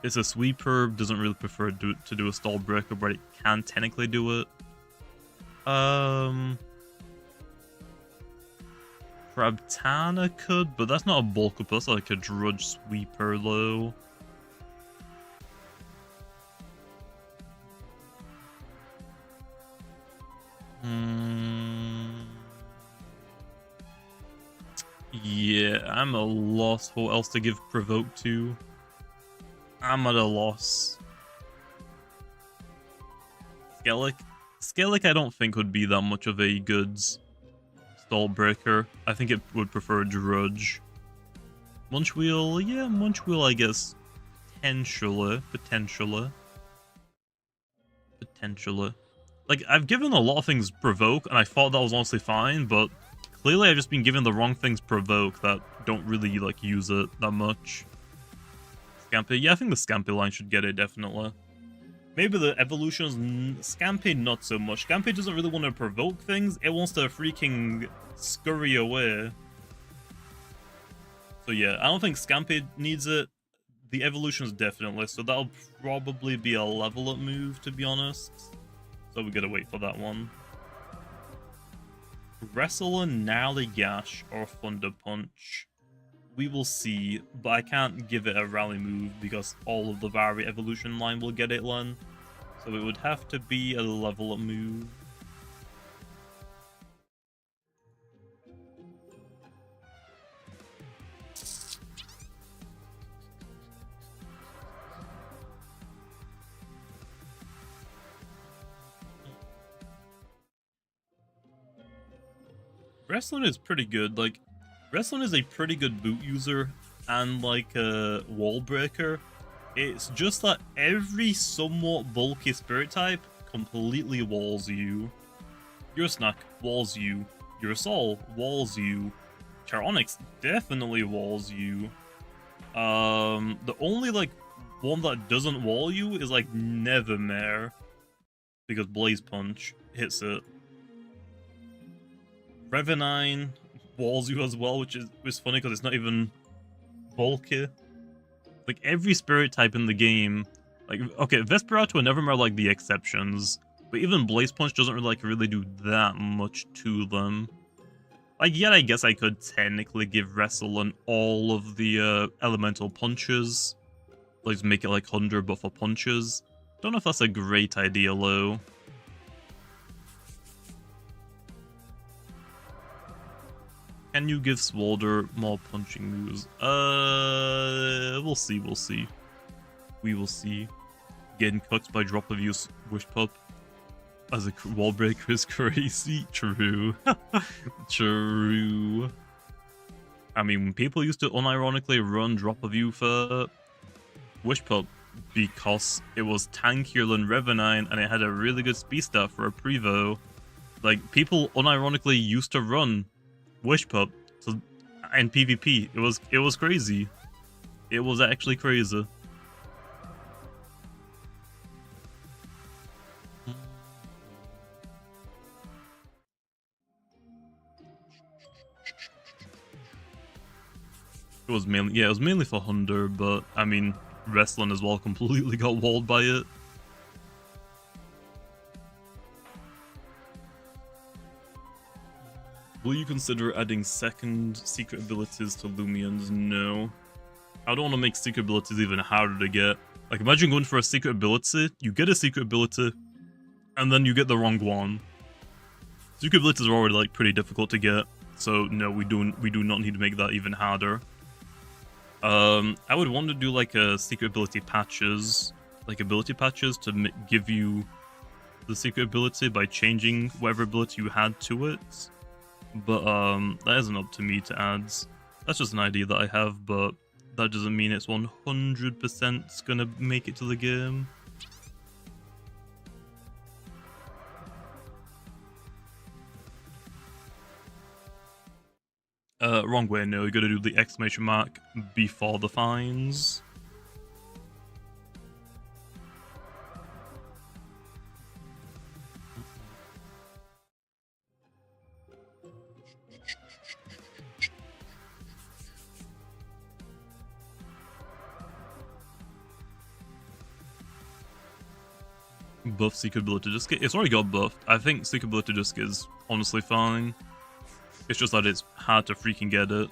It's a sweeper, doesn't really prefer to do a stall breaker, but it can technically do it. Crabtana could, but that's not a bulk up, that's like a Drudge sweeper, though. Yeah, I'm a loss. Who else to give provoke to? I'm at a loss. Skellig I don't think would be that much of a good stall breaker. I think it would prefer Drudge. Munchwheel, yeah, Munchwheel I guess. Potentially. Like, I've given a lot of things Provoke, and I thought that was honestly fine, but clearly I've just been given the wrong things Provoke that don't really, like, use it that much. Scampi, yeah, I think the Scampi line should get it, definitely. Maybe the evolutions, Scampi not so much. Scampi doesn't really want to provoke things, it wants to freaking scurry away. So yeah, I don't think Scampi needs it. The evolutions definitely, so that'll probably be a level up move, to be honest. So we gotta wait for that one. Wrestle and Gnarly Gash or Thunder Punch. We will see, but I can't give it a rally move because all of the Vari evolution line will get it then. So it would have to be a level up move. Wrestling is pretty good. Like, Wrestling is a pretty good boot user and like a wall breaker. It's just that every somewhat bulky spirit type completely walls you. Your Snack walls you. Your Soul walls you. Charonyx definitely walls you. The only like one that doesn't wall you is like Nevermare, because Blaze Punch hits it. Revenine walls you as well, which is funny because it's not even bulky. Like every spirit type in the game, like okay, Vesperatu and Nevermare are like the exceptions, but even Blaze Punch doesn't really do that much to them. Like yet I guess I could technically give Wrestle all of the elemental punches, like just make it like 100 but for punches. Don't know if that's a great idea though. Can you give Swalder more punching moves? We'll see. We will see. Getting cooked by drop of use Wish Pup as a wall breaker is crazy. True. True. I mean, when people used to unironically run drop of you for Wish Pup because it was tankier than Revenine and it had a really good speed stat for a Prevo. Like, people unironically used to run Wish Pup and PvP. It was crazy. It was actually crazy. It was mainly for Hunter, but I mean Wrestling as well completely got walled by it. Will you consider adding second secret abilities to Loomians? No. I don't want to make secret abilities even harder to get. Like, imagine going for a secret ability, you get a secret ability, and then you get the wrong one. Secret abilities are already, like, pretty difficult to get, so no, we do not need to make that even harder. I would want to do, like, a secret ability patches, like ability patches to give you the secret ability by changing whatever ability you had to it. But that isn't up to me to add. That's just an idea that I have, but that doesn't mean it's 100% gonna make it to the game. Wrong way, no, you gotta do the exclamation mark before the fines. Buff Secret Ability Disc. It's already got buffed. I think Secret Ability Disc is honestly fine. It's just that it's hard to freaking get it.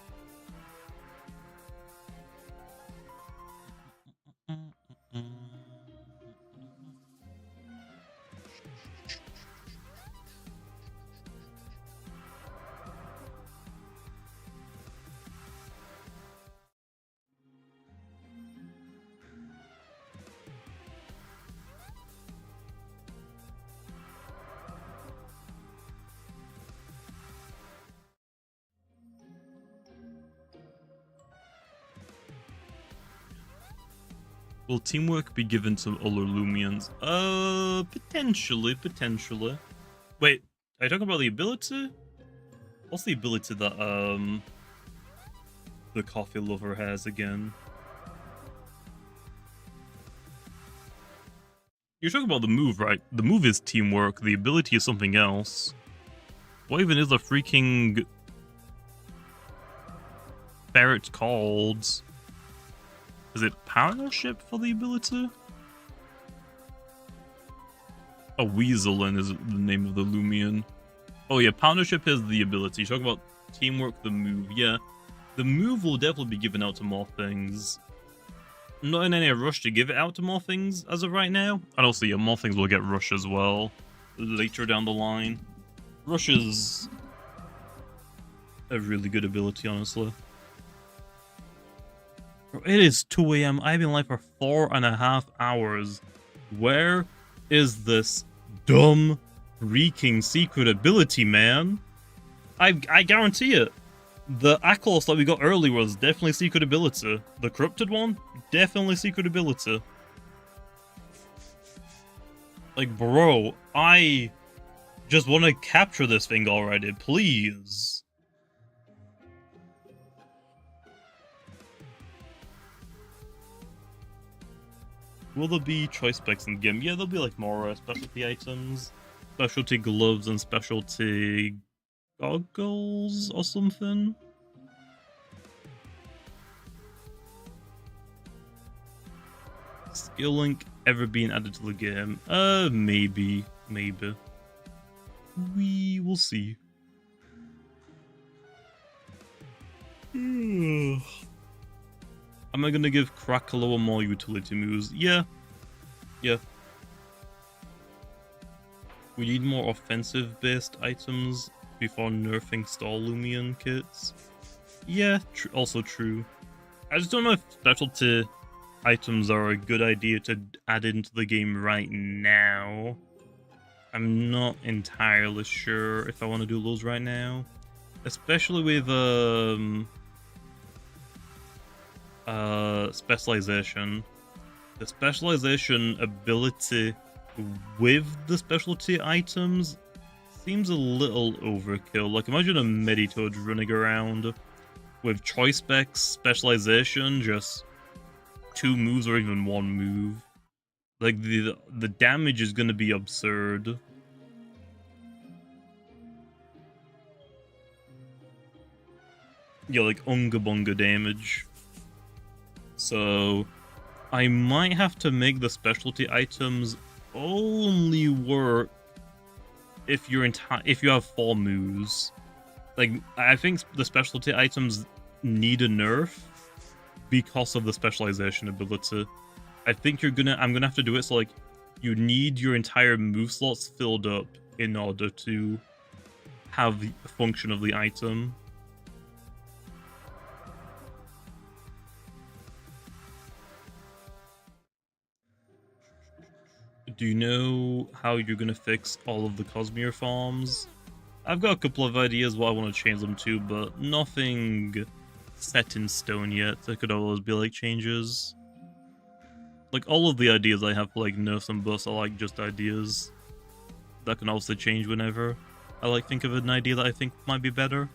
Will teamwork be given to other Loomians? Potentially. Wait, are you talking about the ability? What's the ability that, the coffee lover has again? You're talking about the move, right? The move is teamwork, the ability is something else. What even is a freaking ferret called? Is it partnership for the ability? A weaselin is the name of the Loomian. Oh yeah, partnership is the ability. You're talking about teamwork, the move. Yeah, the move will definitely be given out to more things. I'm not in any rush to give it out to more things as of right now. And also, yeah, more things will get rush as well later down the line. Rush is a really good ability, honestly. It is 2 AM. I've been live for 4.5 hours. Where is this dumb freaking secret ability, man? I guarantee it. The Aklos that we got earlier was definitely secret ability. The corrupted one, definitely secret ability. Like, bro, I just want to capture this thing already, please. Will there be choice specs in the game? Yeah, there'll be like more specialty items. Specialty gloves and specialty goggles or something. Skill link ever being added to the game? Maybe. We will see. Am I gonna give Krakaloa more utility moves? Yeah. We need more offensive-based items before nerfing stall Loomian kits. Yeah, also true. I just don't know if specialty items are a good idea to add into the game right now. I'm not entirely sure if I want to do those right now. Especially with, specialization. The specialization ability with the specialty items seems a little overkill. Like, imagine a Meditoad running around with choice specs, specialization, just 2 moves or even 1 move. Like, the damage is gonna be absurd. Yeah, like Unga Bunga damage. So I might have to make the specialty items only work if you have 4 moves. Like, I think the specialty items need a nerf because of the specialization ability. I think I'm gonna have to do it so, like, you need your entire move slots filled up in order to have the function of the item. Do you know how you're gonna fix all of the Cosmere farms? I've got a couple of ideas what I want to change them to, but nothing set in stone yet. There could always be, like, changes. Like, all of the ideas I have for, like, nerfs and buffs are, like, just ideas that can also change whenever I, like, think of an idea that I think might be better.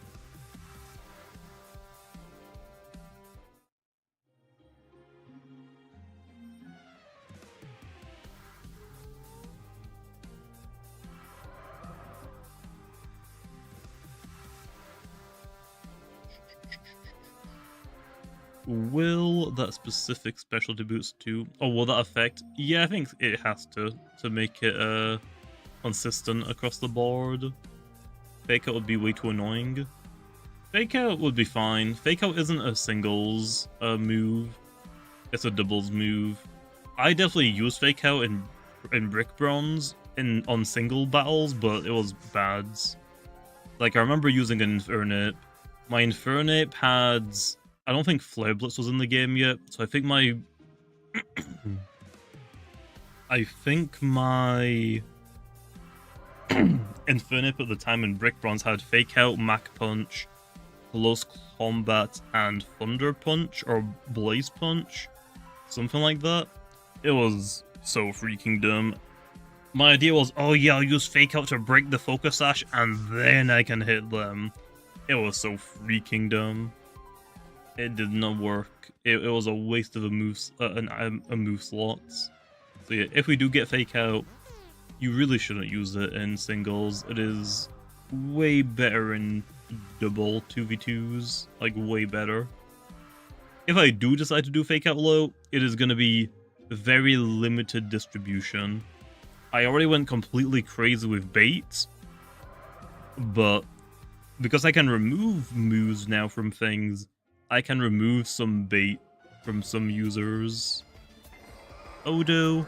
Will that specific specialty boost too? Oh, will that affect? Yeah, I think it has to make it consistent across the board. Fake out would be way too annoying. Fake out would be fine. Fake out isn't a singles move; it's a doubles move. I definitely used fake out in Brick Bronze on single battles, but it was bad. Like, I remember using an Infernape. My Infernape had, I don't think Flare Blitz was in the game yet, so I think my Infernape at the time in Brick Bronze had Fake Out, Mach Punch, Close Combat, and Thunder Punch, or Blaze Punch, something like that. It was so freaking dumb. My idea was, oh yeah, I'll use fake out to break the focus sash and then I can hit them. It was so freaking dumb. It did not work. It was a waste of a move slot. So yeah, if we do get fake out, you really shouldn't use it in singles. It is way better in double 2v2s, like way better. If I do decide to do fake out low, it is going to be very limited distribution. I already went completely crazy with bait, but because I can remove moves now from things, I can remove some bait from some users. Odo,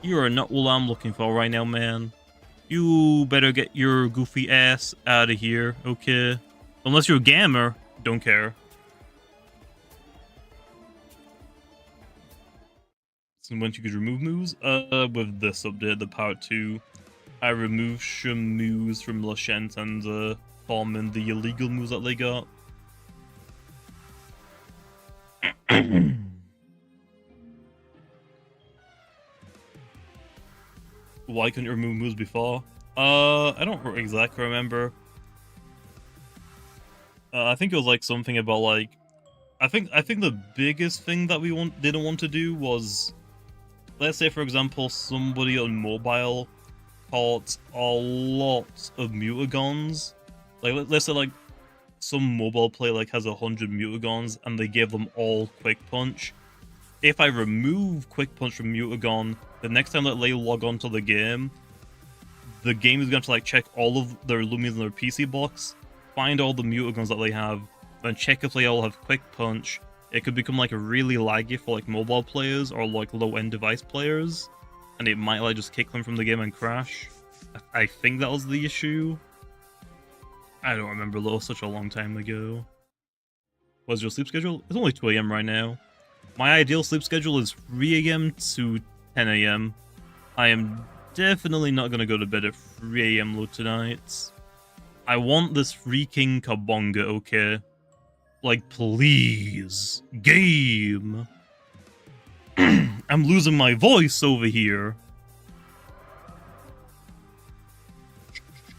you are not what I'm looking for right now, man. You better get your goofy ass out of here, okay? Unless you're a gamer, don't care. So once you could remove moves, with this update, the part 2, I removed some moves from Lashent and farming the illegal moves that they got. Why couldn't you remove moves before? I don't exactly remember. I think it was like something about like, I think the biggest thing that we didn't want to do was, let's say for example somebody on mobile caught a lot of mutagons. Like let's say like some mobile player like has 100 mutagons and they gave them all quick punch. If I remove quick punch from mutagon, the next time that they log on to the game is going to like check all of their Loomians in their PC box, find all the mutagons that they have, then check if they all have quick punch. It could become like really laggy for like mobile players or like low-end device players, and it might like just kick them from the game and crash. I think that was the issue. I don't remember, that was such a long time ago. What's your sleep schedule? It's only 2 AM right now. My ideal sleep schedule is 3 AM to 10 AM. I am definitely not going to go to bed at 3 AM low tonight. I want this freaking kabonga, okay? Like, please. Game. I'm losing my voice over here.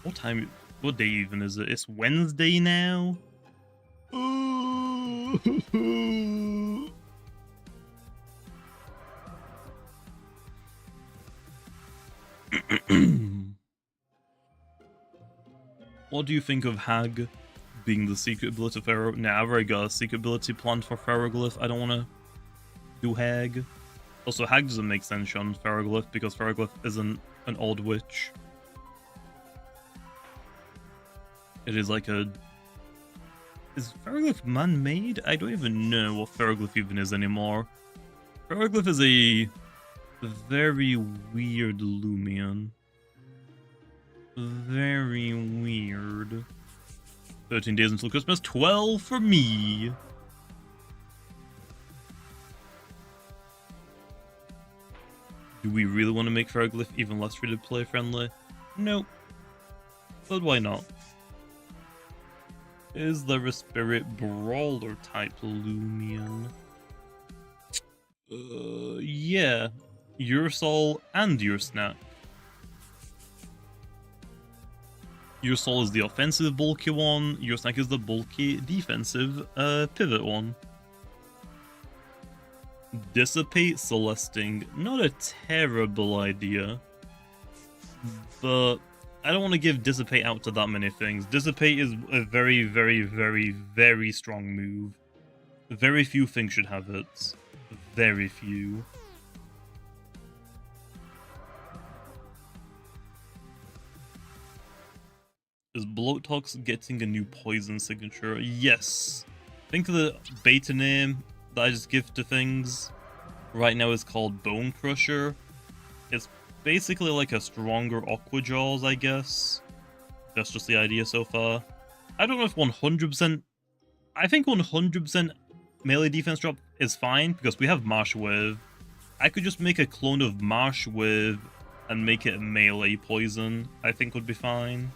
What time? What day even is it? It's Wednesday now? What do you think of Hag being the secret ability of Pharaoh? Nah, I've already got a secret ability planned for Pharoglyph. I don't want to do Hag. Also, Hag doesn't make sense on Pharoglyph because Pharoglyph isn't an old witch. It is like a... Is Pharoglyph man-made? I don't even know what Pharoglyph even is anymore. Pharoglyph is a very weird Loomian. Very weird. 13 days until Christmas, 12 for me. Do we really want to make Pharoglyph even less free-to-play friendly? Nope. But why not? Is there a spirit brawler type Loomian? Yeah. Your soul and your snap. Your soul is the offensive bulky one, your snack is the bulky defensive pivot one. Dissipate Celesting. Not a terrible idea. But I don't want to give Dissipate out to that many things. Dissipate is a very, very, very, very strong move. Very few things should have it. Very few. Is Bloatox getting a new poison signature? Yes. I think the beta name that I just give to things right now is called Bone Crusher. It's basically like a stronger Aqua Jaws, I guess. That's just the idea so far. I don't know if 100%... I think 100% melee defense drop is fine because we have Marsh Wave. I could just make a clone of Marsh Wave and make it melee poison. I think would be fine.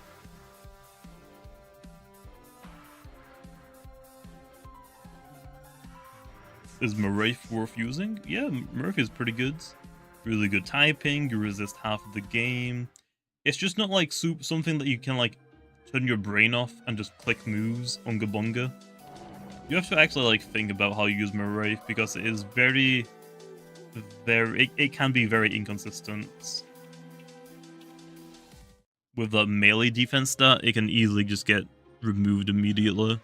Is Maraith worth using? Yeah, Maraith is pretty good. really good typing, you resist half of the game. It's just not like something that you can like turn your brain off and just click moves, unga bunga. You have to actually like think about how you use Mirror because it is it can be very inconsistent. With the melee defense stat, it can easily just get removed immediately.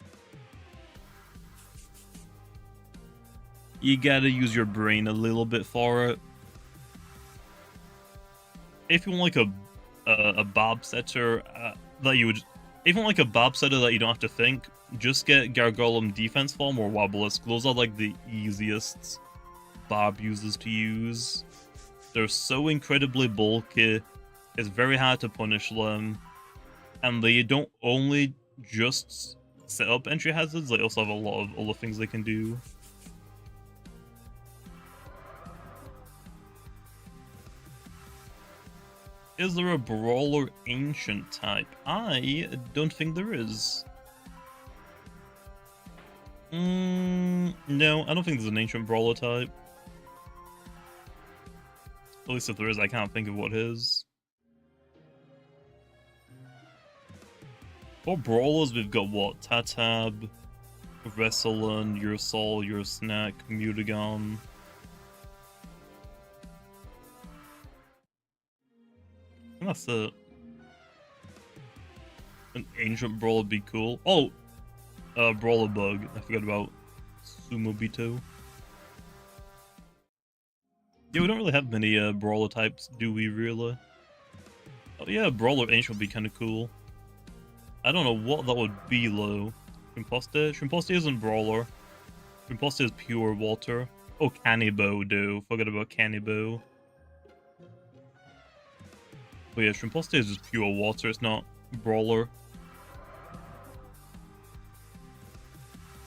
You gotta use your brain a little bit for it. If you want like a Bob setter that you would, if you want like a Bob setter that you don't have to think, just get Gargolem defense form or Wobblisk. Those are like the easiest Bob users to use. They're so incredibly bulky. It's very hard to punish them, and they don't only just set up entry hazards, they also have a lot of other things they can do. Is there a Brawler Ancient type? I don't think there is. No, I don't think there's an Ancient Brawler type. At least if there is, I can't think of what is. For Brawlers, we've got what? Tatab, Wrestling, Your Soul, Your Snack, Mutagon. And that's it. An Ancient Brawler would be cool. Oh! Brawler Bug. I forgot about Sumobito. Yeah, we don't really have many Brawler types, do we really? Oh yeah, Brawler Ancient would be kind of cool. I don't know what that would be, though. Shrimposte? Shrimposte isn't Brawler. Shrimposte is pure water. Oh, Canibo, do. Forgot about Canibo. But yeah, Shrimposte is just pure water, it's not Brawler.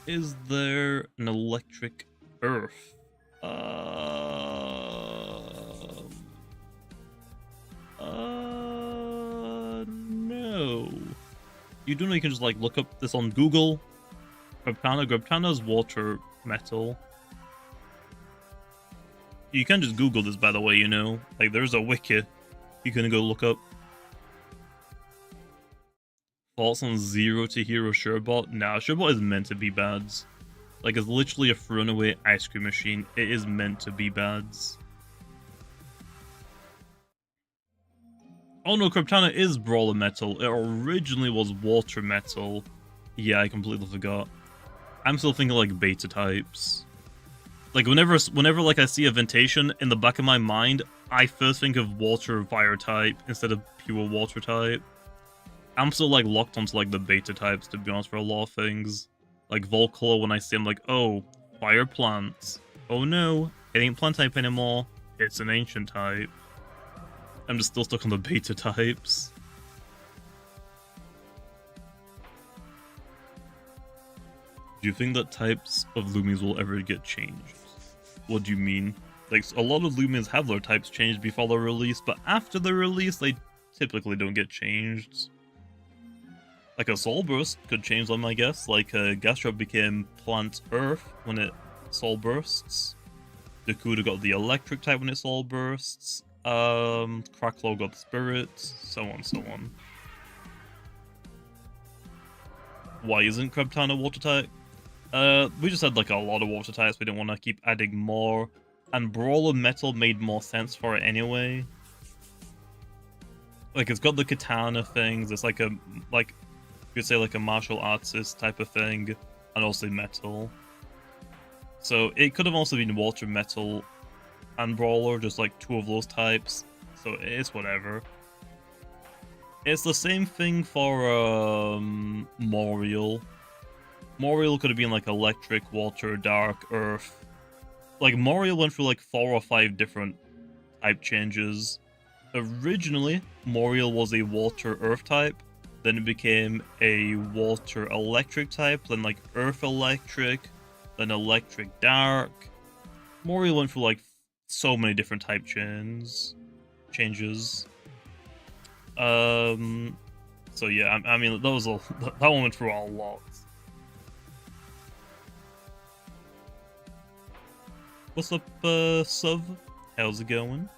Is there an electric earth? No. You do know you can just like look up this on Google. Grubtana's water metal. You can just Google this, by the way, you know. Like, there's a wiki you can go look up. Thoughts on Zero to Hero Sherbot? Nah, Sherbot is meant to be bads. Like, it's literally a throwaway ice cream machine. It is meant to be bads. Oh no, Corruptana is Brawler Metal. It originally was Water Metal. Yeah, I completely forgot. I'm still thinking like beta types. Like whenever like I see a Ventation, in the back of my mind, I first think of Water Fire type instead of pure Water type. I'm still like locked onto like the beta types, to be honest, for a lot of things. Like Volcolor, when I see him, like, oh, Fire Plants. Oh no, it ain't Plant type anymore. It's an Ancient type. I'm just still stuck on the beta types. Do you think that types of Loomians will ever get changed? What do you mean? Like, a lot of Loomians have their types changed before they're released, but after they're released, they typically don't get changed. Like a Soul Burst could change them, I guess. Like Gastro became Plant Earth when it Soul Bursts. Dakuda got the Electric type when it Soul Bursts. Cracklow got Spirit, so on, so on. Why isn't Corruptana water type? We just had like a lot of water types, we didn't want to keep adding more. And Brawler Metal made more sense for it anyway. Like, it's got the katana things, it's like a, like, you could say like a martial artist type of thing, and also metal. So it could have also been Water Metal and Brawler, just like two of those types, so it's whatever. It's the same thing for Moriel. Moriel could have been like Electric, Water, Dark, Earth. Like, Moriel went through like 4 or 5 different type changes. Originally, Moriel was a Water Earth type, then it became a Water Electric type, then like Earth Electric, then Electric Dark. Moriel went through like so many different type changes. So yeah, I mean, that one went through a lot. What's up, Suv? How's it going?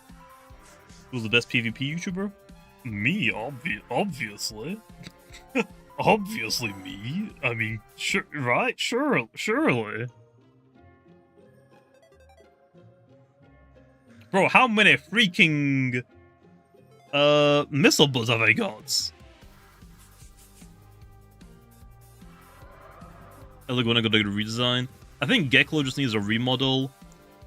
Who's the best PvP YouTuber? Me, obviously. Obviously me. I mean, sure, right? Surely. Bro, how many freaking missile bullets have I got? Eliguana got a good redesign. I think Geklo just needs a remodel.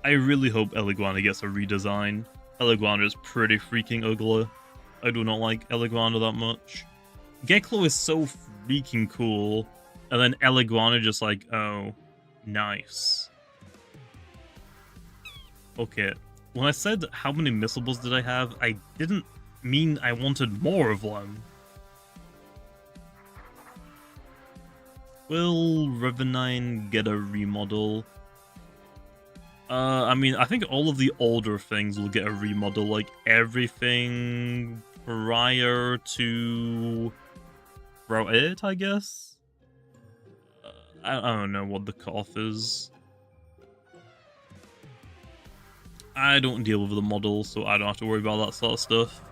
I really hope Eliguana gets a redesign. Eliguana is pretty freaking ugly. I do not like Eliguana that much. Geklo is so freaking cool. And then Eliguana just like, oh, nice. Okay, when I said how many missiles did I have, I didn't mean I wanted more of them. Will Revenine get a remodel? I mean, I think all of the older things will get a remodel, like everything prior to Route 8, I guess? I don't know what the cutoff is. I don't deal with the model, so I don't have to worry about that sort of stuff.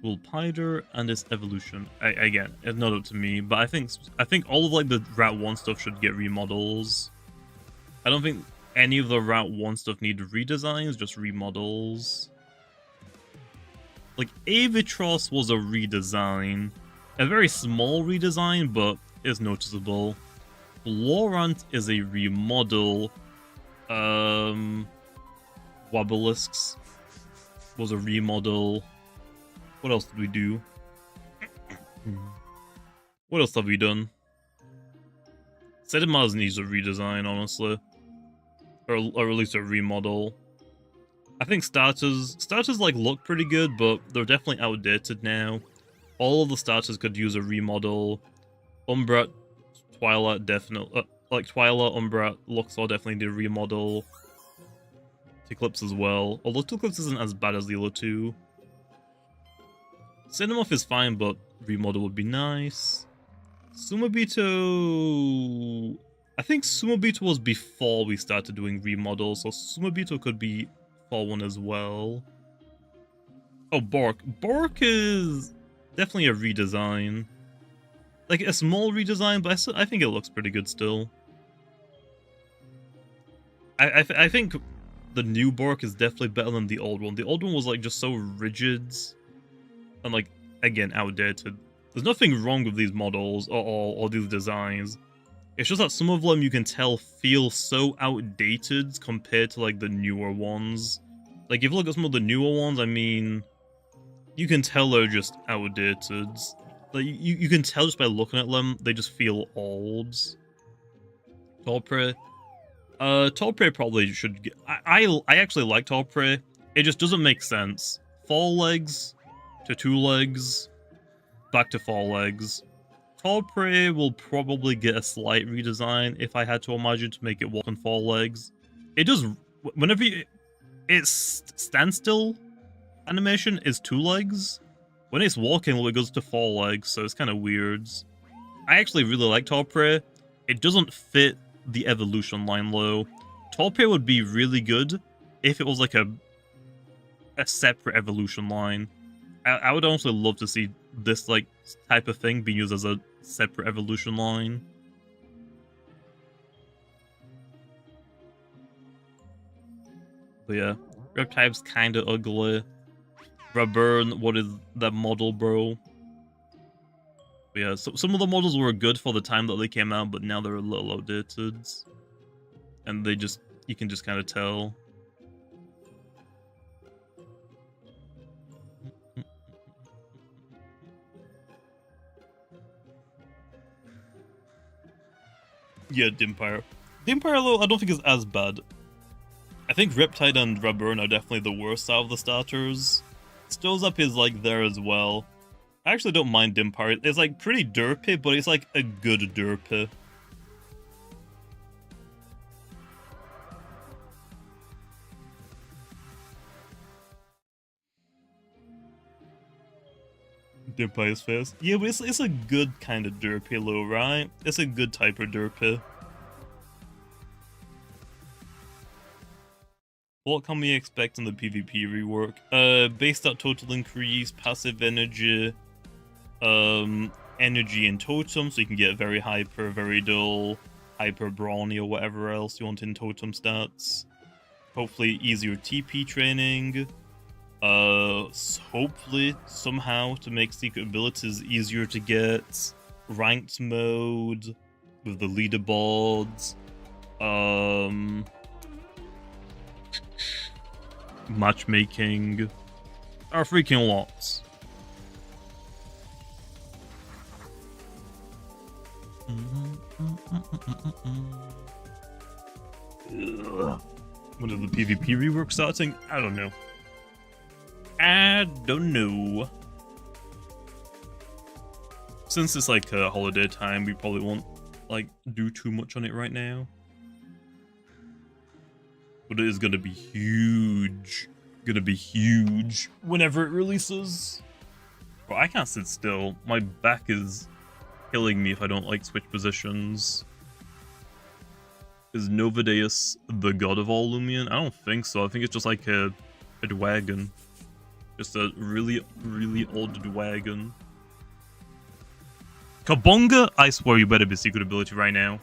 Will Pyder and its evolution. Again, it's not up to me, but I think all of like the Route 1 stuff should get remodels. I don't think any of the Route 1 stuff need redesigns, just remodels. Like Avitros was a redesign. A very small redesign, but it's noticeable. Laurent is a remodel. Wobelisks was a remodel. What else did we do? What else have we done? Sedimaz needs a redesign, honestly. Or at least a remodel. I think starters like look pretty good, but they're definitely outdated now. All of the starters could use a remodel. Umbra, Twilight definitely, like Twilight, Umbra, Luxor definitely need a remodel. Eclipse as well. Although Eclipse isn't as bad as the other two. Cinemoth is fine, but remodel would be nice. Sumabito... I think Sumabito was before we started doing remodels, so Sumabito could be for one as well. Oh, Bork. Bork is definitely a redesign. Like, a small redesign, but I think it looks pretty good still. I think the new Bork is definitely better than the old one. The old one was, like, just so rigid. And, like, again, outdated. There's nothing wrong with these models or these designs. It's just that some of them you can tell feel so outdated compared to, like, the newer ones. Like, if you look at some of the newer ones, I mean, you can tell they're just outdated. Like, you can tell just by looking at them, they just feel old. Torpre. Torpre probably should get... I actually like Torpre. It just doesn't make sense. 4 legs to 2 legs, back to 4 legs. Torpre will probably get a slight redesign if I had to imagine to make it walk on 4 legs. It does... Whenever its standstill animation is 2 legs. When it's walking, it goes to 4 legs, so it's kind of weird. I actually really like Torpre. It doesn't fit the evolution line, though. Torpre would be really good if it was like a separate evolution line. I would honestly love to see this like type of thing be used as a separate evolution line. But yeah, Reptile's kind of ugly. Raburn, what is that model, bro? But yeah, so some of the models were good for the time that they came out, but now they're a little outdated. And they just, you can just kind of tell. Yeah, Dimpire. Dimpire, though, I don't think is as bad. I think Riptide and Raburn are definitely the worst out of the starters. Stozap is, like, there as well. I actually don't mind Dimpire. It's, like, pretty derpy, but it's, like, a good derpy. Dimpire's Fist. Yeah, but it's a good kind of derpy, though, right? It's a good type of derpy. What can we expect in the PvP rework? Base stat total increase, passive energy, energy and totem, so you can get very hyper, very dull, hyper brawny, or whatever else you want in totem stats. Hopefully easier TP training. Hopefully somehow to make secret abilities easier to get. Ranked mode with the leaderboards. Matchmaking. Are freaking lots. When is the PvP rework starting? I don't know. I don't know. Since it's like holiday time, we probably won't like do too much on it right now. But it is gonna be huge. Gonna be huge whenever it releases. Bro, I can't sit still. My back is killing me if I don't like switch positions. Is Novadeus the god of all Loomian? I don't think so. I think it's just like a wagon. Just a really, really old wagon. Kabonga, I swear you better be secret ability right now.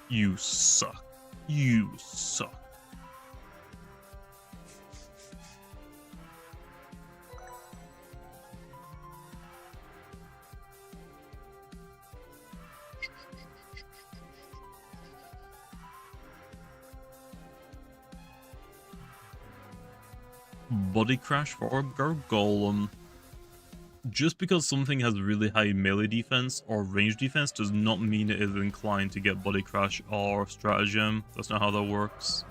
You suck. You suck. Body crash for Gargolem. Just because something has really high melee defense or range defense does not mean it is inclined to get body crash or stratagem. That's not how that works.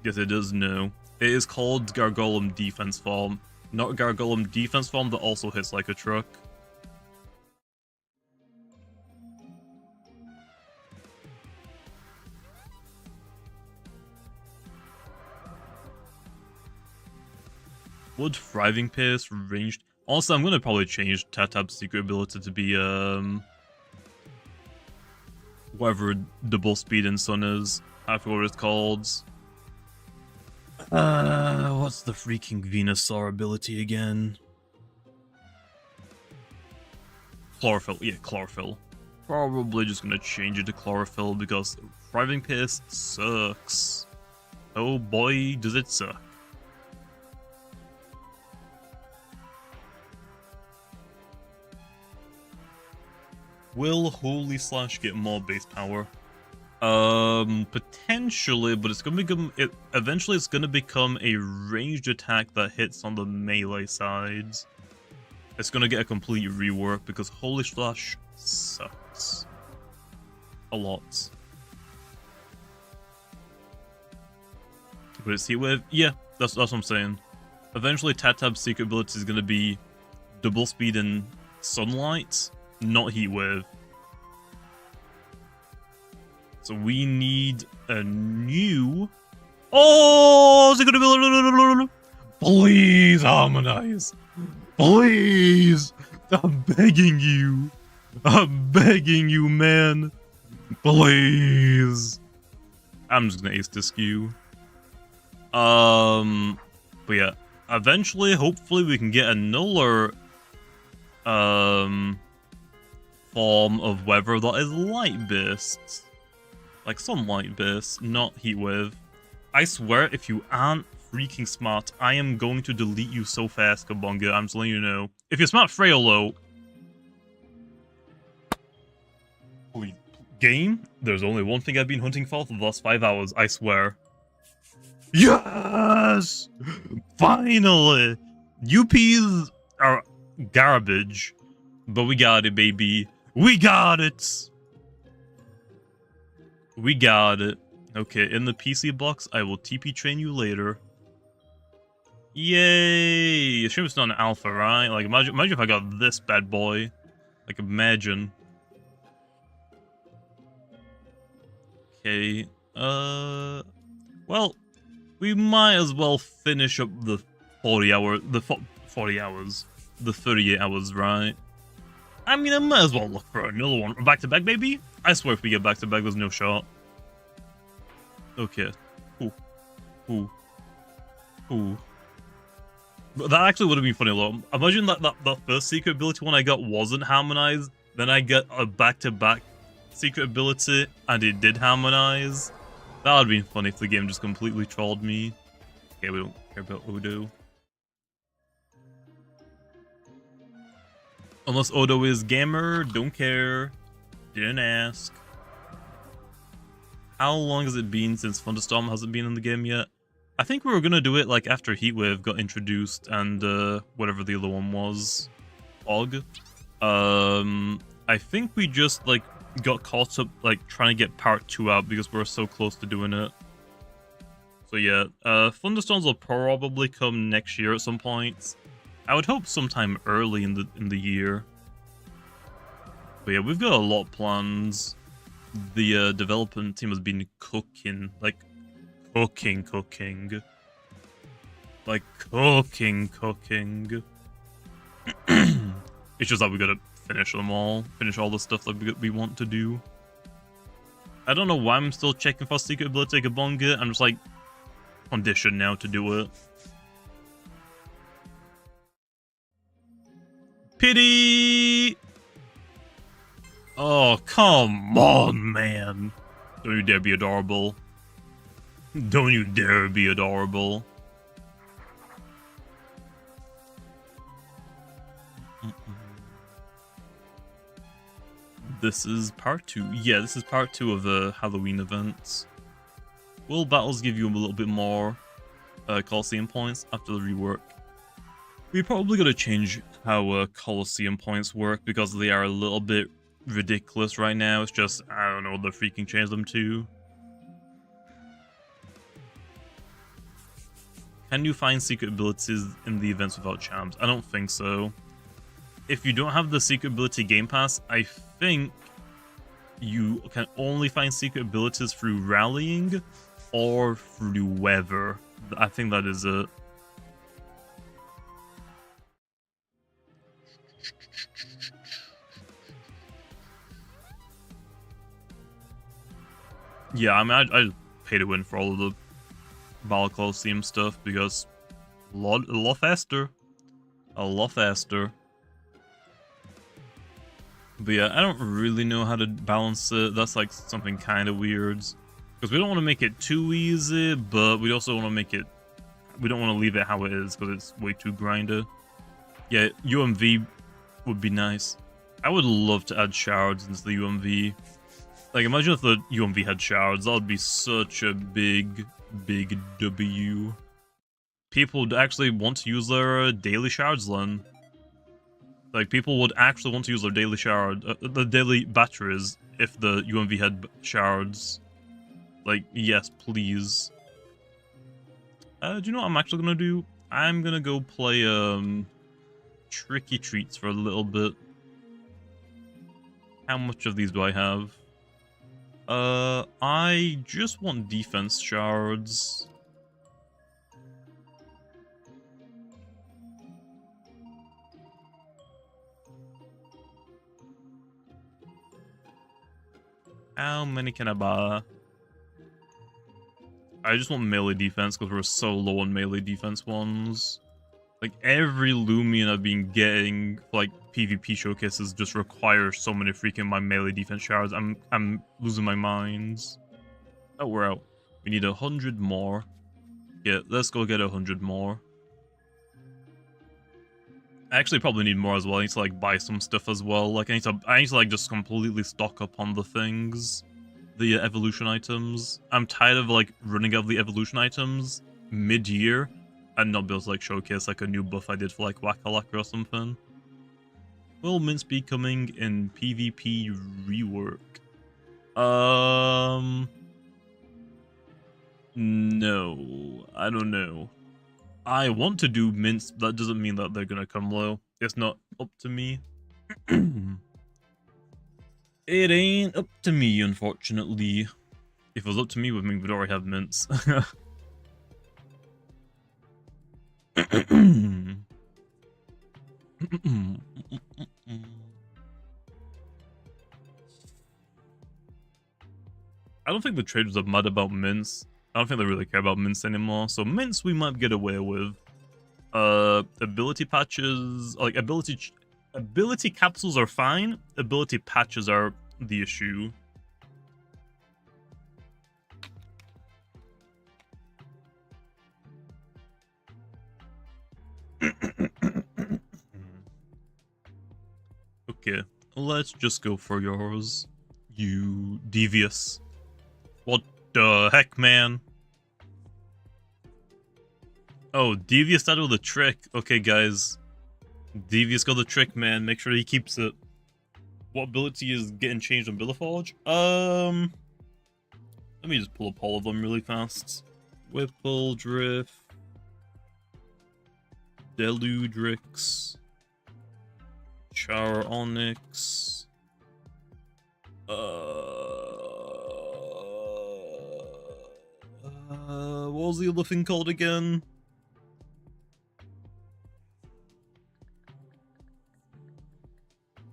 Yes, it does know. It is called Gargolem defense form, not Gargolem defense form that also hits like a truck. Would thriving pace ranged? Also, I'm gonna probably change Tatab's secret ability to be whatever double speed in Sun is. I forgot what it's called. What's the freaking Venusaur ability again? Chlorophyll. Yeah, chlorophyll. Probably just gonna change it to chlorophyll because thriving pace sucks. Oh boy, does it suck. Will Holy Slash get more base power? Potentially, but it's gonna become eventually it's gonna become a ranged attack that hits on the melee sides. It's gonna get a complete rework because Holy Slash sucks. A lot. But it's Heat Wave? Yeah, that's what I'm saying. Eventually Tatab's secret ability is gonna be double speed in sunlight, not Heat Wave. So we need a new... Oh, is it gonna be... Please harmonize. Please. I'm begging you. I'm begging you, man. Please. I'm just gonna ace this skew. But yeah. Eventually, hopefully we can get another form of weather that is light based. Like some light based, not heat wave. I swear, if you aren't freaking smart, I am going to delete you so fast, Kabonga. I'm just letting you know. If you're smart, Frayolo. Holy game, there's only one thing I've been hunting for the last 5 hours, I swear. Yes! Finally! UPs are garbage, but we got it, baby. We got it! We got it. Okay, in the PC box, I will TP train you later. Yay! Assume it's not an alpha, right? Like, imagine if I got this bad boy. Like, imagine. Okay, Well, we might as well finish up the 40 hours, the 38 hours, right? I mean, I might as well look for another one. Back to back, baby? I swear if we get back to back, there's no shot. Okay. Ooh. But that actually would have been funny a lot. Imagine that first secret ability one I got wasn't harmonized, then I get a back-to-back secret ability, and it did harmonize. That would have been funny if the game just completely trolled me. Okay, we don't care about Odo. Unless Odo is gamer, don't care. Didn't ask. How long has it been since Thunderstorm hasn't been in the game yet? I think we were gonna do it like after Heatwave got introduced and whatever the other one was. Og. I think we just like got caught up like trying to get part 2 out because we're so close to doing it. So yeah, Thunderstorms will probably come next year at some point. I would hope sometime early in the year. But yeah, we've got a lot of plans. The development team has been cooking, like cooking. Like cooking. It's just that we gotta finish them all. Finish all the stuff that we want to do. I don't know why I'm still checking for secret ability Kabonga. I'm just like conditioned now to do it. Pity! Oh, come on, man. Don't you dare be adorable. Don't you dare be adorable. This is part 2. Yeah, this is part 2 of the Halloween events. Will battles give you a little bit more Coliseum points after the rework? We probably gotta change how Coliseum points work because they are a little bit ridiculous right now. It's just, I don't know, they're freaking changed them to. Can you find secret abilities in the events without charms? I don't think so. If you don't have the secret ability game pass, I think you can only find secret abilities through rallying or through weather. I think that is it. Yeah, I mean, I pay to win for all of the Battle Coliseum stuff because a lot faster. But yeah, I don't really know how to balance it. That's like something kind of weird. Because we don't want to make it too easy, but we also want to make it... We don't want to leave it how it is because it's way too grinder. Yeah, UMV would be nice. I would love to add shards into the UMV. Like, imagine if the UMV had shards. That would be such a big W. People would actually want to use their daily shards then. Like, people would actually want to use their daily the daily batteries if the UMV had shards. Like, yes, please. Do you know what I'm actually gonna do? I'm gonna go play, Tricky Treats for a little bit. How much of these do I have? I just want defense shards. How many can I buy? I just want melee defense because we're so low on melee defense ones. Like, every Loomian I've been getting, like, PvP showcases just require so many freaking my melee defense shards. I'm losing my minds. Oh, we're out. We need 100 more. Yeah, let's go get 100 more. I actually probably need more as well. I need to, like, buy some stuff as well. Like, I need to like, just completely stock up on the things. The evolution items. I'm tired of, like, running out of the evolution items mid-year and not be able to, like, showcase, like, a new buff I did for, like, Waka-Laka or something. Will mints be coming in PvP rework? No. I don't know. I want to do mints, but that doesn't mean that they're gonna come low. It's not up to me. It ain't up to me, unfortunately. If it was up to me, we'd already have mints. I don't think the traders are mad about mints. I don't think they really care about mints anymore. So mints we might get away with. Ability patches, like ability capsules are fine. Ability patches are the issue. Okay, let's just go for yours, you devious. What the heck, man? Oh, Devious started with a trick. Okay, guys. Devious got the trick, man. Make sure he keeps it. What ability is getting changed on Billaforge? Let me just pull up all of them really fast. Whipple, Drift, Deludrix, Char Onyx, what was the other thing called again?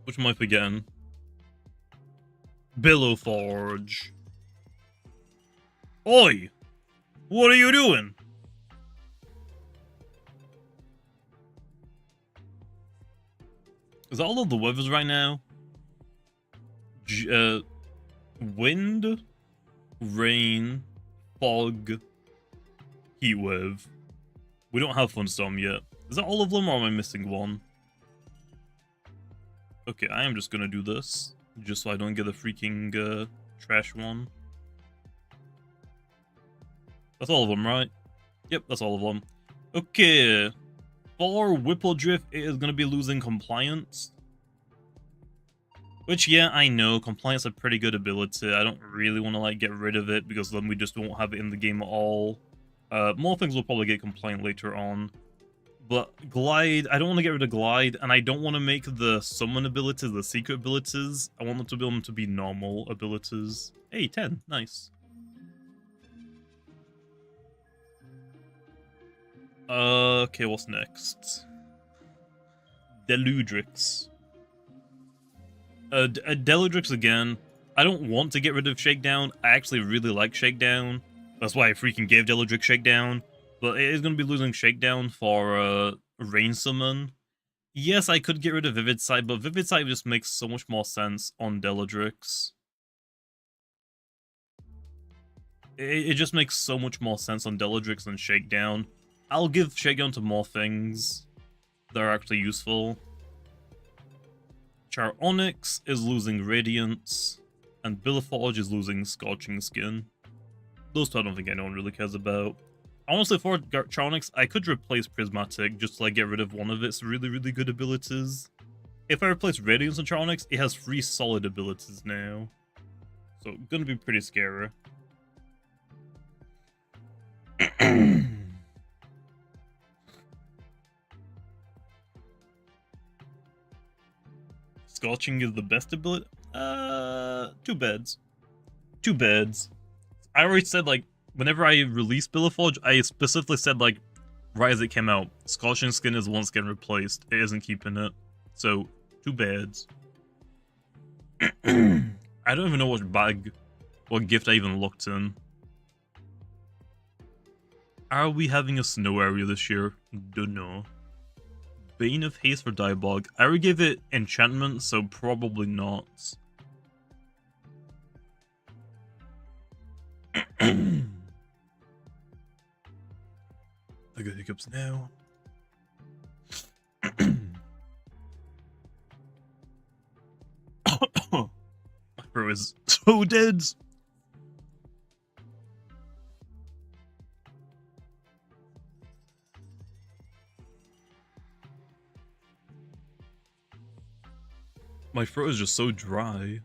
Which am I forgetting? Billowforge. Oi! What are you doing? Is that all of the weathers right now? Wind, rain, fog, heatwave. We don't have Thunderstorm yet. Is that all of them, or am I missing one? Okay, I am just gonna do this, just so I don't get a freaking trash one. That's all of them, right? Yep, that's all of them. Okay, for Whipple Drift, it is gonna be losing Compliance. Which, yeah, I know, Compliance is a pretty good ability. I don't really want to, like, get rid of it, because then we just won't have it in the game at all. More things will probably get Compliant later on. But Glide, I don't want to get rid of Glide, and I don't want to make the summon abilities the secret abilities. I want them to be normal abilities. Hey, 10, nice. Okay, what's next? Deludrix. Deludrix again. I don't want to get rid of Shakedown. I actually really like Shakedown. That's why I freaking gave Deludrix Shakedown. But it is going to be losing Shakedown for Rain Summon. Yes, I could get rid of Vivid Sight, but Vivid Sight just makes so much more sense on Deludrix. It just makes so much more sense on Deludrix than Shakedown. I'll give Shakedown to more things that are actually useful. Char Onyx is losing Radiance, and Billaforge is losing Scorching Skin. Those two I don't think anyone really cares about. Honestly, for Char Onyx, I could replace Prismatic just to like get rid of one of its really, really good abilities. If I replace Radiance on Char Onyx, it has 3 solid abilities now. So, gonna be pretty scary. Scorching is the best ability? 2 beds. 2 beds. I already said, like, whenever I released Billaforge, I specifically said, like, right as it came out, Scorching Skin is once getting replaced. It isn't keeping it. So, 2 beds. I don't even know what gift I even looked in. Are we having a snow area this year? Don't know. Bane of Haste for Diabog. I already gave it enchantment, so probably not. I got hiccups now. My throat is so dead. My throat is just so dry.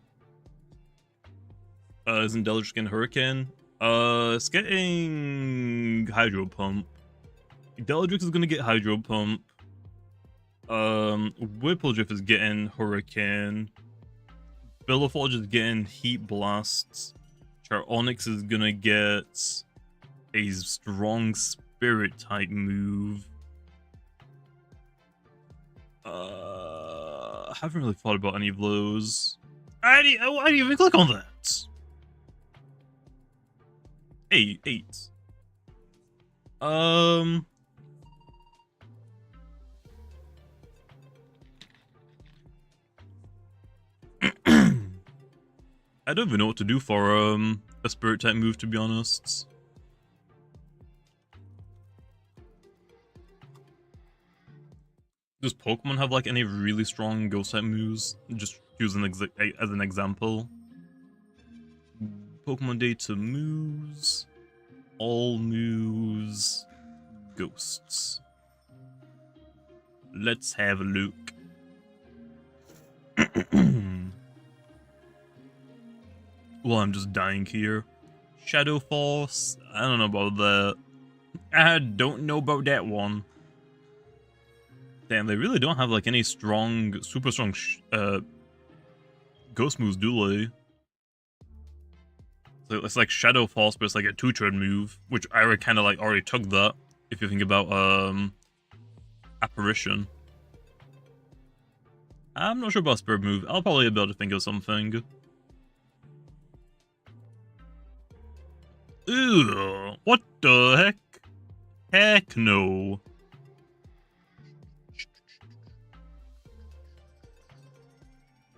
Isn't Deludrix getting Hurricane? It's getting Hydro Pump. Deludrix is gonna get Hydro Pump. Whipple Drift is getting Hurricane. Billaforge is getting Heat Blasts. Our Onyx is gonna get a strong spirit type move. I haven't really thought about any of those. I didn't even click on that. 8. I don't even know what to do for a spirit type move, to be honest. Does Pokemon have like any really strong ghost type moves? Just use as an example. Pokemon data moves. All moves. Ghosts. Let's have a look. Well, I'm just dying here. Shadow Force. I don't know about that. I don't know about that one. Damn, they really don't have like any strong, super strong ghost moves, do they? So it's like Shadow Force, but it's like a 2-turn move, which I kind of like already took that. If you think about Apparition. I'm not sure about Spirit move. I'll probably be able to think of something. Ew, what the heck? Heck no.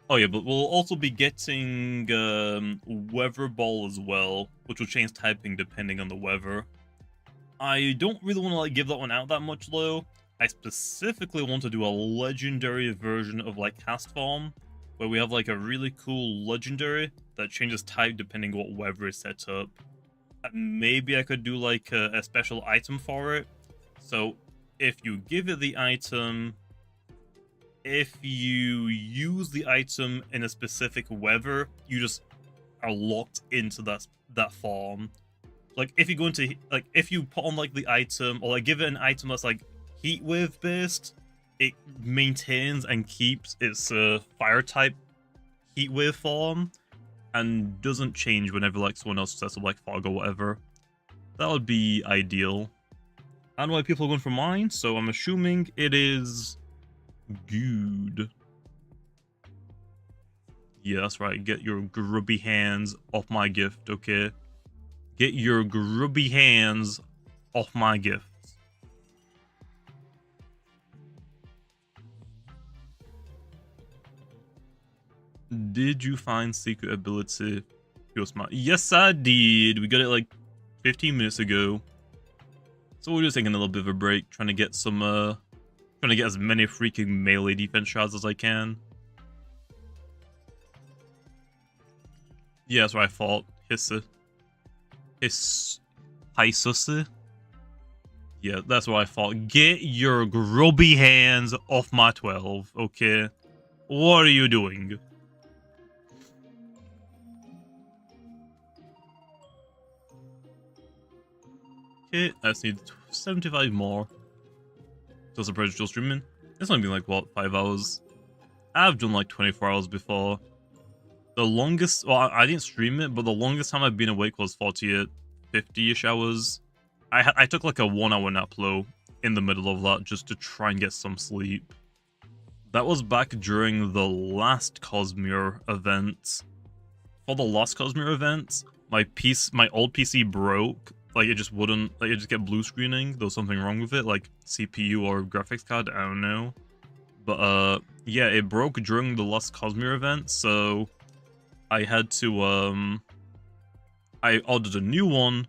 Oh yeah, but we'll also be getting Weather Ball as well, which will change typing depending on the weather. I don't really want to like give that one out that much though. I specifically want to do a legendary version of like Cast Form, where we have like a really cool legendary that changes type depending what weather is set up. Maybe I could do like a special item for it. So if you give it the item, if you use the item in a specific weather, you just are locked into that form. Like if you go into like if you put on like the item or like give it an item that's like heat wave based, it maintains and keeps its fire type heat wave form and doesn't change whenever like someone else sets up like fog or whatever. That would be ideal. I don't know why people are going for mine, so I'm assuming it is good. Yeah, that's right. Get your grubby hands off my gift, okay? Get your grubby hands off my gift. Did you find secret ability? You're smart. Yes, I did. We got it like 15 minutes ago. So we're just taking a little bit of a break, trying to get some, trying to get as many freaking melee defense shards as I can. Yeah, that's what I thought. Hisusse. Yeah, that's what I thought. Get your grubby hands off my 12, okay? What are you doing? Okay, I just need 75 more. Does the project still streaming? It's only been like, what, 5 hours? I've done like 24 hours before. The longest, well, I didn't stream it, but the longest time I've been awake was 48, 50-ish hours. I took like a 1-hour nap though in the middle of that just to try and get some sleep. That was back during the last Cosmere event. For the last Cosmere event, my old PC broke. Like it just wouldn't, like it just kept blue screening. There was something wrong with it, like CPU or graphics card, I don't know. But yeah, it broke during the last Cosmere event, so I had to I ordered a new one.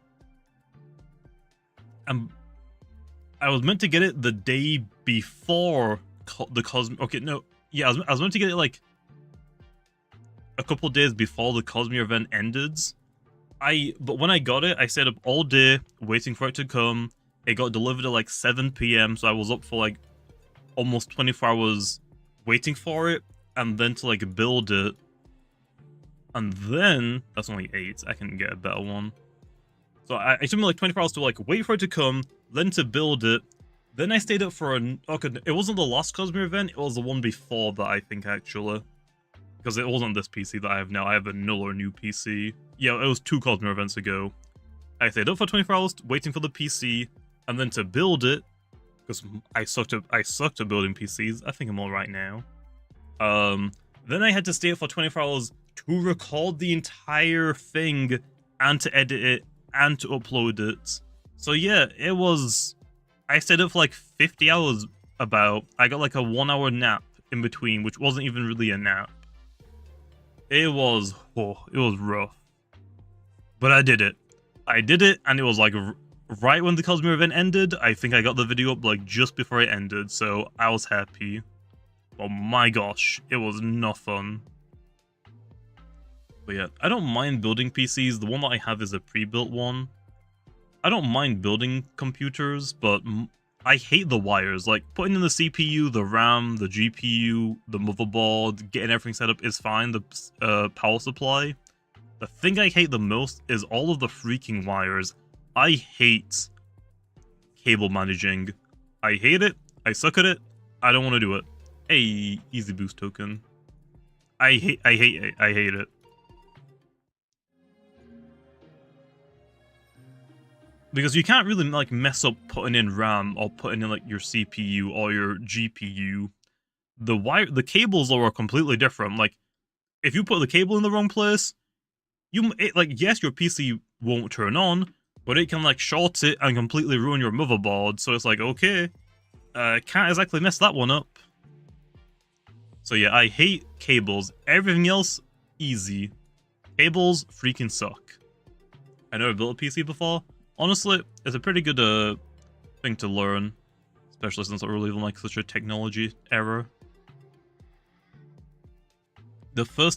And I was meant to get it the day before the Cosmere. Okay, no, yeah, I was meant to get it like a couple days before the Cosmere event ended. But when I got it, I stayed up all day waiting for it to come. It got delivered at like 7 PM, so I was up for like almost 24 hours waiting for it, and then to like build it. And then, that's only 8, I can get a better one. So it took me like 24 hours to like wait for it to come, then to build it. Then I stayed up for okay, it wasn't the last Cosmere event, it was the one before that, I think, actually. because it wasn't this PC that I have now. I have a null or new PC. Yeah, it was 2 Cosmere events ago. I stayed up for 24 hours waiting for the PC, and then to build it, because I sucked at building PCs. I think I'm alright now. Then I had to stay up for 24 hours to record the entire thing, and to edit it, and to upload it. So yeah, it was... I stayed up for like 50 hours about. I got like a 1 hour nap in between, which wasn't even really a nap. It was rough. But I did it. I did it, and it was like right when the Cosmere event ended. I think I got the video up like just before it ended, so I was happy. Oh my gosh, it was not fun. But yeah, I don't mind building PCs. The one that I have is a pre-built one. I don't mind building computers, but I hate the wires. Like, putting in the CPU, the RAM, the GPU, the motherboard, getting everything set up is fine, the power supply. The thing I hate the most is all of the freaking wires. I hate cable managing. I hate it. I suck at it. I don't want to do it. Hey, easy boost token. I hate it. Because you can't really like mess up putting in RAM or putting in like your CPU or your GPU. The cables are completely different. Like, if you put the cable in the wrong place, yes, your PC won't turn on, but it can like short it and completely ruin your motherboard. So it's like, okay, can't exactly mess that one up. So yeah, I hate cables. Everything else, easy. Cables freaking suck. I never built a PC before. Honestly, it's a pretty good thing to learn, especially since we're living like such a technology era.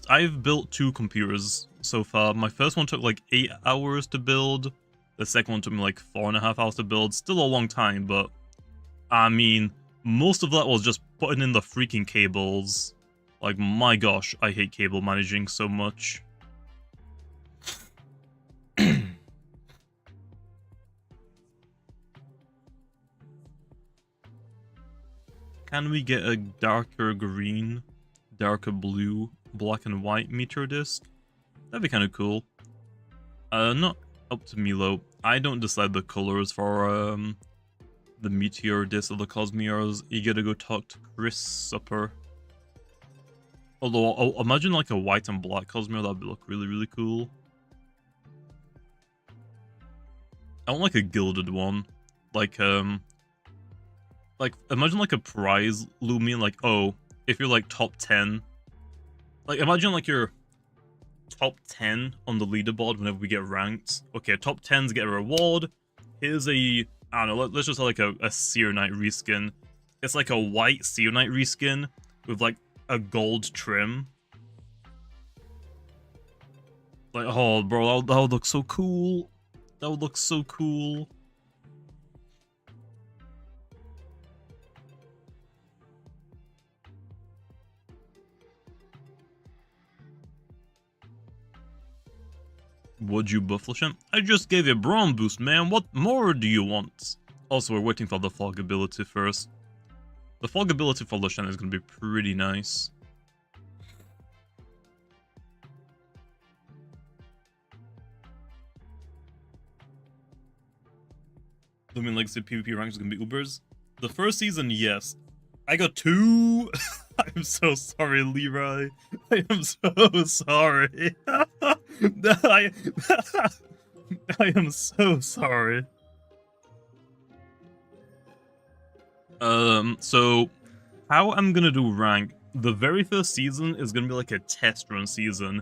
I've built 2 computers so far. My first one took like 8 hours to build. The second one took me like 4.5 hours to build. Still a long time, but I mean, most of that was just putting in the freaking cables. Like, my gosh, I hate cable managing so much. Can we get a darker green, darker blue, black and white meteor disc? That'd be kind of cool. Not up to me though. I don't decide the colors for the meteor disc or the Cosmeres. You gotta go talk to Chris Supper. Although, imagine like a white and black Cosmere, that'd look really, really cool. I want like a gilded one. Like, imagine like a prize Loomian, like, oh, if you're like top 10. Like, imagine like your top 10 on the leaderboard whenever we get ranked. Okay, top 10s get a reward. Here's a, I don't know, let's just have like a Seer Knight reskin. It's like a white Seer Knight reskin with like a gold trim. Like, oh, bro, that would look so cool. That would look so cool. Would you buff Lashen? I just gave you a Brawn boost, man. What more do you want? Also, we're waiting for the fog ability first. The fog ability for Lashen is going to be pretty nice. Loomian Legacy PvP rank is going to be Ubers. The first season, yes. I got 2. I'm so sorry, Leroy. I am so sorry. I am so sorry. So how I'm gonna do rank, the very first season is gonna be like a test run season.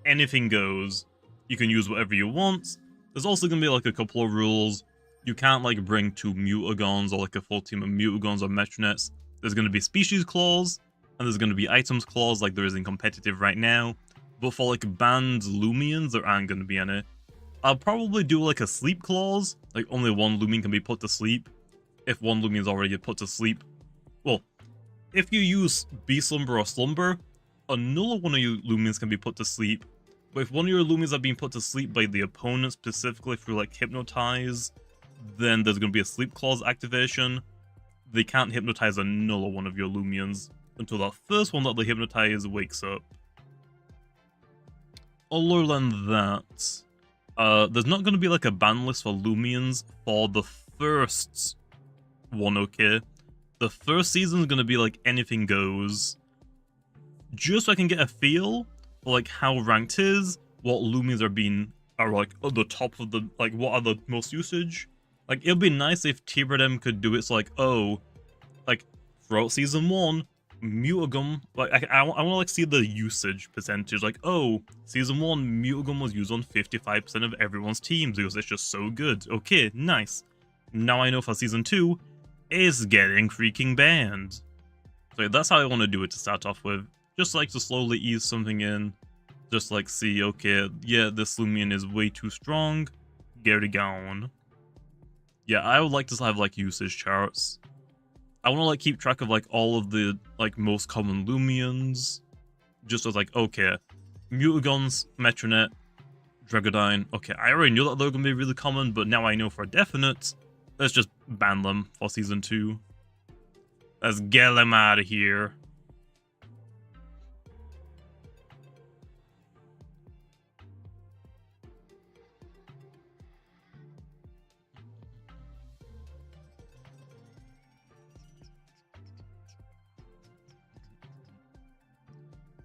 Anything goes. You can use whatever you want. There's also gonna be like a couple of rules. You can't like bring 2 Mutagons or like a full team of Mutagons or Metronets. There's gonna be species clause, and there's gonna be items clause like there is in competitive right now. But for like banned Loomians, there aren't gonna be any. I'll probably do like a sleep clause, like only 1 Loomian can be put to sleep. If 1 Loomian's already put to sleep, well, if you use Beast Slumber or Slumber, another one of your Loomians can be put to sleep. But if one of your Loomians are being put to sleep by the opponent, specifically through like Hypnotize, then there's gonna be a sleep clause activation. They can't hypnotize another one of your Loomians until that first one that they hypnotize wakes up. other than that, there's not going to be like a ban list for Loomians for the first one, okay? The first season is going to be like anything goes. Just so I can get a feel for like how ranked is, what Loomians are like at the top of the, like what are the most usage. Like it'd be nice if T-Redem could do it so like, oh, like throughout season 1, Mutagum, like I want to like see the usage percentage, like, oh, season 1 Mutagum was used on 55% of everyone's teams because it's just so good. Okay, nice. Now I know for season 2, it's getting freaking banned. So that's how I want to do it to start off with. Just like to slowly ease something in. Just like see, okay, yeah, this Loomian is way too strong. Get it gone. Yeah, I would like to have like usage charts. I want to like keep track of like all of the like most common Loomians. Just as like, okay, Mutagons, Metronet, Dragodine. Okay, I already knew that they were going to be really common, but now I know for definite. Let's just ban them for season 2. Let's get them out of here.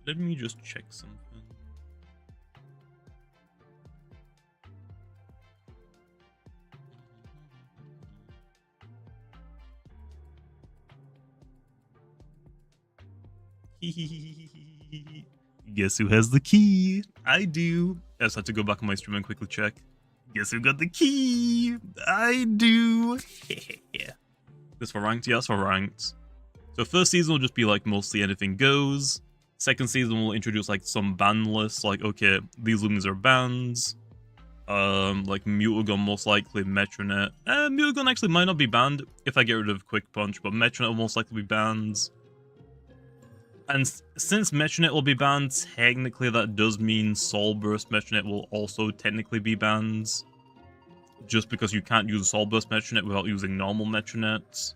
Let me just check something. Guess who has the key? I do. I just had to go back on my stream and quickly check. Guess who got the key? I do. This for ranked? Yes, for ranked. So first season will just be like mostly anything goes. Second season will introduce like some ban lists, like okay, these Loomians are bans. Like Mutagon most likely, Metronet. Mutagon actually might not be banned if I get rid of Quick Punch, but Metronet will most likely be banned. And since Metronet will be banned, technically that does mean Soul Burst Metronet will also technically be banned. Just because you can't use Soul Burst Metronet without using normal Metronet.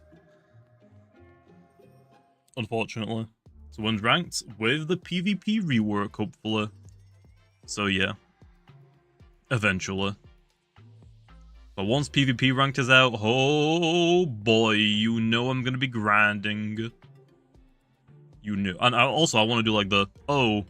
Unfortunately. So one's ranked with the PvP rework, hopefully. So yeah. Eventually. But once PvP ranked is out, oh boy, you know I'm gonna be grinding. You know. And I want to do like the, oh,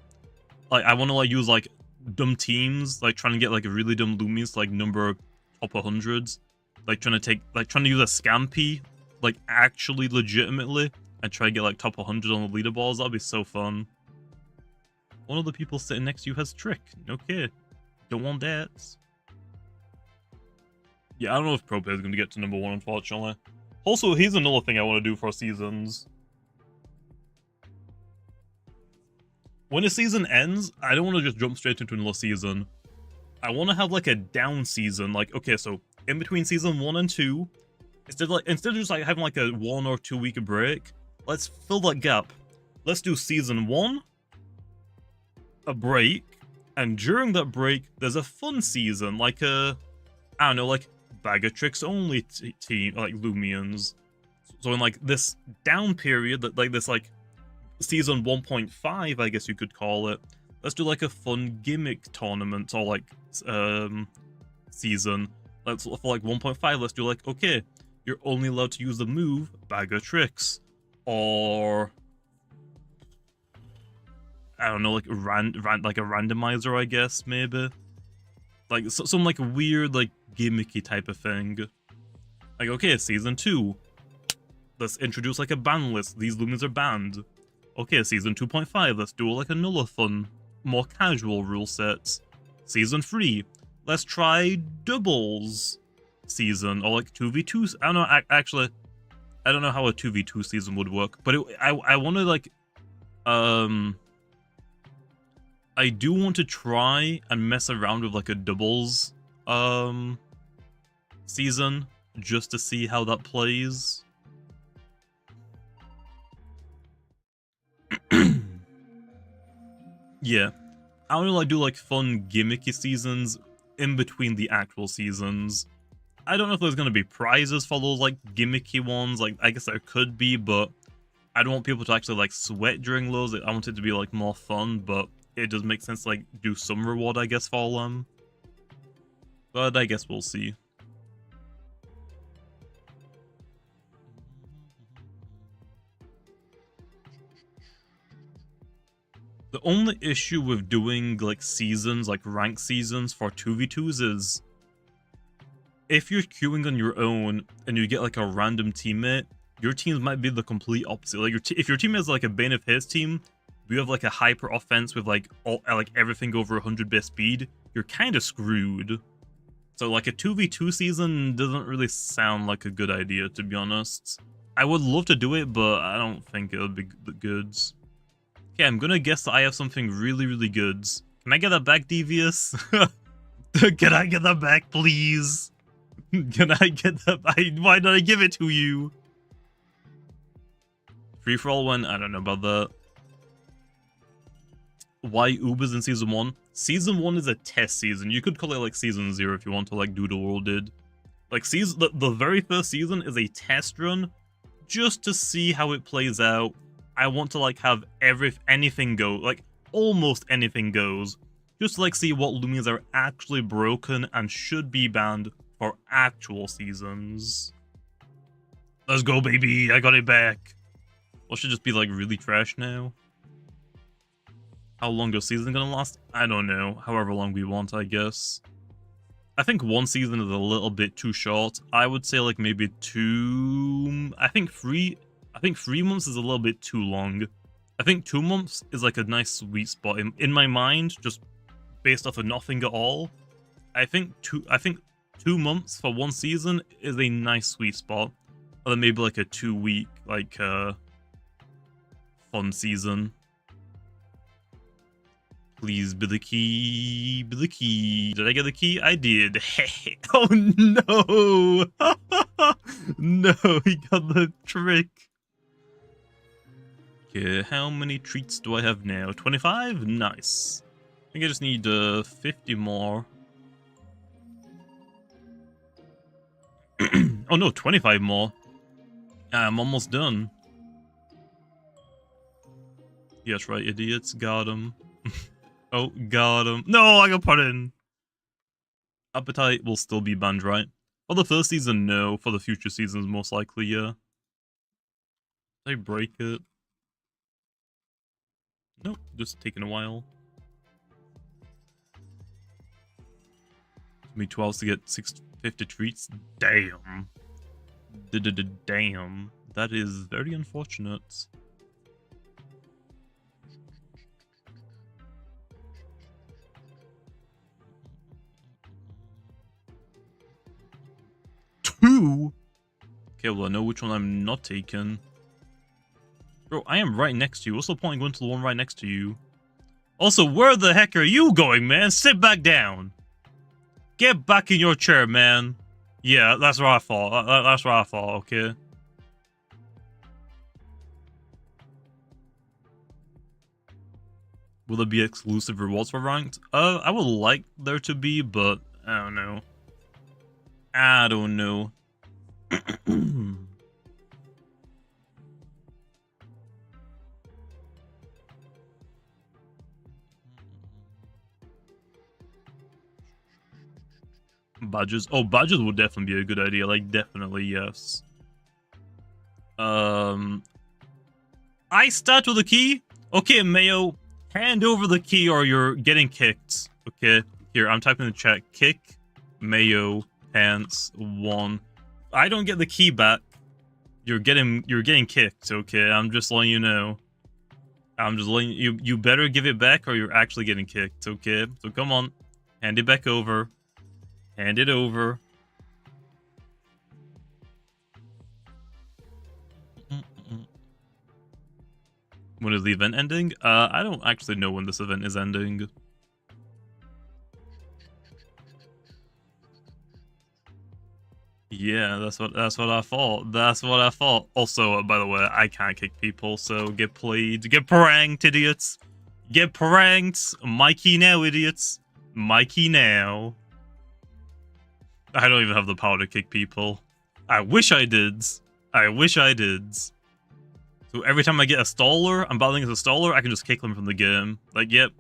like I want to like use like dumb teams, like trying to get like a really dumb Loomians to like number top 100s. Like trying to use a Scampy, like actually legitimately. And try to get like top 100 on the leaderboards. That'll be so fun. One of the people sitting next to you has Trick. Okay. Don't want that. Yeah, I don't know if Pro Player is going to get to number 1, unfortunately. Also, here's another thing I want to do for seasons. When a season ends, I don't want to just jump straight into another season. I want to have like a down season. Like, okay, so in between season 1 and 2, instead of just like having like a 1 or 2 week break, let's fill that gap. Let's do season 1, a break, and during that break, there's a fun season, like a, I don't know, like Bag of Tricks only team, like Loomians. So in like this down period, that like this like season 1.5, I guess you could call it, let's do like a fun gimmick tournament or like season. Let's for like 1.5, let's do like, okay, you're only allowed to use the move Bag of Tricks. Or I don't know, like like a randomizer, I guess, maybe. Like some like weird, like gimmicky type of thing. Like, okay, season 2. Let's introduce like a ban list. These Loomians are banned. Okay, season 2.5. Let's do like another fun, more casual rule set. Season 3. Let's try doubles season or like 2v2. I don't know. Actually, I don't know how a 2v2 season would work, but I want to like, I do want to try and mess around with like a doubles, season just to see how that plays. Yeah, I want to like do like fun gimmicky seasons in between the actual seasons. I don't know if there's going to be prizes for those, like, gimmicky ones. Like, I guess there could be, but I don't want people to actually, like, sweat during those. I want it to be, like, more fun, but it does make sense to like do some reward, I guess, for them. But I guess we'll see. The only issue with doing like seasons, like rank seasons for 2v2s is if you're queuing on your own and you get like a random teammate, your teams might be the complete opposite. Like if your team is like a Bane of his team, you have like a hyper offense with like everything over 100 base speed, you're kind of screwed. So like a 2v2 season doesn't really sound like a good idea, to be honest. I would love to do it, but I don't think it would be the goods. Okay, I'm gonna guess that I have something really, really good. Can I get that back, Devious? Can I get that back, please? Can I get that back? Why did I give it to you? Free-for-all win? I don't know about that. Why Uber's in Season 1? Season 1 is a test season. You could call it like Season 0 if you want to, like Doodle World did. Like, the very first season is a test run just to see how it plays out. I want to, like, have anything go. Like, almost anything goes. Just to, like, see what Loomians are actually broken and should be banned for actual seasons. Let's go, baby. I got it back. Or should just be, like, really trash now. How long is season gonna last? I don't know. However long we want, I guess. I think one season is a little bit too short. I would say like maybe 2... I think 3 months is a little bit too long. I think 2 months is like a nice sweet spot in my mind, just based off of nothing at all. I think 2 months for one season is a nice sweet spot. Or then maybe like a 2-week like fun season. Please be the key, be the key. Did I get the key? I did. Oh no! No, he got the trick. Okay, how many treats do I have now? 25? Nice. I think I just need 50 more. Oh no, 25 more. I'm almost done. Yes, right, idiots. Got him. Oh, got him. No, I got put in. Appetite will still be banned, right? For the first season, no. For the future seasons, most likely, yeah. Did I break it? Nope, just taking a while. Took me 2 hours to get 650 treats. Damn. Damn. That is very unfortunate. Two? Okay, well, I know which one I'm not taking. Bro, I am right next to you. What's the point of going to the one right next to you? Also, where the heck are you going, man? Sit back down. Get back in your chair, man. Yeah, that's where I fall. That's where I fall, okay? Will there be exclusive rewards for ranked? I would like there to be, but I don't know. I don't know. Badges? Oh, badges would definitely be a good idea. Like, definitely, yes. I start with the key? Okay, Mayo, hand over the key or you're getting kicked. Okay, here, I'm typing in the chat. Kick, Mayo, pants, 1. I don't get the key back. You're getting kicked, okay? I'm just letting you know. I'm just letting you better give it back or you're actually getting kicked, okay? So come on. Hand it back over. Hand it over. When is the event ending? I don't actually know when this event is ending. Yeah, that's what I thought. That's what I thought. Also, by the way, I can't kick people, so get played. Get pranked, idiots. Get pranked. Mikey now, idiots. Mikey now. I don't even have the power to kick people. I wish I did. I wish I did. So every time I get a staller, I'm battling as a staller, I can just kick them from the game. Like, yep.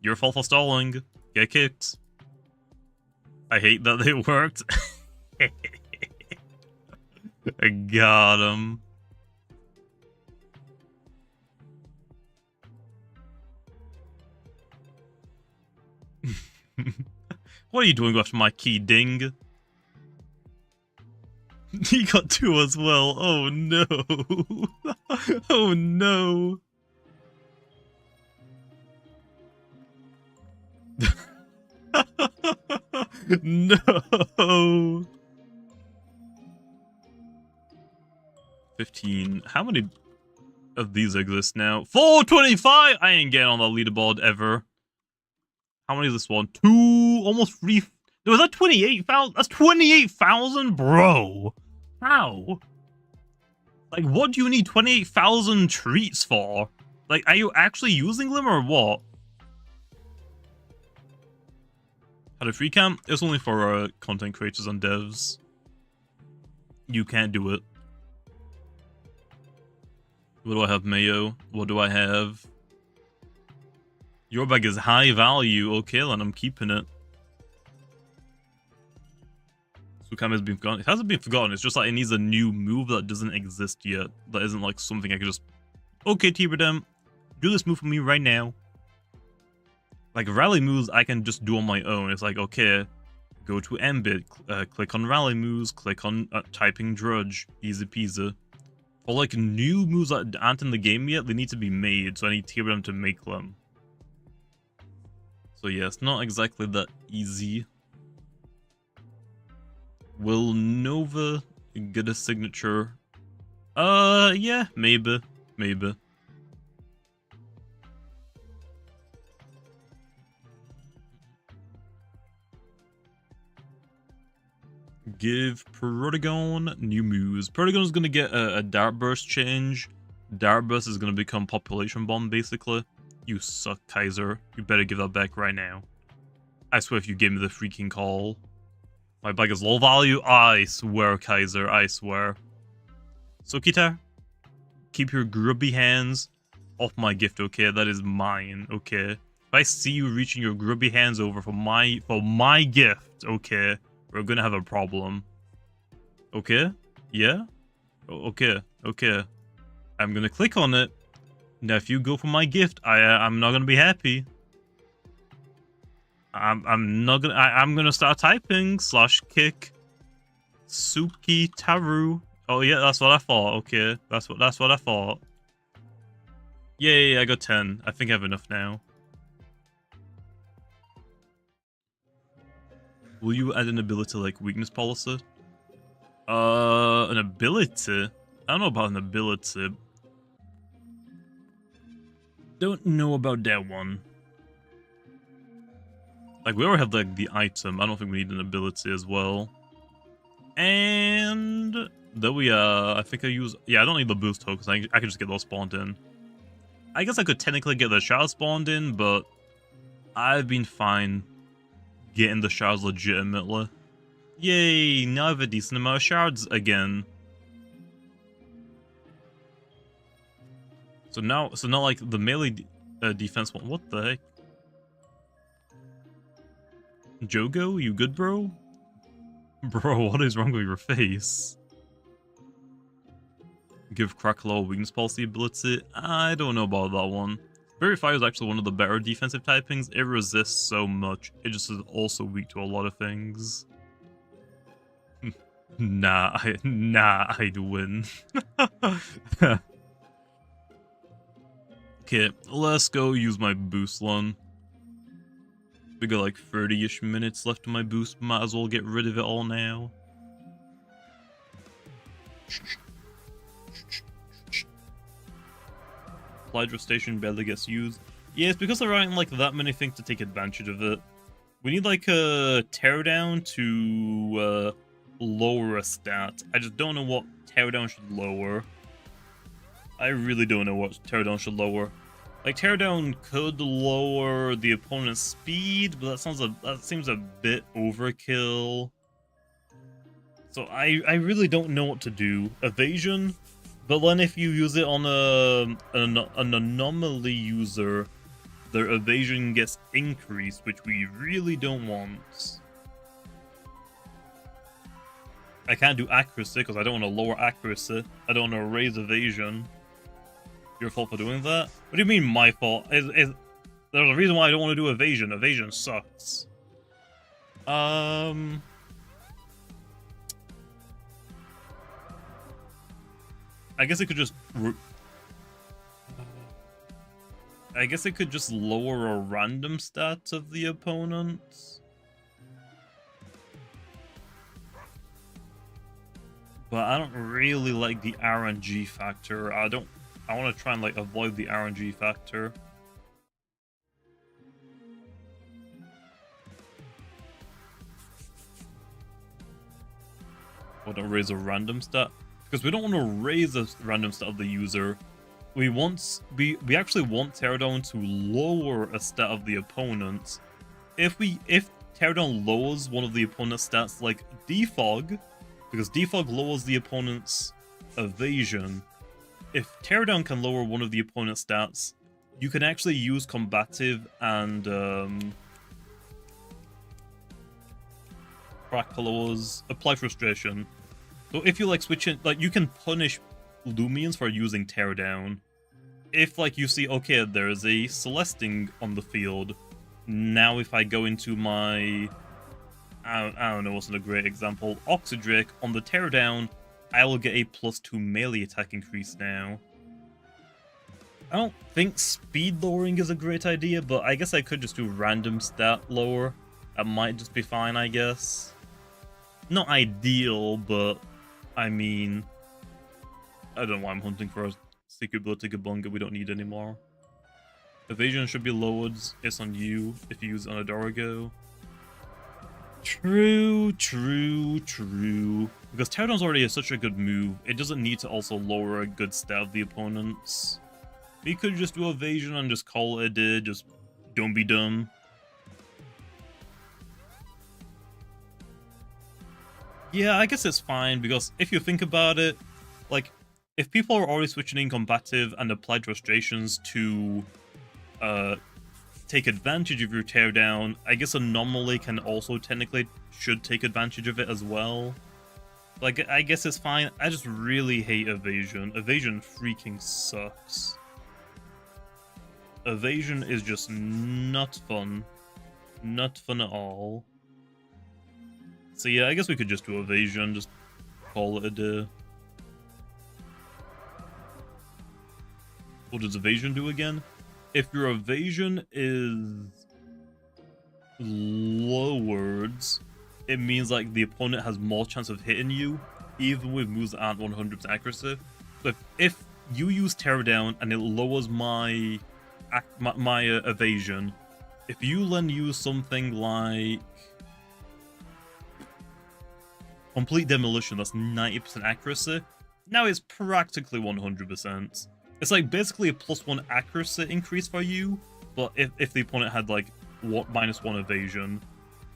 Your fault for stalling. Get kicked. I hate that they worked. I got him. What are you doing after my key, ding? He got 2 as well. Oh no. Oh no. No. 15. How many of these exist now? 425! I ain't getting on the leaderboard ever. How many is this one? 2, almost 3. Was that 28,000? That's 28,000? Bro. How? Like, what do you need 28,000 treats for? Like, are you actually using them or what? How to free camp? It's only for content creators and devs. You can't do it. What do I have, Mayo? What do I have? Your bag is high value. Okay, then I'm keeping it. Sukam has been forgotten. It hasn't been forgotten. It's just like it needs a new move that doesn't exist yet. That isn't like something I could just... Okay, T-Redem, do this move for me right now. Like, rally moves I can just do on my own. It's like, okay, go to Mbit, click on rally moves, click on typing drudge, easy peasy. For like new moves that aren't in the game yet, they need to be made, so I need T-Redem to make them. So yeah, it's not exactly that easy. Will Nova get a signature? Yeah, maybe. Maybe. Give Protagon new moves. Protagon's gonna get a Dart Burst change. Dart Burst is gonna become Population Bomb, basically. You suck, Kaiser. You better give that back right now. I swear if you give me the freaking call. My bag is low value. I swear, Kaiser. I swear. So, Kita, keep your grubby hands off my gift, okay? That is mine, okay? If I see you reaching your grubby hands over for my gift, okay, we're gonna have a problem. Okay? Yeah? Okay. Okay. I'm gonna click on it. Now, if you go for my gift, I'm not gonna be happy. I'm not gonna. I'm gonna start typing /kick Suki Taru. Oh yeah, that's what I thought. Okay, that's what I thought. Yay! I got 10. I think I have enough now. Will you add an ability like weakness policy? An ability? I don't know about an ability. Don't know about that one. Like, we already have, like, the item. I don't think we need an ability as well. And... then we, I think I use... yeah, I don't need the boost hook, because I can just get those spawned in. I guess I could technically get the shards spawned in, but... I've been fine getting the shards legitimately. Yay! Now I have a decent amount of shards again. So now, like, the melee defense one... what the heck? Jogo, you good, bro? Bro, what is wrong with your face? Give Cracklaw weakness policy ability? I don't know about that one. Very Fire is actually one of the better defensive typings. It resists so much. It just is also weak to a lot of things. Nah, I'd win. Okay, let's go use my boost one. We got like 30-ish minutes left of my boost. Might as well get rid of it all now. Hydro Station barely gets used. Yeah, it's because there aren't like that many things to take advantage of it. We need like a teardown to lower a stat. I just don't know what teardown should lower. I really don't know what teardown should lower. Like, teardown could lower the opponent's speed, but that seems a bit overkill. So I really don't know what to do. Evasion, but then if you use it on an anomaly user, their evasion gets increased, which we really don't want. I can't do accuracy because I don't want to lower accuracy. I don't want to raise evasion. Your fault for doing that? What do you mean my fault? There's a reason why I don't want to do evasion. Evasion sucks. I guess it could just... I guess it could just lower a random stat of the opponent. But I don't really like the RNG factor. I want to try and like avoid the RNG factor. Or don't raise a random stat. Because we don't want to raise a random stat of the user. We actually want Teardown to lower a stat of the opponent. If Teardown lowers one of the opponent's stats like defog, because defog lowers the opponent's evasion, if Teardown can lower one of the opponent's stats, you can actually use combative and apply frustration. So if you like switch in, like you can punish Loomians for using Teardown. If like you see, okay, there's a Celesting on the field. Now if I go into my, I don't know, wasn't a great example, Oxydrake on the Teardown, I will get a +2 melee attack increase now. I don't think speed lowering is a great idea, but I guess I could just do random stat lower. That might just be fine, I guess. Not ideal, but I mean, I don't know why I'm hunting for a secret ability Gabunga we don't need anymore. Evasion should be lowered. It's on you if you use it on a Dorigo. True. Because Teardown's already such a good move, it doesn't need to also lower a good stat of the opponents. We could just do evasion and just call it a day, just don't be dumb. Yeah, I guess it's fine, because if you think about it, like, if people are already switching in combative and applied frustrations to take advantage of your Teardown, I guess Anomaly can also technically should take advantage of it as well. Like, I guess it's fine. I just really hate evasion. Evasion freaking sucks. Evasion is just not fun. Not fun at all. So yeah, I guess we could just do evasion, just call it a day. What does evasion do again? If your evasion is lowered, it means like the opponent has more chance of hitting you, even with moves that aren't 100% accuracy. So if you use Teardown and it lowers my evasion, if you then use something like Complete Demolition, that's 90% accuracy, now it's practically 100%. It's like basically a +1 accuracy increase for you, but if the opponent had like -1 evasion,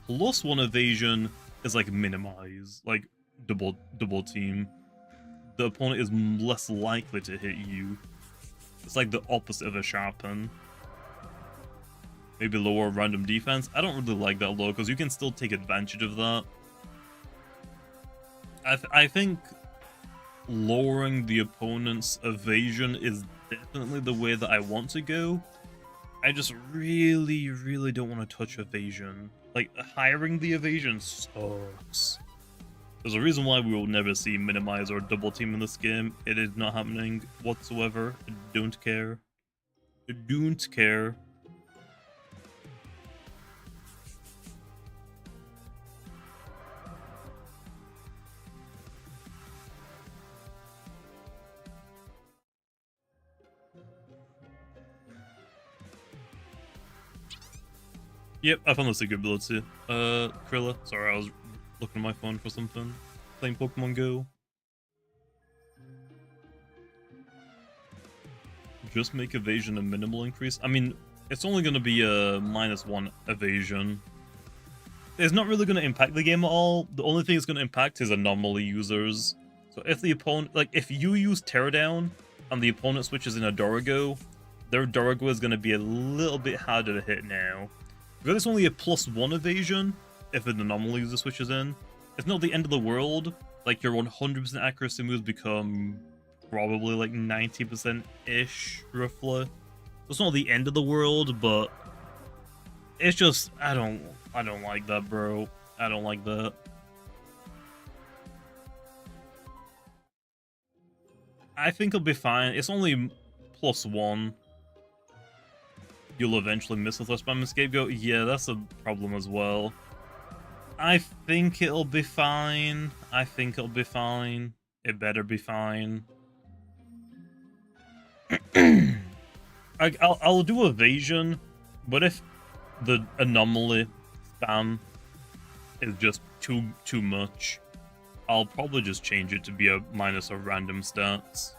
+1 evasion is like minimize, like double team. The opponent is less likely to hit you. It's like the opposite of a sharpen. Maybe lower random defense. I don't really like that though, because you can still take advantage of that. I think lowering the opponent's evasion is definitely the way that I want to go. I just really don't want to touch evasion. Like, hiring the evasion sucks. There's a reason why we will never see minimize or double team in this game. It is not happening whatsoever. I don't care. I don't care. Yep, I found the secret ability. Krilla. Sorry, I was looking at my phone for something. Playing Pokemon Go. Just make evasion a minimal increase. I mean, it's only going to be a -1 evasion. It's not really going to impact the game at all. The only thing it's going to impact is anomaly users. So if the opponent, like, if you use Teardown and the opponent switches in a Dorigo, their Dorigo is going to be a little bit harder to hit now. Because it's only a +1 evasion, if an anomaly user switches in. It's not the end of the world. Like, your 100% accuracy moves become probably like 90%-ish, roughly. It's not the end of the world, but it's just, I don't like that, bro. I don't like that. I think it'll be fine. It's only +1. You'll eventually miss with less spamming scapegoat. Yeah, that's a problem as well. I think it'll be fine. I think it'll be fine. It better be fine. I'll do evasion, but if the anomaly spam is just too much, I'll probably just change it to be a minus of random stats.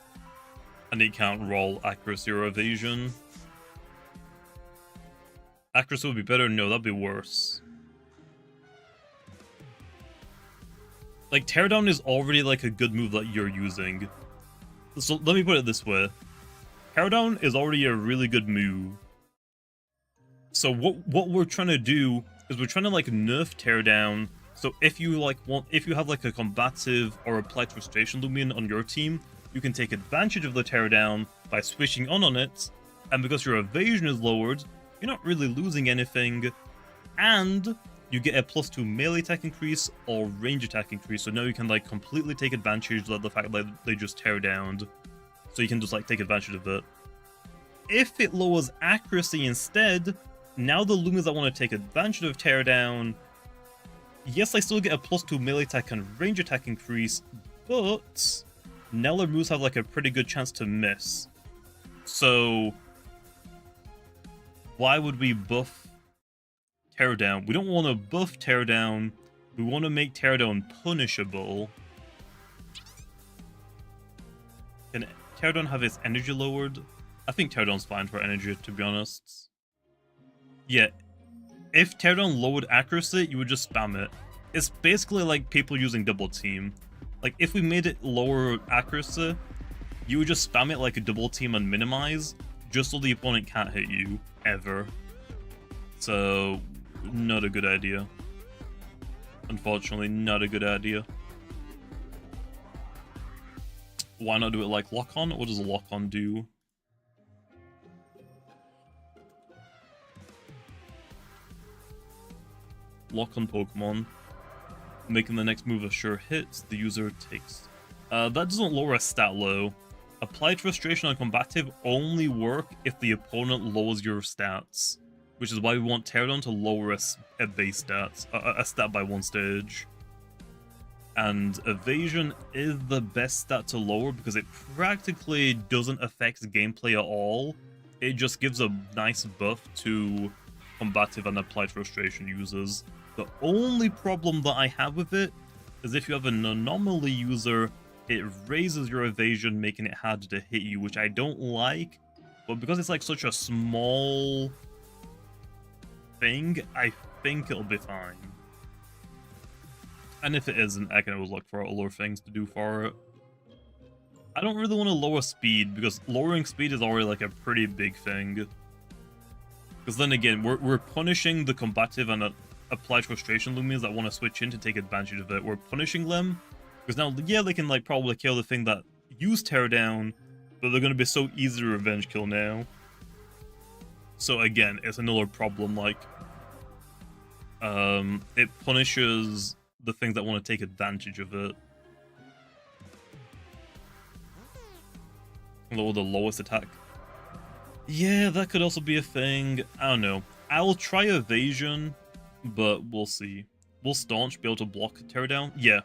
And it can't roll accuracy or evasion. Accuracy would be better? No, that'd be worse. Like, Teardown is already like a good move that you're using. So let me put it this way. Teardown is already a really good move. So what we're trying to do is we're trying to like nerf Teardown. So if you have like a combative or applied frustration Loomian on your team, you can take advantage of the Teardown by switching on it, and because your evasion is lowered, you're not really losing anything, and you get a +2 melee attack increase or range attack increase. So now you can like completely take advantage of the fact that they just tear down. So you can just like take advantage of it. If it lowers accuracy instead, now the Loomians that want to take advantage of Teardown, yes, I still get a +2 melee attack and range attack increase, but now their moves have like a pretty good chance to miss. So why would we buff Teardown? We don't want to buff Teardown. We want to make Teardown punishable. Can Teardown have its energy lowered? I think Teardown's fine for energy, to be honest. Yeah, if Teardown lowered accuracy, you would just spam it. It's basically like people using double team. Like, if we made it lower accuracy, you would just spam it like a double team and minimize, just so the opponent can't hit you, ever. So, not a good idea. Unfortunately, not a good idea. Why not do it like lock-on? What does a lock-on do? Lock-on Pokemon. Making the next move a sure hit, the user takes. That doesn't lower a stat low. Applied frustration on combative only work if the opponent lowers your stats, which is why we want Teardown to lower a base stats, a stat by 1 stage. And evasion is the best stat to lower because it practically doesn't affect gameplay at all. It just gives a nice buff to combative and applied frustration users. The only problem that I have with it is if you have an anomaly user, it raises your evasion, making it harder to hit you, which I don't like. But because it's like such a small thing, I think it'll be fine. And if it isn't, I can always look for other things to do for it. I don't really want to lower speed, because lowering speed is already like a pretty big thing. Because then again, we're punishing the combative and applied frustration Loomians that want to switch in to take advantage of it. We're punishing them, because now, yeah, they can like probably kill the thing that used Teardown, but they're going to be so easy to revenge kill now. So again, it's another problem, like, it punishes the things that want to take advantage of it. Lower the lowest attack. Yeah, that could also be a thing. I don't know. I will try evasion, but we'll see. Will Staunch be able to block Teardown? Yeah.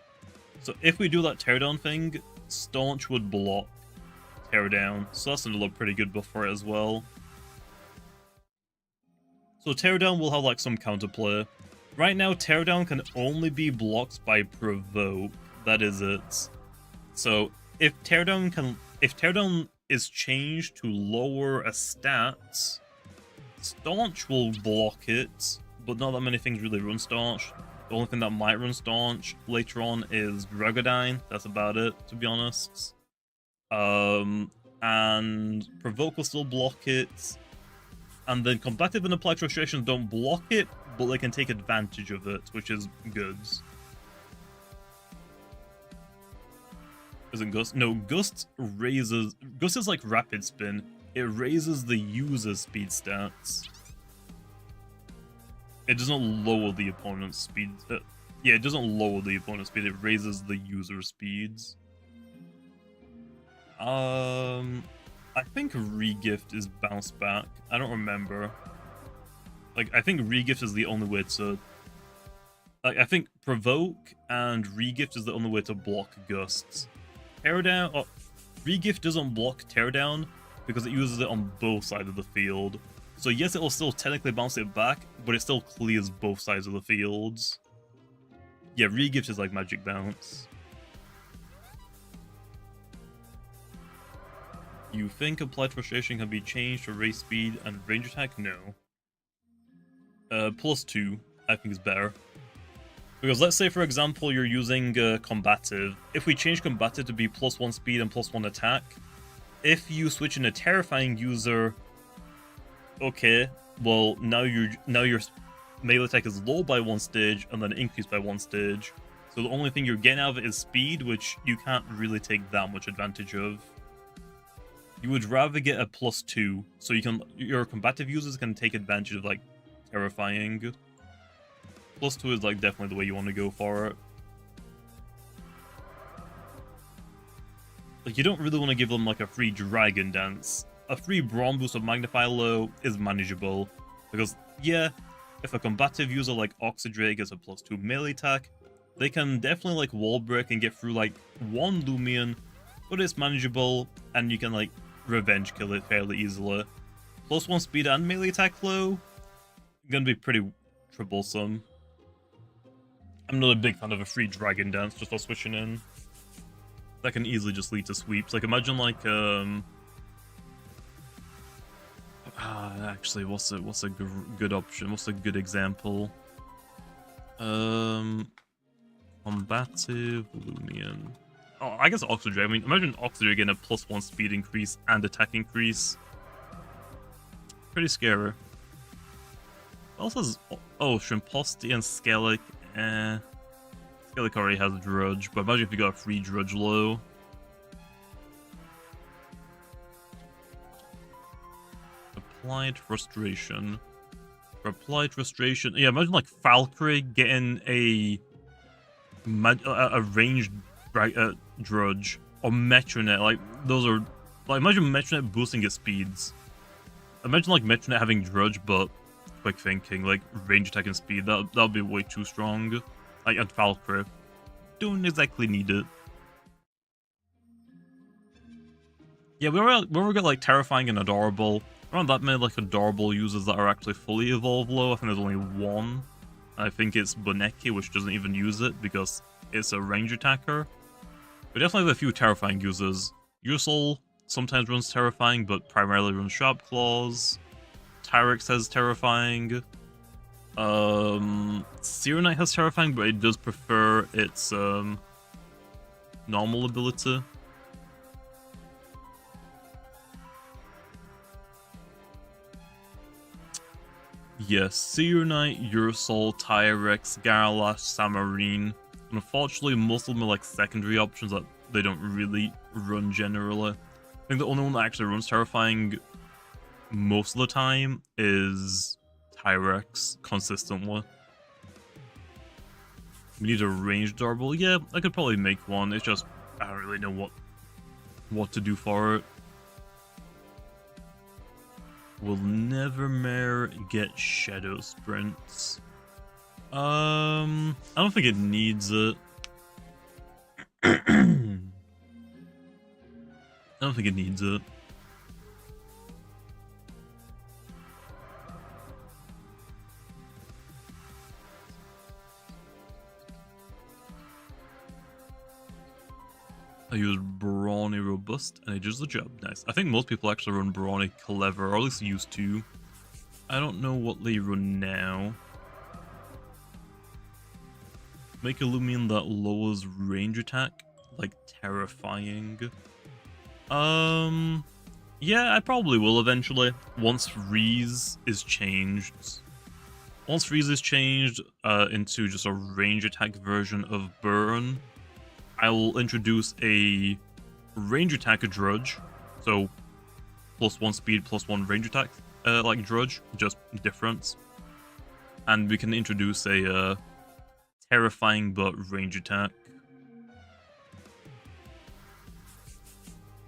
So if we do that Teardown thing, Staunch would block Teardown. So that's another pretty good buff for it as well. So Teardown will have like some counterplay. Right now, Teardown can only be blocked by Provoke. That is it. So if Teardown is changed to lower a stat, Staunch will block it, but not that many things really run Staunch. The only thing that might run Staunch later on is Dragodine. That's about it, to be honest. and Provoke will still block it. And then Combative and Applied Frustration don't block it, but they can take advantage of it, which is good. Isn't Gust? No, Gust raises... Gust is like Rapid Spin. It raises the user's speed stats. It doesn't lower the opponent's speed. Yeah, it doesn't lower the opponent's speed. It raises the user's speeds. I think Regift is Bounce Back. I don't remember. Like, I think Regift is the only way to... Like, I think Provoke and Regift is the only way to block Gusts. Teardown... Oh, Regift doesn't block Teardown because it uses it on both sides of the field. So yes, it will still technically bounce it back, but it still clears both sides of the fields. Yeah, Regift is like Magic Bounce. You think Applied Frustration can be changed to raise speed and range attack? No. +2, I think is better. Because let's say, for example, you're using Combative. If we change Combative to be +1 speed and +1 attack, if you switch in a Terrifying user, okay, well, now your melee attack is low by 1 stage and then increased by 1 stage. So the only thing you're getting out of it is speed, which you can't really take that much advantage of. You would rather get a +2, so your combative users can take advantage of like Terrifying. +2 is like definitely the way you want to go for it. Like, you don't really want to give them like a free Dragon Dance. A free Brawn boost of Magnify Low is manageable, because yeah, if a combative user like Oxydrake gets a +2 melee attack, they can definitely like wall break and get through like 1 Loomian, but it's manageable and you can like revenge kill it fairly easily. +1 speed and melee attack low, gonna be pretty troublesome. I'm not a big fan of a free Dragon Dance just for switching in. That can easily just lead to sweeps. Like, imagine like actually, what's a good option? What's a good example? Combative Loomian. Oh, I guess Oxydrake. I mean, imagine Oxydrake getting a +1 speed increase and attack increase. Pretty scary. What else has... Oh, Shrimposty and Skellig. Skellig already has Drudge, but imagine if you got a free Drudge low. Applied Frustration. For Applied Frustration... Yeah, imagine like Valkyrie getting a ranged Drudge, or Metronet. Like, those are... Like, imagine Metronet boosting its speeds. Imagine like Metronet having Drudge, but quick thinking, like range attack and speed. That'll be way too strong. Like, and Valkyrie don't exactly need it. Yeah, we already got like Terrifying and Adorable. Around that many like Adorable users that are actually fully evolved low. I think there's only one. I think it's Boneki, which doesn't even use it because it's a range attacker. We definitely have a few Terrifying users. Ursol sometimes runs Terrifying, but primarily runs Sharp Claws. Tyrix has Terrifying. Seer Knight has Terrifying, but it does prefer its normal ability. Yes, Seer Knight, Ursol, Tyrix, Garlash, Samarine. Unfortunately, most of them are like secondary options that they don't really run generally. I think the only one that actually runs Terrifying most of the time is Tyrix, consistently. We need a ranged Adorable. Yeah, I could probably make one. It's just, I don't really know what to do for it. Will Nevermare get Shadow Sprints? I don't think it needs it. I don't think it needs it. I use Brawny Robust and it does the job. Nice. I think most people actually run Brawny Clever, or at least used to. I don't know what they run now. Make a Loomian that lowers range attack, like Terrifying. Yeah, I probably will eventually, once Freeze is changed. Once Freeze is changed into just a range attack version of Burn, I will introduce a range attack Drudge, so +1 speed, +1 range attack, like Drudge, just difference. And we can introduce a terrifying but range attack.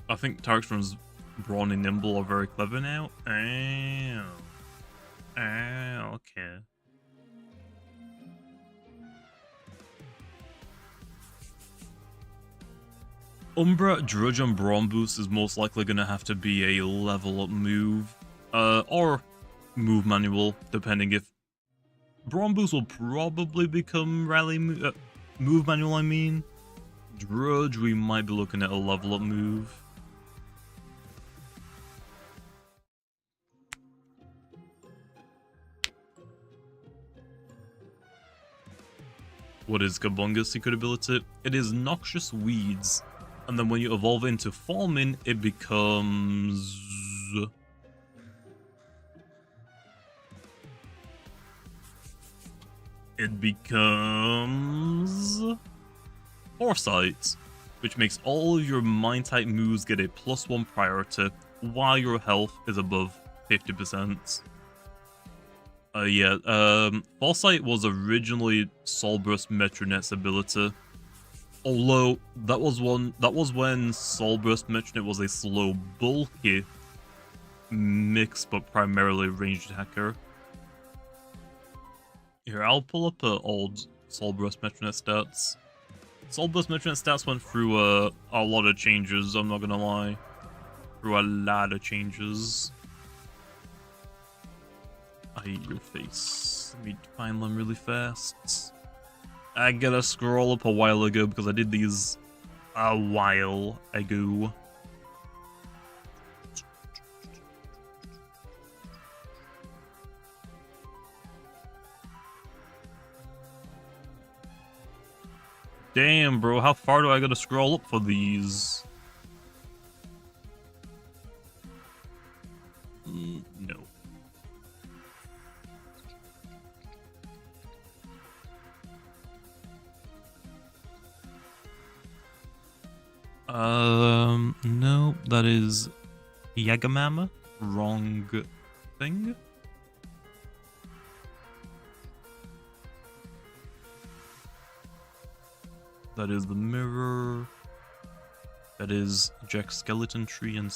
I think Tarkstrom's Brawny Nimble are very clever now. Okay. Umbra, Drudge, and Brawn Boost is most likely going to have to be a level up move. Or move manual, depending if... Brawn Boost will probably become move manual, I mean. Drudge, we might be looking at a level up move. What is Kabunga's secret ability? It is Noxious Weeds. And then when you evolve into Falmin, it becomes... Foresight, which makes all of your Mind-type moves get a +1 priority while your health is above 50%. Foresight was originally Solbrus Metronet's ability. Although that was when Solbrus Metronet was a slow, bulky mix, but primarily ranged attacker. Here, I'll pull up old Solbrus Metronet stats. Solbrus Metronet stats went through a lot of changes, I'm not gonna lie. Through a lot of changes. I hate your face. Let me find them really fast. I gotta scroll up a while ago because I did these a while ago. Damn, bro, how far do I gotta scroll up for these? No. No, that is Yagamama. Wrong thing. That is the mirror. That is Jack Skeleton Tree and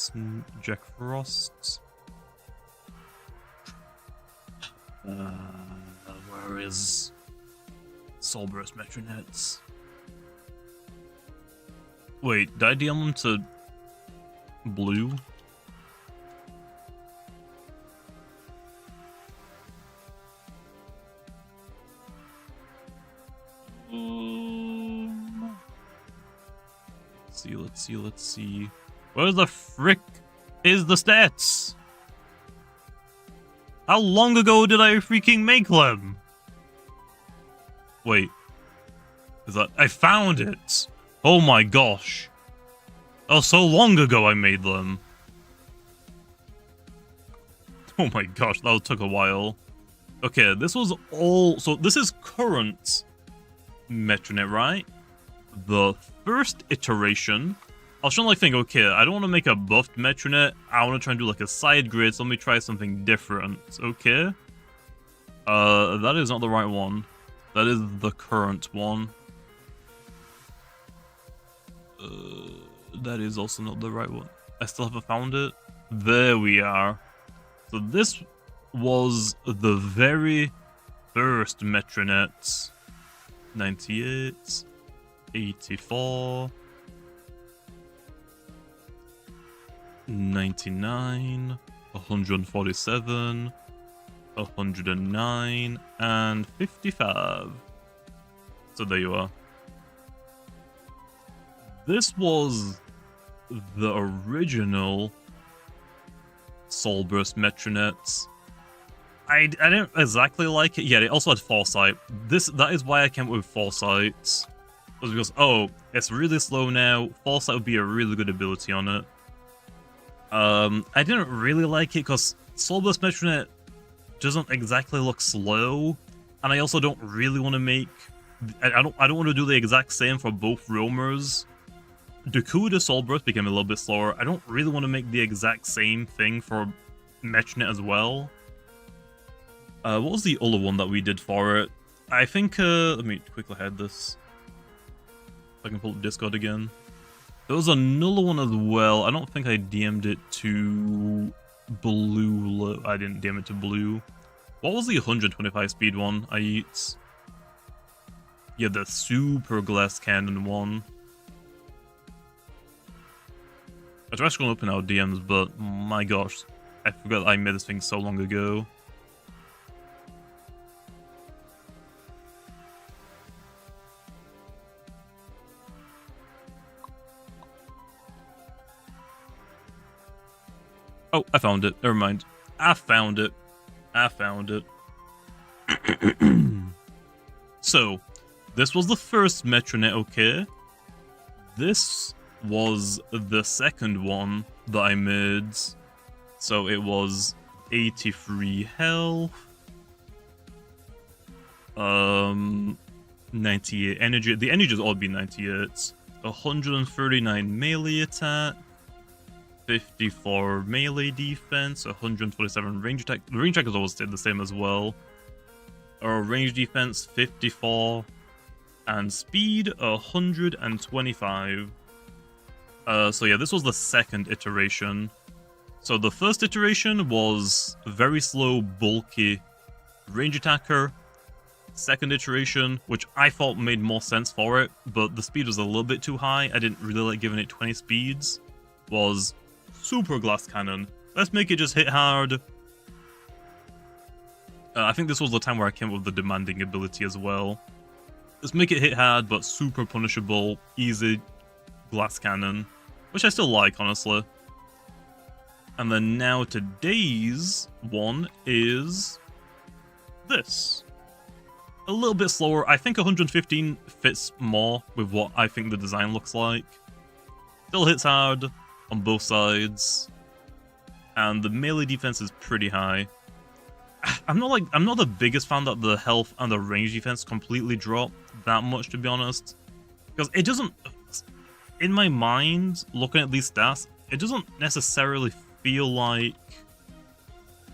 Jack Frost. Where is Solbrus Metronets? Wait, did I DM them to blue? Let's see. Where the frick is the stats? How long ago did I freaking make them? Wait. Is that... I found it! Oh my gosh. Oh, so long ago I made them. Oh my gosh, that took a while. Okay, this was all... So this is current Metronet, right? The first iteration... I was trying to like think, okay, I don't want to make a buffed Metronet. I want to try and do like a side grid, so let me try something different. Okay. That is not the right one. That is the current one. That is also not the right one. I still haven't found it. There we are. So this was the very first Metronet. 98, 84, 99, 147, 109, and 55. So there you are. This was the original Solbrus Metronets. I didn't exactly like it. Yeah, it also had Foresight. That is why I came up with Foresight. It was because, oh, it's really slow now. Foresight would be a really good ability on it. I didn't really like it because Soul Burst Metronet doesn't exactly look slow, and I also don't really want to make. I don't want to do the exact same for both roamers. Dakuda Soul Burst became a little bit slower. I don't really want to make the exact same thing for Metronet as well. What was the other one that we did for it? I think, let me quickly hide this. I can pull up Discord again. There was another one as well. I don't think I DM'd it to Blue. I didn't DM it to Blue. What was the 125 speed one I used? Yeah, the super glass cannon one. I tried scrolling up in our DMs, but my gosh, I forgot I made this thing so long ago. Oh, I found it. Never mind. I found it. I found it. So, this was the first Metronet, okay? This was the second one that I made. So it was 83 health. 98 energy. The energy has all been 98. 139 melee attack. 54 melee defense, 127 range attack. The range attack has always stayed the same as well. Our range defense, 54. And speed, 125. So yeah, this was the second iteration. So the first iteration was very slow, bulky range attacker. Second iteration, which I thought made more sense for it, but the speed was a little bit too high. I didn't really like giving it 20 speeds. Was super glass cannon. Let's make it just hit hard. I think this was the time where I came up with the demanding ability as well. Let's make it hit hard, but super punishable, easy glass cannon, which I still like, honestly. And then now today's one is this. A little bit slower. I think 115 fits more with what I think the design looks like. Still hits hard on both sides, and the melee defense is pretty high. I'm not the biggest fan that the health and the range defense completely drop that much, to be honest, because it doesn't, in my mind, looking at these stats, it doesn't necessarily feel like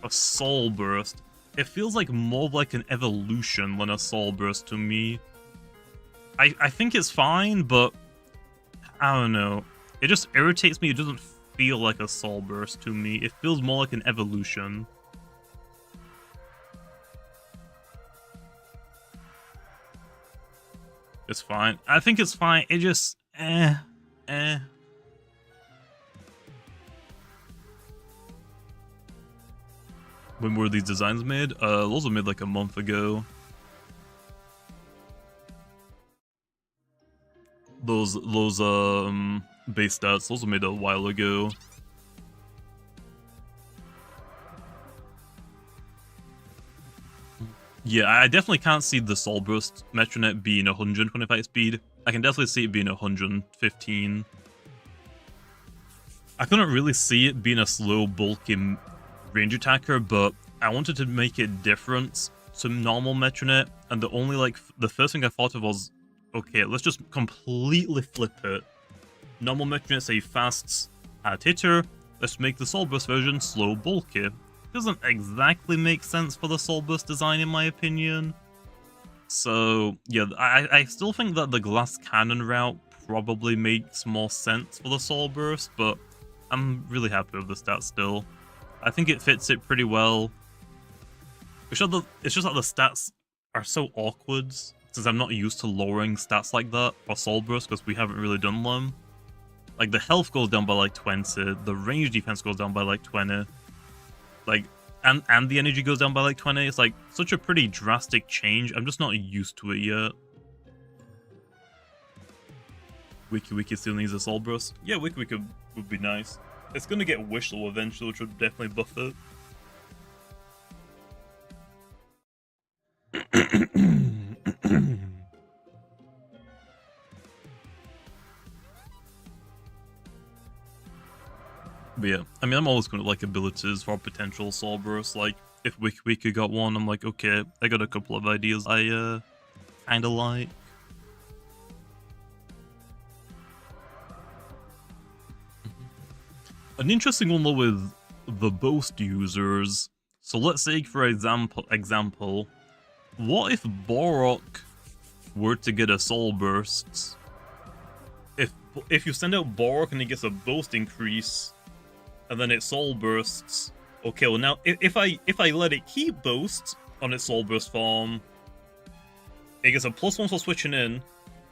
a soul burst. It feels like more like an evolution than a soul burst to me. I think it's fine, but I don't know. It just irritates me. It doesn't feel like a soul burst to me. It feels more like an evolution. It's fine. I think it's fine. It just When were these designs made? Those were made like a month ago. Those base stats, those were made a while ago. Yeah, I definitely can't see the Soul Burst Metronet being 125 speed. I can definitely see it being 115. I couldn't really see it being a slow, bulky range attacker, but I wanted to make it different to normal Metronet, and the first thing I thought of was, okay, let's just completely flip it. Normal Metronet's a fast hard hitter, let's make the Soul Burst version slow, bulky. Doesn't exactly make sense for the Soul Burst design, in my opinion. So, yeah, I still think that the glass cannon route probably makes more sense for the Soul Burst, but I'm really happy with the stats still. I think it fits it pretty well. It's just that the stats are so awkward, since I'm not used to lowering stats like that for Soul Burst, because we haven't really done them. Like, the health goes down by like 20, the range defense goes down by like 20, like, and the energy goes down by like 20. It's like such a pretty drastic change. I'm just not used to it yet. Wiki still needs a Soul Burst. Yeah, Wiki would be nice. It's gonna get Whistle eventually, which would definitely buff it. But yeah, I mean, I'm always going to like abilities for potential soul bursts. Like, if Wiki got one, I'm like, okay, I got a couple of ideas I kinda like. An interesting one though with the boast users. So let's say, for example, what if Borok were to get a soul burst? If you send out Borok and he gets a boast increase, and then it soul bursts. Okay, well now if I let it keep boast on its soul burst form, it gets a +1 for switching in,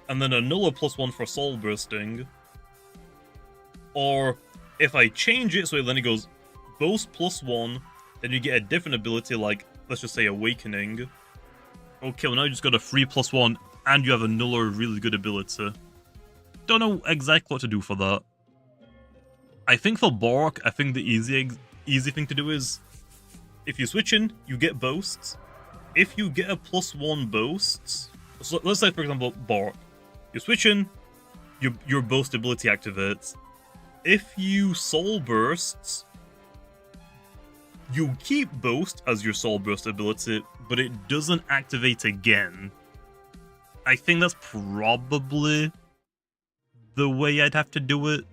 and then another +1 for soul bursting. Or if I change it so then it goes boast +1, then you get a different ability like, let's just say, awakening. Okay, well now you just got a free +1 and you have another really good ability. Don't know exactly what to do for that. I think for Borok, I think the easy thing to do is, if you switch in, you get boasts. If you get a +1 boast, so let's say for example Borok, you switch in, your boast ability activates. If you soul bursts, you keep boast as your soul burst ability, but it doesn't activate again. I think that's probably the way I'd have to do it,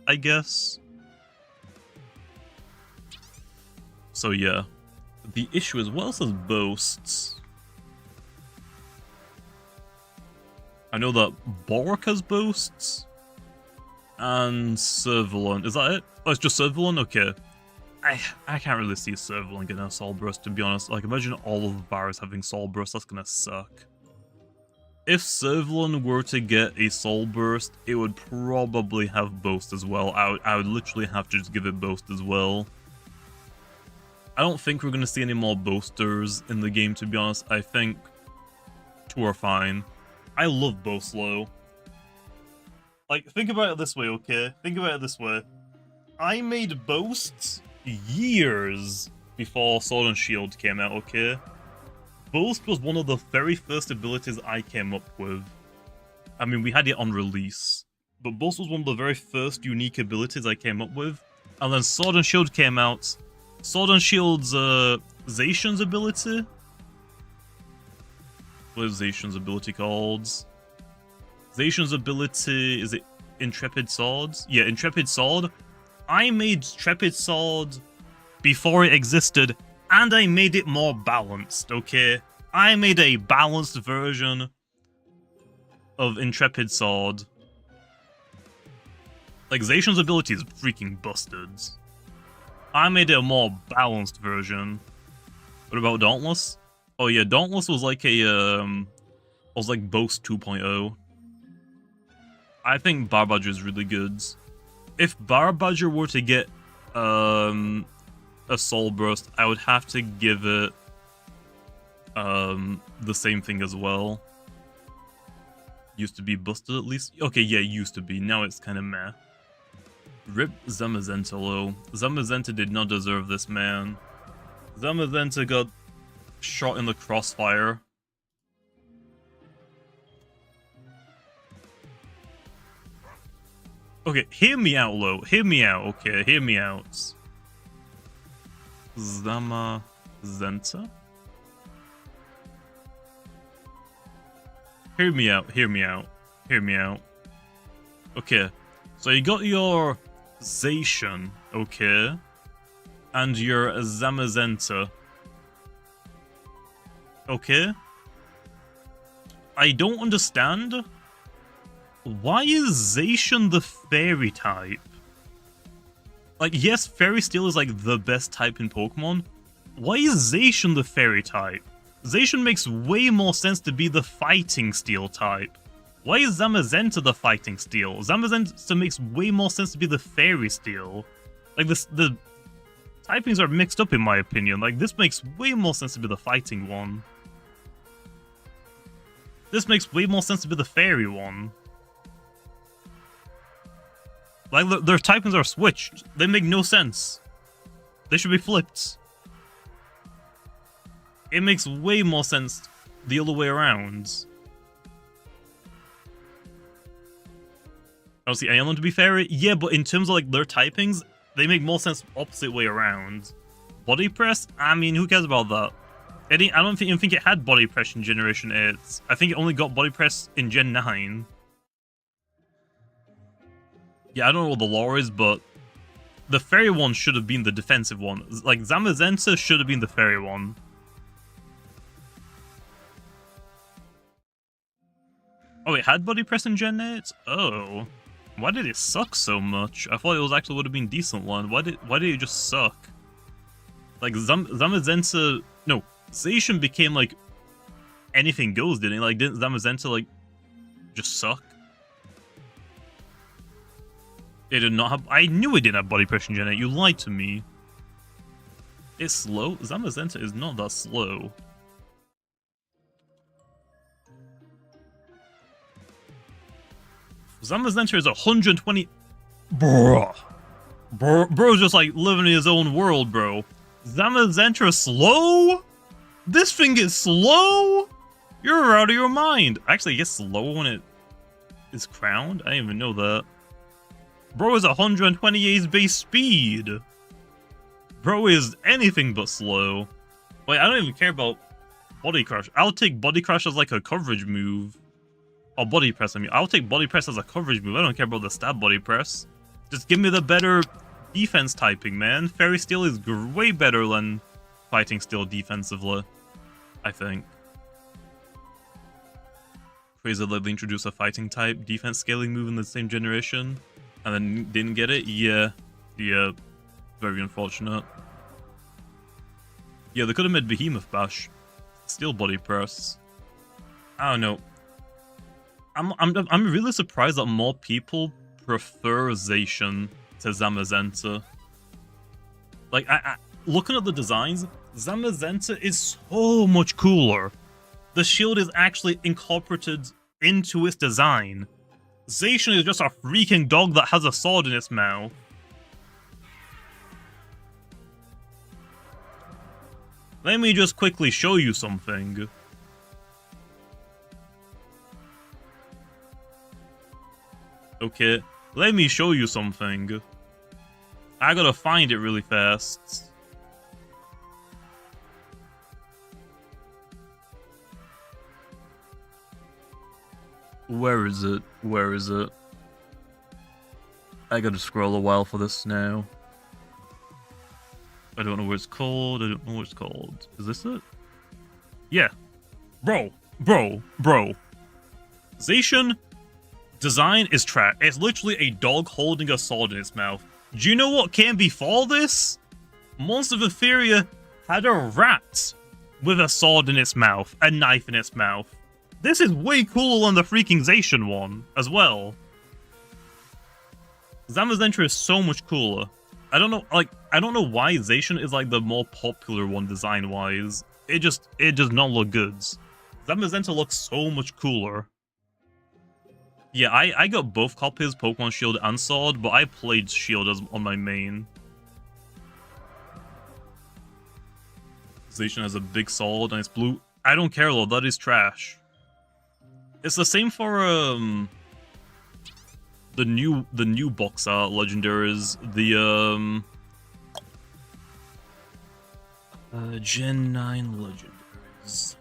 I guess. So yeah, the issue is, what else has boasts? I know that Borok has boasts, and Servalon. Is that it? Oh, it's just Servalon? Okay. I can't really see Servalon getting a soul burst, to be honest. Like, imagine all of the bars having soul burst, that's gonna suck. If Servalon were to get a soul burst, it would probably have boast as well. I would literally have to just give it boast as well. I don't think we're going to see any more boasters in the game, to be honest. I think 2 are fine. I love Boastlow. Like, think about it this way, okay? Think about it this way. I made boasts years before Sword and Shield came out, okay? Boast was one of the very first abilities I came up with. I mean, we had it on release, but Boast was one of the very first unique abilities I came up with. And then Sword and Shield came out. Sword and Shield's Zacian's ability? What is Zacian's ability called? Zacian's ability, is it Intrepid Swords? Yeah, Intrepid Sword. I made Intrepid Sword before it existed, and I made it more balanced, okay? I made a balanced version of Intrepid Sword. Like, Zacian's ability is freaking busted. I made it a more balanced version. What about Dauntless? Oh yeah, Dauntless was like was like Boast 2.0. I think Barbadger is really good. If Barbadger were to get a soul burst, I would have to give it the same thing as well. Used to be busted at least. Okay, yeah, used to be. Now it's kind of meh. Rip Zamazenta low. Zamazenta did not deserve this, man. Zamazenta got shot in the crossfire. Okay, hear me out, Lo. Hear me out, okay? Hear me out. Zamazenta? Hear me out, hear me out, hear me out. Okay, so you got your Zacian, okay? And your Zamazenta. Okay? I don't understand. Why is Zacian the fairy type? Like, yes, Fairy Steel is like the best type in Pokemon. Why is Zacian the fairy type? Zacian makes way more sense to be the fighting steel type. Why is Zamazenta the fighting steel? Zamazenta makes way more sense to be the fairy steel. Like, the typings are mixed up in my opinion. Like, this makes way more sense to be the fighting one. This makes way more sense to be the fairy one. Like, their typings are switched. They make no sense. They should be flipped. It makes way more sense the other way around. Obviously, I am to be fairy. Yeah, but in terms of like their typings, they make more sense opposite way around. Body press? I mean, who cares about that? I don't even think it had body press in Generation 8. I think it only got body press in Gen 9. Yeah, I don't know what the lore is, but the fairy one should have been the defensive one. Like, Zamazenta should have been the fairy one. Oh, it had body press in Gen 8? Oh. Why did it suck so much? I thought it was actually would have been a decent one. Why did it just suck? Like, Zamazenta... No, Zacian became, like, anything goes, didn't it? Like, didn't Zamazenta, like, just suck? It did not have... I knew it didn't have body pressure in Gen 8. You lied to me. It's slow? Zamazenta is not that slow. Zamazenta is 120... Bruh. Bro's just, like, living in his own world, bro. Zamazenta slow? This thing is slow? You're out of your mind. Actually, it gets slower when it is crowned? I didn't even know that. Bro is 128 base speed. Bro is anything but slow. Wait, I don't even care about body crush. I'll take body crush as like a coverage move. Or body press, I mean. I'll take body press as a coverage move. I don't care about the stab body press. Just give me the better defense typing, man. Fairy Steel is way better than Fighting Steel defensively, I think. Crazy that they introduced a fighting type defense scaling move in the same generation and then didn't get it. Yeah, very unfortunate. Yeah, they could have made Behemoth Bash Steel body press. I don't know. I'm really surprised that more people prefer Zacian to Zamazenta. Like, looking at the designs, Zamazenta is so much cooler. The shield is actually incorporated into its design. Zacian is just a freaking dog that has a sword in its mouth. Let me just quickly show you something. Okay, let me show you something. I gotta find it really fast. Where is it? Where is it? I gotta scroll a while for this now. I don't know what it's called. I don't know what it's called. Is this it? Yeah. Bro. Zacian design is trash. It's literally a dog holding a sword in its mouth. Do you know what came before this? Monster of Etheria had a rat with a sword in its mouth, a knife in its mouth. This is way cooler than the freaking Zacian one, as well. Zamazenta is so much cooler. I don't know why Zacian is like the more popular one design-wise. It does not look good. Zamazenta looks so much cooler. Yeah, I got both copies, Pokemon Shield and Sword, but I played Shield on my main. Zacian has a big sword and it's blue. I don't care though, that is trash. It's the same for the new box art legendaries, the Gen 9 legendaries.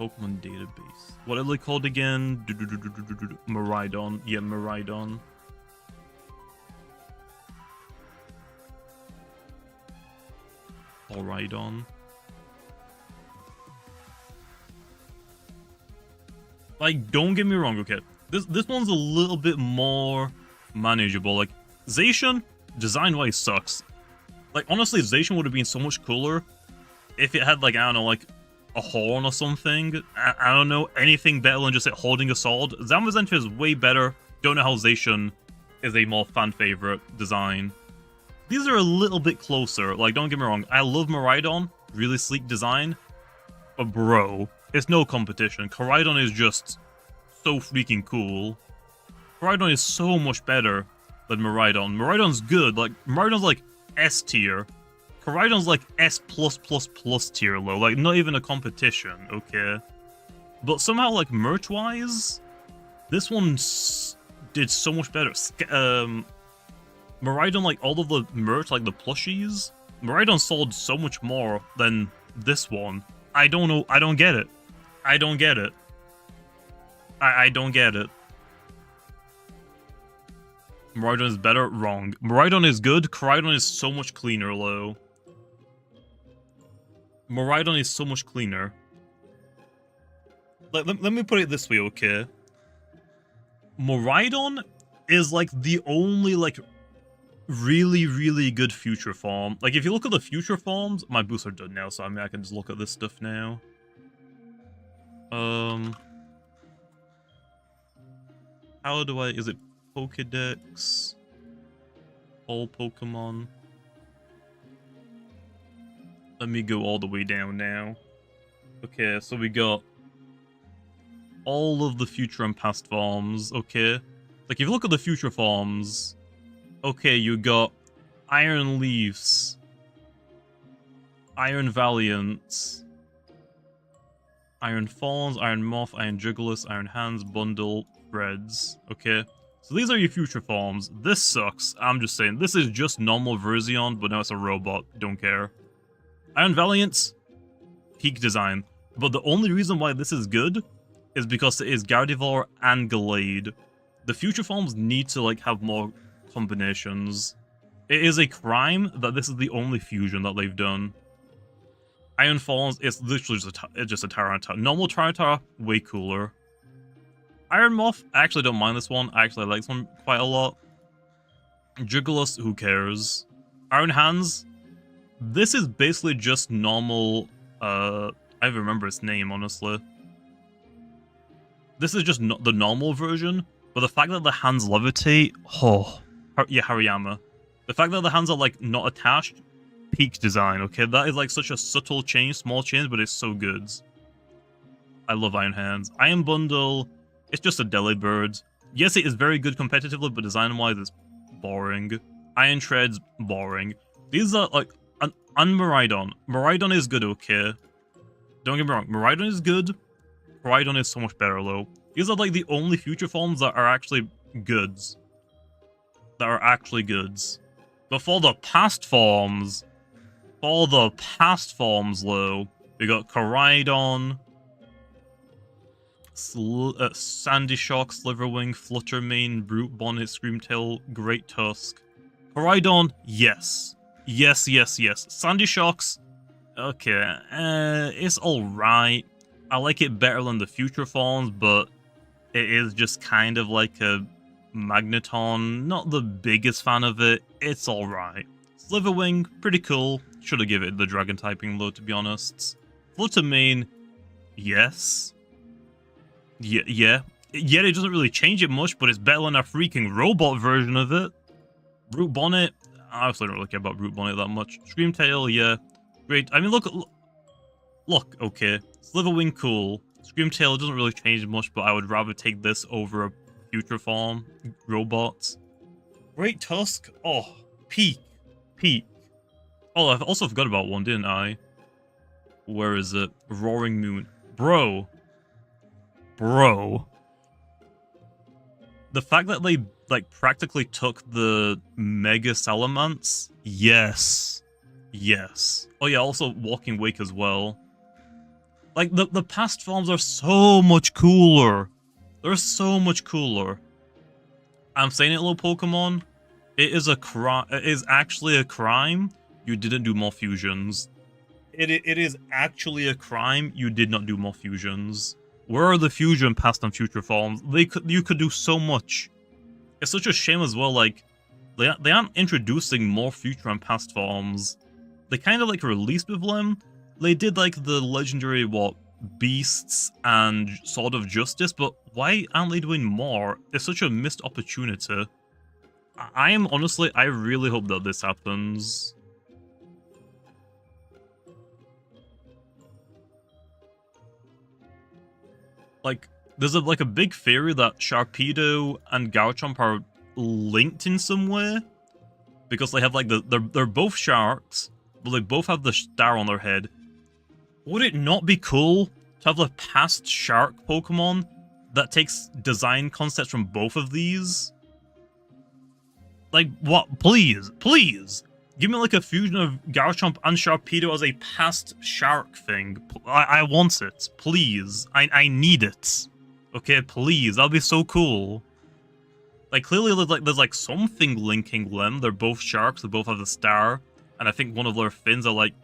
Pokemon database. What are they called again? Miraidon. Yeah, Miraidon. Miraidon. Like, don't get me wrong, okay. This one's a little bit more manageable. Like, Zacian, design-wise, sucks. Like, honestly, Zacian would have been so much cooler if it had, like, I don't know, like, a horn or something. I don't know, anything better than just it holding a sword. Zamazenta is way better. Don't know how Zacian is a more fan-favorite design. These are a little bit closer. Like, don't get me wrong, I love Miraidon. Really sleek design. But bro, it's no competition. Koraidon is just so freaking cool. Koraidon is so much better than Miraidon. Miraidon's good. Like, Miraidon's like S tier. Koraidon's like S+++ tier low. Like, not even a competition, okay? But somehow, like, merch-wise, this one did so much better. Miraidon, like, all of the merch, like the plushies, Miraidon sold so much more than this one. I don't know. I don't get it. I don't get it. I don't get it. Miraidon is better? Wrong. Miraidon is good. Koraidon is so much cleaner, Lo. Miraidon is so much cleaner. Let me put it this way, okay? Miraidon is, like, the only, like, really, really good future form. Like, if you look at the future forms, my boosts are done now, so I mean, I can just look at this stuff now. How do I... Is it Pokedex? All Pokemon? Let me go all the way down now. Okay, so we got all of the future and past forms, okay? Like, if you look at the future forms, okay, you got Iron Leafs, Iron Valiant, Iron Fawns, Iron Moth, Iron Jugglus, Iron Hands, Bundle, Threads, okay? So these are your future forms. This sucks, I'm just saying. This is just normal Verzion, but now it's a robot, don't care. Iron Valiant, peak design. But the only reason why this is good is because it is Gardevoir and Gallade. The future forms need to, like, have more combinations. It is a crime that this is the only fusion that they've done. Iron Fawns is literally just a Tyranitar. Normal Tyranitar, way cooler. Iron Moth, I actually don't mind this one. I actually like this one quite a lot. Jugglus, who cares? Iron Hands, this is basically just normal, I don't remember its name, honestly. This is just the normal version, but the fact that the hands levitate, oh, yeah, Hariyama. The fact that the hands are, like, not attached, peak design, okay? That is, like, such a subtle change, small change, but it's so good. I love Iron Hands. Iron Bundle, it's just a Delibird. Yes, it is very good competitively, but design-wise, it's boring. Iron Treads, boring. These are, like, on Miraidon. Miraidon is good, okay? Don't get me wrong, Miraidon is good. Koraidon is so much better, though. These are, like, the only future forms that are actually goods. That are actually goods. But for the past forms, Lo, we got Koraidon, Sandy Shock, Sliverwing, Fluttermane, Brute Bonnet, Screamtail, Great Tusk. Koraidon, yes. Yes, yes, yes. Sandy Shocks, okay, it's alright. I like it better than the future forms, but it is just kind of like a Magneton. Not the biggest fan of it. It's alright. Sliverwing, pretty cool. Should have given it the dragon typing though, to be honest. Fluttermane, yes. Yeah. Yet it doesn't really change it much, but it's better than a freaking robot version of it. Brute Bonnet, I honestly don't really care about Brute Bonnet that much. Screamtail, yeah. Great. I mean, look, okay. Sliverwing, cool. Screamtail doesn't really change much, but I would rather take this over a future form robot. Great Tusk, oh, peak. Oh, I also forgot about one, didn't I? Where is it? Roaring Moon. Bro. The fact that they, like, practically took the Mega Salamence? Yes. Oh yeah, also Walking Wake as well. Like, the past forms are so much cooler. They're so much cooler. I'm saying it, little Pokemon. It is actually a crime you didn't do more fusions. It is actually a crime you did not do more fusions. Where are the fusion past and future forms? You could do so much. It's such a shame as well, like, they aren't introducing more future and past forms. They kind of, like, released with them. They did, like, the legendary, Beasts and Sword of Justice, but why aren't they doing more? It's such a missed opportunity. I really hope that this happens. Like, there's a big theory that Sharpedo and Garchomp are linked in some way. Because they have, like, they're both sharks, but they both have the star on their head. Would it not be cool to have a past shark Pokemon that takes design concepts from both of these. Like, what? Please, please. Give me like a fusion of Garchomp and Sharpedo as a past shark thing. I want it. Please. I need it. Okay, please. That'll be so cool. Like, clearly there's like something linking them. They're both sharks. They both have the star. And I think one of their fins are like...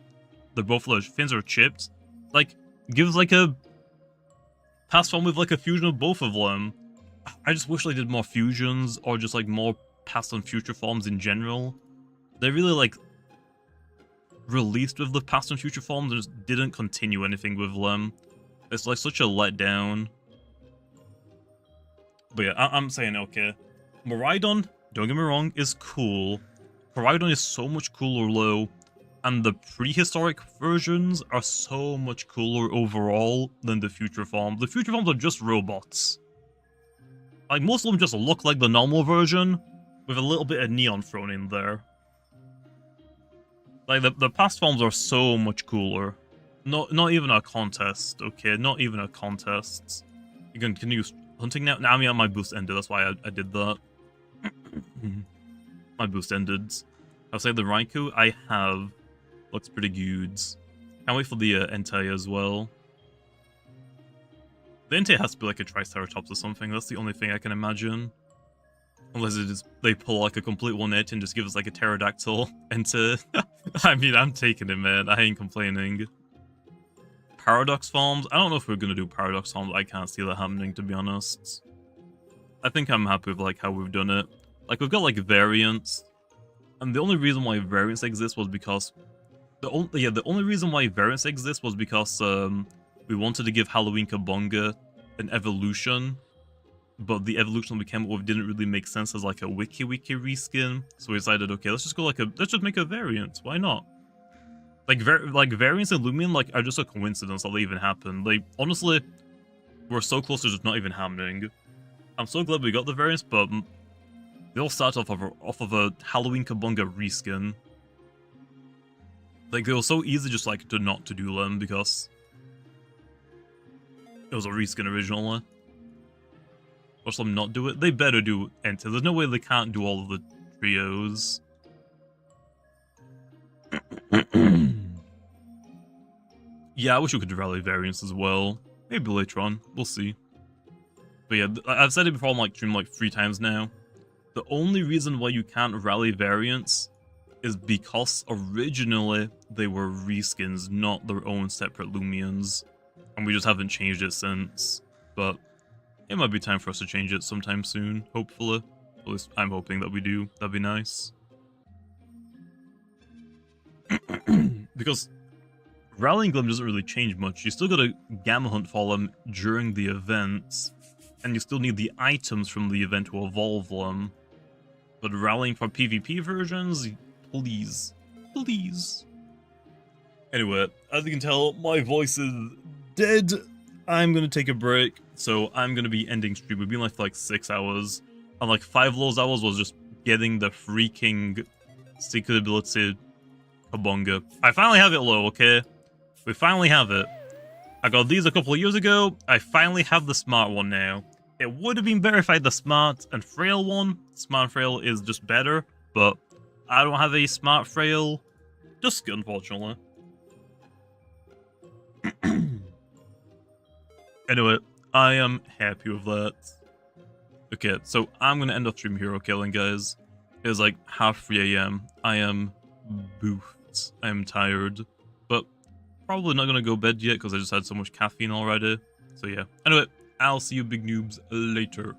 both of their fins are chipped. Like, gives like a... past one with like a fusion of both of them. I just wish they did more fusions. Or just like more past and future forms in general. They really like... released with the past and future forms and just didn't continue anything with them. It's like such a letdown. But yeah, I'm saying okay. Miraidon, don't get me wrong, is cool. Miraidon is so much cooler low, and the prehistoric versions are so much cooler overall than the future forms. The future forms are just robots. Like, most of them just look like the normal version, with a little bit of neon thrown in there. Like, the past forms are so much cooler. Not even a contest, okay? Not even a contest. You can continue hunting now? Nah, I mean, my boost ended, that's why I did that. My boost ended. I'll say the Raikou I have looks pretty good. Can't wait for the Entei as well. The Entei has to be like a Triceratops or something, that's the only thing I can imagine. Unless it is, they pull like a complete 180 and just give us like a pterodactyl Entei. I mean, I'm taking it, man. I ain't complaining. Paradox forms? I don't know if we're gonna do paradox forms. I can't see that happening, to be honest. I think I'm happy with like how we've done it. Like, we've got like variants, and the only reason why variants exist was because the only reason why variants exist was because we wanted to give Halloween Kabonga an evolution, but the evolution we came up with didn't really make sense as like a wiki reskin. So we decided, okay, let's just make a variant. Why not? Like variants in Loomian like are just a coincidence that they even happened. Like, honestly, we're so close to just not even happening. I'm so glad we got the variants, but they all start off of a Halloween Kabonga reskin. Like, they were so easy just like to not to do them because it was a reskin originally. Or some not do it. They better do Entei. There's no way they can't do all of the trios. Yeah, I wish we could do rally variants as well. Maybe later on. We'll see. But yeah, I've said it before on like stream like 3 times now. The only reason why you can't rally variants is because originally they were reskins, not their own separate Loomians. And we just haven't changed it since. But it might be time for us to change it sometime soon, hopefully. At least I'm hoping that we do. That'd be nice. Because rallying them doesn't really change much. You still gotta gamma hunt for them during the events, and you still need the items from the event to evolve them. But rallying for PvP versions, please. Please. Anyway, as you can tell, my voice is dead. I'm gonna take a break, so I'm gonna be ending stream. We've been like for like 6 hours, and like 5 of those hours was just getting the freaking secret ability Kabonga. I finally have it low, okay? We finally have it. I got these a couple of years ago. I finally have the smart one now. It would have been better if I had the smart and frail one. Smart and frail is just better, but I don't have a smart frail. Just unfortunately. Anyway, I am happy with that. Okay, so I'm gonna end off stream here, okay then, guys? It's like half 3 AM. I am boofed. I am tired. But probably not gonna go bed yet because I just had so much caffeine already. So yeah. Anyway, I'll see you big noobs later.